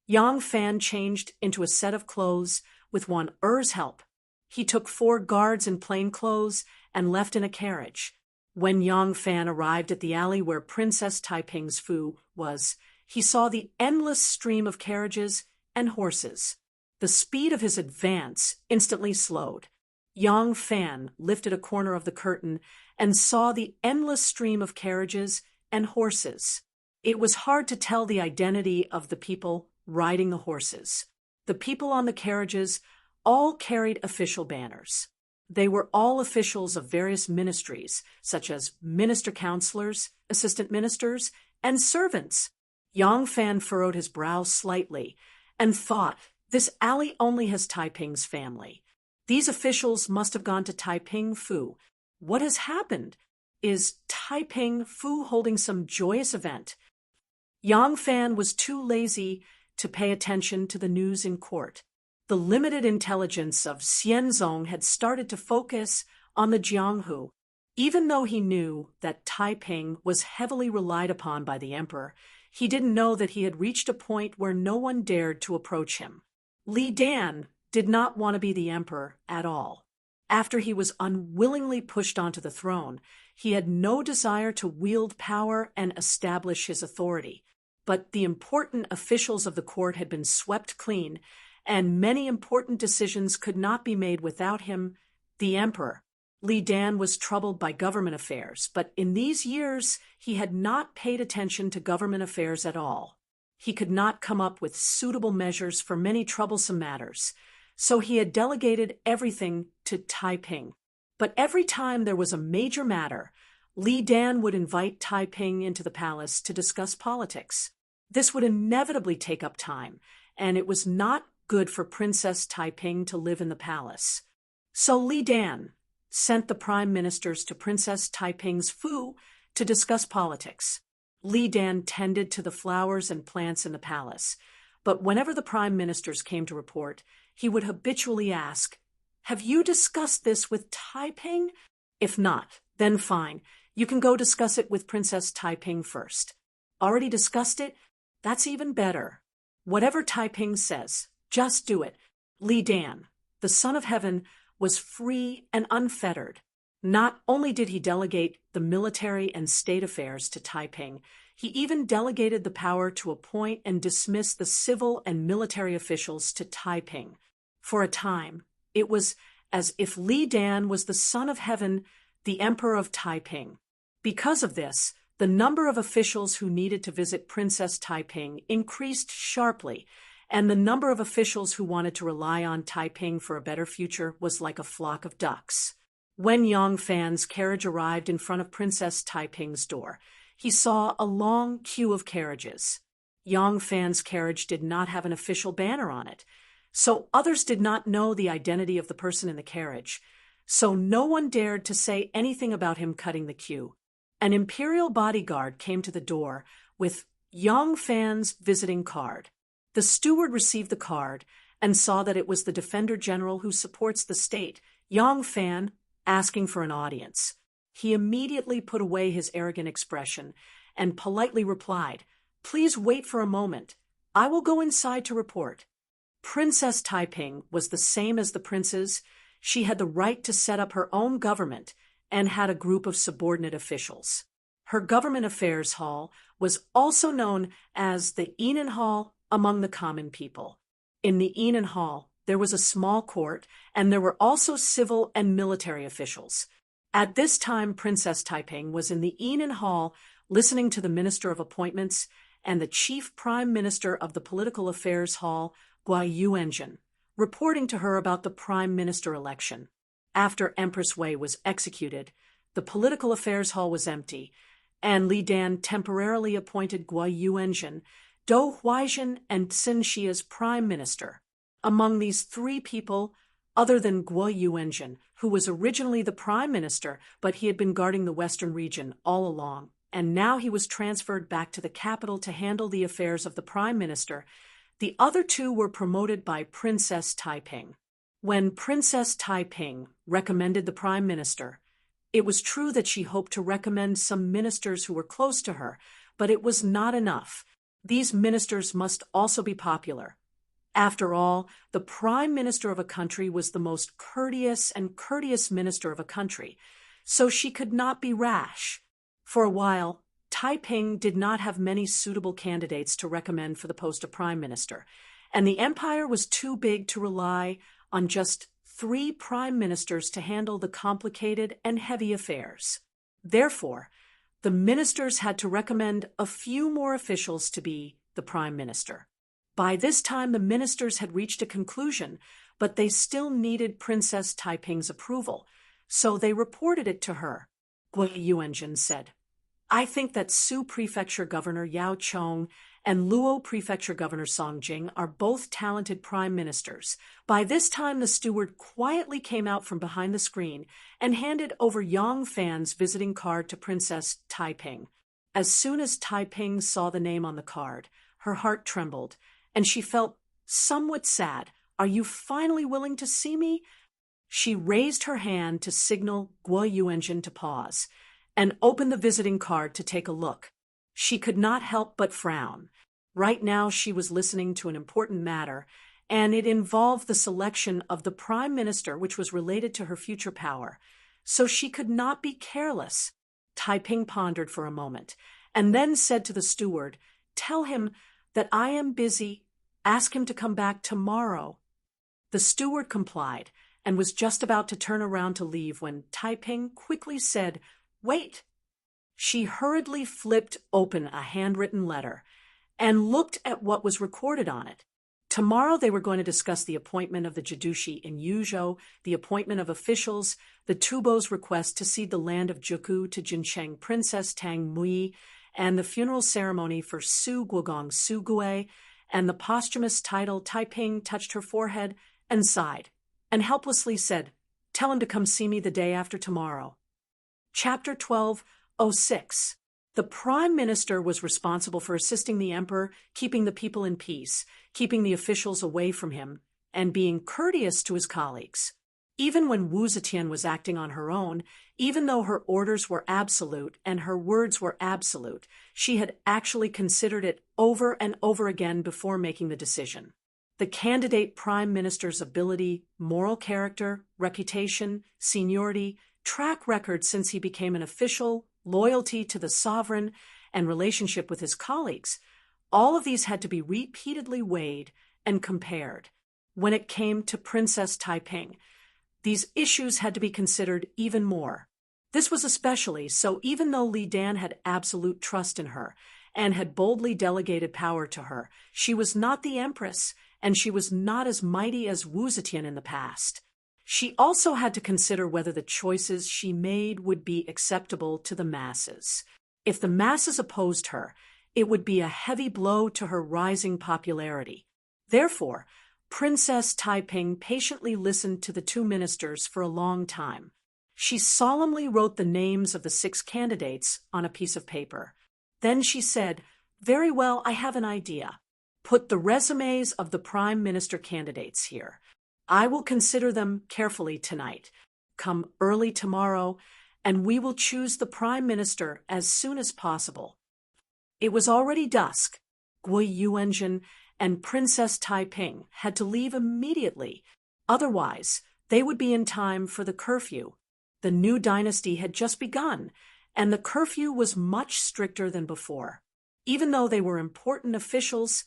Yang Fan changed into a set of clothes with Er's help. He took 4 guards in plain clothes and left in a carriage. When Yang Fan arrived at the alley where Princess Taiping's Fu was, he saw the endless stream of carriages and horses. The speed of his advance instantly slowed. Yang Fan lifted a corner of the curtain and saw the endless stream of carriages and horses. It was hard to tell the identity of the people riding the horses. The people on the carriages all carried official banners. They were all officials of various ministries, such as minister-counselors, assistant ministers, and servants. Yang Fan furrowed his brow slightly and thought, this alley only has Taiping's family. These officials must have gone to Taiping Fu. What has happened? Is Taiping Fu holding some joyous event? Yang Fan was too lazy to pay attention to the news in court. The limited intelligence of Xianzong had started to focus on the Jianghu. Even though he knew that Taiping was heavily relied upon by the emperor, he didn't know that he had reached a point where no one dared to approach him. Li Dan did not want to be the emperor at all. After he was unwillingly pushed onto the throne, he had no desire to wield power and establish his authority. But the important officials of the court had been swept clean, and many important decisions could not be made without him, the emperor. Li Dan was troubled by government affairs, but in these years he had not paid attention to government affairs at all. He could not come up with suitable measures for many troublesome matters, so he had delegated everything to Taiping. But every time there was a major matter, Li Dan would invite Taiping into the palace to discuss politics. This would inevitably take up time, and it was not good for Princess Taiping to live in the palace. So Li Dan sent the prime ministers to Princess Taiping's Fu to discuss politics. Li Dan tended to the flowers and plants in the palace, but whenever the prime ministers came to report, he would habitually ask, "Have you discussed this with Taiping? If not, then fine. You can go discuss it with Princess Taiping first." Already discussed it? That's even better. Whatever Taiping says, just do it. Li Dan, the son of heaven, was free and unfettered. Not only did he delegate the military and state affairs to Taiping, he even delegated the power to appoint and dismiss the civil and military officials to Taiping. For a time, it was as if Li Dan was the son of heaven, the emperor of Taiping. Because of this, the number of officials who needed to visit Princess Taiping increased sharply, and the number of officials who wanted to rely on Taiping for a better future was like a flock of ducks. When Yang Fan's carriage arrived in front of Princess Taiping's door, he saw a long queue of carriages. Yang Fan's carriage did not have an official banner on it, so others did not know the identity of the person in the carriage, so no one dared to say anything about him cutting the queue. An imperial bodyguard came to the door with Yang Fan's visiting card. The steward received the card and saw that it was the Defender General who supports the state, Yang Fan, asking for an audience. He immediately put away his arrogant expression and politely replied, "Please wait for a moment. I will go inside to report." Princess Taiping was the same as the princes. She had the right to set up her own government and had a group of subordinate officials. Her government affairs hall was also known as the Enan Hall among the common people. In the Enan Hall, there was a small court, and there were also civil and military officials. At this time, Princess Taiping was in the Enan Hall listening to the Minister of Appointments and the Chief Prime Minister of the Political Affairs Hall, Gua Yuanzhen, reporting to her about the Prime Minister election. After Empress Wei was executed, the Political Affairs Hall was empty, and Li Dan temporarily appointed Gua Yuanzhen, Dou Huaizhen, and Xin Xia's prime minister. among these three people other than Guo Yuanjun, who was originally the prime minister, but he had been guarding the western region all along, and now he was transferred back to the capital to handle the affairs of the prime minister. The other two were promoted by Princess Taiping. When Princess Taiping recommended the prime minister, it was true that she hoped to recommend some ministers who were close to her, but it was not enough. These ministers must also be popular. After all, the prime minister of a country was the most courteous minister of a country, so she could not be rash. For a while, Taiping did not have many suitable candidates to recommend for the post of prime minister, and the empire was too big to rely on just 3 prime ministers to handle the complicated and heavy affairs. Therefore, the ministers had to recommend a few more officials to be the prime minister. By this time, the ministers had reached a conclusion, but they still needed Princess Taiping's approval, so they reported it to her. Guo Yuanjun said, "I think that Su Prefecture Governor Yao Chong and Luo Prefecture Governor Song Jing are both talented prime ministers." By this time, the steward quietly came out from behind the screen and handed over Yang Fan's visiting card to Princess Taiping. As soon as Taiping saw the name on the card, her heart trembled, and she felt somewhat sad. "Are you finally willing to see me?" She raised her hand to signal Guo Yuanjun to pause, and opened the visiting card to take a look. She could not help but frown. Right now she was listening to an important matter, and it involved the selection of the prime minister, which was related to her future power. So she could not be careless. Taiping pondered for a moment, and then said to the steward, "Tell him that I am busy. Ask him to come back tomorrow." The steward complied, and was just about to turn around to leave when Taiping quickly said, "Wait." She hurriedly flipped open a handwritten letter and looked at what was recorded on it. Tomorrow they were going to discuss the appointment of the Jidushi in Yuzhou, the appointment of officials, the Tubo's request to cede the land of Juku to Jincheng Princess Tang Mui, and the funeral ceremony for Su Guogong Su Gui, and the posthumous title. Taiping touched her forehead and sighed, and helplessly said, "Tell him to come see me the day after tomorrow." Chapter 12:06. The prime minister was responsible for assisting the emperor, keeping the people in peace, keeping the officials away from him, and being courteous to his colleagues. Even when Wu Zetian was acting on her own, even though her orders were absolute and her words were absolute, she had actually considered it over and over again before making the decision. The candidate prime minister's ability, moral character, reputation, seniority, track record since he became an official, loyalty to the sovereign, and relationship with his colleagues, all of these had to be repeatedly weighed and compared. When it came to Princess Taiping, these issues had to be considered even more. This was especially so even though Li Dan had absolute trust in her and had boldly delegated power to her, she was not the empress, and she was not as mighty as Wu Zetian in the past. She also had to consider whether the choices she made would be acceptable to the masses. If the masses opposed her, it would be a heavy blow to her rising popularity. Therefore, Princess Taiping patiently listened to the two ministers for a long time. She solemnly wrote the names of the 6 candidates on a piece of paper. Then she said, "Very well, I have an idea. Put the resumes of the prime minister candidates here. I will consider them carefully tonight. Come early tomorrow, and we will choose the prime minister as soon as possible." It was already dusk. Guo Yuanjun and Princess Taiping had to leave immediately. Otherwise, they would be in time for the curfew. The new dynasty had just begun, and the curfew was much stricter than before. Even though they were important officials,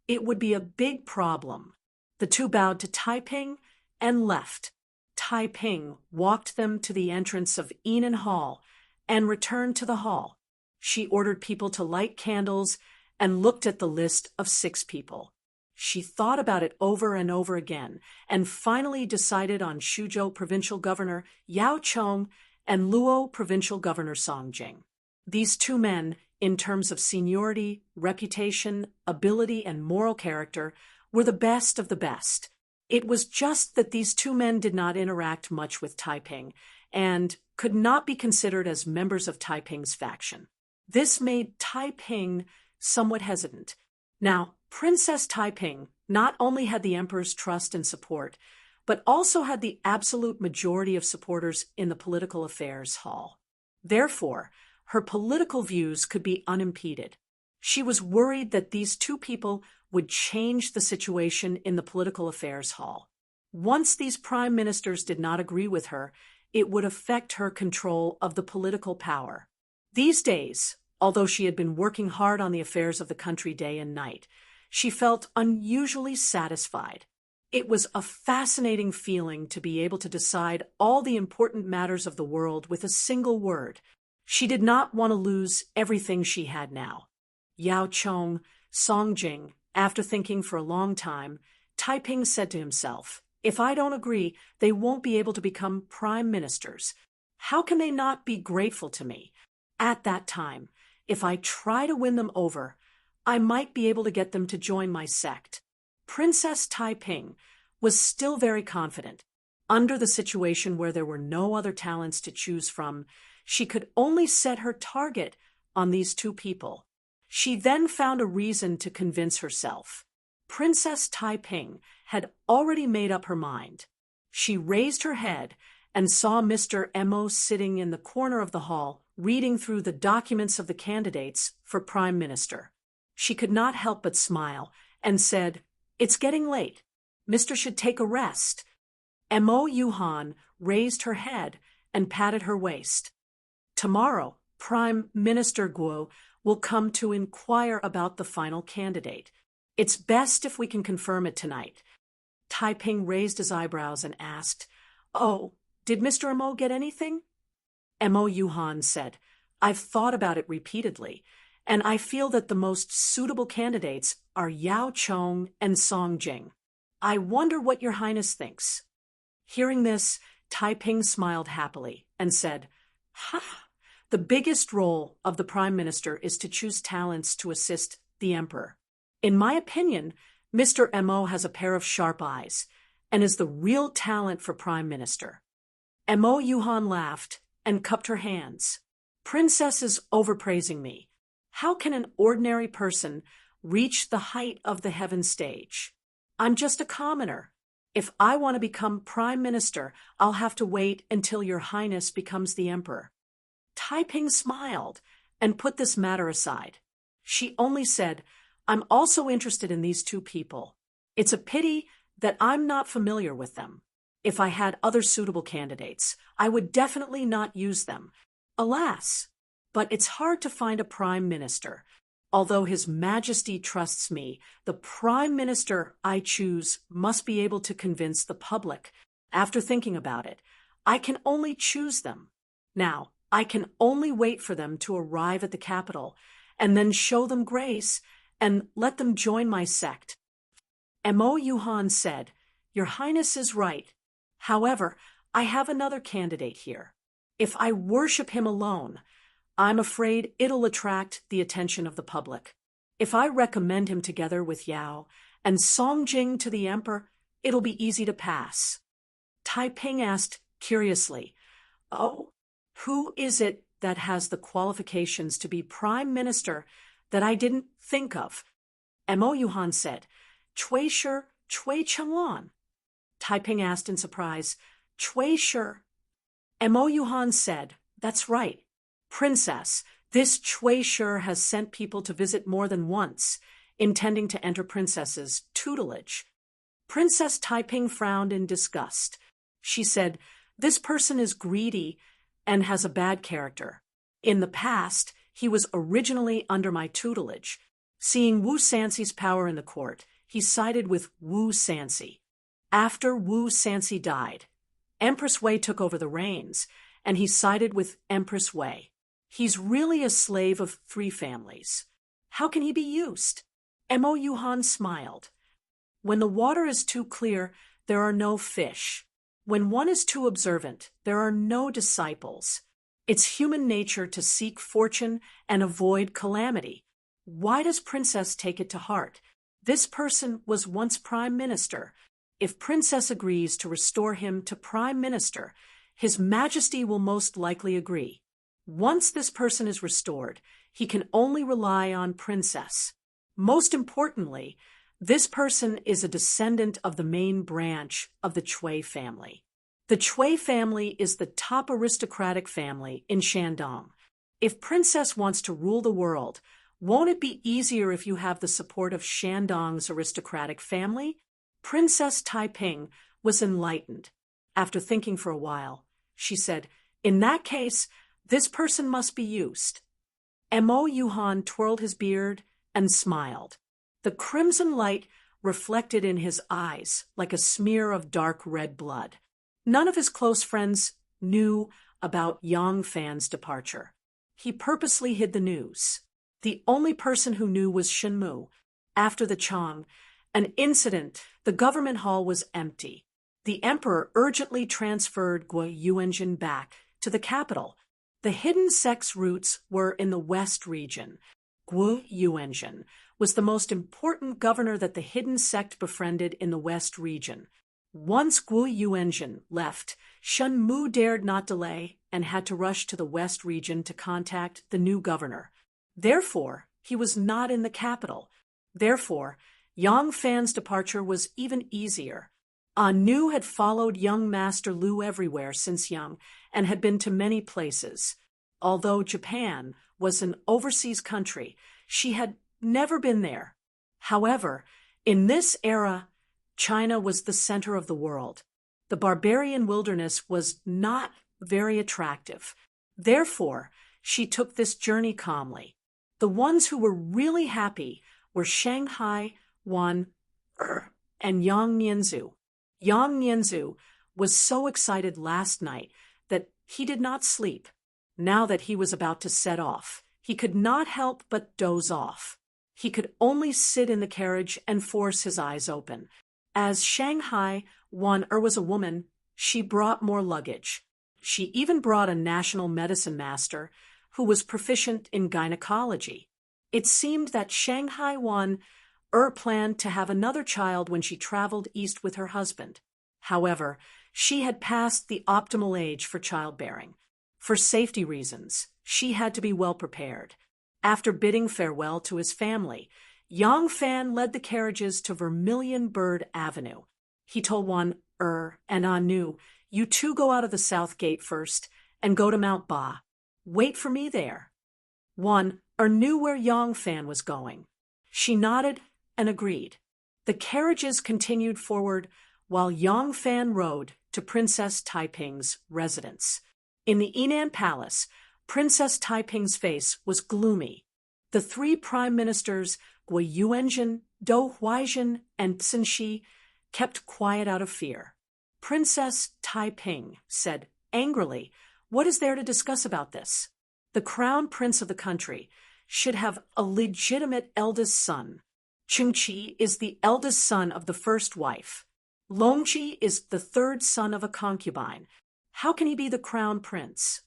it would be a big problem. The two bowed to Taiping and left. Taiping walked them to the entrance of Enan Hall and returned to the hall. She ordered people to light candles and looked at the list of 6 people. She thought about it over and over again and finally decided on Shuzhou Provincial Governor Yao Chong and Luo Provincial Governor Song Jing. These 2 men, in terms of seniority, reputation, ability, and moral character, were the best of the best. It was just that these two men did not interact much with Taiping and could not be considered as members of Taiping's faction. This made Taiping somewhat hesitant. Now, Princess Taiping not only had the emperor's trust and support, but also had the absolute majority of supporters in the political affairs hall. Therefore, her political views could be unimpeded. She was worried that these two people would change the situation in the political affairs hall. Once these prime ministers did not agree with her, it would affect her control of the political power. These days, although she had been working hard on the affairs of the country day and night, she felt unusually satisfied. It was a fascinating feeling to be able to decide all the important matters of the world with a single word. She did not want to lose everything she had now. Yao Chong, Songjing, after thinking for a long time, Taiping said to himself, "If I don't agree, they won't be able to become prime ministers. How can they not be grateful to me? At that time, if I try to win them over, I might be able to get them to join my sect." Princess Taiping was still very confident. Under the situation where there were no other talents to choose from, she could only set her target on these two people. She then found a reason to convince herself. Princess Taiping had already made up her mind. She raised her head and saw Mr. Mo sitting in the corner of the hall, reading through the documents of the candidates for prime minister. She could not help but smile and said, "It's getting late. Mister should take a rest." Mo Yuhan raised her head and patted her waist. "Tomorrow, Prime Minister Guo will come to inquire about the final candidate. It's best if we can confirm it tonight." Taiping raised his eyebrows and asked, "Oh, did Mr. Mo get anything?" Mo Yuhan said, "I've thought about it repeatedly, and I feel that the most suitable candidates are Yao Chong and Songjing. I wonder what your highness thinks." Hearing this, Taiping smiled happily and said, "Ha! The biggest role of the prime minister is to choose talents to assist the emperor. In my opinion, Mr. Mo has a pair of sharp eyes and is the real talent for prime minister." Mo Yuhan laughed and cupped her hands. "Princess is overpraising me. How can an ordinary person reach the height of the heaven stage? I'm just a commoner. If I want to become prime minister, I'll have to wait until your highness becomes the emperor." Taiping smiled and put this matter aside. She only said, "I'm also interested in these two people. It's a pity that I'm not familiar with them. If I had other suitable candidates, I would definitely not use them. Alas, but it's hard to find a prime minister. Although His Majesty trusts me, the prime minister I choose must be able to convince the public. After thinking about it, I can only choose them. Now, I can only wait for them to arrive at the capital, and then show them grace and let them join my sect." Mo Yuhan said, "Your Highness is right. However, I have another candidate here. If I worship him alone, I'm afraid it'll attract the attention of the public. If I recommend him together with Yao and Songjing to the emperor, it'll be easy to pass." Taiping asked curiously, "Oh, who is it that has the qualifications to be prime minister that I didn't think of?" Mo Yuhan said, "Cui Shi, Cui Chengwan." Taiping asked in surprise, "Cui Shi?" Mo Yuhan said, "That's right. Princess, this Cui Shi has sent people to visit more than once, intending to enter Princess's tutelage." Princess Taiping frowned in disgust. She said, "This person is greedy and has a bad character. In the past, he was originally under my tutelage. Seeing Wu Sanxi's power in the court, he sided with Wu Sanxi. After Wu Sanxi died, Empress Wei took over the reins, and he sided with Empress Wei. He's really a slave of three families. How can he be used?" Mo Yuhan smiled. "When the water is too clear, there are no fish. When one is too observant, there are no disciples. It's human nature to seek fortune and avoid calamity. Why does Princess take it to heart? This person was once prime minister. If Princess agrees to restore him to Prime Minister, His Majesty will most likely agree. Once this person is restored, he can only rely on Princess. Most importantly, this person is a descendant of the main branch of the Chui family. The Chui family is the top aristocratic family in Shandong. If Princess wants to rule the world, won't it be easier if you have the support of Shandong's aristocratic family? Princess Taiping was enlightened. After thinking for a while, she said, "In that case, this person must be used." Mo Yuhan twirled his beard and smiled. The crimson light reflected in his eyes like a smear of dark red blood. None of his close friends knew about Yang Fan's departure. He purposely hid the news. The only person who knew was Shenmu. After the Chang, an incident, the government hall was empty. The emperor urgently transferred Guo Yuanjin back to the capital. The hidden sect's roots were in the West region. Guo Yuanjin was the most important governor that the hidden sect befriended in the West region. Once Guo Yuanjin left, Shen Mu dared not delay and had to rush to the West region to contact the new governor. Therefore, he was not in the capital. Therefore, Yang Fan's departure was even easier. Nu had followed young Master Lu everywhere since young and had been to many places. Although Japan was an overseas country, she had never been there. However, in this era, China was the center of the world. The barbarian wilderness was not very attractive. Therefore, she took this journey calmly. The ones who were really happy were Shanghai, Wan, and Yang Nianzu. Yang Nianzu was so excited last night that he did not sleep. Now that he was about to set off, he could not help but doze off. He could only sit in the carriage and force his eyes open. As Shanghai Wan was a woman, she brought more luggage. She even brought a national medicine master who was proficient in gynecology. It seemed that Shanghai Wan planned to have another child when she traveled east with her husband. However, she had passed the optimal age for childbearing. For safety reasons, she had to be well prepared. After bidding farewell to his family, Yang Fan led the carriages to Vermilion Bird Avenue. He told Wan and Anu, "You two go out of the south gate first and go to Mount Ba. Wait for me there." Wan knew where Yang Fan was going. She nodded and agreed. The carriages continued forward while Yang Fan rode to Princess Taiping's residence. In the Yinan Palace, Princess Taiping's face was gloomy. The three prime ministers, Guo Yuanjin, Dou Huaijin, and Cixi, kept quiet out of fear. Princess Taiping said angrily, "What is there to discuss about this? The crown prince of the country should have a legitimate eldest son. Cixi is the eldest son of the first wife. Longji is the third son of a concubine. How can he be the crown prince?"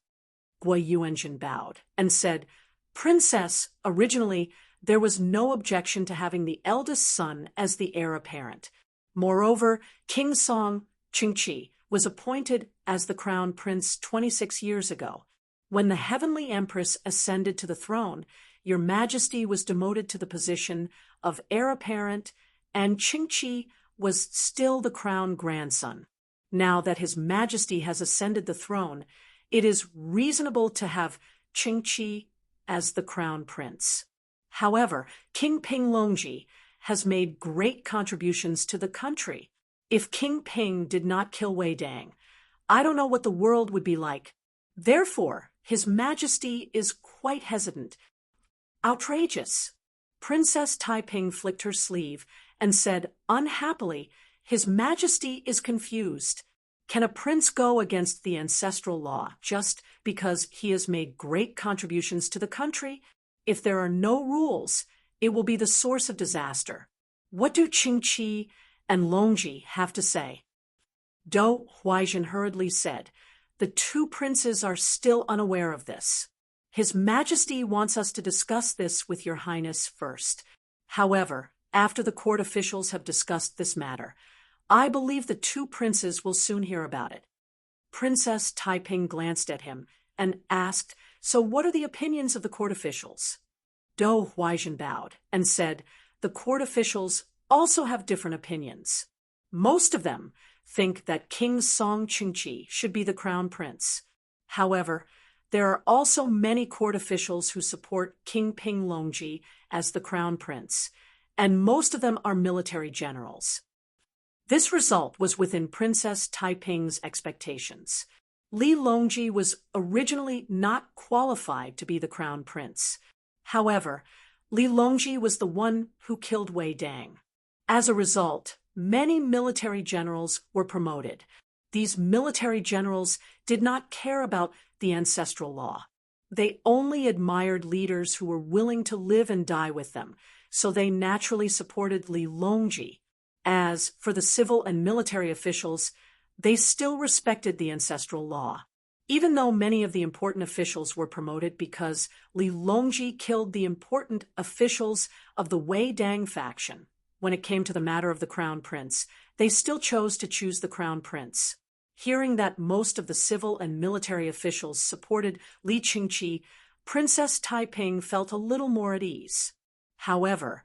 Guo Yuanjin bowed and said, "Princess, originally, there was no objection to having the eldest son as the heir apparent. Moreover, King Song Cixi was appointed as the crown prince 26 years ago. When the heavenly empress ascended to the throne, Your Majesty was demoted to the position of heir apparent, and Cixi was still the crown grandson. Now that His Majesty has ascended the throne, it is reasonable to have Cixi as the crown prince. However, King Ping Longji has made great contributions to the country. If King Ping did not kill Wei Dang, I don't know what the world would be like. Therefore, His Majesty is quite hesitant." Outrageous! Princess Taiping flicked her sleeve and said unhappily, "His Majesty is confused. Can a prince go against the ancestral law just because he has made great contributions to the country? If there are no rules, it will be the source of disaster. What do Cixi and Longji have to say?" Dou Huaijin hurriedly said, "The two princes are still unaware of this. His Majesty wants us to discuss this with Your Highness first. However, after the court officials have discussed this matter, I believe the two princes will soon hear about it. Princess Taiping glanced at him and asked, "So what are the opinions of the court officials?" Dou Huaizhen bowed and said, "The court officials also have different opinions. Most of them think that King Song Qingqi should be the crown prince. However, there are also many court officials who support King Ping Longji as the crown prince, and most of them are military generals." This result was within Princess Taiping's expectations. Li Longji was originally not qualified to be the crown prince. However, Li Longji was the one who killed Wei Dang. As a result, many military generals were promoted. These military generals did not care about the ancestral law. They only admired leaders who were willing to live and die with them, so they naturally supported Li Longji. As for the civil and military officials, they still respected the ancestral law. Even though many of the important officials were promoted because Li Longji killed the important officials of the Wei Dang faction, when it came to the matter of the crown prince, they still chose to choose the crown prince. Hearing that most of the civil and military officials supported Li Qingqi, Princess Taiping felt a little more at ease. However,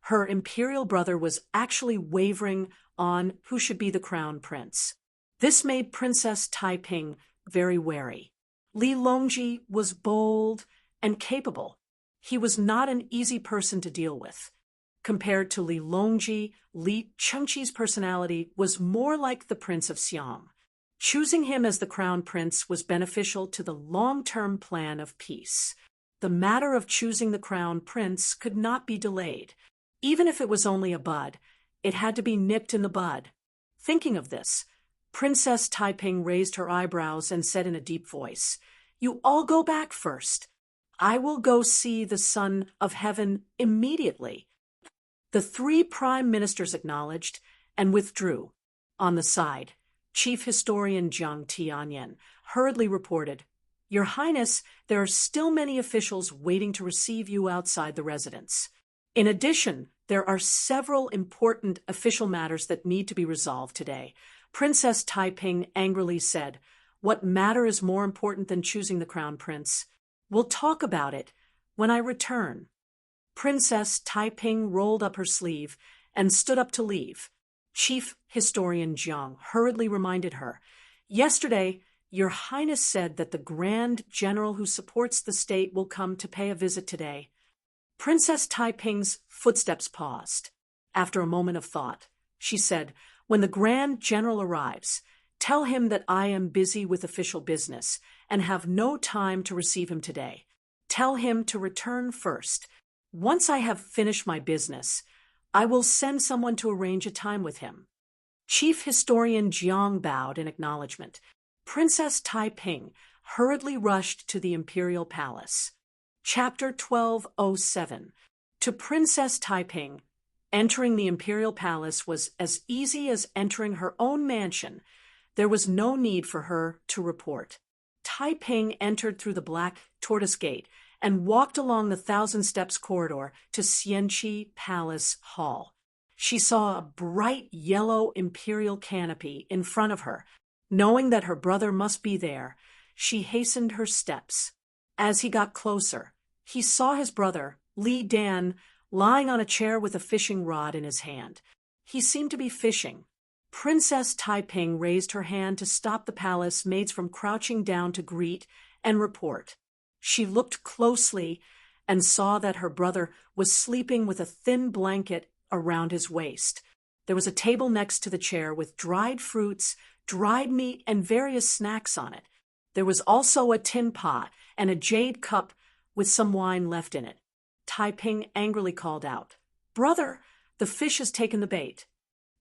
her imperial brother was actually wavering on who should be the crown prince. This made Princess Taiping very wary. Li Longji was bold and capable. He was not an easy person to deal with. Compared to Li Longji, Li Qingqi's personality was more like the Prince of Xiang. Choosing him as the crown prince was beneficial to the long-term plan of peace. The matter of choosing the crown prince could not be delayed. Even if it was only a bud, it had to be nipped in the bud. Thinking of this, Princess Taiping raised her eyebrows and said in a deep voice, "You all go back first. I will go see the Son of Heaven immediately." The three prime ministers acknowledged and withdrew. On the side, Chief Historian Jiang Tianyan hurriedly reported, "Your Highness, there are still many officials waiting to receive you outside the residence. In addition, there are several important official matters that need to be resolved today." Princess Taiping angrily said, "What matter is more important than choosing the crown prince? We'll talk about it when I return." Princess Taiping rolled up her sleeve and stood up to leave. Chief Historian Jiang hurriedly reminded her, "Yesterday, Your Highness said that the Grand General who supports the state will come to pay a visit today." Princess Taiping's footsteps paused. After a moment of thought, she said, "When the Grand General arrives, tell him that I am busy with official business and have no time to receive him today. Tell him to return first. Once I have finished my business, I will send someone to arrange a time with him." Chief Historian Jiang bowed in acknowledgement. Princess Taiping hurriedly rushed to the imperial palace. Chapter 1207. To Princess Taiping, entering the imperial palace was as easy as entering her own mansion. There was no need for her to report. Taiping entered through the black tortoise gate and walked along the 1,000 steps corridor to Xianqi Palace Hall. She saw a bright yellow imperial canopy in front of her. Knowing that her brother must be there, she hastened her steps. As he got closer, he saw his brother, Li Dan, lying on a chair with a fishing rod in his hand. He seemed to be fishing. Princess Taiping raised her hand to stop the palace maids from crouching down to greet and report. She looked closely and saw that her brother was sleeping with a thin blanket around his waist. There was a table next to the chair with dried fruits, dried meat, and various snacks on it. There was also a tin pot and a jade cup with some wine left in it. Taiping angrily called out, "Brother, the fish has taken the bait."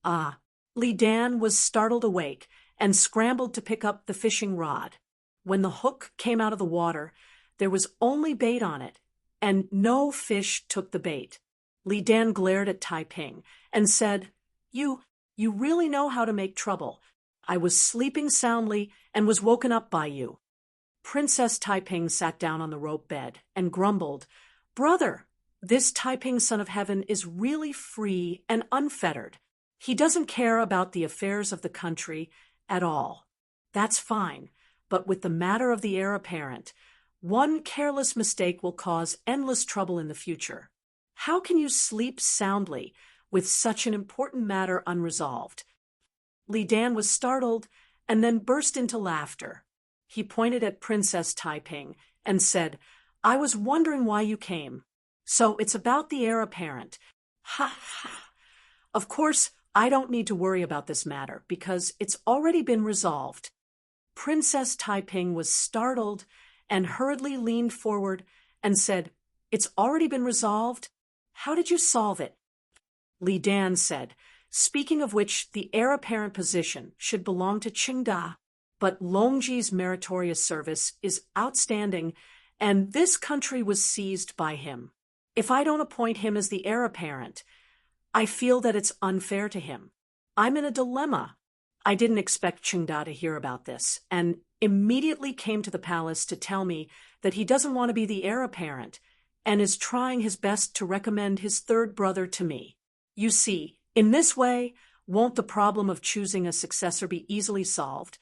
Ah, Li Dan was startled awake and scrambled to pick up the fishing rod. When the hook came out of the water, there was only bait on it, and no fish took the bait. Li Dan glared at Taiping and said, You really know how to make trouble. I was sleeping soundly and was woken up by you." Princess Taiping sat down on the rope bed and grumbled, "Brother, this Taiping Son of Heaven is really free and unfettered. He doesn't care about the affairs of the country at all. That's fine, but with the matter of the heir apparent, one careless mistake will cause endless trouble in the future. How can you sleep soundly with such an important matter unresolved? Li Dan was startled and then burst into laughter. He pointed at Princess Taiping and said, "I was wondering why you came. So it's about the heir apparent. Ha ha. Of course, I don't need to worry about this matter because it's already been resolved." Princess Taiping was startled and hurriedly leaned forward and said, "It's already been resolved? How did you solve it?" Li Dan said, "Speaking of which, the heir apparent position should belong to Qingda, but Longji's meritorious service is outstanding, and this country was seized by him. If I don't appoint him as the heir apparent, I feel that it's unfair to him. I'm in a dilemma." I didn't expect Qingda to hear about this, and immediately came to the palace to tell me that he doesn't want to be the heir apparent, and is trying his best to recommend his third brother to me. You see, in this way, won't the problem of choosing a successor be easily solved?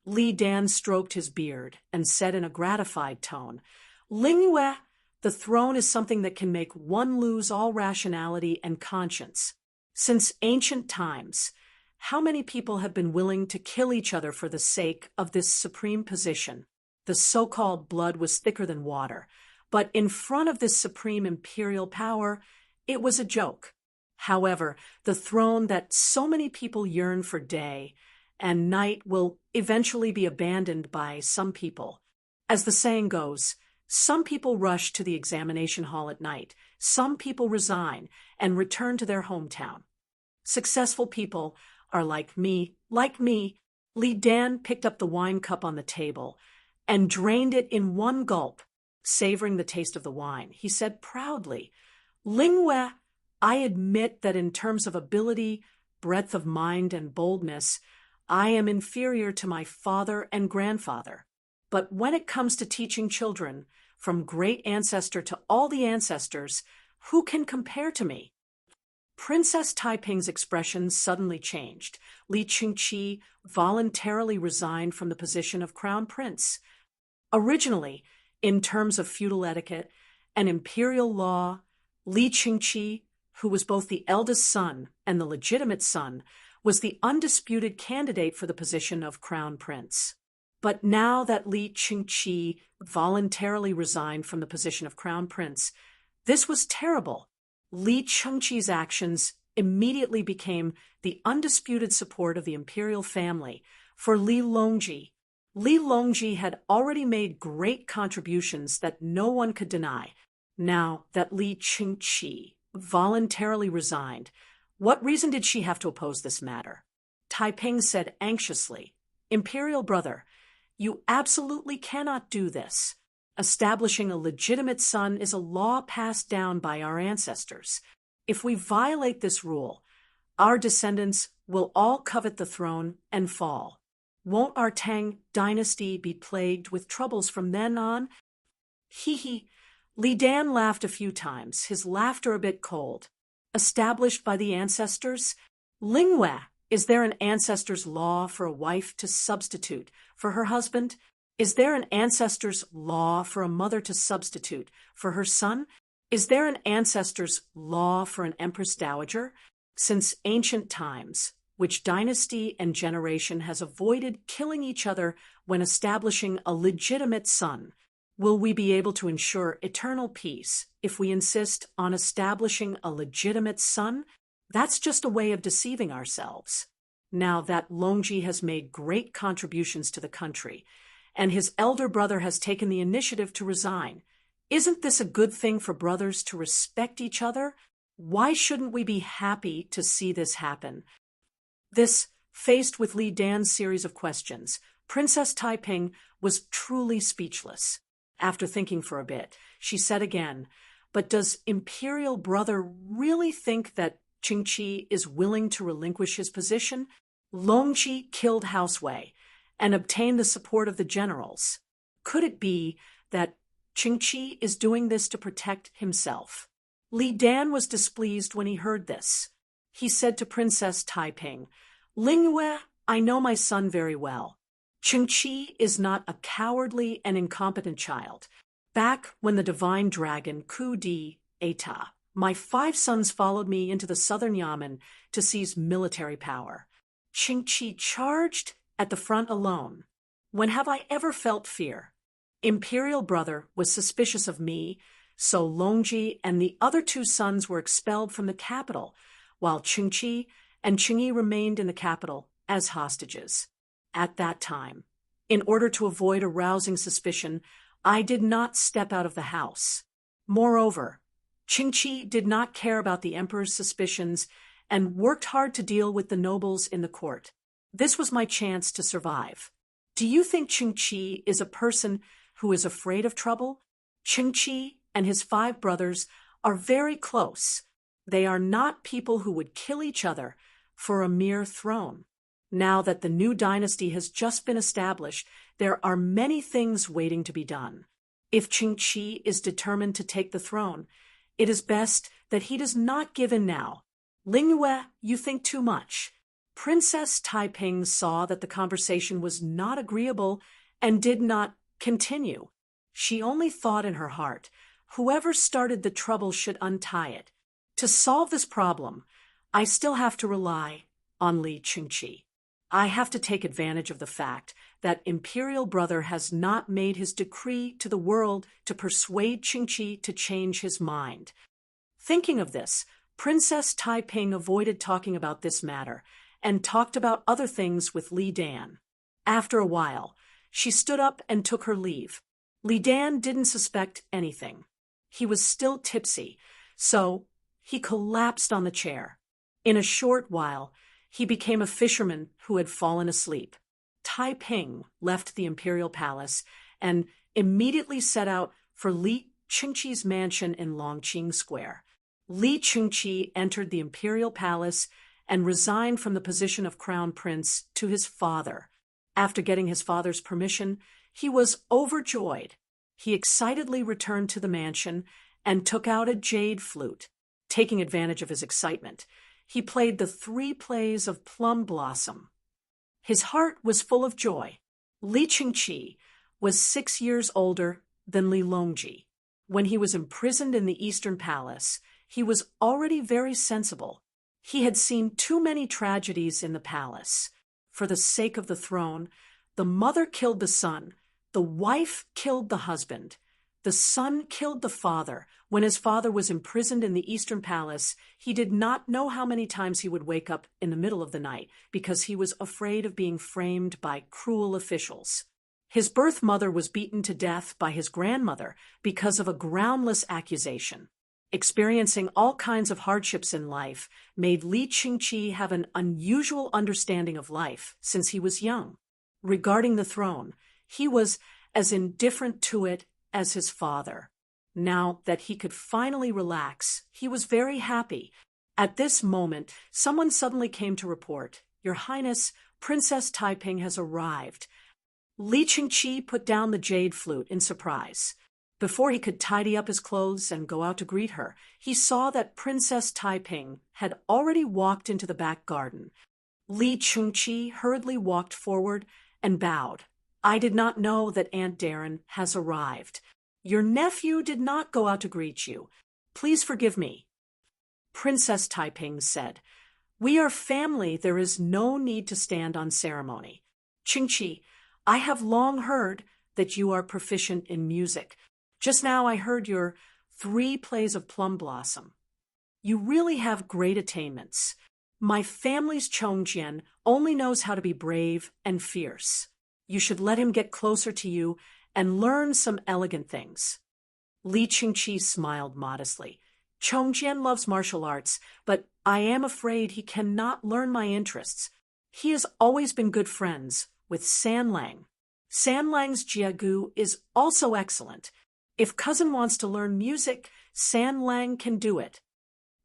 Li Dan stroked his beard and said in a gratified tone, "Lingyue, the throne is something that can make one lose all rationality and conscience. Since ancient times, how many people have been willing to kill each other for the sake of this supreme position? The so-called blood was thicker than water, but in front of this supreme imperial power, it was a joke. However, the throne that so many people yearn for day and night will eventually be abandoned by some people. As the saying goes, some people rush to the examination hall at night, some people resign and return to their hometown. Successful people are like me. Li Dan picked up the wine cup on the table and drained it in one gulp, savoring the taste of the wine. He said proudly, "Lingyue, I admit that in terms of ability, breadth of mind, and boldness, I am inferior to my father and grandfather. But when it comes to teaching children, from great ancestor to all the ancestors, who can compare to me?" Princess Taiping's expression suddenly changed. Li Qingqi voluntarily resigned from the position of crown prince. Originally, in terms of feudal etiquette and imperial law, Li Qingqi, who was both the eldest son and the legitimate son, was the undisputed candidate for the position of crown prince. But now that Li Qingqi voluntarily resigned from the position of crown prince, this was terrible. Li Qingqi's actions immediately became the undisputed support of the imperial family for Li Longji. Li Longji had already made great contributions that no one could deny. Now that Li Qingqi voluntarily resigned, what reason did she have to oppose this matter? Taiping said anxiously, "Imperial brother, you absolutely cannot do this. Establishing a legitimate son is a law passed down by our ancestors. If we violate this rule, our descendants will all covet the throne and fall. Won't our Tang dynasty be plagued with troubles from then on?" He. Li Dan laughed a few times, his laughter a bit cold. "Established by the ancestors? Lingyue, is there an ancestor's law for a wife to substitute for her husband? Is there an ancestor's law for a mother to substitute for her son? Is there an ancestor's law for an empress dowager? Since ancient times, which dynasty and generation has avoided killing each other when establishing a legitimate son? Will we be able to ensure eternal peace if we insist on establishing a legitimate son? That's just a way of deceiving ourselves. Now that Longji has made great contributions to the country, and his elder brother has taken the initiative to resign, isn't this a good thing for brothers to respect each other? Why shouldn't we be happy to see this happen?" This, faced with Li Dan's series of questions, Princess Taiping was truly speechless. After thinking for a bit, she said again, "But does imperial brother really think that Qingqi is willing to relinquish his position? Longji killed Housewei and obtained the support of the generals. Could it be that Qingqi is doing this to protect himself?" Li Dan was displeased when he heard this. he said to Princess Taiping, "Lingyue, I know my son very well. Qingqi is not a cowardly and incompetent child. Back when the divine dragon coup d'etat, my 5 sons followed me into the southern Yamen to seize military power. Qingqi charged at the front alone. When have I ever felt fear? Imperial brother was suspicious of me, so Longji and the other 2 sons were expelled from the capital, while Qingqi and Qingyi remained in the capital as hostages. At that time, in order to avoid arousing suspicion, I did not step out of the house. Moreover, Qingqi did not care about the emperor's suspicions and worked hard to deal with the nobles in the court. This was my chance to survive. Do you think Qingqi is a person who is afraid of trouble? Qingqi and his 5 brothers are very close. They are not people who would kill each other for a mere throne. Now that the new dynasty has just been established, there are many things waiting to be done. If Qingqi is determined to take the throne, it is best that he does not give in now. Lingyue, you think too much." Princess Taiping saw that the conversation was not agreeable and did not continue. She only thought in her heart, whoever started the trouble should untie it. To solve this problem, I still have to rely on Li Qingqi. I have to take advantage of the fact that Imperial Brother has not made his decree to the world to persuade Qingqi to change his mind. Thinking of this, Princess Taiping avoided talking about this matter and talked about other things with Li Dan. After a while, she stood up and took her leave. Li Dan didn't suspect anything. He was still tipsy, so he collapsed on the chair. In a short while, he became a fisherman who had fallen asleep. Taiping left the imperial palace and immediately set out for Li Qingqi's mansion in Longqing Square. Li Qingqi entered the imperial palace and resigned from the position of crown prince to his father. After getting his father's permission, he was overjoyed. He excitedly returned to the mansion and took out a jade flute. Taking advantage of his excitement, he played the 3 plays of Plum Blossom. His heart was full of joy. Li Qingqi was 6 years older than Li Longji. When he was imprisoned in the Eastern Palace, he was already very sensible. He had seen too many tragedies in the palace. For the sake of the throne, the mother killed the son, the wife killed the husband, the son killed the father. When his father was imprisoned in the Eastern Palace, he did not know how many times he would wake up in the middle of the night because he was afraid of being framed by cruel officials. His birth mother was beaten to death by his grandmother because of a groundless accusation. Experiencing all kinds of hardships in life made Li Qingqi have an unusual understanding of life since he was young. Regarding the throne, he was as indifferent to it as his father. Now that he could finally relax, he was very happy. At this moment, someone suddenly came to report, "Your Highness, Princess Taiping has arrived." Li Qingqi put down the jade flute in surprise. Before he could tidy up his clothes and go out to greet her, he saw that Princess Taiping had already walked into the back garden. Li Qingqi hurriedly walked forward and bowed. "I did not know that Aunt Darren has arrived. Your nephew did not go out to greet you. Please forgive me." Princess Taiping said, "We are family. There is no need to stand on ceremony. Qingqi, I have long heard that you are proficient in music. Just now I heard your 3 plays of Plum Blossom. You really have great attainments. My family's Chongjian only knows how to be brave and fierce. You should let him get closer to you and learn some elegant things." Li Qingqi smiled modestly. "Chongjian loves martial arts, but I am afraid he cannot learn my interests. He has always been good friends with San Lang. San Lang's jiagu is also excellent. If cousin wants to learn music, San Lang can do it."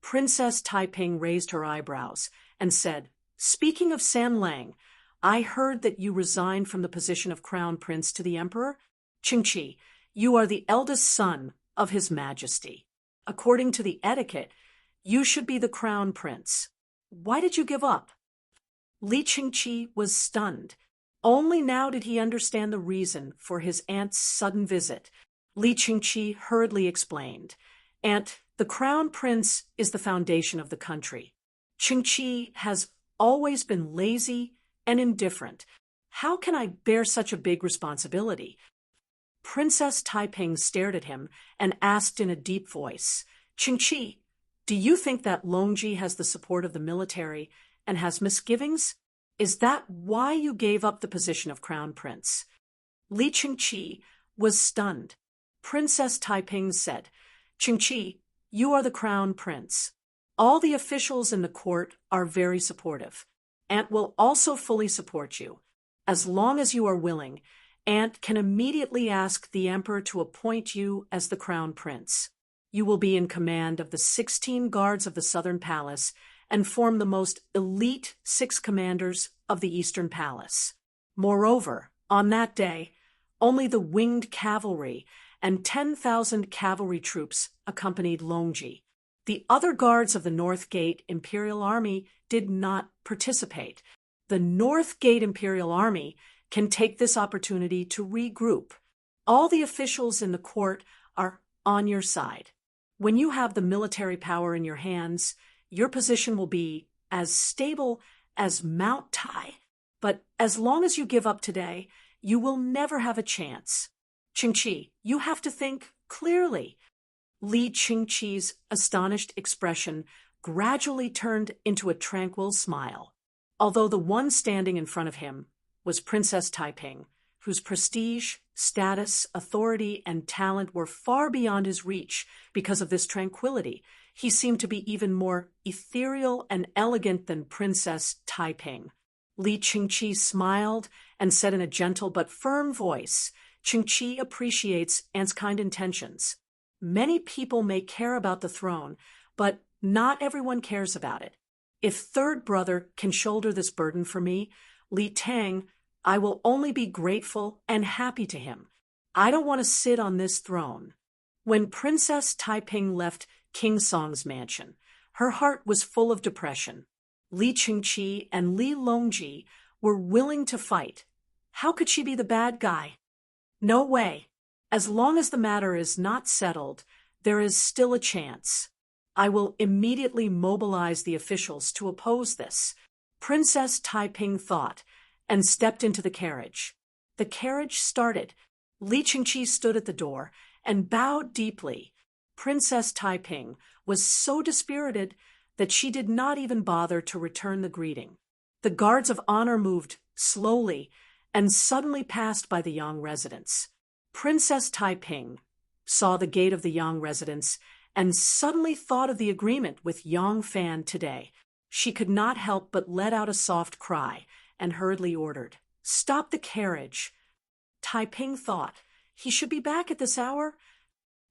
Princess Taiping raised her eyebrows and said, "Speaking of San Lang, I heard that you resigned from the position of crown prince to the emperor. Qingqi, you are the eldest son of His Majesty. According to the etiquette, you should be the crown prince. Why did you give up? Li Qingqi was stunned. Only now did he understand the reason for his aunt's sudden visit. Li Qingqi hurriedly explained, "Aunt, the crown prince is the foundation of the country. Qingqi has always been lazy and indifferent. How can I bear such a big responsibility?" Princess Taiping stared at him and asked in a deep voice, "Qingqi, do you think that Longji has the support of the military and has misgivings? Is that why you gave up the position of crown prince?" Li Qingqi was stunned. Princess Taiping said, "Qingqi, you are the crown prince. All the officials in the court are very supportive. Aunt will also fully support you. As long as you are willing, Aunt can immediately ask the emperor to appoint you as the crown prince. You will be in command of the 16 guards of the southern palace and form the most elite 6 commanders of the eastern palace. Moreover, on that day, only the winged cavalry and 10,000 cavalry troops accompanied Longji. The other guards of the North Gate Imperial Army did not participate. The North Gate Imperial Army can take this opportunity to regroup. All the officials in the court are on your side. When you have the military power in your hands, your position will be as stable as Mount Tai. But as long as you give up today, you will never have a chance. Qingqi, you have to think clearly." Li Qingqi's astonished expression gradually turned into a tranquil smile. Although the one standing in front of him was Princess Taiping, whose prestige, status, authority, and talent were far beyond his reach because of this tranquility, he seemed to be even more ethereal and elegant than Princess Taiping. Li Qingqi smiled and said in a gentle but firm voice, "Qingqi appreciates Aunt's kind intentions. Many people may care about the throne, but not everyone cares about it. If third brother can shoulder this burden for me, Li Tang, I will only be grateful and happy to him. I don't want to sit on this throne." When Princess Taiping left King Song's mansion, her heart was full of depression. Li Qingqi and Li Longji were willing to fight. How could she be the bad guy? No way. As long as the matter is not settled, there is still a chance. I will immediately mobilize the officials to oppose this, Princess Taiping thought, and stepped into the carriage. The carriage started. Li Qingqi stood at the door and bowed deeply. Princess Taiping was so dispirited that she did not even bother to return the greeting. The guards of honor moved slowly and suddenly passed by the Yang residence. Princess Taiping saw the gate of the Yang residence and suddenly thought of the agreement with Yang Fan today. She could not help but let out a soft cry and hurriedly ordered, "Stop the carriage." Taiping thought, he should be back at this hour.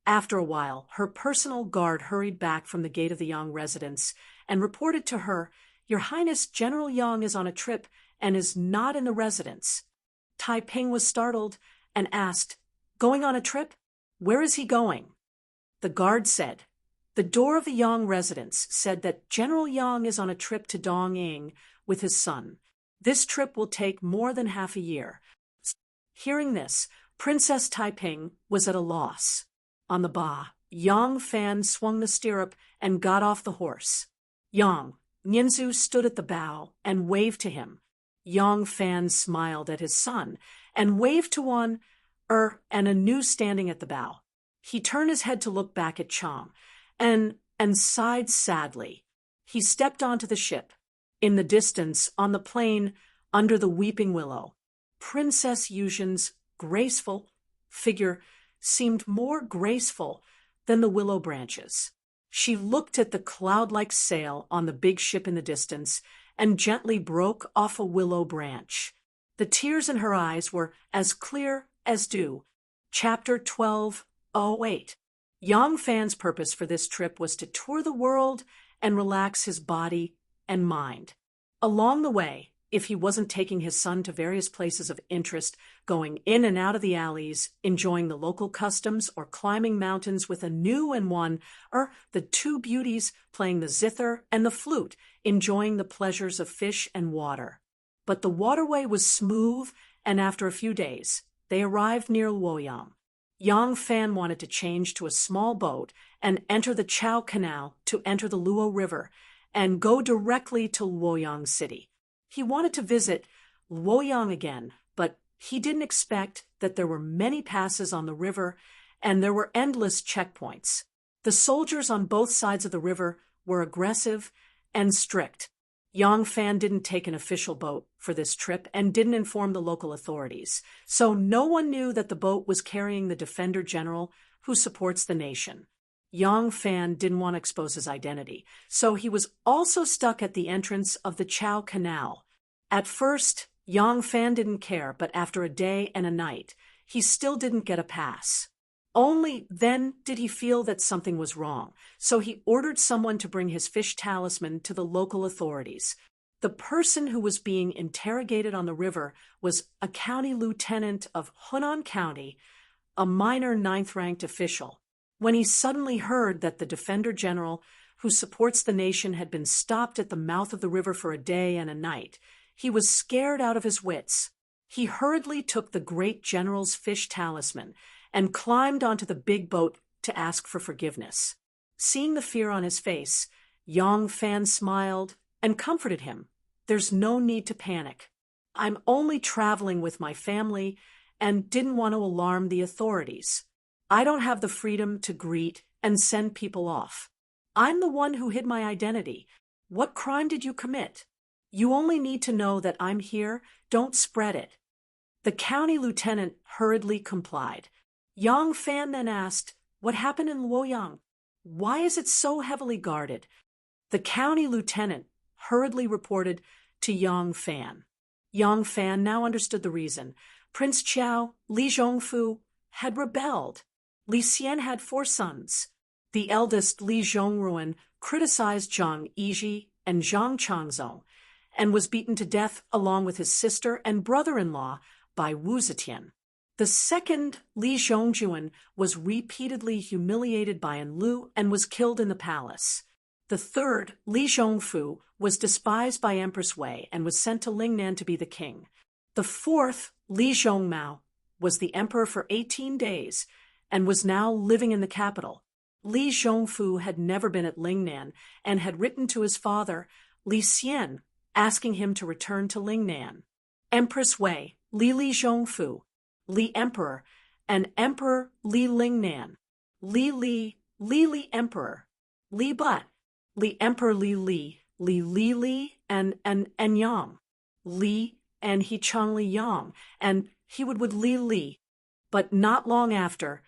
After a while, her personal guard hurried back from the gate of the Yang residence and reported to her, "Your Highness, General Yang is on a trip and is not in the residence." Taiping was startled and asked, "Going on a trip? Where is he going?" The guard said, "The door of the Yang residence said that General Yang is on a trip to Dongying with his son. This trip will take more than half a year." Hearing this, Princess Taiping was at a loss. On the ba, Yang Fan swung the stirrup and got off the horse. Yang, Nianzu stood at the bow and waved to him. Yang Fan smiled at his son and waved to one, and a new standing at the bow. He turned his head to look back at Chang and sighed sadly. He stepped onto the ship. In the distance, on the plain, under the weeping willow, Princess Yuzhen's graceful figure seemed more graceful than the willow branches. She looked at the cloud-like sail on the big ship in the distance and gently broke off a willow branch. The tears in her eyes were as clear as dew. Chapter 12:08. Yang Fan's purpose for this trip was to tour the world and relax his body and mind. Along the way, if he wasn't taking his son to various places of interest, going in and out of the alleys, enjoying the local customs, or climbing mountains with a new and one, or the two beauties playing the zither and the flute, enjoying the pleasures of fish and water. But the waterway was smooth, and after a few days, they arrived near Luoyang. Yang Fan wanted to change to a small boat and enter the Chao Canal to enter the Luo River and go directly to Luoyang City. He wanted to visit Luoyang again, but he didn't expect that there were many passes on the river and there were endless checkpoints. The soldiers on both sides of the river were aggressive and strict. Yang Fan didn't take an official boat for this trip and didn't inform the local authorities, so no one knew that the boat was carrying the Defender General who supports the nation. Yang Fan didn't want to expose his identity, so he was also stuck at the entrance of the Chao Canal. At first, Yang Fan didn't care, but after a day and a night, he still didn't get a pass. Only then did he feel that something was wrong, so he ordered someone to bring his fish talisman to the local authorities. The person who was being interrogated on the river was a county lieutenant of Hunan County, a minor ninth-ranked official. When he suddenly heard that the Defender General who supports the nation had been stopped at the mouth of the river for a day and a night, he was scared out of his wits. He hurriedly took the great general's fish talisman and climbed onto the big boat to ask for forgiveness. Seeing the fear on his face, Yang Fan smiled and comforted him. "There's no need to panic. I'm only traveling with my family and didn't want to alarm the authorities. I don't have the freedom to greet and send people off. I'm the one who hid my identity. What crime did you commit? You only need to know that I'm here. Don't spread it." The county lieutenant hurriedly complied. Yang Fan then asked, "What happened in Luoyang? Why is it so heavily guarded?" The county lieutenant hurriedly reported to Yang Fan. Yang Fan now understood the reason. Prince Chao, Li Zhongfu, had rebelled. Li Xian had 4 sons. The eldest, Li Zhongruan, criticized Zhang Yizhi and Zhang Changzong, and was beaten to death along with his sister and brother-in-law by Wu Zetian. The second, Li Zhongjuan, was repeatedly humiliated by Enlu and was killed in the palace. The third, Li Zhongfu, was despised by Empress Wei and was sent to Lingnan to be the king. The fourth, Li Zhongmao, was the emperor for 18 days and was now living in the capital. Li Zhongfu had never been at Lingnan and had written to his father, Li Xian, asking him to return to Lingnan. Empress Wei, Li Zhongfu, Li Emperor, and Emperor Li Lingnan, Li Emperor, Li But, Li Emperor Li, and Yang, Li, and he Chang Li Yang, and he would Li. But not long after,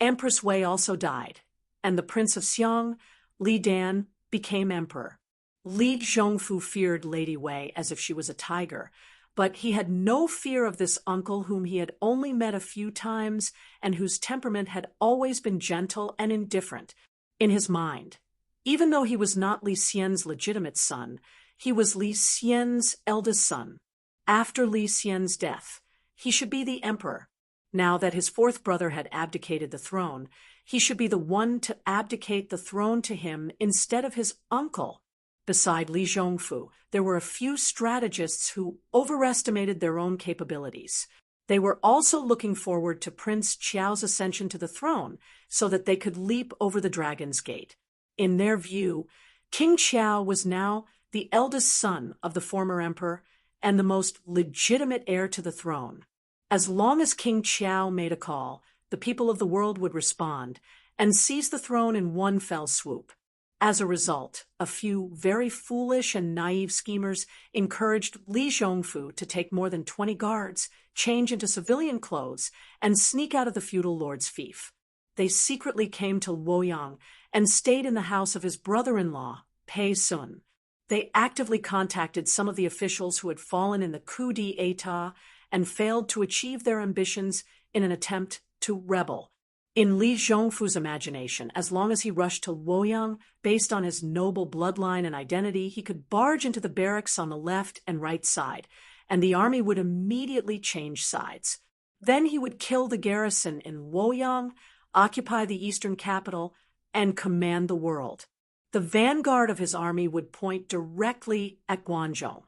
Empress Wei also died, and the Prince of Xiang, Li Dan, became emperor. Li Zhongfu feared Lady Wei as if she was a tiger, but he had no fear of this uncle whom he had only met a few times and whose temperament had always been gentle and indifferent. In his mind, even though he was not Li Xian's legitimate son, he was Li Xian's eldest son. After Li Xian's death, he should be the emperor. Now that his 4th brother had abdicated the throne, he should be the one to abdicate the throne to him instead of his uncle. Beside Li Zhongfu, there were a few strategists who overestimated their own capabilities. They were also looking forward to Prince Qiao's ascension to the throne so that they could leap over the Dragon's Gate. In their view, King Qiao was now the eldest son of the former emperor and the most legitimate heir to the throne. As long as King Qiao made a call, the people of the world would respond and seize the throne in one fell swoop. As a result, a few very foolish and naive schemers encouraged Li Zhongfu to take more than 20 guards, change into civilian clothes, and sneak out of the feudal lord's fief. They secretly came to Luoyang and stayed in the house of his brother-in-law, Pei Sun. They actively contacted some of the officials who had fallen in the coup d'état and failed to achieve their ambitions in an attempt to rebel. In Li Zhongfu's imagination, as long as he rushed to Luoyang, based on his noble bloodline and identity, he could barge into the barracks on the left and right side, and the army would immediately change sides. Then he would kill the garrison in Luoyang, occupy the eastern capital, and command the world. The vanguard of his army would point directly at Guangzhou,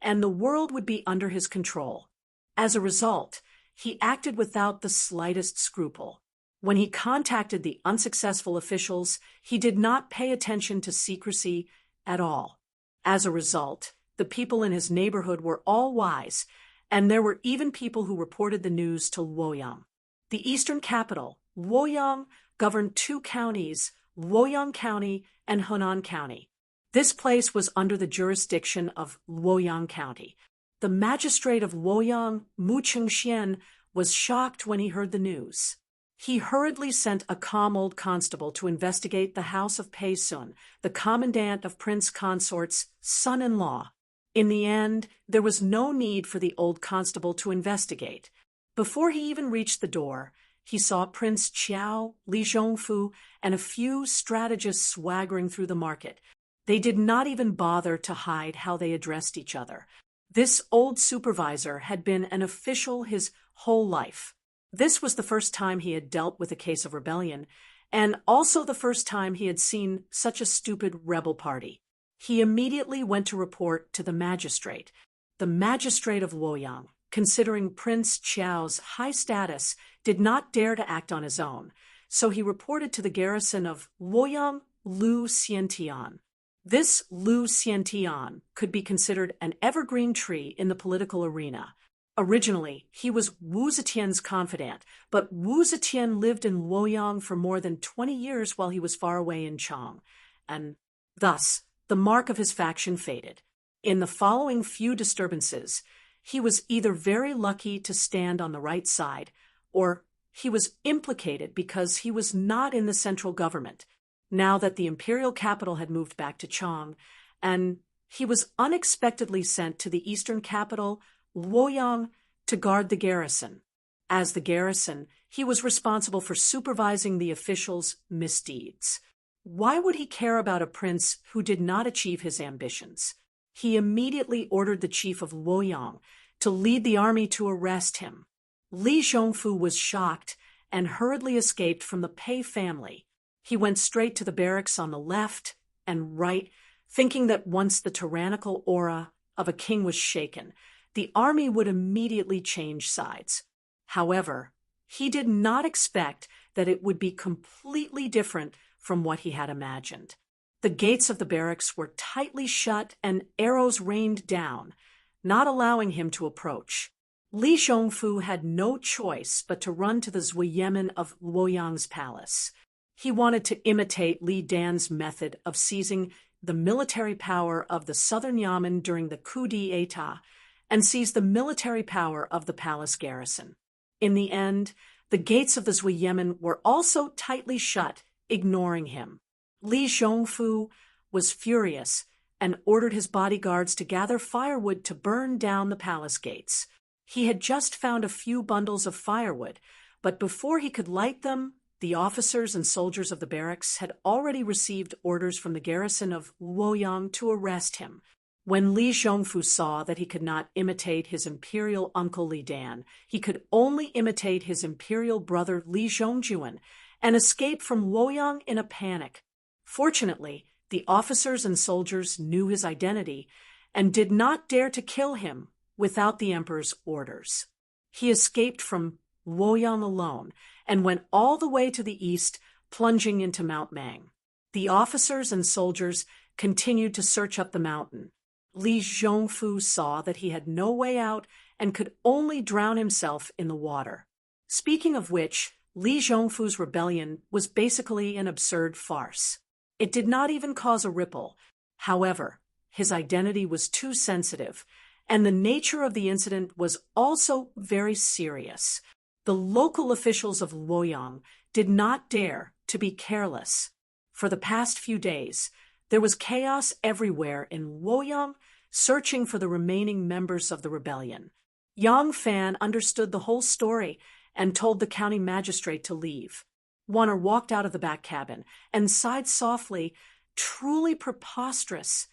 and the world would be under his control. As a result, he acted without the slightest scruple. When he contacted the unsuccessful officials, he did not pay attention to secrecy at all. As a result, the people in his neighborhood were all wise, and there were even people who reported the news to Luoyang. The eastern capital, Luoyang, governed two counties, Luoyang County and Henan County. This place was under the jurisdiction of Luoyang County. The magistrate of Luoyang, Mu Chengxian, was shocked when he heard the news. He hurriedly sent a calm old constable to investigate the house of Pei Sun, the commandant of Prince Consort's son-in-law. In the end, there was no need for the old constable to investigate. Before he even reached the door, he saw Prince Qiao, Li Zhongfu, and a few strategists swaggering through the market. They did not even bother to hide how they addressed each other. This old supervisor had been an official his whole life. This was the first time he had dealt with a case of rebellion, and also the first time he had seen such a stupid rebel party. He immediately went to report to the magistrate. The magistrate of Luoyang, considering Prince Qiao's high status, did not dare to act on his own, so he reported to the garrison of Luoyang Lu Xiantian. This Lu Xiantian could be considered an evergreen tree in the political arena. Originally, he was Wu Zetian's confidant, but Wu Zetian lived in Luoyang for more than 20 years while he was far away in Chang, and thus the mark of his faction faded. In the following few disturbances, he was either very lucky to stand on the right side, or he was implicated because he was not in the central government, now that the imperial capital had moved back to Chang, and he was unexpectedly sent to the eastern capital, Luoyang, to guard the garrison. As the garrison, he was responsible for supervising the officials' misdeeds. Why would he care about a prince who did not achieve his ambitions? He immediately ordered the chief of Luoyang to lead the army to arrest him. Li Zhongfu was shocked and hurriedly escaped from the Pei family. He went straight to the barracks on the left and right, thinking that once the tyrannical aura of a king was shaken, the army would immediately change sides. However, he did not expect that it would be completely different from what he had imagined. The gates of the barracks were tightly shut and arrows rained down, not allowing him to approach. Li Zhongfu had no choice but to run to the Zuiyemen of Luoyang's palace. He wanted to imitate Li Dan's method of seizing the military power of the southern Yamen during the coup d'etat and seize the military power of the palace garrison. In the end, the gates of the Zuiyemen were also tightly shut, ignoring him. Li Zhongfu was furious and ordered his bodyguards to gather firewood to burn down the palace gates. He had just found a few bundles of firewood, but before he could light them, the officers and soldiers of the barracks had already received orders from the garrison of Luoyang to arrest him. When Li Zhongfu saw that he could not imitate his imperial uncle Li Dan, he could only imitate his imperial brother Li Zhongjuan and escape from Luoyang in a panic. Fortunately, the officers and soldiers knew his identity and did not dare to kill him without the emperor's orders. He escaped from Luoyang alone and went all the way to the east, plunging into Mount Mang. The officers and soldiers continued to search up the mountain. Li Zhongfu saw that he had no way out and could only drown himself in the water. Speaking of which, Li Zhongfu's rebellion was basically an absurd farce. It did not even cause a ripple. However, his identity was too sensitive, and the nature of the incident was also very serious. The local officials of Luoyang did not dare to be careless. For the past few days, there was chaos everywhere in Luoyang, searching for the remaining members of the rebellion. Yang Fan understood the whole story and told the county magistrate to leave. Warner walked out of the back cabin and sighed softly. Truly preposterous.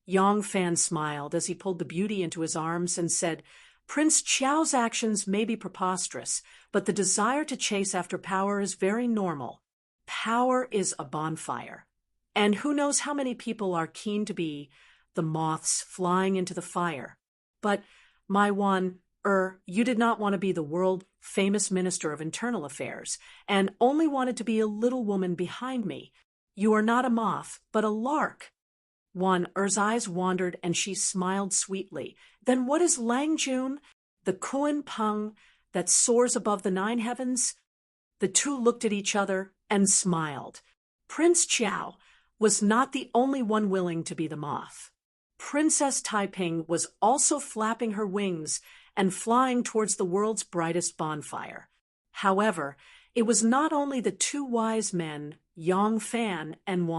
Yang Fan smiled as he pulled the beauty into his arms and said, Prince Qiao's actions may be preposterous, but the desire to chase after power is very normal. Power is a bonfire. And who knows how many people are keen to be the moths flying into the fire. But, my one, you did not want to be the world-famous Minister of Internal Affairs, and only wanted to be a little woman behind me. You are not a moth, but a lark. Er's eyes wandered, and she smiled sweetly. Then what is Lang Jun, the Kuan Peng that soars above the 9 heavens? The two looked at each other and smiled. Prince Qiao was not the only one willing to be the moth. Princess Taiping was also flapping her wings and flying towards the world's brightest bonfire. However, it was not only the 2 wise men, Yang Fan and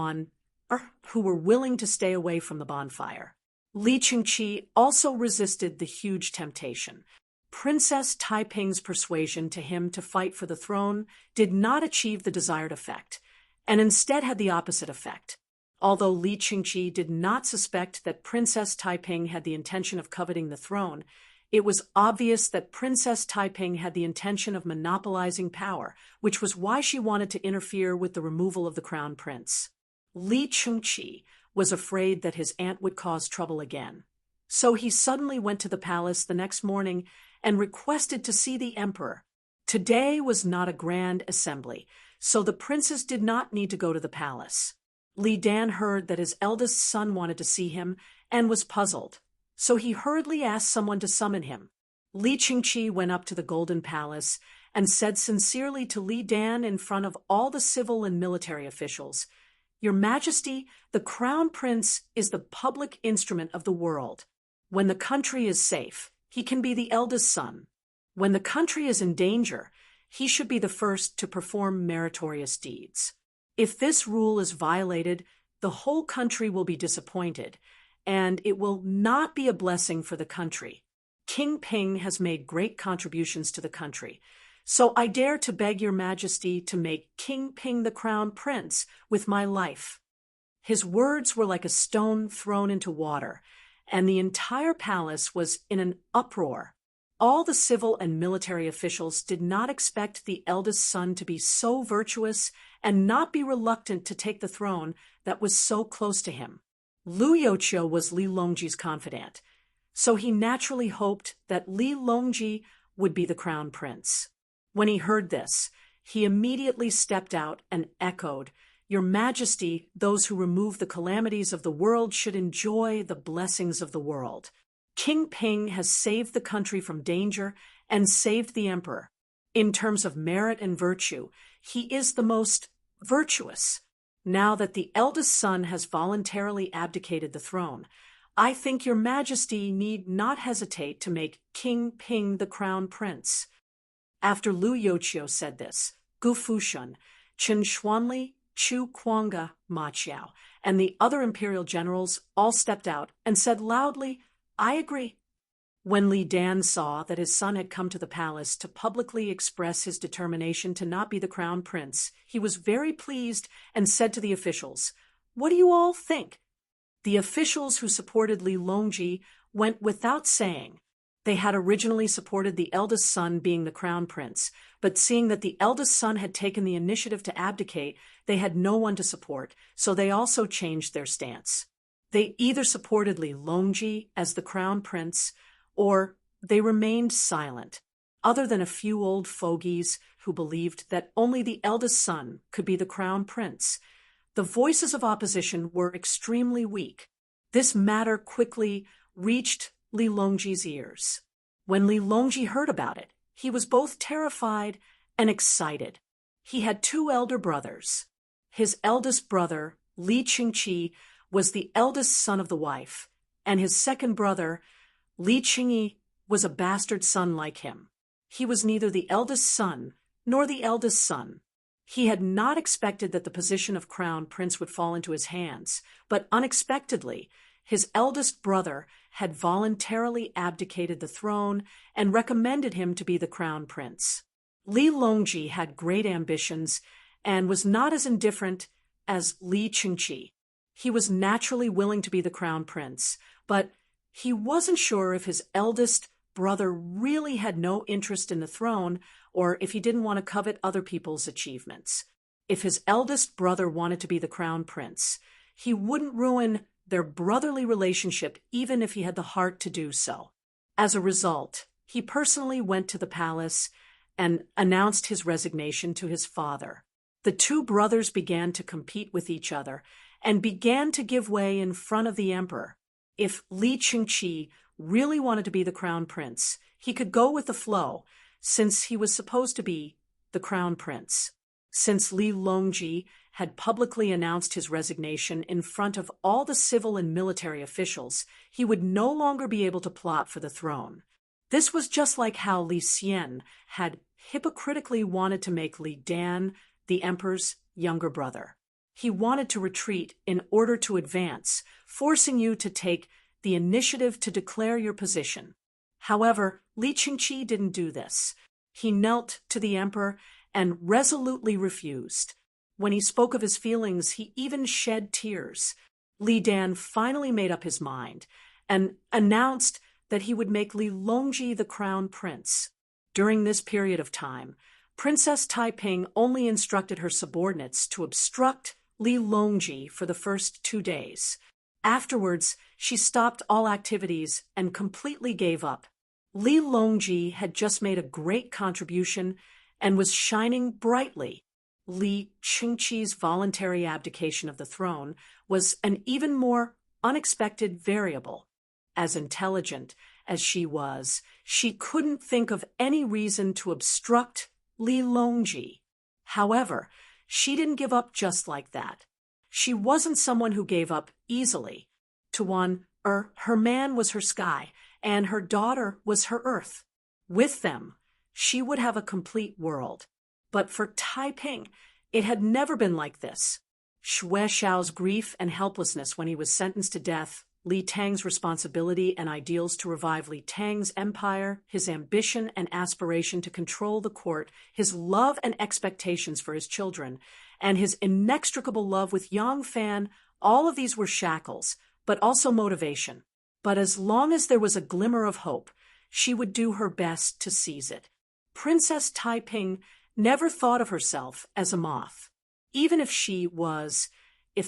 who were willing to stay away from the bonfire. Li Qingqi also resisted the huge temptation. Princess Taiping's persuasion to him to fight for the throne did not achieve the desired effect, and instead had the opposite effect. Although Li Qingqi did not suspect that Princess Taiping had the intention of coveting the throne, it was obvious that Princess Taiping had the intention of monopolizing power, which was why she wanted to interfere with the removal of the crown prince. Li Qingqi was afraid that his aunt would cause trouble again. So he suddenly went to the palace the next morning and requested to see the emperor. Today was not a grand assembly, so the princes did not need to go to the palace. Li Dan heard that his eldest son wanted to see him and was puzzled, so he hurriedly asked someone to summon him. Li Qingqi went up to the Golden Palace and said sincerely to Li Dan in front of all the civil and military officials, Your Majesty, the Crown Prince is the public instrument of the world. When the country is safe, he can be the eldest son. When the country is in danger, he should be the first to perform meritorious deeds. If this rule is violated, the whole country will be disappointed, and it will not be a blessing for the country. King Ping has made great contributions to the country, so I dare to beg your Majesty to make King Ping the Crown Prince with my life. His words were like a stone thrown into water, and the entire palace was in an uproar. All the civil and military officials did not expect the eldest son to be so virtuous and not be reluctant to take the throne that was so close to him. Lu Youqiu was Li Longji's confidant, so he naturally hoped that Li Longji would be the crown prince. When he heard this, he immediately stepped out and echoed, Your Majesty, those who remove the calamities of the world should enjoy the blessings of the world. King Ping has saved the country from danger and saved the emperor. In terms of merit and virtue, he is the most virtuous. Now that the eldest son has voluntarily abdicated the throne, I think your Majesty need not hesitate to make King Ping the crown prince. After Lu Youqiu said this, Gu Fushun, Qin Xuanli, Chu Kuanga, Ma Qiao, and the other imperial generals all stepped out and said loudly, I agree. When Li Dan saw that his son had come to the palace to publicly express his determination to not be the crown prince, he was very pleased and said to the officials, What do you all think? The officials who supported Li Longji went without saying. They had originally supported the eldest son being the crown prince, but seeing that the eldest son had taken the initiative to abdicate, they had no one to support, so they also changed their stance. They either supported Li Longji as the crown prince, or they remained silent, other than a few old fogies who believed that only the eldest son could be the crown prince. The voices of opposition were extremely weak. This matter quickly reached Li Longji's ears. When Li Longji heard about it, he was both terrified and excited. He had 2 elder brothers. His eldest brother, Li Qingqi, was the eldest son of the wife, and his second brother, Li Qingyi, was a bastard son like him. He was neither the eldest son nor the eldest son. He had not expected that the position of crown prince would fall into his hands, but unexpectedly, his eldest brother had voluntarily abdicated the throne and recommended him to be the crown prince. Li Longji had great ambitions and was not as indifferent as Li Qingqi. He was naturally willing to be the crown prince, but he wasn't sure if his eldest brother really had no interest in the throne or if he didn't want to covet other people's achievements. If his eldest brother wanted to be the crown prince, he wouldn't ruin their brotherly relationship even if he had the heart to do so. As a result, he personally went to the palace and announced his resignation to his father. The two brothers began to compete with each other and began to give way in front of the emperor. If Li Qingqi really wanted to be the crown prince, he could go with the flow, since he was supposed to be the crown prince. Since Li Longji had publicly announced his resignation in front of all the civil and military officials, he would no longer be able to plot for the throne. This was just like how Li Xian had hypocritically wanted to make Li Dan the emperor's younger brother. He wanted to retreat in order to advance, forcing you to take the initiative to declare your position. However, Li Qingqi didn't do this. He knelt to the emperor and resolutely refused. When he spoke of his feelings, he even shed tears. Li Dan finally made up his mind and announced that he would make Li Longji the crown prince. During this period of time, Princess Taiping only instructed her subordinates to obstruct Li Longji for the first 2 days. Afterwards, she stopped all activities and completely gave up. Li Longji had just made a great contribution and was shining brightly. Li Qingqi's voluntary abdication of the throne was an even more unexpected variable. As intelligent as she was, she couldn't think of any reason to obstruct Li Longji. However, she didn't give up just like that. She wasn't someone who gave up easily. Her man was her sky, and her daughter was her earth. With them, she would have a complete world. But for Taiping, it had never been like this. Xue Xiao's grief and helplessness when he was sentenced to death, Li Tang's responsibility and ideals to revive Li Tang's empire, his ambition and aspiration to control the court, his love and expectations for his children, and his inextricable love with Yang Fan, all of these were shackles, but also motivation. But as long as there was a glimmer of hope, she would do her best to seize it. Princess Taiping never thought of herself as a moth. Even if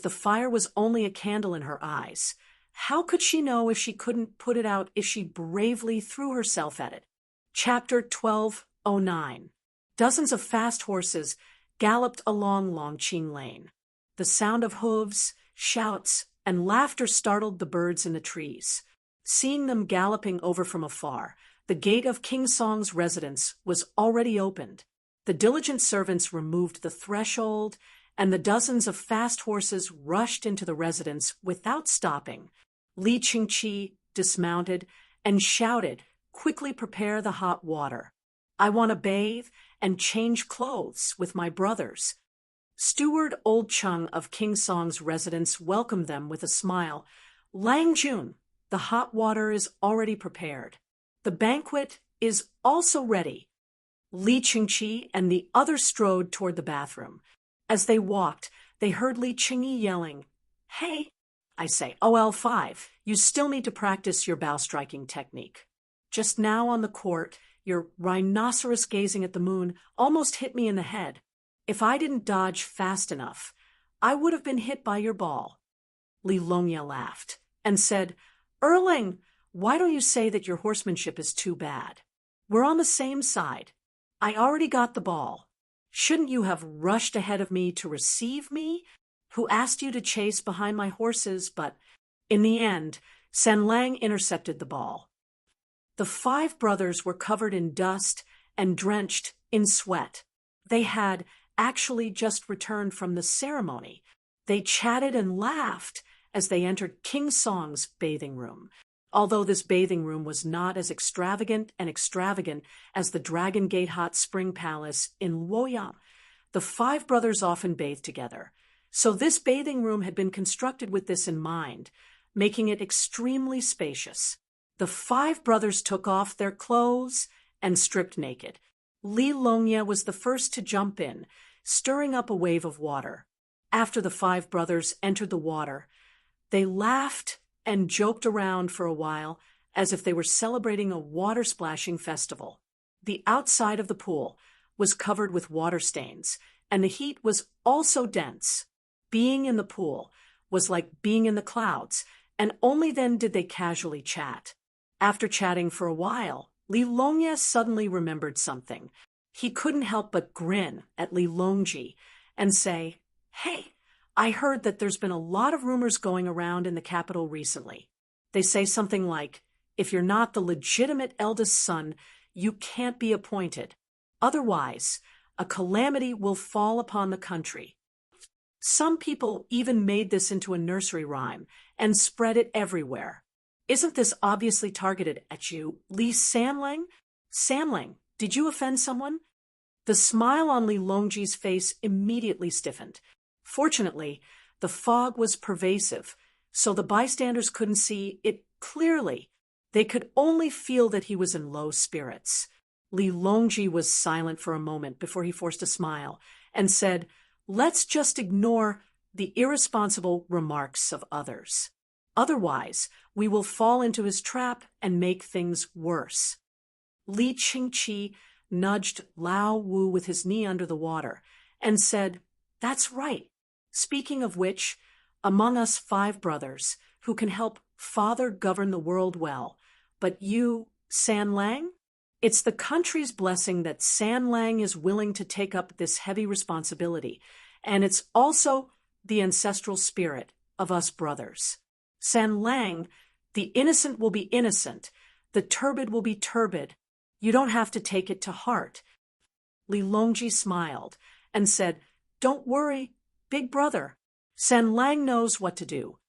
the fire was only a candle in her eyes, how could she know if she couldn't put it out if she bravely threw herself at it? Chapter 1209. Dozens of fast horses galloped along Longqing Lane. The sound of hooves, shouts, and laughter startled the birds in the trees. Seeing them galloping over from afar, the gate of King Song's residence was already opened. The diligent servants removed the threshold, and the dozens of fast horses rushed into the residence without stopping. Li Qingqi dismounted and shouted, "Quickly prepare the hot water. I want to bathe and change clothes with my brothers." Steward Old Chung of King Song's residence welcomed them with a smile. "Lang Jun, the hot water is already prepared. The banquet is also ready." Li Qingqi and the others strode toward the bathroom. As they walked, they heard Li Qingyi yelling, "Hey, I say, OL5, you still need to practice your bow striking technique. Just now on the court, your rhinoceros gazing at the moon almost hit me in the head. If I didn't dodge fast enough, I would have been hit by your ball." Li Longya laughed and said, "Erling, why don't you say that your horsemanship is too bad? We're on the same side. I already got the ball. Shouldn't you have rushed ahead of me to receive me, who asked you to chase behind my horses?" But in the end, Sen Lang intercepted the ball. The 5 brothers were covered in dust and drenched in sweat. They had actually just returned from the ceremony. They chatted and laughed as they entered King Song's bathing room. Although this bathing room was not as extravagant as the Dragon Gate Hot Spring Palace in Luoyang, the 5 brothers often bathed together. So this bathing room had been constructed with this in mind, making it extremely spacious. The 5 brothers took off their clothes and stripped naked. Li Longye was the first to jump in, stirring up a wave of water. After the 5 brothers entered the water, they laughed and joked around for a while as if they were celebrating a water-splashing festival. The outside of the pool was covered with water stains, and the heat was also dense. Being in the pool was like being in the clouds, and only then did they casually chat. After chatting for a while, Li Longye suddenly remembered something. He couldn't help but grin at Li Longji and say, "Hey, I heard that there's been a lot of rumors going around in the capital recently. They say something like, if you're not the legitimate eldest son, you can't be appointed. Otherwise, a calamity will fall upon the country." Some people even made this into a nursery rhyme and spread it everywhere. "Isn't this obviously targeted at you, Li Sanlang? Sanlang, did you offend someone?" The smile on Li Longji's face immediately stiffened. Fortunately, the fog was pervasive, so the bystanders couldn't see it clearly. They could only feel that he was in low spirits. Li Longji was silent for a moment before he forced a smile and said, "Let's just ignore the irresponsible remarks of others. Otherwise, we will fall into his trap and make things worse." Li Qingqi nudged Lao Wu with his knee under the water and said, "That's right. Speaking of which, among us 5 brothers who can help Father govern the world well, but you, Sanlang? It's the country's blessing that Sanlang is willing to take up this heavy responsibility, and it's also the ancestral spirit of us brothers. Sanlang, the innocent will be innocent, the turbid will be turbid. You don't have to take it to heart." Li Longji smiled and said, "Don't worry, big brother. Sanlang knows what to do."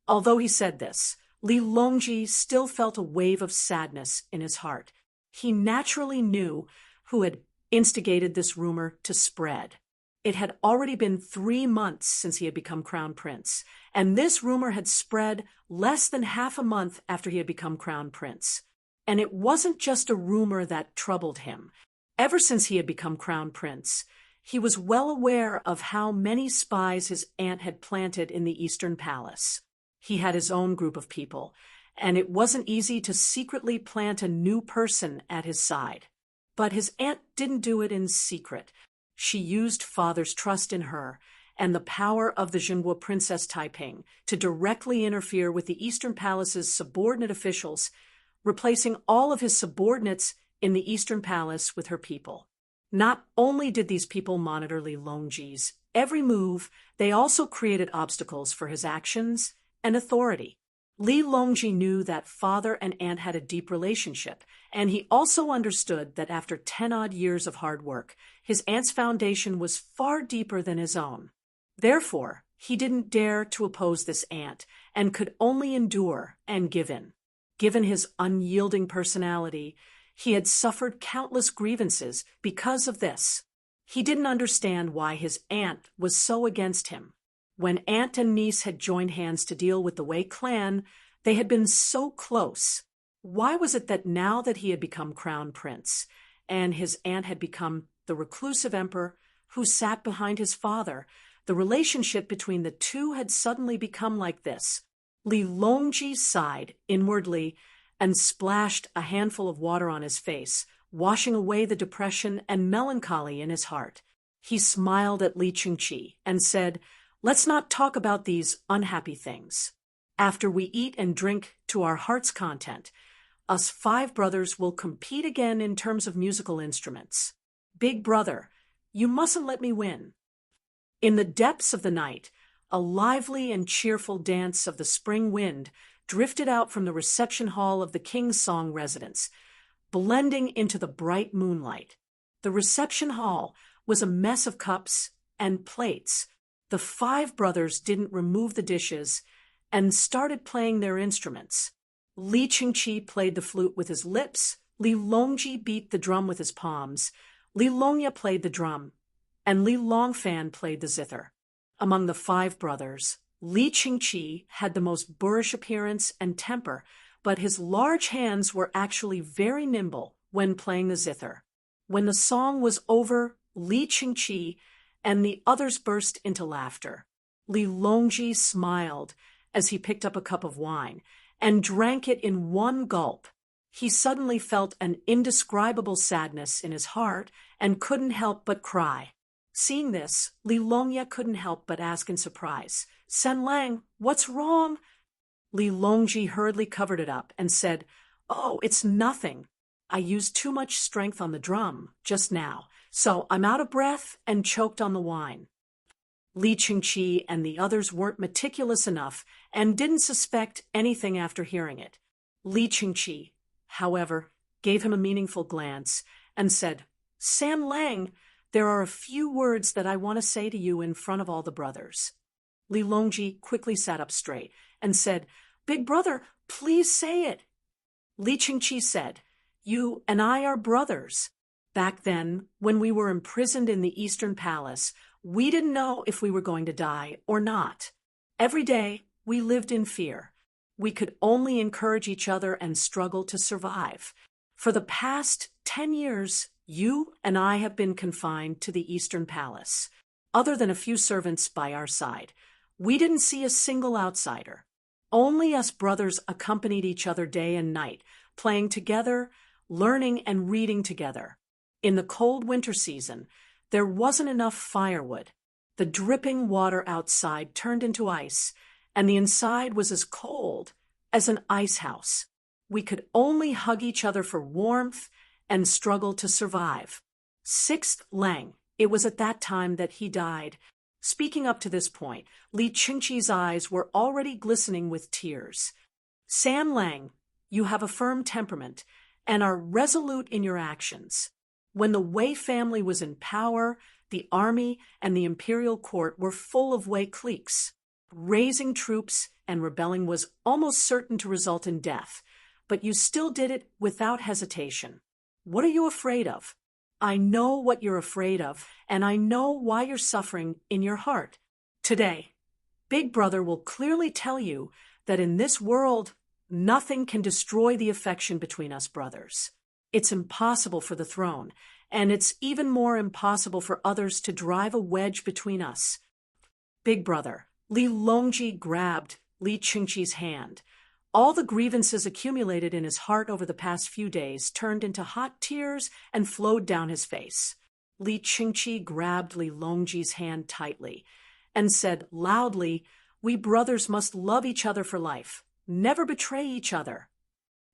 Although he said this, Li Longji still felt a wave of sadness in his heart. He naturally knew who had instigated this rumor to spread. It had already been 3 months since he had become crown prince, and this rumor had spread less than half a month after he had become crown prince. And it wasn't just a rumor that troubled him. Ever since he had become crown prince, he was well aware of how many spies his aunt had planted in the Eastern Palace. He had his own group of people, and it wasn't easy to secretly plant a new person at his side. But his aunt didn't do it in secret. She used Father's trust in her and the power of the Jinguo Princess Taiping to directly interfere with the Eastern Palace's subordinate officials, replacing all of his subordinates in the Eastern Palace with her people. Not only did these people monitor Li Longji's every move, they also created obstacles for his actions and authority. Li Longji knew that Father and aunt had a deep relationship, and he also understood that after 10-odd years of hard work, his aunt's foundation was far deeper than his own. Therefore, he didn't dare to oppose this aunt and could only endure and give in. Given his unyielding personality, he had suffered countless grievances because of this. He didn't understand why his aunt was so against him. When aunt and niece had joined hands to deal with the Wei clan, they had been so close. Why was it that now that he had become crown prince, and his aunt had become the reclusive emperor who sat behind his father, the relationship between the two had suddenly become like this? Li Longji sighed inwardly and splashed a handful of water on his face, washing away the depression and melancholy in his heart. He smiled at Li Qingqi and said, "Let's not talk about these unhappy things. After we eat and drink to our heart's content, us 5 brothers will compete again in terms of musical instruments. Big brother, you mustn't let me win." In the depths of the night, a lively and cheerful dance of the spring wind drifted out from the reception hall of the King's Song residence, blending into the bright moonlight. The reception hall was a mess of cups and plates. The 5 brothers didn't remove the dishes and started playing their instruments. Li Qingqi played the flute with his lips, Li Longji beat the drum with his palms, Li Longye played the drum, and Li Longfan played the zither. Among the 5 brothers, Li Qingqi had the most boorish appearance and temper, but his large hands were actually very nimble when playing the zither. When the song was over, Li Qingqi and the others burst into laughter. Li Longji smiled as he picked up a cup of wine and drank it in one gulp. He suddenly felt an indescribable sadness in his heart and couldn't help but cry. Seeing this, Li Longye couldn't help but ask in surprise, "Sen Lang, what's wrong?" Li Longji hurriedly covered it up and said, "Oh, it's nothing. I used too much strength on the drum just now, so I'm out of breath and choked on the wine." Li Qingqi and the others weren't meticulous enough and didn't suspect anything after hearing it. Li Qingqi, however, gave him a meaningful glance and said, "San Lang, there are a few words that I want to say to you in front of all the brothers." Li Longji quickly sat up straight and said, "Big brother, please say it." Li Qingqi said, "You and I are brothers. Back then, when we were imprisoned in the Eastern Palace, we didn't know if we were going to die or not. Every day, we lived in fear. We could only encourage each other and struggle to survive. For the past 10 years, you and I have been confined to the Eastern Palace. Other than a few servants by our side, we didn't see a single outsider. Only us brothers accompanied each other day and night, playing together, learning and reading together. In the cold winter season, there wasn't enough firewood. The dripping water outside turned into ice, and the inside was as cold as an ice house. We could only hug each other for warmth and struggle to survive. Sixth Lang, it was at that time that he died." Speaking up to this point, Li Qingqi's eyes were already glistening with tears. "San Lang, you have a firm temperament and are resolute in your actions. When the Wei family was in power, the army and the imperial court were full of Wei cliques. Raising troops and rebelling was almost certain to result in death, but you still did it without hesitation. What are you afraid of? I know what you're afraid of, and I know why you're suffering in your heart. Today, Big Brother will clearly tell you that in this world, nothing can destroy the affection between us brothers. It's impossible for the throne, and it's even more impossible for others to drive a wedge between us." Big Brother, Li Longji grabbed Li Qingqi's hand. All the grievances accumulated in his heart over the past few days turned into hot tears and flowed down his face. Li Qingqi grabbed Li Longji's hand tightly and said loudly, "We brothers must love each other for life, never betray each other."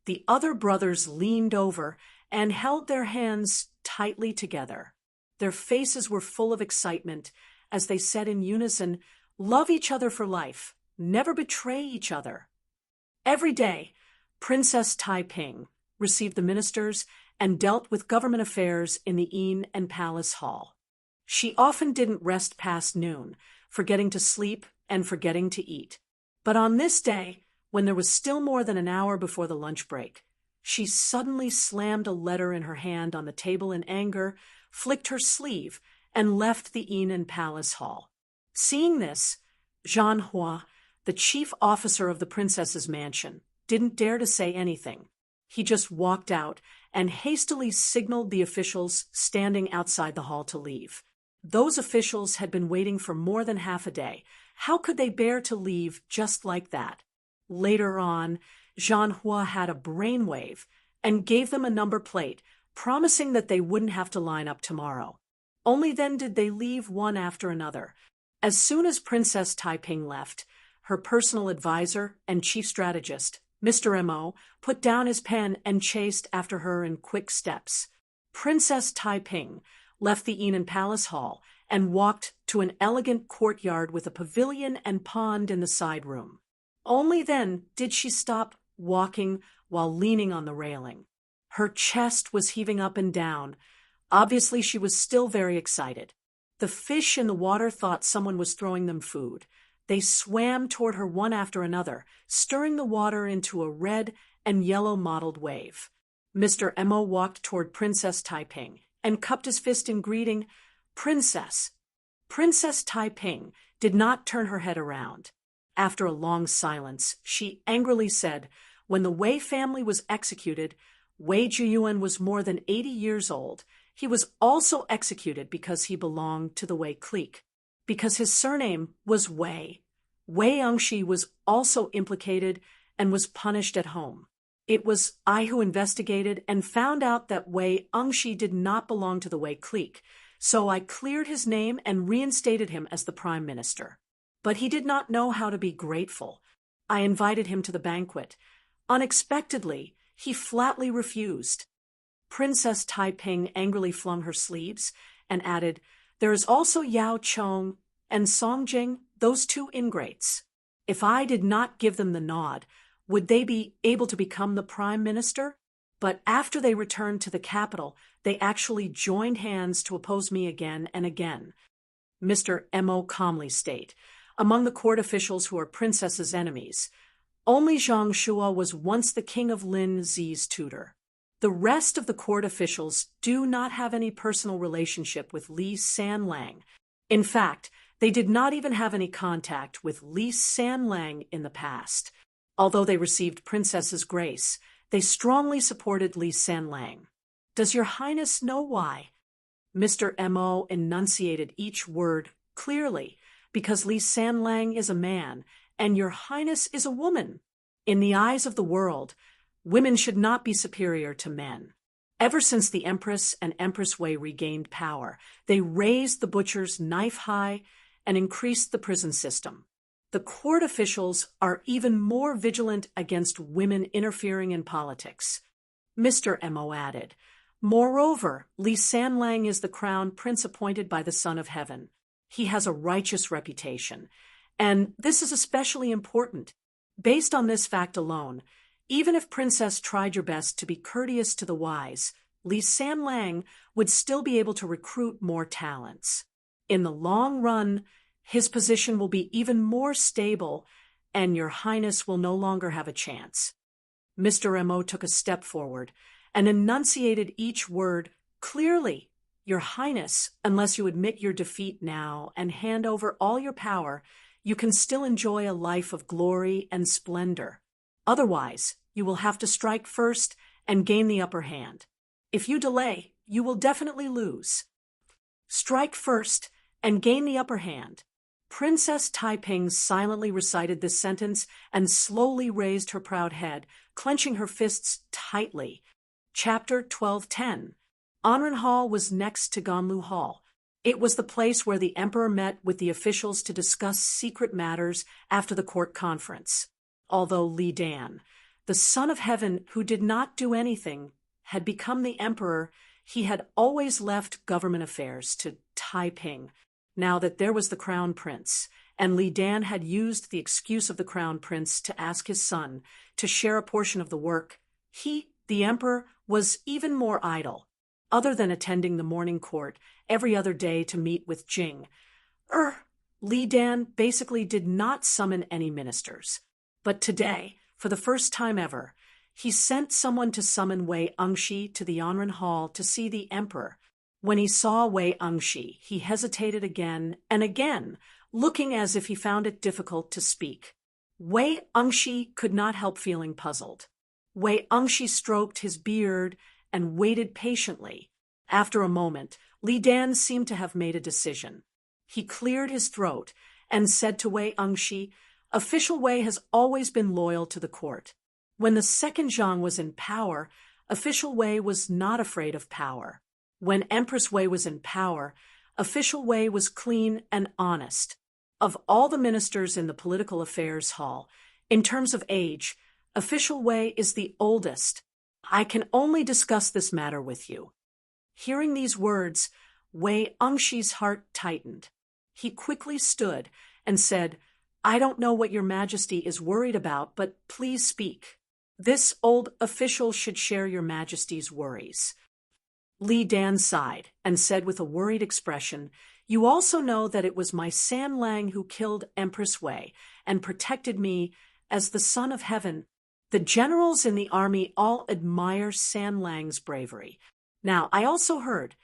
The other brothers leaned over and held their hands tightly together. Their faces were full of excitement as they said in unison, "Love each other for life, never betray each other." Every day, Princess Taiping received the ministers and dealt with government affairs in the inn and palace hall. She often didn't rest past noon, forgetting to sleep and forgetting to eat. But on this day, when there was still more than an hour before the lunch break, she suddenly slammed a letter in her hand on the table in anger, flicked her sleeve, and left the inn and palace hall. Seeing this, Zhan Hua, the chief officer of the princess's mansion, didn't dare to say anything. He just walked out and hastily signaled the officials standing outside the hall to leave. Those officials had been waiting for more than half a day. How could they bear to leave just like that? Later on, Zhan Hua had a brainwave and gave them a number plate, promising that they wouldn't have to line up tomorrow. Only then did they leave one after another. As soon as Princess Taiping left, her personal advisor and chief strategist, Mr. M.O., put down his pen and chased after her in quick steps. Princess Taiping left the inn and palace hall and walked to an elegant courtyard with a pavilion and pond in the side room. Only then did she stop walking while leaning on the railing. Her chest was heaving up and down. Obviously, she was still very excited. The fish in the water thought someone was throwing them food. They swam toward her one after another, stirring the water into a red and yellow mottled wave. Mr. M.O. walked toward Princess Taiping and cupped his fist in greeting. "Princess." Princess Taiping did not turn her head around. After a long silence, she angrily said, "When the Wei family was executed, Wei Jiyuan was more than 80 years old, He was also executed because he belonged to the Wei clique, because his surname was Wei. Wei Angshi was also implicated and was punished at home. It was I who investigated and found out that Wei Angshi did not belong to the Wei clique, so I cleared his name and reinstated him as the prime minister. But he did not know how to be grateful. I invited him to the banquet. Unexpectedly, he flatly refused. Princess Taiping angrily flung her sleeves and added, "There is also Yao Chong and Song Jing, those two ingrates. If I did not give them the nod, would they be able to become the prime minister?" But after they returned to the capital, they actually joined hands to oppose me again and again. Mr. Mo calmly state, among the court officials who are princess's enemies, only Zhang Shua was once the king of Lin Zi's tutor. The rest of the court officials do not have any personal relationship with Li Sanlang. In fact, they did not even have any contact with Li Sanlang in the past. Although they received princess's grace, they strongly supported Li Sanlang. Does your highness know why? Mr. Mo enunciated each word clearly, because Li Sanlang is a man, and your highness is a woman. In the eyes of the world, women should not be superior to men. Ever since the Empress and Empress Wei regained power, they raised the butchers knife high and increased the prison system. The court officials are even more vigilant against women interfering in politics. Mr. Mo added, moreover, Li Sanlang is the crown prince appointed by the Son of Heaven. He has a righteous reputation, and this is especially important. Based on this fact alone, even if Princess tried your best to be courteous to the wise, Li Sanlang would still be able to recruit more talents. In the long run, his position will be even more stable, and your highness will no longer have a chance. Mr. Mo took a step forward and enunciated each word clearly. Your highness, unless you admit your defeat now and hand over all your power, you can still enjoy a life of glory and splendor. Otherwise, you will have to strike first and gain the upper hand. If you delay, you will definitely lose. Strike first and gain the upper hand. Princess Taiping silently recited this sentence and slowly raised her proud head, clenching her fists tightly. Chapter 12:10. Anren Hall was next to Ganlu Hall. It was the place where the emperor met with the officials to discuss secret matters after the court conference. Although Li Dan, the Son of Heaven who did not do anything, had become the emperor, he had always left government affairs to Taiping, now that there was the crown prince, and Li Dan had used the excuse of the crown prince to ask his son to share a portion of the work. He, the emperor, was even more idle. Other than attending the morning court every other day to meet with Jing, Li Dan basically did not summon any ministers. But today, for the first time ever, he sent someone to summon Wei Angshi to the Anren Hall to see the emperor. When he saw Wei Angshi, he hesitated again and again, looking as if he found it difficult to speak. Wei Angshi could not help feeling puzzled. Wei Angshi stroked his beard and waited patiently. After a moment, Li Dan seemed to have made a decision. He cleared his throat and said to Wei Angshi, "Official Wei has always been loyal to the court. When the second Zhang was in power, Official Wei was not afraid of power. When Empress Wei was in power, Official Wei was clean and honest. Of all the ministers in the Political Affairs Hall, in terms of age, Official Wei is the oldest. I can only discuss this matter with you." Hearing these words, Wei Angshi's heart tightened. He quickly stood and said, "I don't know what your majesty is worried about, but please speak. This old official should share your majesty's worries." Li Dan sighed and said with a worried expression, "You also know that it was my Sanlang who killed Empress Wei and protected me as the Son of Heaven. The generals in the army all admire Sanlang's bravery. Now, I also heard,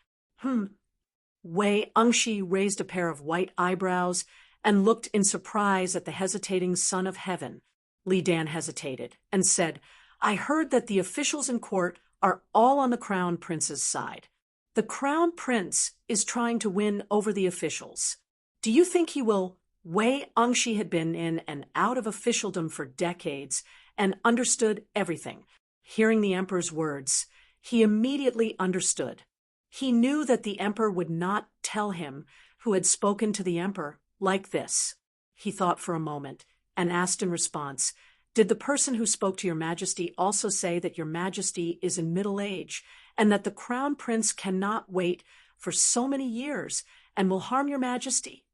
Wei Angshi raised a pair of white eyebrows and looked in surprise at the hesitating Son of Heaven. Li Dan hesitated and said, "I heard that the officials in court are all on the crown prince's side. The crown prince is trying to win over the officials. Do you think he will? Wei Angshi had been in and out of officialdom for decades and understood everything. Hearing the emperor's words, he immediately understood. He knew that the emperor would not tell him who had spoken to the emperor like this. He thought for a moment and asked in response, "Did the person who spoke to your majesty also say that your majesty is in middle age and that the crown prince cannot wait for so many years and will harm your majesty?"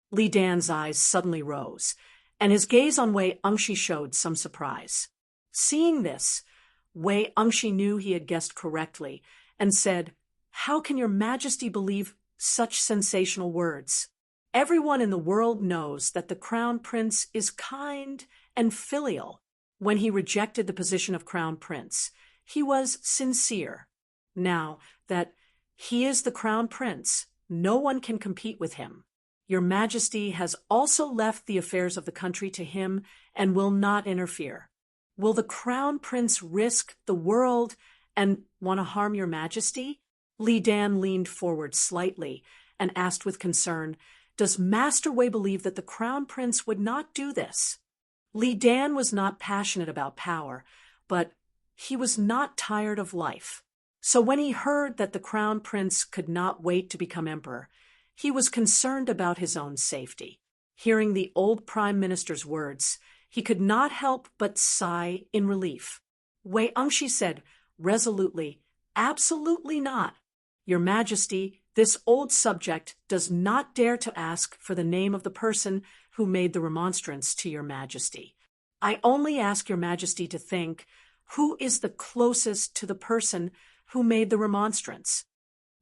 Li Dan's eyes suddenly rose, and his gaze on Wei Angshi showed some surprise. Seeing this, Wei Angshi knew he had guessed correctly and said, "How can your majesty believe such sensational words? Everyone in the world knows that the crown prince is kind and filial. When he rejected the position of crown prince, he was sincere. Now that he is the crown prince, no one can compete with him. Your majesty has also left the affairs of the country to him and will not interfere. Will the crown prince risk the world and want to harm your majesty?" Li Dan leaned forward slightly and asked with concern, "Does Master Wei believe that the crown prince would not do this?" Li Dan was not passionate about power, but he was not tired of life. So when he heard that the crown prince could not wait to become emperor, he was concerned about his own safety. Hearing the old prime minister's words, he could not help but sigh in relief. Wei Angshi said resolutely, "Absolutely not. Your majesty, this old subject does not dare to ask for the name of the person who made the remonstrance to your majesty. I only ask your majesty to think, who is the closest to the person who made the remonstrance?"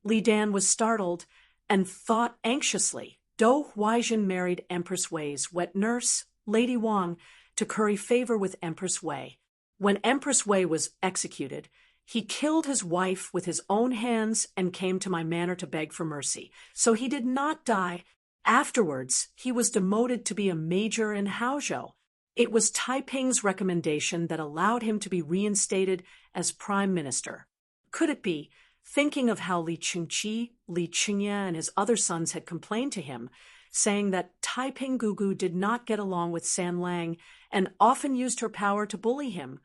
Li Dan was startled and thought anxiously. Dou Huaijin married Empress Wei's wet nurse, Lady Wang, to curry favor with Empress Wei. When Empress Wei was executed, he killed his wife with his own hands and came to my manor to beg for mercy. So he did not die. Afterwards, he was demoted to be a major in Haozhou. It was Taiping's recommendation that allowed him to be reinstated as prime minister. Could it be, thinking of how Li Qingqi, Li Qingye, and his other sons had complained to him, saying that Taiping Gugu did not get along with San Lang and often used her power to bully him?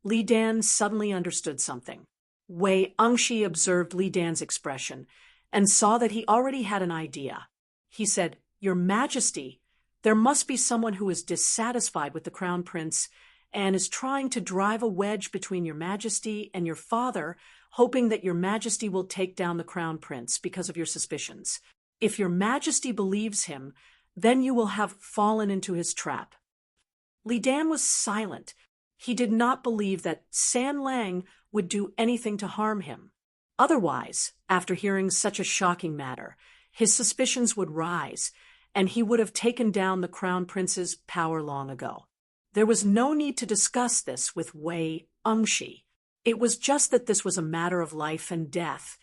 Li Dan suddenly understood something. Wei Angshi observed Li Dan's expression and saw that he already had an idea. He said, "Your Majesty, there must be someone who is dissatisfied with the crown prince and is trying to drive a wedge between your majesty and your father, hoping that your majesty will take down the crown prince because of your suspicions. If your majesty believes him, then you will have fallen into his trap." Li Dan was silent. He did not believe that San Lang would do anything to harm him. Otherwise, after hearing such a shocking matter, his suspicions would rise, and he would have taken down the crown prince's power long ago. There was no need to discuss this with Wei Angshi. It was just that this was a matter of life and death,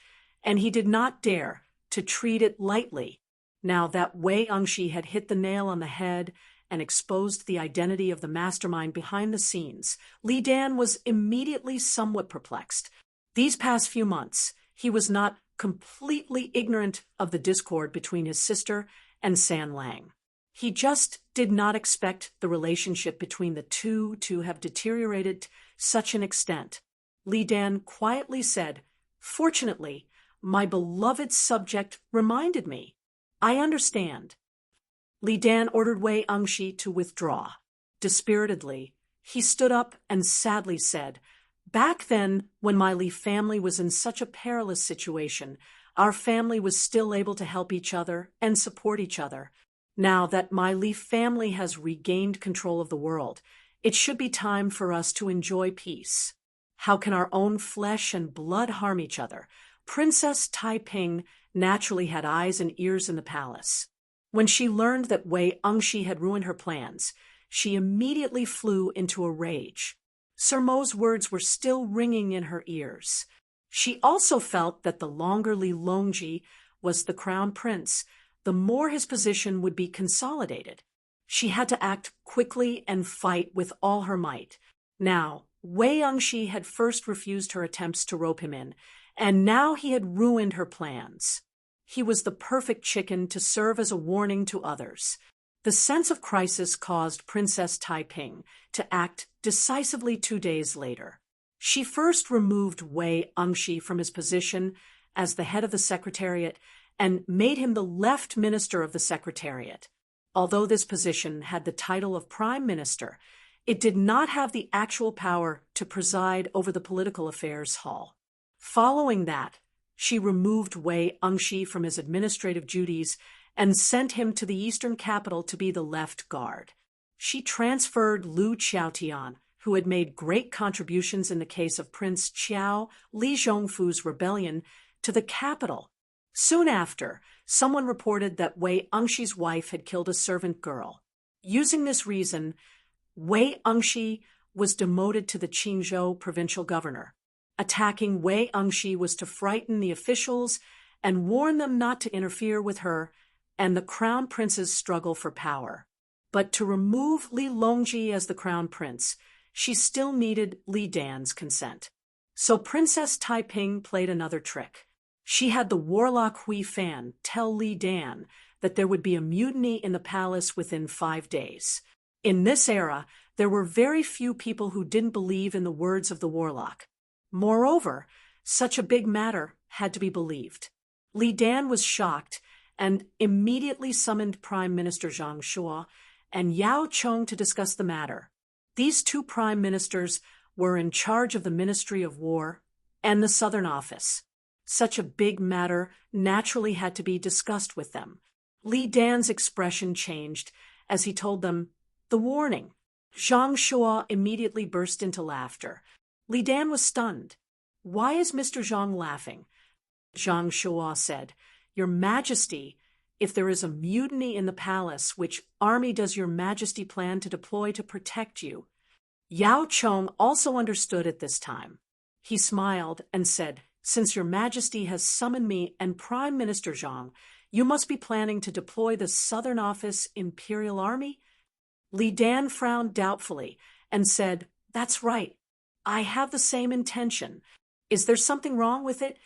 and he did not dare to treat it lightly. Now that Wei Angshi had hit the nail on the head and exposed the identity of the mastermind behind the scenes, Li Dan was immediately somewhat perplexed. These past few months, he was not completely ignorant of the discord between his sister and San Lang. He just did not expect the relationship between the two to have deteriorated to such an extent. Li Dan quietly said, "Fortunately, my beloved subject reminded me. I understand." Li Dan ordered Wei Angshi to withdraw. Dispiritedly, he stood up and sadly said, "Back then, when my Li family was in such a perilous situation, our family was still able to help each other and support each other. Now that my Li family has regained control of the world, it should be time for us to enjoy peace. How can our own flesh and blood harm each other?" Princess Taiping naturally had eyes and ears in the palace. When she learned that Wei Angshi had ruined her plans, she immediately flew into a rage. Sir Mo's words were still ringing in her ears. She also felt that the longer Li Longji was the crown prince, the more his position would be consolidated. She had to act quickly and fight with all her might. Now, Wei Angshi had first refused her attempts to rope him in, And now he had ruined her plans. He was the perfect chicken to serve as a warning to others. The sense of crisis caused Princess Taiping to act decisively 2 days later. She first removed Wei Engshi from his position as the head of the Secretariat and made him the left minister of the Secretariat. Although this position had the title of Prime Minister, it did not have the actual power to preside over the political affairs hall. Following that, she removed Wei Engshi from his administrative duties and sent him to the eastern capital to be the left guard. She transferred Liu Qiaotian, who had made great contributions in the case of Prince Qiao Li Zhongfu's rebellion, to the capital. Soon after, someone reported that Wei Engshi's wife had killed a servant girl. Using this reason, Wei Engshi was demoted to the Qingzhou provincial governor. Attacking Wei Engshi was to frighten the officials and warn them not to interfere with her and the crown prince's struggle for power. But to remove Li Longji as the crown prince, she still needed Li Dan's consent. So Princess Taiping played another trick. She had the warlock Hui Fan tell Li Dan that there would be a mutiny in the palace within 5 days. In this era, there were very few people who didn't believe in the words of the warlock. Moreover, such a big matter had to be believed. Li Dan was shocked and immediately summoned Prime Minister Zhang Shuo and Yao Chong to discuss the matter. These two prime ministers were in charge of the Ministry of War and the Southern Office. Such a big matter naturally had to be discussed with them. Li Dan's expression changed as he told them, "The warning." Zhang Shuo immediately burst into laughter. Li Dan was stunned. "Why is Mr. Zhang laughing?" Zhang Shuo said, "Your Majesty, if there is a mutiny in the palace, which army does Your Majesty plan to deploy to protect you?" Yao Chong also understood at this time. He smiled and said, "Since Your Majesty has summoned me and Prime Minister Zhang, you must be planning to deploy the Southern Office Imperial Army?" Li Dan frowned doubtfully and said, "That's right. I have the same intention. Is there something wrong with it?"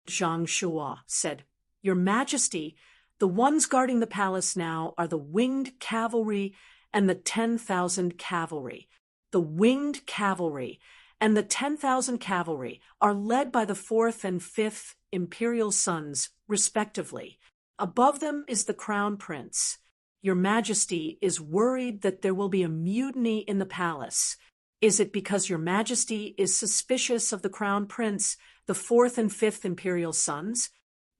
Zhang Shuo said, "Your Majesty, the ones guarding the palace now are the winged cavalry and the 10,000 cavalry. The winged cavalry and the 10,000 cavalry are led by the 4th and 5th imperial sons, respectively. Above them is the crown prince. Your Majesty is worried that there will be a mutiny in the palace. Is it because Your Majesty is suspicious of the crown prince, the 4th and 5th imperial sons?"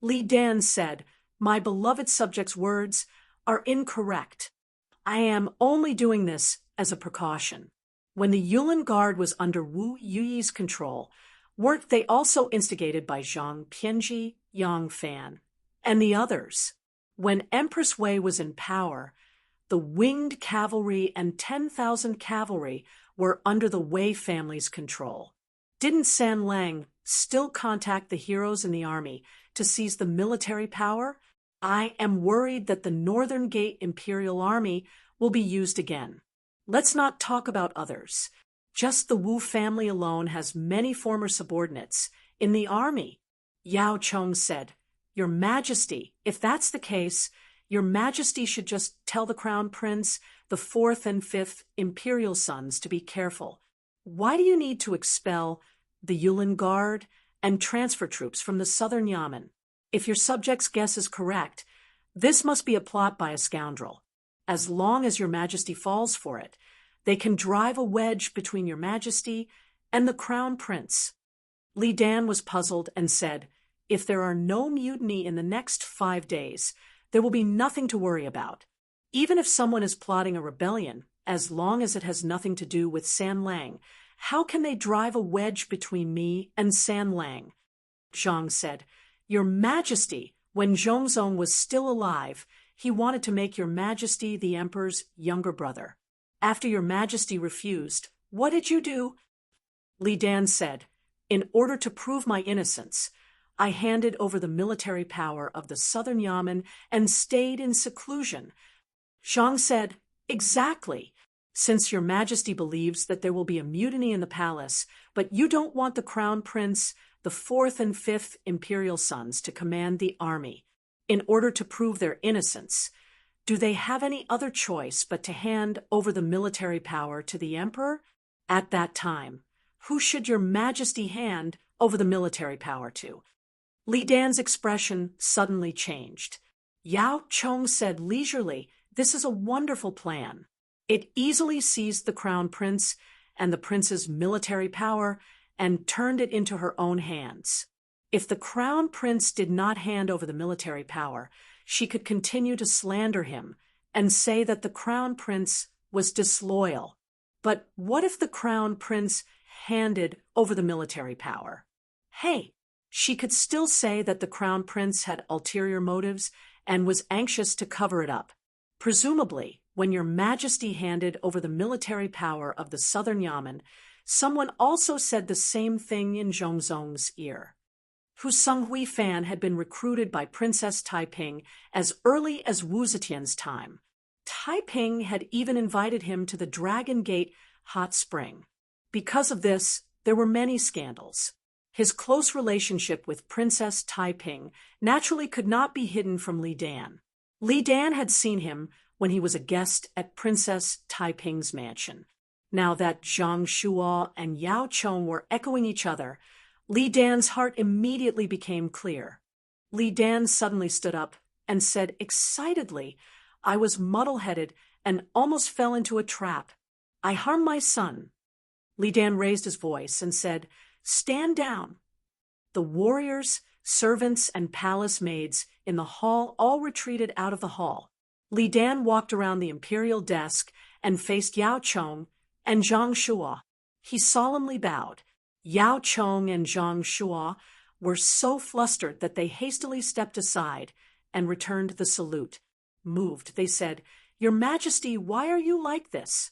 Li Dan said, "My beloved subject's words are incorrect. I am only doing this as a precaution. When the Yulin Guard was under Wu Yuyi's control, weren't they also instigated by Zhang Pianji, Yang Fan, and the others? When Empress Wei was in power, the winged cavalry and 10,000 cavalry were under the Wei family's control. Didn't San Lang still contact the heroes in the army to seize the military power? I am worried that the Northern Gate Imperial Army will be used again. Let's not talk about others. Just the Wu family alone has many former subordinates in the army." Yao Chong said, "Your Majesty, if that's the case, Your Majesty should just tell the Crown Prince, the 4th and 5th imperial sons to be careful. Why do you need to expel the Yulin Guard and transfer troops from the Southern Yamen? If your subject's guess is correct, this must be a plot by a scoundrel. As long as Your Majesty falls for it, they can drive a wedge between Your Majesty and the Crown Prince." Li Dan was puzzled and said, "If there are no mutiny in the next 5 days, there will be nothing to worry about. Even if someone is plotting a rebellion, as long as it has nothing to do with San Lang, how can they drive a wedge between me and San Lang?" Zhang said, "Your Majesty, when Zhongzong was still alive, he wanted to make Your Majesty the Emperor's younger brother. After Your Majesty refused, what did you do?" Li Dan said, "In order to prove my innocence, I handed over the military power of the Southern Yamen and stayed in seclusion." Zhang said, "Exactly. Since Your Majesty believes that there will be a mutiny in the palace, but you don't want the Crown Prince, the fourth and fifth imperial sons to command the army in order to prove their innocence, do they have any other choice but to hand over the military power to the emperor? At that time, who should your majesty hand over the military power to? Li Dan's expression suddenly changed. Yao Chong said leisurely, "This is a wonderful plan. It easily seized the crown prince and the prince's military power and turned it into her own hands. If the crown prince did not hand over the military power, she could continue to slander him and say that the crown prince was disloyal. But what if the crown prince handed over the military power? Hey, she could still say that the crown prince had ulterior motives and was anxious to cover it up. Presumably, when your majesty handed over the military power of the southern Yamen, someone also said the same thing in Zhongzong's ear. Hu Sunghui Fan had been recruited by Princess Taiping as early as Wu Zetian's time. Taiping had even invited him to the Dragon Gate hot spring. Because of this, there were many scandals. His close relationship with Princess Taiping naturally could not be hidden from Li Dan. Li Dan had seen him when he was a guest at Princess Taiping's mansion. Now that Zhang Shuo and Yao Chong were echoing each other, Li Dan's heart immediately became clear. Li Dan suddenly stood up and said excitedly, "I was muddle-headed and almost fell into a trap. I harmed my son." Li Dan raised his voice and said, "Stand down." The warriors, servants, and palace maids in the hall all retreated out of the hall. Li Dan walked around the imperial desk and faced Yao Chong and Zhang Shuo. He solemnly bowed. Yao Chong and Zhang Shuo were so flustered that they hastily stepped aside and returned the salute. Moved, they said, "Your Majesty, why are you like this?"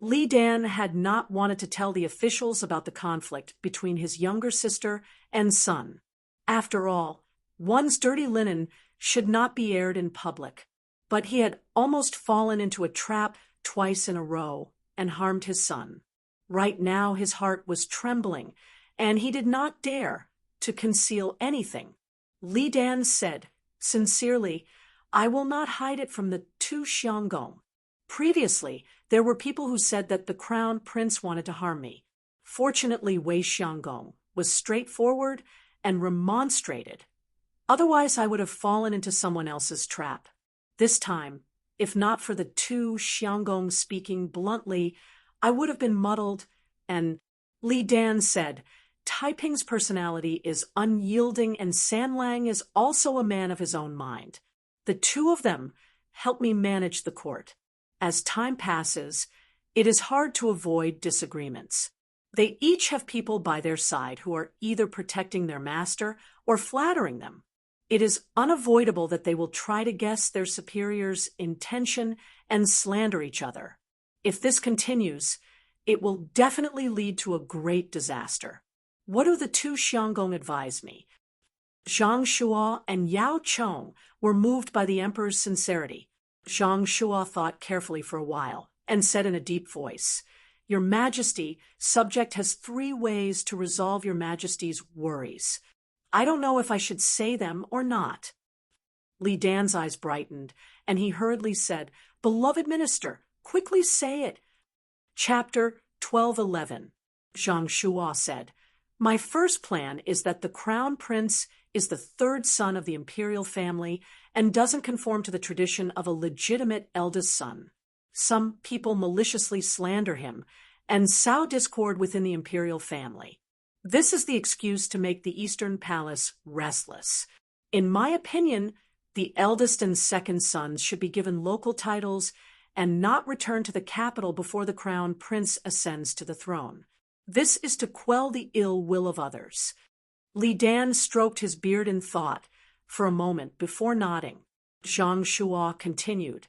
Li Dan had not wanted to tell the officials about the conflict between his younger sister and son. After all, one's dirty linen should not be aired in public. But he had almost fallen into a trap twice in a row and harmed his son. Right now his heart was trembling, and he did not dare to conceal anything. Li Dan said, sincerely, "I will not hide it from the two Xianggong. Previously, there were people who said that the crown prince wanted to harm me. Fortunately, Wei Xianggong was straightforward and remonstrated. Otherwise, I would have fallen into someone else's trap. This time, if not for the two Xianggong speaking bluntly, I would have been muddled, and," Li Dan said, "Taiping's personality is unyielding and San Lang is also a man of his own mind. The two of them help me manage the court. As time passes, it is hard to avoid disagreements. They each have people by their side who are either protecting their master or flattering them. It is unavoidable that they will try to guess their superior's intention and slander each other. If this continues, it will definitely lead to a great disaster. What do the two Xianggong advise me?" Zhang Shuo and Yao Chong were moved by the emperor's sincerity. Zhang Shuo thought carefully for a while and said in a deep voice, "Your Majesty, subject has 3 ways to resolve your Majesty's worries. I don't know if I should say them or not." Li Dan's eyes brightened, and he hurriedly said, "Beloved minister, quickly say it." Chapter 12:11. Zhang Shuo said, "My first plan is that the crown prince is the 3rd son of the imperial family and doesn't conform to the tradition of a legitimate eldest son. Some people maliciously slander him and sow discord within the imperial family. This is the excuse to make the Eastern Palace restless. In my opinion, the eldest and second sons should be given local titles and not return to the capital before the crown prince ascends to the throne. This is to quell the ill will of others." Li Dan stroked his beard in thought for a moment before nodding. Zhang Shuo continued,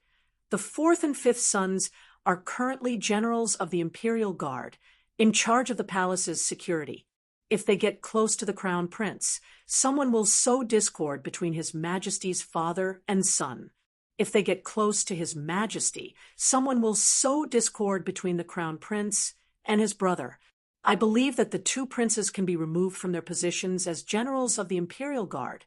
"The 4th and 5th sons are currently generals of the Imperial Guard, in charge of the palace's security. If they get close to the crown prince, someone will sow discord between His Majesty's father and son. If they get close to His Majesty, someone will sow discord between the crown prince and his brother. I believe that the two princes can be removed from their positions as generals of the Imperial Guard,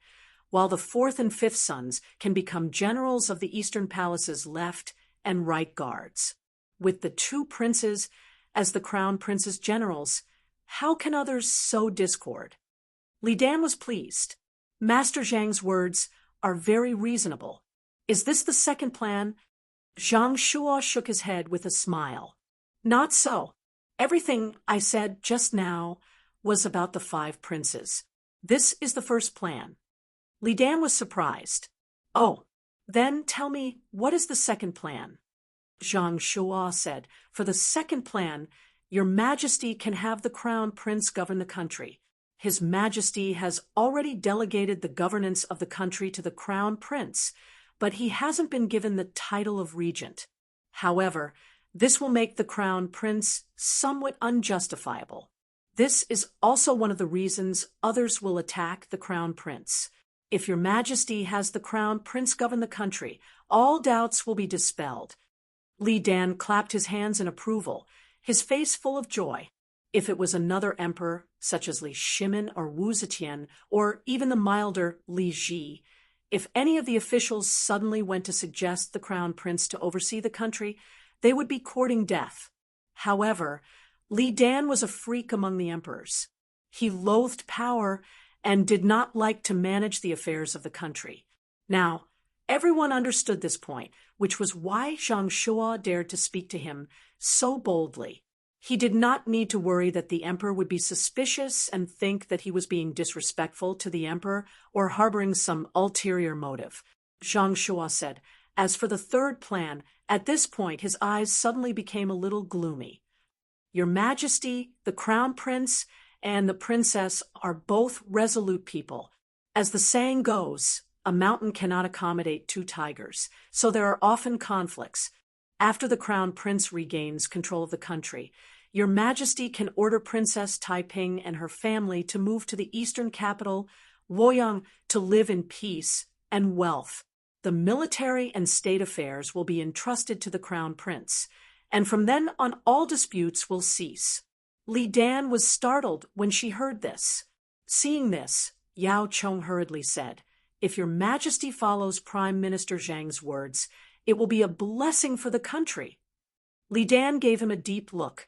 while the fourth and fifth sons can become generals of the Eastern Palace's left and right guards. With the two princes as the crown prince's generals, how can others sow discord? Li Dan was pleased. Master Zhang's words are very reasonable. Is this the second plan? Zhang Shuo shook his head with a smile. Not so. Everything I said just now was about the five princes. This is the first plan. Li Dan was surprised. Oh, then tell me, what is the second plan? Zhang Shuo said, for the second plan, Your Majesty can have the crown prince govern the country. His Majesty has already delegated the governance of the country to the crown prince, but he hasn't been given the title of regent. However, this will make the crown prince somewhat unjustifiable. This is also one of the reasons others will attack the crown prince. If Your Majesty has the crown prince govern the country, all doubts will be dispelled. Li Dan clapped his hands in approval, his face full of joy. If it was another emperor, such as Li Shimin or Wu Zetian, or even the milder Li Ji, if any of the officials suddenly went to suggest the crown prince to oversee the country, they would be courting death. However, Li Dan was a freak among the emperors. He loathed power and did not like to manage the affairs of the country. Now, everyone understood this point, which was why Zhang Shuo dared to speak to him so boldly. He did not need to worry that the emperor would be suspicious and think that he was being disrespectful to the emperor or harboring some ulterior motive. Zhang Shuo said, as for the third plan, at this point his eyes suddenly became a little gloomy. Your Majesty, the crown prince, and the princess are both resolute people. As the saying goes, a mountain cannot accommodate two tigers, so there are often conflicts. After the crown prince regains control of the country, Your Majesty can order Princess Taiping and her family to move to the eastern capital, Luoyang, to live in peace and wealth. The military and state affairs will be entrusted to the crown prince, and from then on all disputes will cease. Li Dan was startled when she heard this. Seeing this, Yao Chong hurriedly said, if Your Majesty follows Prime Minister Zhang's words, it will be a blessing for the country. Li Dan gave him a deep look.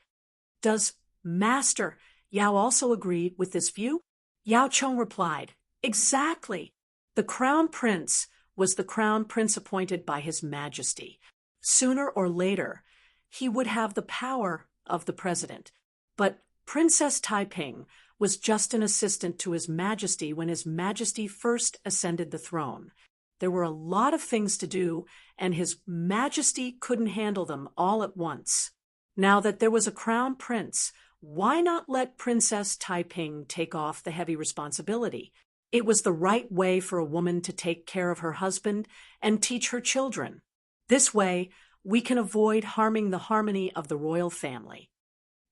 Does Master Yao also agree with this view? Yao Chong replied, exactly. The crown prince was the crown prince appointed by His Majesty. Sooner or later, he would have the power of the president. But Princess Taiping was just an assistant to His Majesty when His Majesty first ascended the throne. There were a lot of things to do, and His Majesty couldn't handle them all at once. Now that there was a crown prince, why not let Princess Taiping take off the heavy responsibility? It was the right way for a woman to take care of her husband and teach her children. This way, we can avoid harming the harmony of the royal family.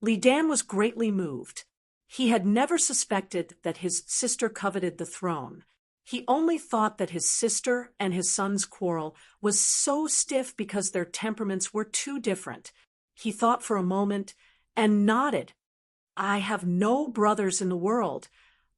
Li Dan was greatly moved. He had never suspected that his sister coveted the throne. He only thought that his sister and his son's quarrel was so stiff because their temperaments were too different. He thought for a moment and nodded. I have no brothers in the world,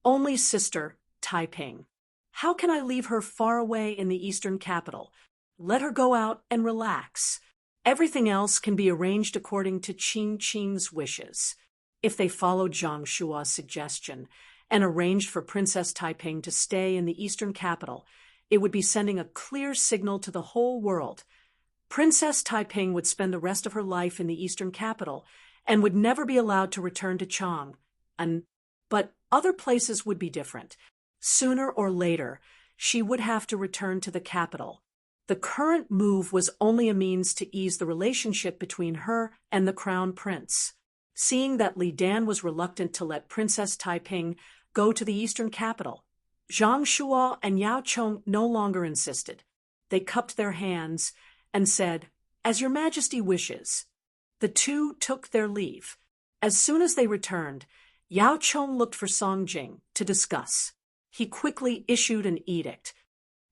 only sister Taiping. How can I leave her far away in the eastern capital? Let her go out and relax. Everything else can be arranged according to Qing Qing's wishes. If they followed Zhang Shuo's suggestion and arranged for Princess Taiping to stay in the eastern capital, it would be sending a clear signal to the whole world. Princess Taiping would spend the rest of her life in the eastern capital and would never be allowed to return to Chang. But other places would be different. Sooner or later, she would have to return to the capital. The current move was only a means to ease the relationship between her and the crown prince. Seeing that Li Dan was reluctant to let Princess Taiping go to the eastern capital, Zhang Shuo and Yao Chong no longer insisted. They cupped their hands and said, as Your Majesty wishes. The two took their leave. As soon as they returned, Yao Chong looked for Song Jing to discuss. He quickly issued an edict.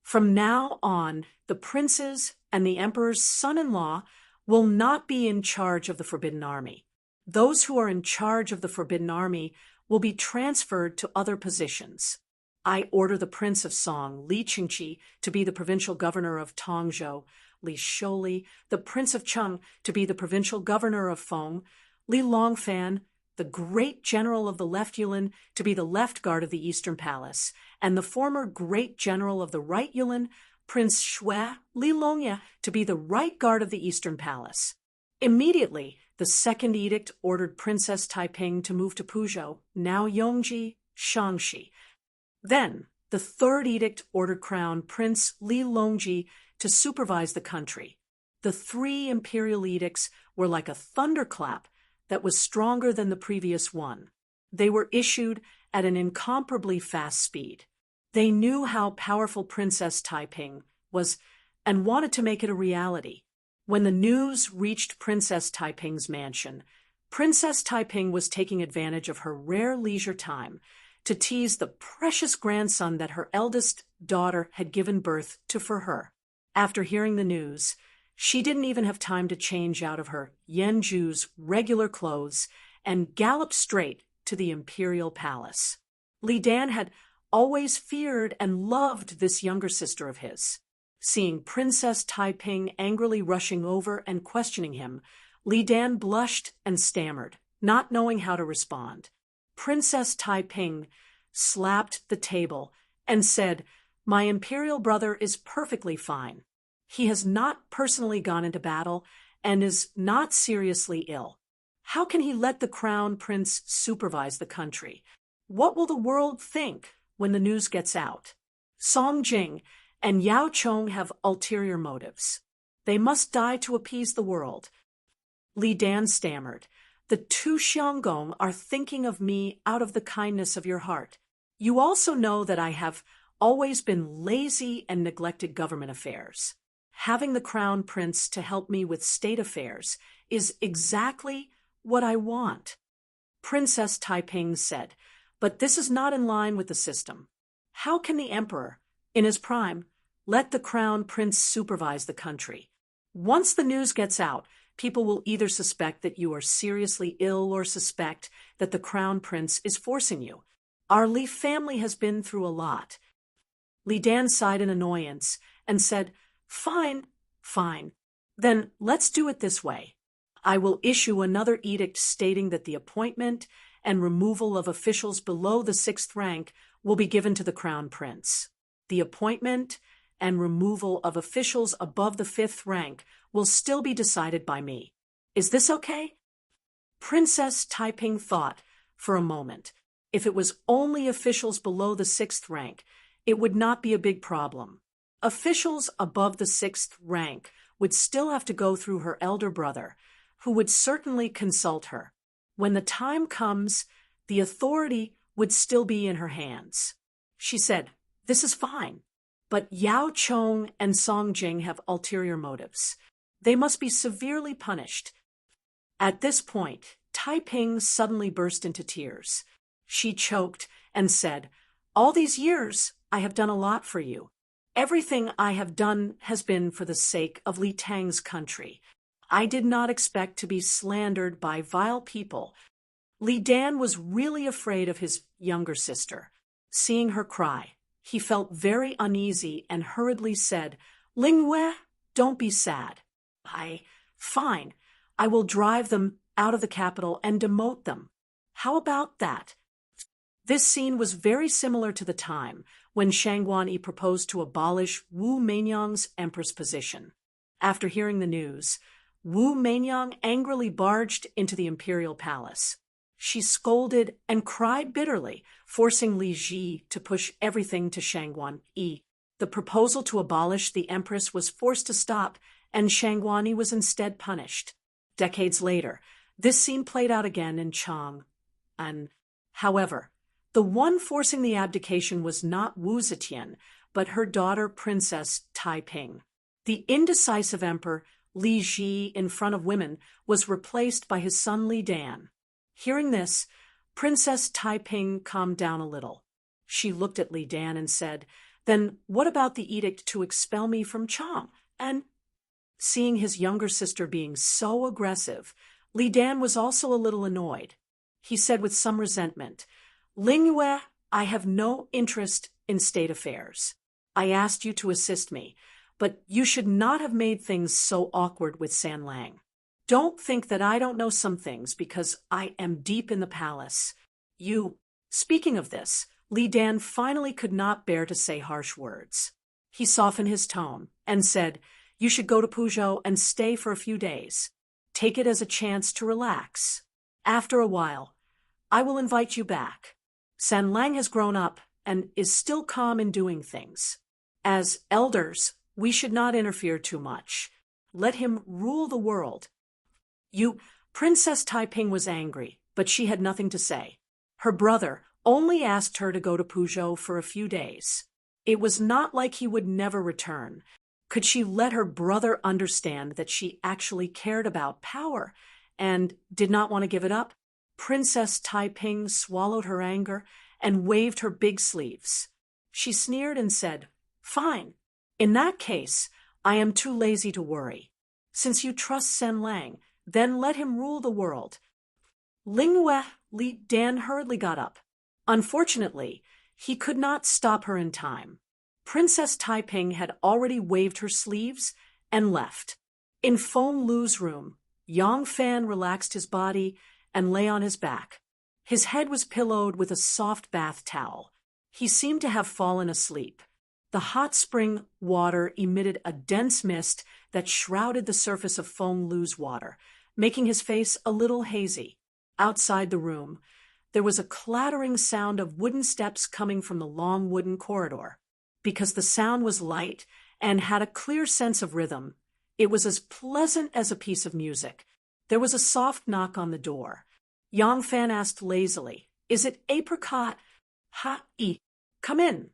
From now on, the princes and the emperor's son-in-law will not be in charge of the Forbidden Army. Those who are in charge of the Forbidden Army will be transferred to other positions. I order the Prince of Song, Li Qingqi, to be the provincial governor of Tongzhou, Li Shouli, the Prince of Cheng, to be the provincial governor of Feng, Li Longfan, the great general of the left Yulin, to be the left guard of the Eastern Palace, and the former great general of the right Yulin, Prince Shui, Li Longye, to be the right guard of the Eastern Palace. Immediately, the second edict ordered Princess Taiping to move to Puzhou, now Yongji, Shangxi. Then, the third edict ordered Crown Prince Li Longji to supervise the country. The three imperial edicts were like a thunderclap that was stronger than the previous one. They were issued at an incomparably fast speed. They knew how powerful Princess Taiping was and wanted to make it a reality. When the news reached Princess Taiping's mansion, Princess Taiping was taking advantage of her rare leisure time to tease the precious grandson that her eldest daughter had given birth to for her. After hearing the news, she didn't even have time to change out of her Yenju's regular clothes and galloped straight to the imperial palace. Li Dan had always feared and loved this younger sister of his. Seeing Princess Taiping angrily rushing over and questioning him, Li Dan blushed and stammered, not knowing how to respond. Princess Taiping slapped the table and said, "My imperial brother is perfectly fine. He has not personally gone into battle and is not seriously ill. How can he let the crown prince supervise the country? What will the world think when the news gets out? Song Jing and Yao Chong have ulterior motives. They must die to appease the world." Li Dan stammered, "The two Xianggong are thinking of me out of the kindness of your heart. You also know that I have always been lazy and neglected government affairs. Having the crown prince to help me with state affairs is exactly what I want." Princess Taiping said, "But this is not in line with the system. How can the emperor, in his prime, let the crown prince supervise the country? Once the news gets out, people will either suspect that you are seriously ill or suspect that the crown prince is forcing you. Our Li family has been through a lot." Li Dan sighed in annoyance and said, "Fine, fine. Then let's do it this way. I will issue another edict stating that the appointment and removal of officials below the 6th rank will be given to the crown prince. The appointment and removal of officials above the 5th rank will still be decided by me. Is this okay?" Princess Taiping thought for a moment. If it was only officials below the 6th rank, it would not be a big problem. Officials above the 6th rank would still have to go through her elder brother, who would certainly consult her. When the time comes, the authority would still be in her hands. She said, "This is fine. But Yao Chong and Song Jing have ulterior motives. They must be severely punished." At this point, Taiping suddenly burst into tears. She choked and said, "All these years, I have done a lot for you. Everything I have done has been for the sake of Li Tang's country. I did not expect to be slandered by vile people." Li Dan was really afraid of his younger sister. Seeing her cry, he felt very uneasy and hurriedly said, "Lingyue, don't be sad. Fine. I will drive them out of the capital and demote them. How about that?" This scene was very similar to the time when Shangguan Yi proposed to abolish Wu Meinyang's empress position. After hearing the news, Wu Meinyang angrily barged into the imperial palace. She scolded and cried bitterly, forcing Li Ji to push everything to Shangguan Yi. The proposal to abolish the empress was forced to stop, and Shangguan Yi was instead punished. Decades later, this scene played out again in Chang'an. However, the one forcing the abdication was not Wu Zetian, but her daughter Princess Taiping. The indecisive emperor Li Ji in front of women was replaced by his son Li Dan. Hearing this, Princess Taiping calmed down a little. She looked at Li Dan and said, "Then what about the edict to expel me from Chang?" And seeing his younger sister being so aggressive, Li Dan was also a little annoyed. He said with some resentment, Ling Yue, I have no interest in state affairs. I asked you to assist me, but you should not have made things so awkward with San Lang. Don't think that I don't know some things because I am deep in the palace. Speaking of this, Li Dan finally could not bear to say harsh words. He softened his tone and said, You should go to Puzhou and stay for a few days. Take it as a chance to relax. After a while, I will invite you back. San Lang has grown up and is still calm in doing things. As elders, we should not interfere too much. Let him rule the world. Princess Taiping was angry, but she had nothing to say. Her brother only asked her to go to Puzhou for a few days. It was not like he would never return. Could she let her brother understand that she actually cared about power and did not want to give it up? Princess Taiping swallowed her anger and waved her big sleeves. She sneered and said, Fine. In that case, I am too lazy to worry. Since you trust San Lang, then let him rule the world. Li Dan hurriedly got up. Unfortunately, he could not stop her in time. Princess Taiping had already waved her sleeves and left. In Feng Lu's room, Yang Fan relaxed his body and lay on his back. His head was pillowed with a soft bath towel. He seemed to have fallen asleep. The hot spring water emitted a dense mist that shrouded the surface of Feng Lu's water, making his face a little hazy. Outside the room, there was a clattering sound of wooden steps coming from the long wooden corridor. Because the sound was light and had a clear sense of rhythm, it was as pleasant as a piece of music. There was a soft knock on the door. Yang Fan asked lazily, Is it Apricot? Come in.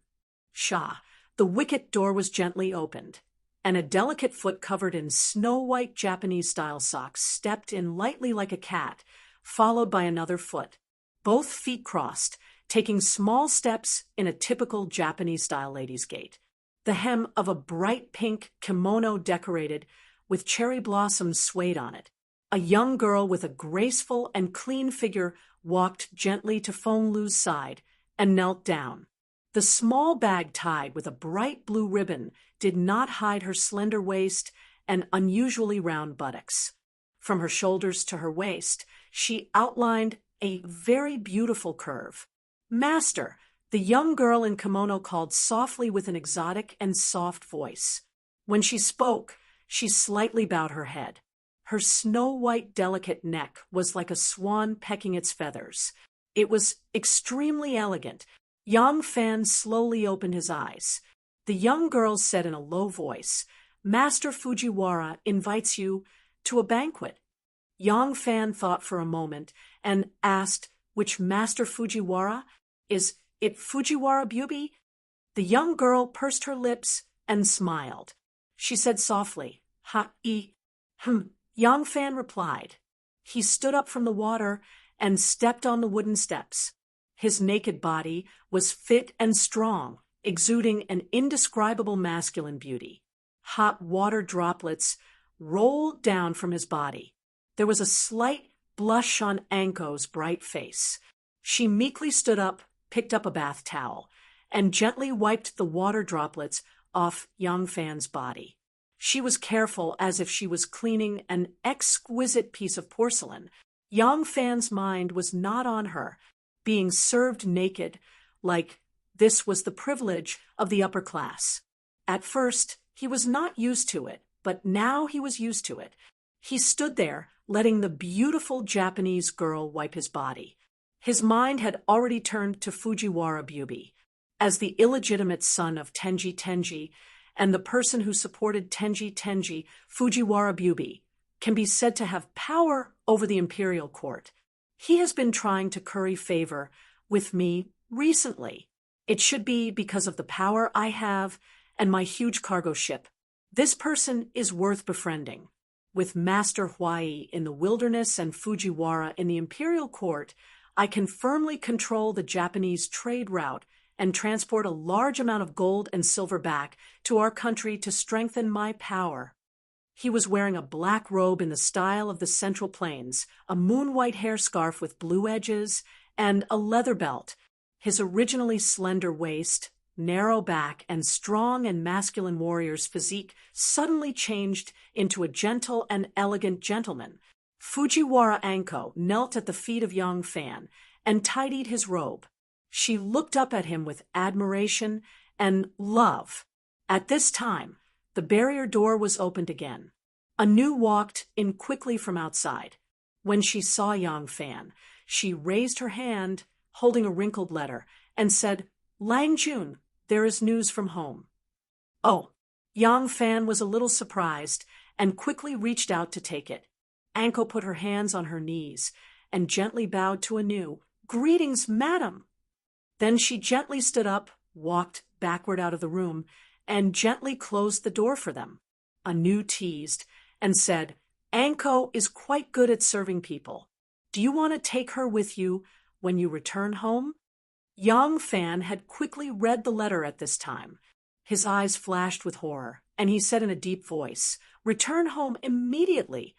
Sha. The wicket door was gently opened, and a delicate foot covered in snow-white Japanese-style socks stepped in lightly like a cat, followed by another foot, both feet crossed, taking small steps in a typical Japanese-style lady's gait. The hem of a bright pink kimono decorated with cherry blossoms swayed on it. A young girl with a graceful and clean figure walked gently to Feng Lu's side and knelt down. The small bag tied with a bright blue ribbon did not hide her slender waist and unusually round buttocks. From her shoulders to her waist, she outlined a very beautiful curve. Master, the young girl in kimono called softly with an exotic and soft voice. When she spoke, she slightly bowed her head. Her snow-white delicate neck was like a swan pecking its feathers. It was extremely elegant. Yang Fan slowly opened his eyes. The young girl said in a low voice, Master Fujiwara invites you to a banquet. Yang Fan thought for a moment and asked, Which Master Fujiwara? Is it Fujiwara Bubi? The young girl pursed her lips and smiled. She said softly, Yang Fan replied. He stood up from the water and stepped on the wooden steps. His naked body was fit and strong, exuding an indescribable masculine beauty. Hot water droplets rolled down from his body. There was a slight blush on Anko's bright face. She meekly stood up, picked up a bath towel, and gently wiped the water droplets off Yang Fan's body. She was careful as if she was cleaning an exquisite piece of porcelain. Yang Fan's mind was not on her, being served naked, like this was the privilege of the upper class. At first, he was not used to it, but now he was used to it. He stood there, letting the beautiful Japanese girl wipe his body. His mind had already turned to Fujiwara Bubi. As the illegitimate son of Tenji Tenji, and the person who supported Tenji Tenji, Fujiwara Bubi, can be said to have power over the imperial court. He has been trying to curry favor with me recently. It should be because of the power I have and my huge cargo ship. This person is worth befriending. With Master Huai in the wilderness and Fujiwara in the imperial court, I can firmly control the Japanese trade route and transport a large amount of gold and silver back to our country to strengthen my power. He was wearing a black robe in the style of the Central Plains, a moon-white hair scarf with blue edges, and a leather belt. His originally slender waist, narrow back, and strong and masculine warrior's physique suddenly changed into a gentle and elegant gentleman. Fujiwara Anko knelt at the feet of young Fan and tidied his robe. She looked up at him with admiration and love. At this time, the barrier door was opened again. Anu walked in quickly from outside. When she saw Yang Fan, she raised her hand, holding a wrinkled letter, and said, "Lang Jun, there is news from home." Oh, Yang Fan was a little surprised and quickly reached out to take it. Anko put her hands on her knees and gently bowed to Anu. "Greetings, madam." Then she gently stood up, walked backward out of the room, and gently closed the door for them. Anu teased and said, "Anko is quite good at serving people. Do you want to take her with you when you return home?" Yang Fan had quickly read the letter at this time. His eyes flashed with horror, and he said in a deep voice, "Return home immediately."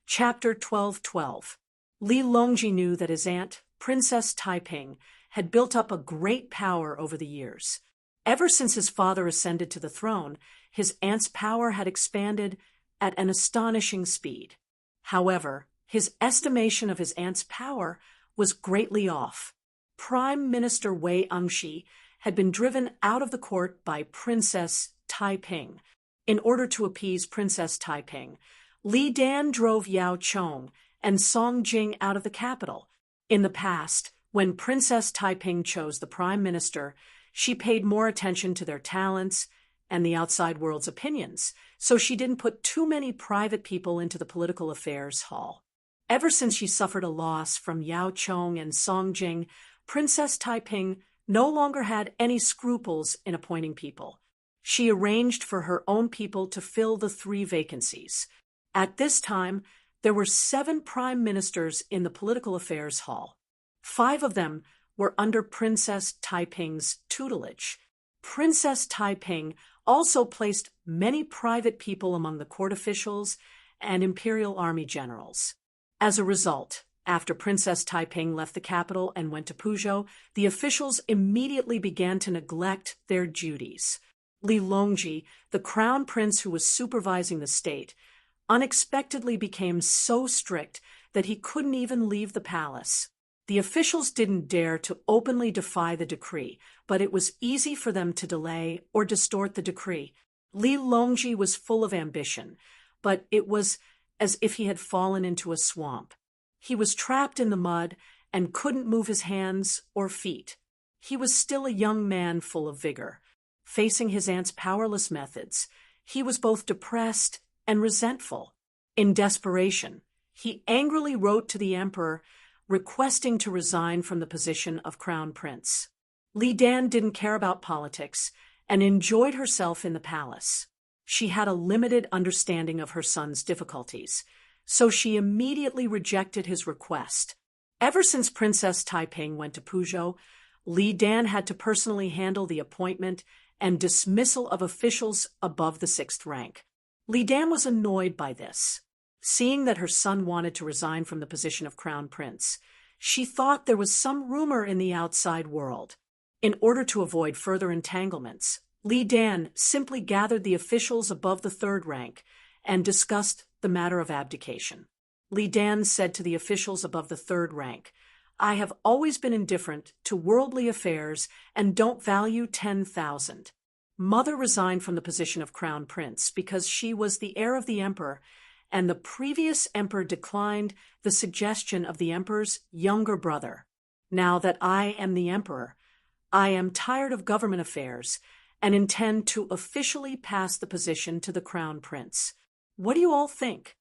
Chapter 12:12. Li Longji knew that his aunt, Princess Taiping, had built up a great power over the years. Ever since his father ascended to the throne, his aunt's power had expanded at an astonishing speed. However, his estimation of his aunt's power was greatly off. Prime Minister Wei Engshi had been driven out of the court by Princess Taiping. In order to appease Princess Taiping, Li Dan drove Yao Chong and Song Jing out of the capital. In the past, when Princess Taiping chose the prime minister, she paid more attention to their talents and the outside world's opinions, so she didn't put too many private people into the political affairs hall. Ever since she suffered a loss from Yao Chong and Song Jing, Princess Taiping no longer had any scruples in appointing people. She arranged for her own people to fill the 3 vacancies. At this time, there were 7 prime ministers in the political affairs hall. 5 of them were under Princess Taiping's tutelage. Princess Taiping also placed many private people among the court officials and imperial army generals. As a result, after Princess Taiping left the capital and went to Puzhou, the officials immediately began to neglect their duties. Li Longji, the crown prince who was supervising the state, unexpectedly became so strict that he couldn't even leave the palace. The officials didn't dare to openly defy the decree, but it was easy for them to delay or distort the decree. Li Longji was full of ambition, but it was as if he had fallen into a swamp. He was trapped in the mud and couldn't move his hands or feet. He was still a young man full of vigor. Facing his aunt's powerless methods, he was both depressed and resentful. In desperation, he angrily wrote to the emperor, requesting to resign from the position of crown prince. Li Dan didn't care about politics and enjoyed herself in the palace. She had a limited understanding of her son's difficulties, so she immediately rejected his request. Ever since Princess Taiping went to Puzhou, Li Dan had to personally handle the appointment and dismissal of officials above the 6th rank. Li Dan was annoyed by this. Seeing that her son wanted to resign from the position of crown prince, she thought there was some rumor in the outside world. In order to avoid further entanglements, Li Dan simply gathered the officials above the 3rd rank and discussed the matter of abdication. Li Dan said to the officials above the 3rd rank, "I have always been indifferent to worldly affairs and don't value 10,000. Mother resigned from the position of crown prince because she was the heir of the emperor, and the previous emperor declined the suggestion of the emperor's younger brother. Now that I am the emperor, I am tired of government affairs and intend to officially pass the position to the crown prince. What do you all think?"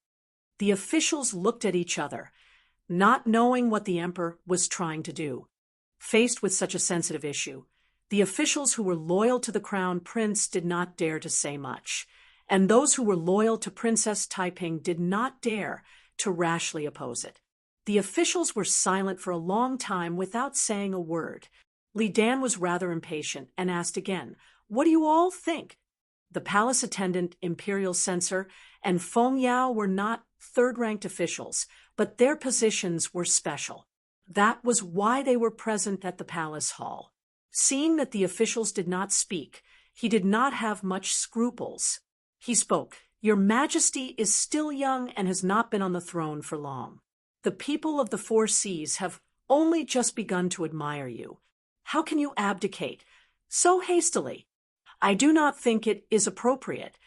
The officials looked at each other, not knowing what the emperor was trying to do. Faced with such a sensitive issue, the officials who were loyal to the crown prince did not dare to say much, and those who were loyal to Princess Taiping did not dare to rashly oppose it. The officials were silent for a long time without saying a word. Li Dan was rather impatient and asked again, "What do you all think?" The palace attendant, imperial censor, and Feng Yao were not third-ranked officials, but their positions were special. That was why they were present at the palace hall. Seeing that the officials did not speak, he did not have much scruples. He spoke, "Your Majesty is still young and has not been on the throne for long. The people of the four seas have only just begun to admire you. How can you abdicate so hastily? I do not think it is appropriate."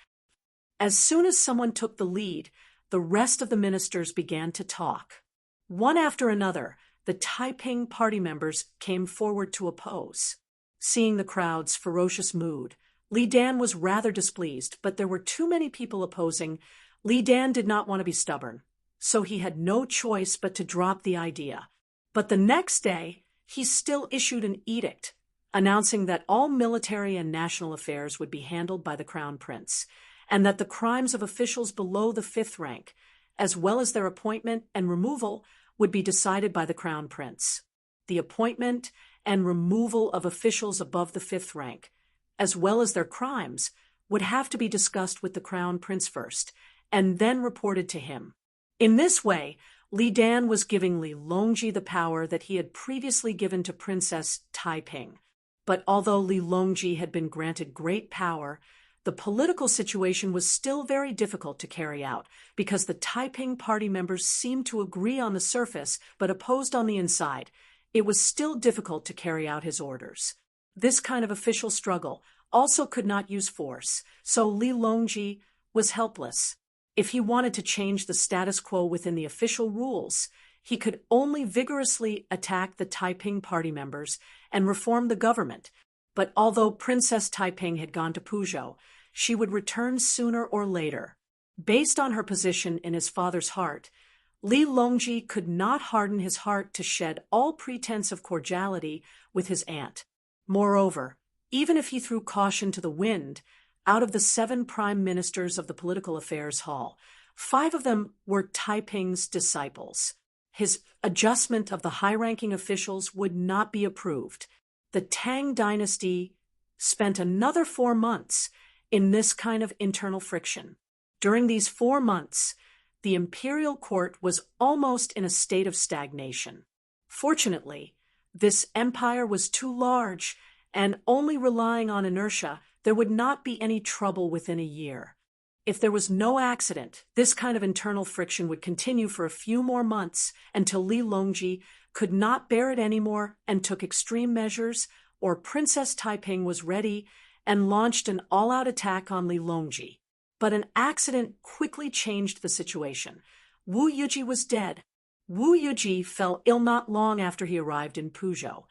As soon as someone took the lead, the rest of the ministers began to talk. One after another, the Taiping party members came forward to oppose. Seeing the crowd's ferocious mood, Li Dan was rather displeased, but there were too many people opposing. Li Dan did not want to be stubborn, so he had no choice but to drop the idea. But the next day, he still issued an edict, announcing that all military and national affairs would be handled by the Crown Prince, and that the crimes of officials below the 5th rank, as well as their appointment and removal, would be decided by the Crown Prince. The appointment and removal of officials above the 5th rank, as well as their crimes, would have to be discussed with the Crown Prince first, and then reported to him. In this way, Li Dan was giving Li Longji the power that he had previously given to Princess Taiping. But although Li Longji had been granted great power, the political situation was still very difficult to carry out because the Taiping party members seemed to agree on the surface but opposed on the inside. It was still difficult to carry out his orders. This kind of official struggle also could not use force, so Li Longji was helpless. If he wanted to change the status quo within the official rules, he could only vigorously attack the Taiping party members and reform the government. But although Princess Taiping had gone to Puzhou, she would return sooner or later. Based on her position in his father's heart, Li Longji could not harden his heart to shed all pretense of cordiality with his aunt. Moreover, even if he threw caution to the wind, out of the 7 prime ministers of the Political Affairs Hall, 5 of them were Taiping's disciples. His adjustment of the high-ranking officials would not be approved. The Tang dynasty spent another 4 months in this kind of internal friction. During these 4 months, the imperial court was almost in a state of stagnation. Fortunately, this empire was too large, and only relying on inertia, there would not be any trouble within a year. If there was no accident, this kind of internal friction would continue for a few more months until Li Longji could not bear it anymore and took extreme measures, or Princess Taiping was ready and launched an all-out attack on Li Longji. But an accident quickly changed the situation. Wu Yuji was dead. Wu Yuji fell ill not long after he arrived in Puzhou.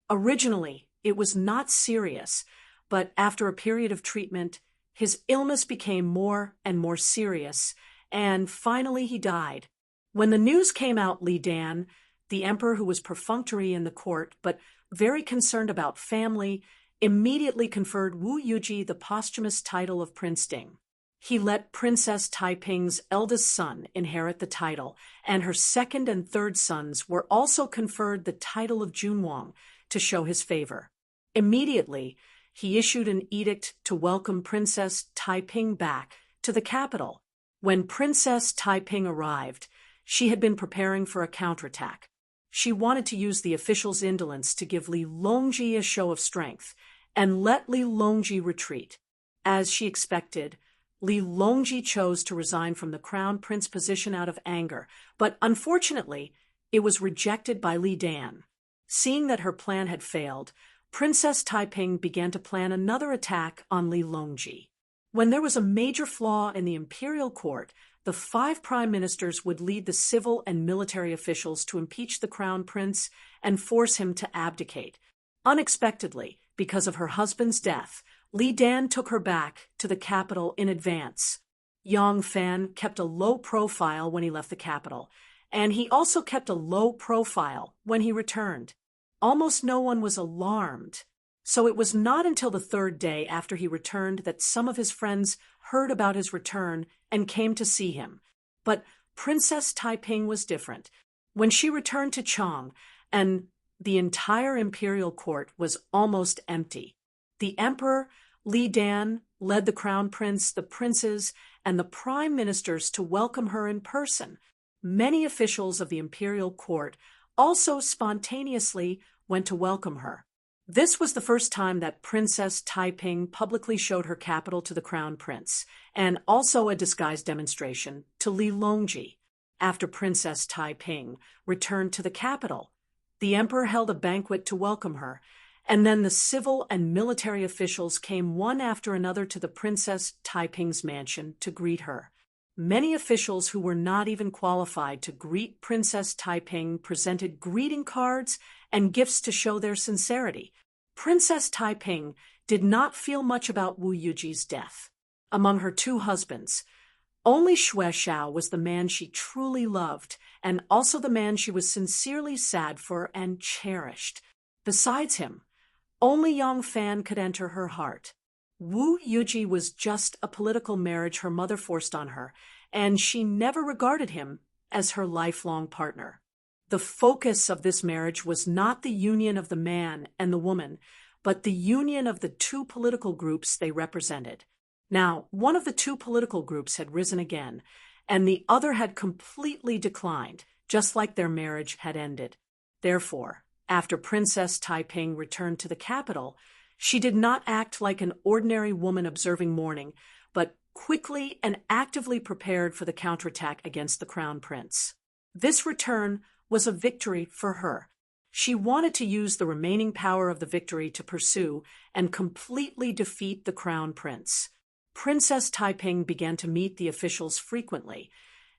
Originally, it was not serious, but after a period of treatment, his illness became more and more serious, and finally he died. When the news came out, Li Dan, the emperor who was perfunctory in the court but very concerned about family, immediately conferred Wu Yuji the posthumous title of Prince Ding. He let Princess Taiping's eldest son inherit the title, and her second and third sons were also conferred the title of Junwang to show his favor. Immediately, he issued an edict to welcome Princess Taiping back to the capital. When Princess Taiping arrived, she had been preparing for a counterattack. She wanted to use the officials' indolence to give Li Longji a show of strength and let Li Longji retreat. As she expected, Li Longji chose to resign from the crown prince position out of anger, but unfortunately, it was rejected by Li Dan. Seeing that her plan had failed, Princess Taiping began to plan another attack on Li Longji. When there was a major flaw in the imperial court, the 5 prime ministers would lead the civil and military officials to impeach the crown prince and force him to abdicate. Unexpectedly, because of her husband's death, Li Dan took her back to the capital in advance. Yang Fan kept a low profile when he left the capital, and he also kept a low profile when he returned. Almost no one was alarmed, so it was not until the 3rd day after he returned that some of his friends heard about his return and came to see him. But Princess Taiping was different. When she returned to Chang, and the entire imperial court was almost empty, the emperor, Li Dan, led the crown prince, the princes, and the prime ministers to welcome her in person. Many officials of the imperial court also spontaneously went to welcome her. This was the first time that Princess Taiping publicly showed her capital to the crown prince, and also a disguised demonstration to Li Longji. After Princess Taiping returned to the capital, the emperor held a banquet to welcome her, and then the civil and military officials came one after another to the Princess Taiping's mansion to greet her. Many officials who were not even qualified to greet Princess Taiping presented greeting cards and gifts to show their sincerity. Princess Taiping did not feel much about Wu Yuji's death. Among her two husbands, only Xue Xiao was the man she truly loved, and also the man she was sincerely sad for and cherished. Besides him, only Yang Fan could enter her heart. Wu Yuji was just a political marriage her mother forced on her, and she never regarded him as her lifelong partner. The focus of this marriage was not the union of the man and the woman, but the union of the two political groups they represented. Now, one of the two political groups had risen again, and the other had completely declined, just like their marriage had ended. Therefore, after Princess Taiping returned to the capital, she did not act like an ordinary woman observing mourning, but quickly and actively prepared for the counterattack against the crown prince. This return was a victory for her. She wanted to use the remaining power of the victory to pursue and completely defeat the crown prince. Princess Taiping began to meet the officials frequently,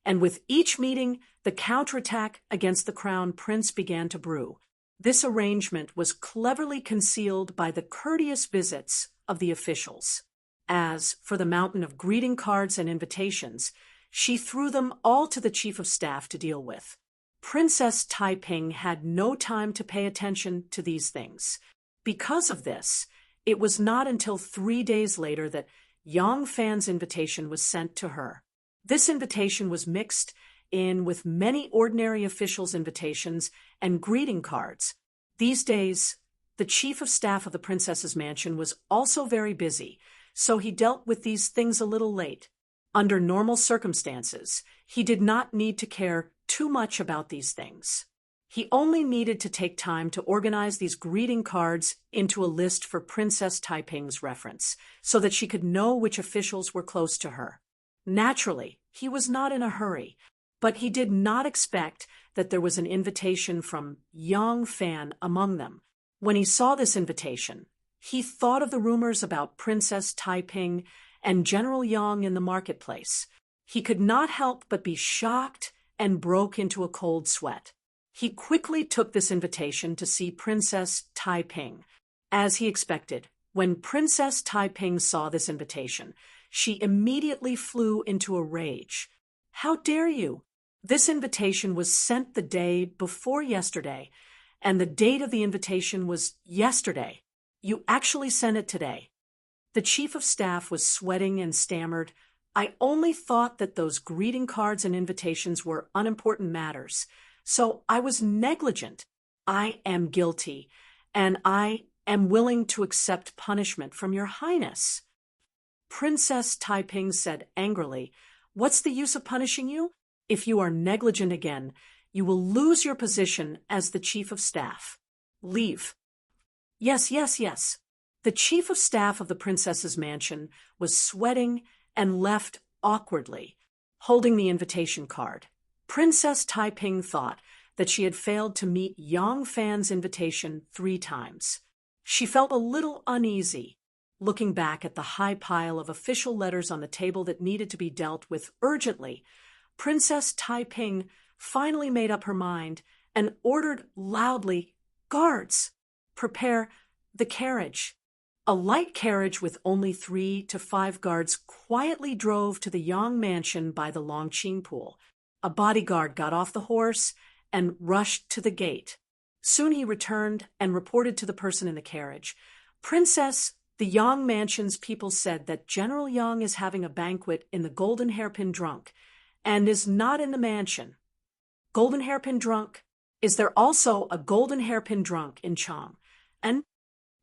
and with each meeting, the counterattack against the crown prince began to brew. This arrangement was cleverly concealed by the courteous visits of the officials. As for the mountain of greeting cards and invitations, she threw them all to the chief of staff to deal with. Princess Taiping had no time to pay attention to these things. Because of this, it was not until 3 days later that Yang Fan's invitation was sent to her. This invitation was mixed in with many ordinary officials' invitations and greeting cards. These days, the chief of staff of the princess's mansion was also very busy, so he dealt with these things a little late. Under normal circumstances, he did not need to care too much about these things. He only needed to take time to organize these greeting cards into a list for Princess Taiping's reference, so that she could know which officials were close to her. Naturally, he was not in a hurry, but he did not expect that there was an invitation from Yang Fan among them. When he saw this invitation, he thought of the rumors about Princess Taiping and General Yang in the marketplace. He could not help but be shocked and broke into a cold sweat. He quickly took this invitation to see Princess Taiping. As he expected, when Princess Taiping saw this invitation, she immediately flew into a rage. "How dare you? This invitation was sent the day before yesterday, and the date of the invitation was yesterday. You actually sent it today." The chief of staff was sweating and stammered, "I only thought that those greeting cards and invitations were unimportant matters, so I was negligent. I am guilty, and I am willing to accept punishment from your highness." Princess Taiping said angrily, "What's the use of punishing you? If you are negligent again, you will lose your position as the chief of staff. Leave." "Yes, yes, yes." The chief of staff of the princess's mansion was sweating and left awkwardly, holding the invitation card. Princess Taiping thought that she had failed to meet Yang Fan's invitation 3 times. She felt a little uneasy, looking back at the high pile of official letters on the table that needed to be dealt with urgently. Princess Taiping finally made up her mind and ordered loudly, "Guards, prepare the carriage." A light carriage with only 3 to 5 guards quietly drove to the Yang mansion by the Longqing pool. A bodyguard got off the horse and rushed to the gate. Soon he returned and reported to the person in the carriage, "Princess, the Yang mansion's people said that General Yang is having a banquet in the Golden Hairpin Drunk and is not in the mansion." "Golden Hairpin Drunk? Is there also a Golden Hairpin Drunk in Chang?" "And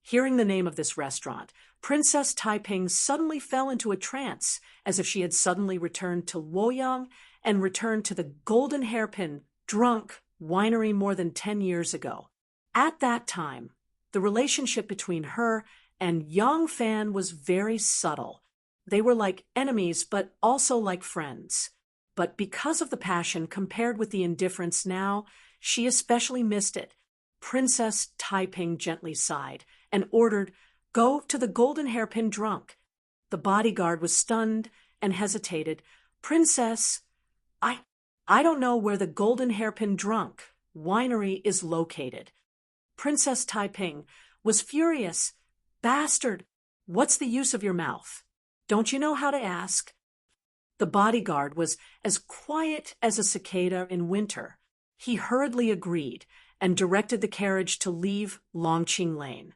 Hearing the name of this restaurant, Princess Taiping suddenly fell into a trance, as if she had suddenly returned to Luoyang and returned to the Golden Hairpin drunk winery more than 10 years ago. At that time, the relationship between her and Yang Fan was very subtle. They were like enemies, but also like friends. But because of the passion compared with the indifference now, she especially missed it. Princess Taiping gently sighed and ordered, "Go to the Golden Hairpin drunk." The bodyguard was stunned and hesitated. "Princess, I don't know where the Golden Hairpin drunk winery is located." Princess Taiping was furious. "Bastard, what's the use of your mouth? Don't you know how to ask?" The bodyguard was as quiet as a cicada in winter. He hurriedly agreed and directed the carriage to leave Longqing Lane.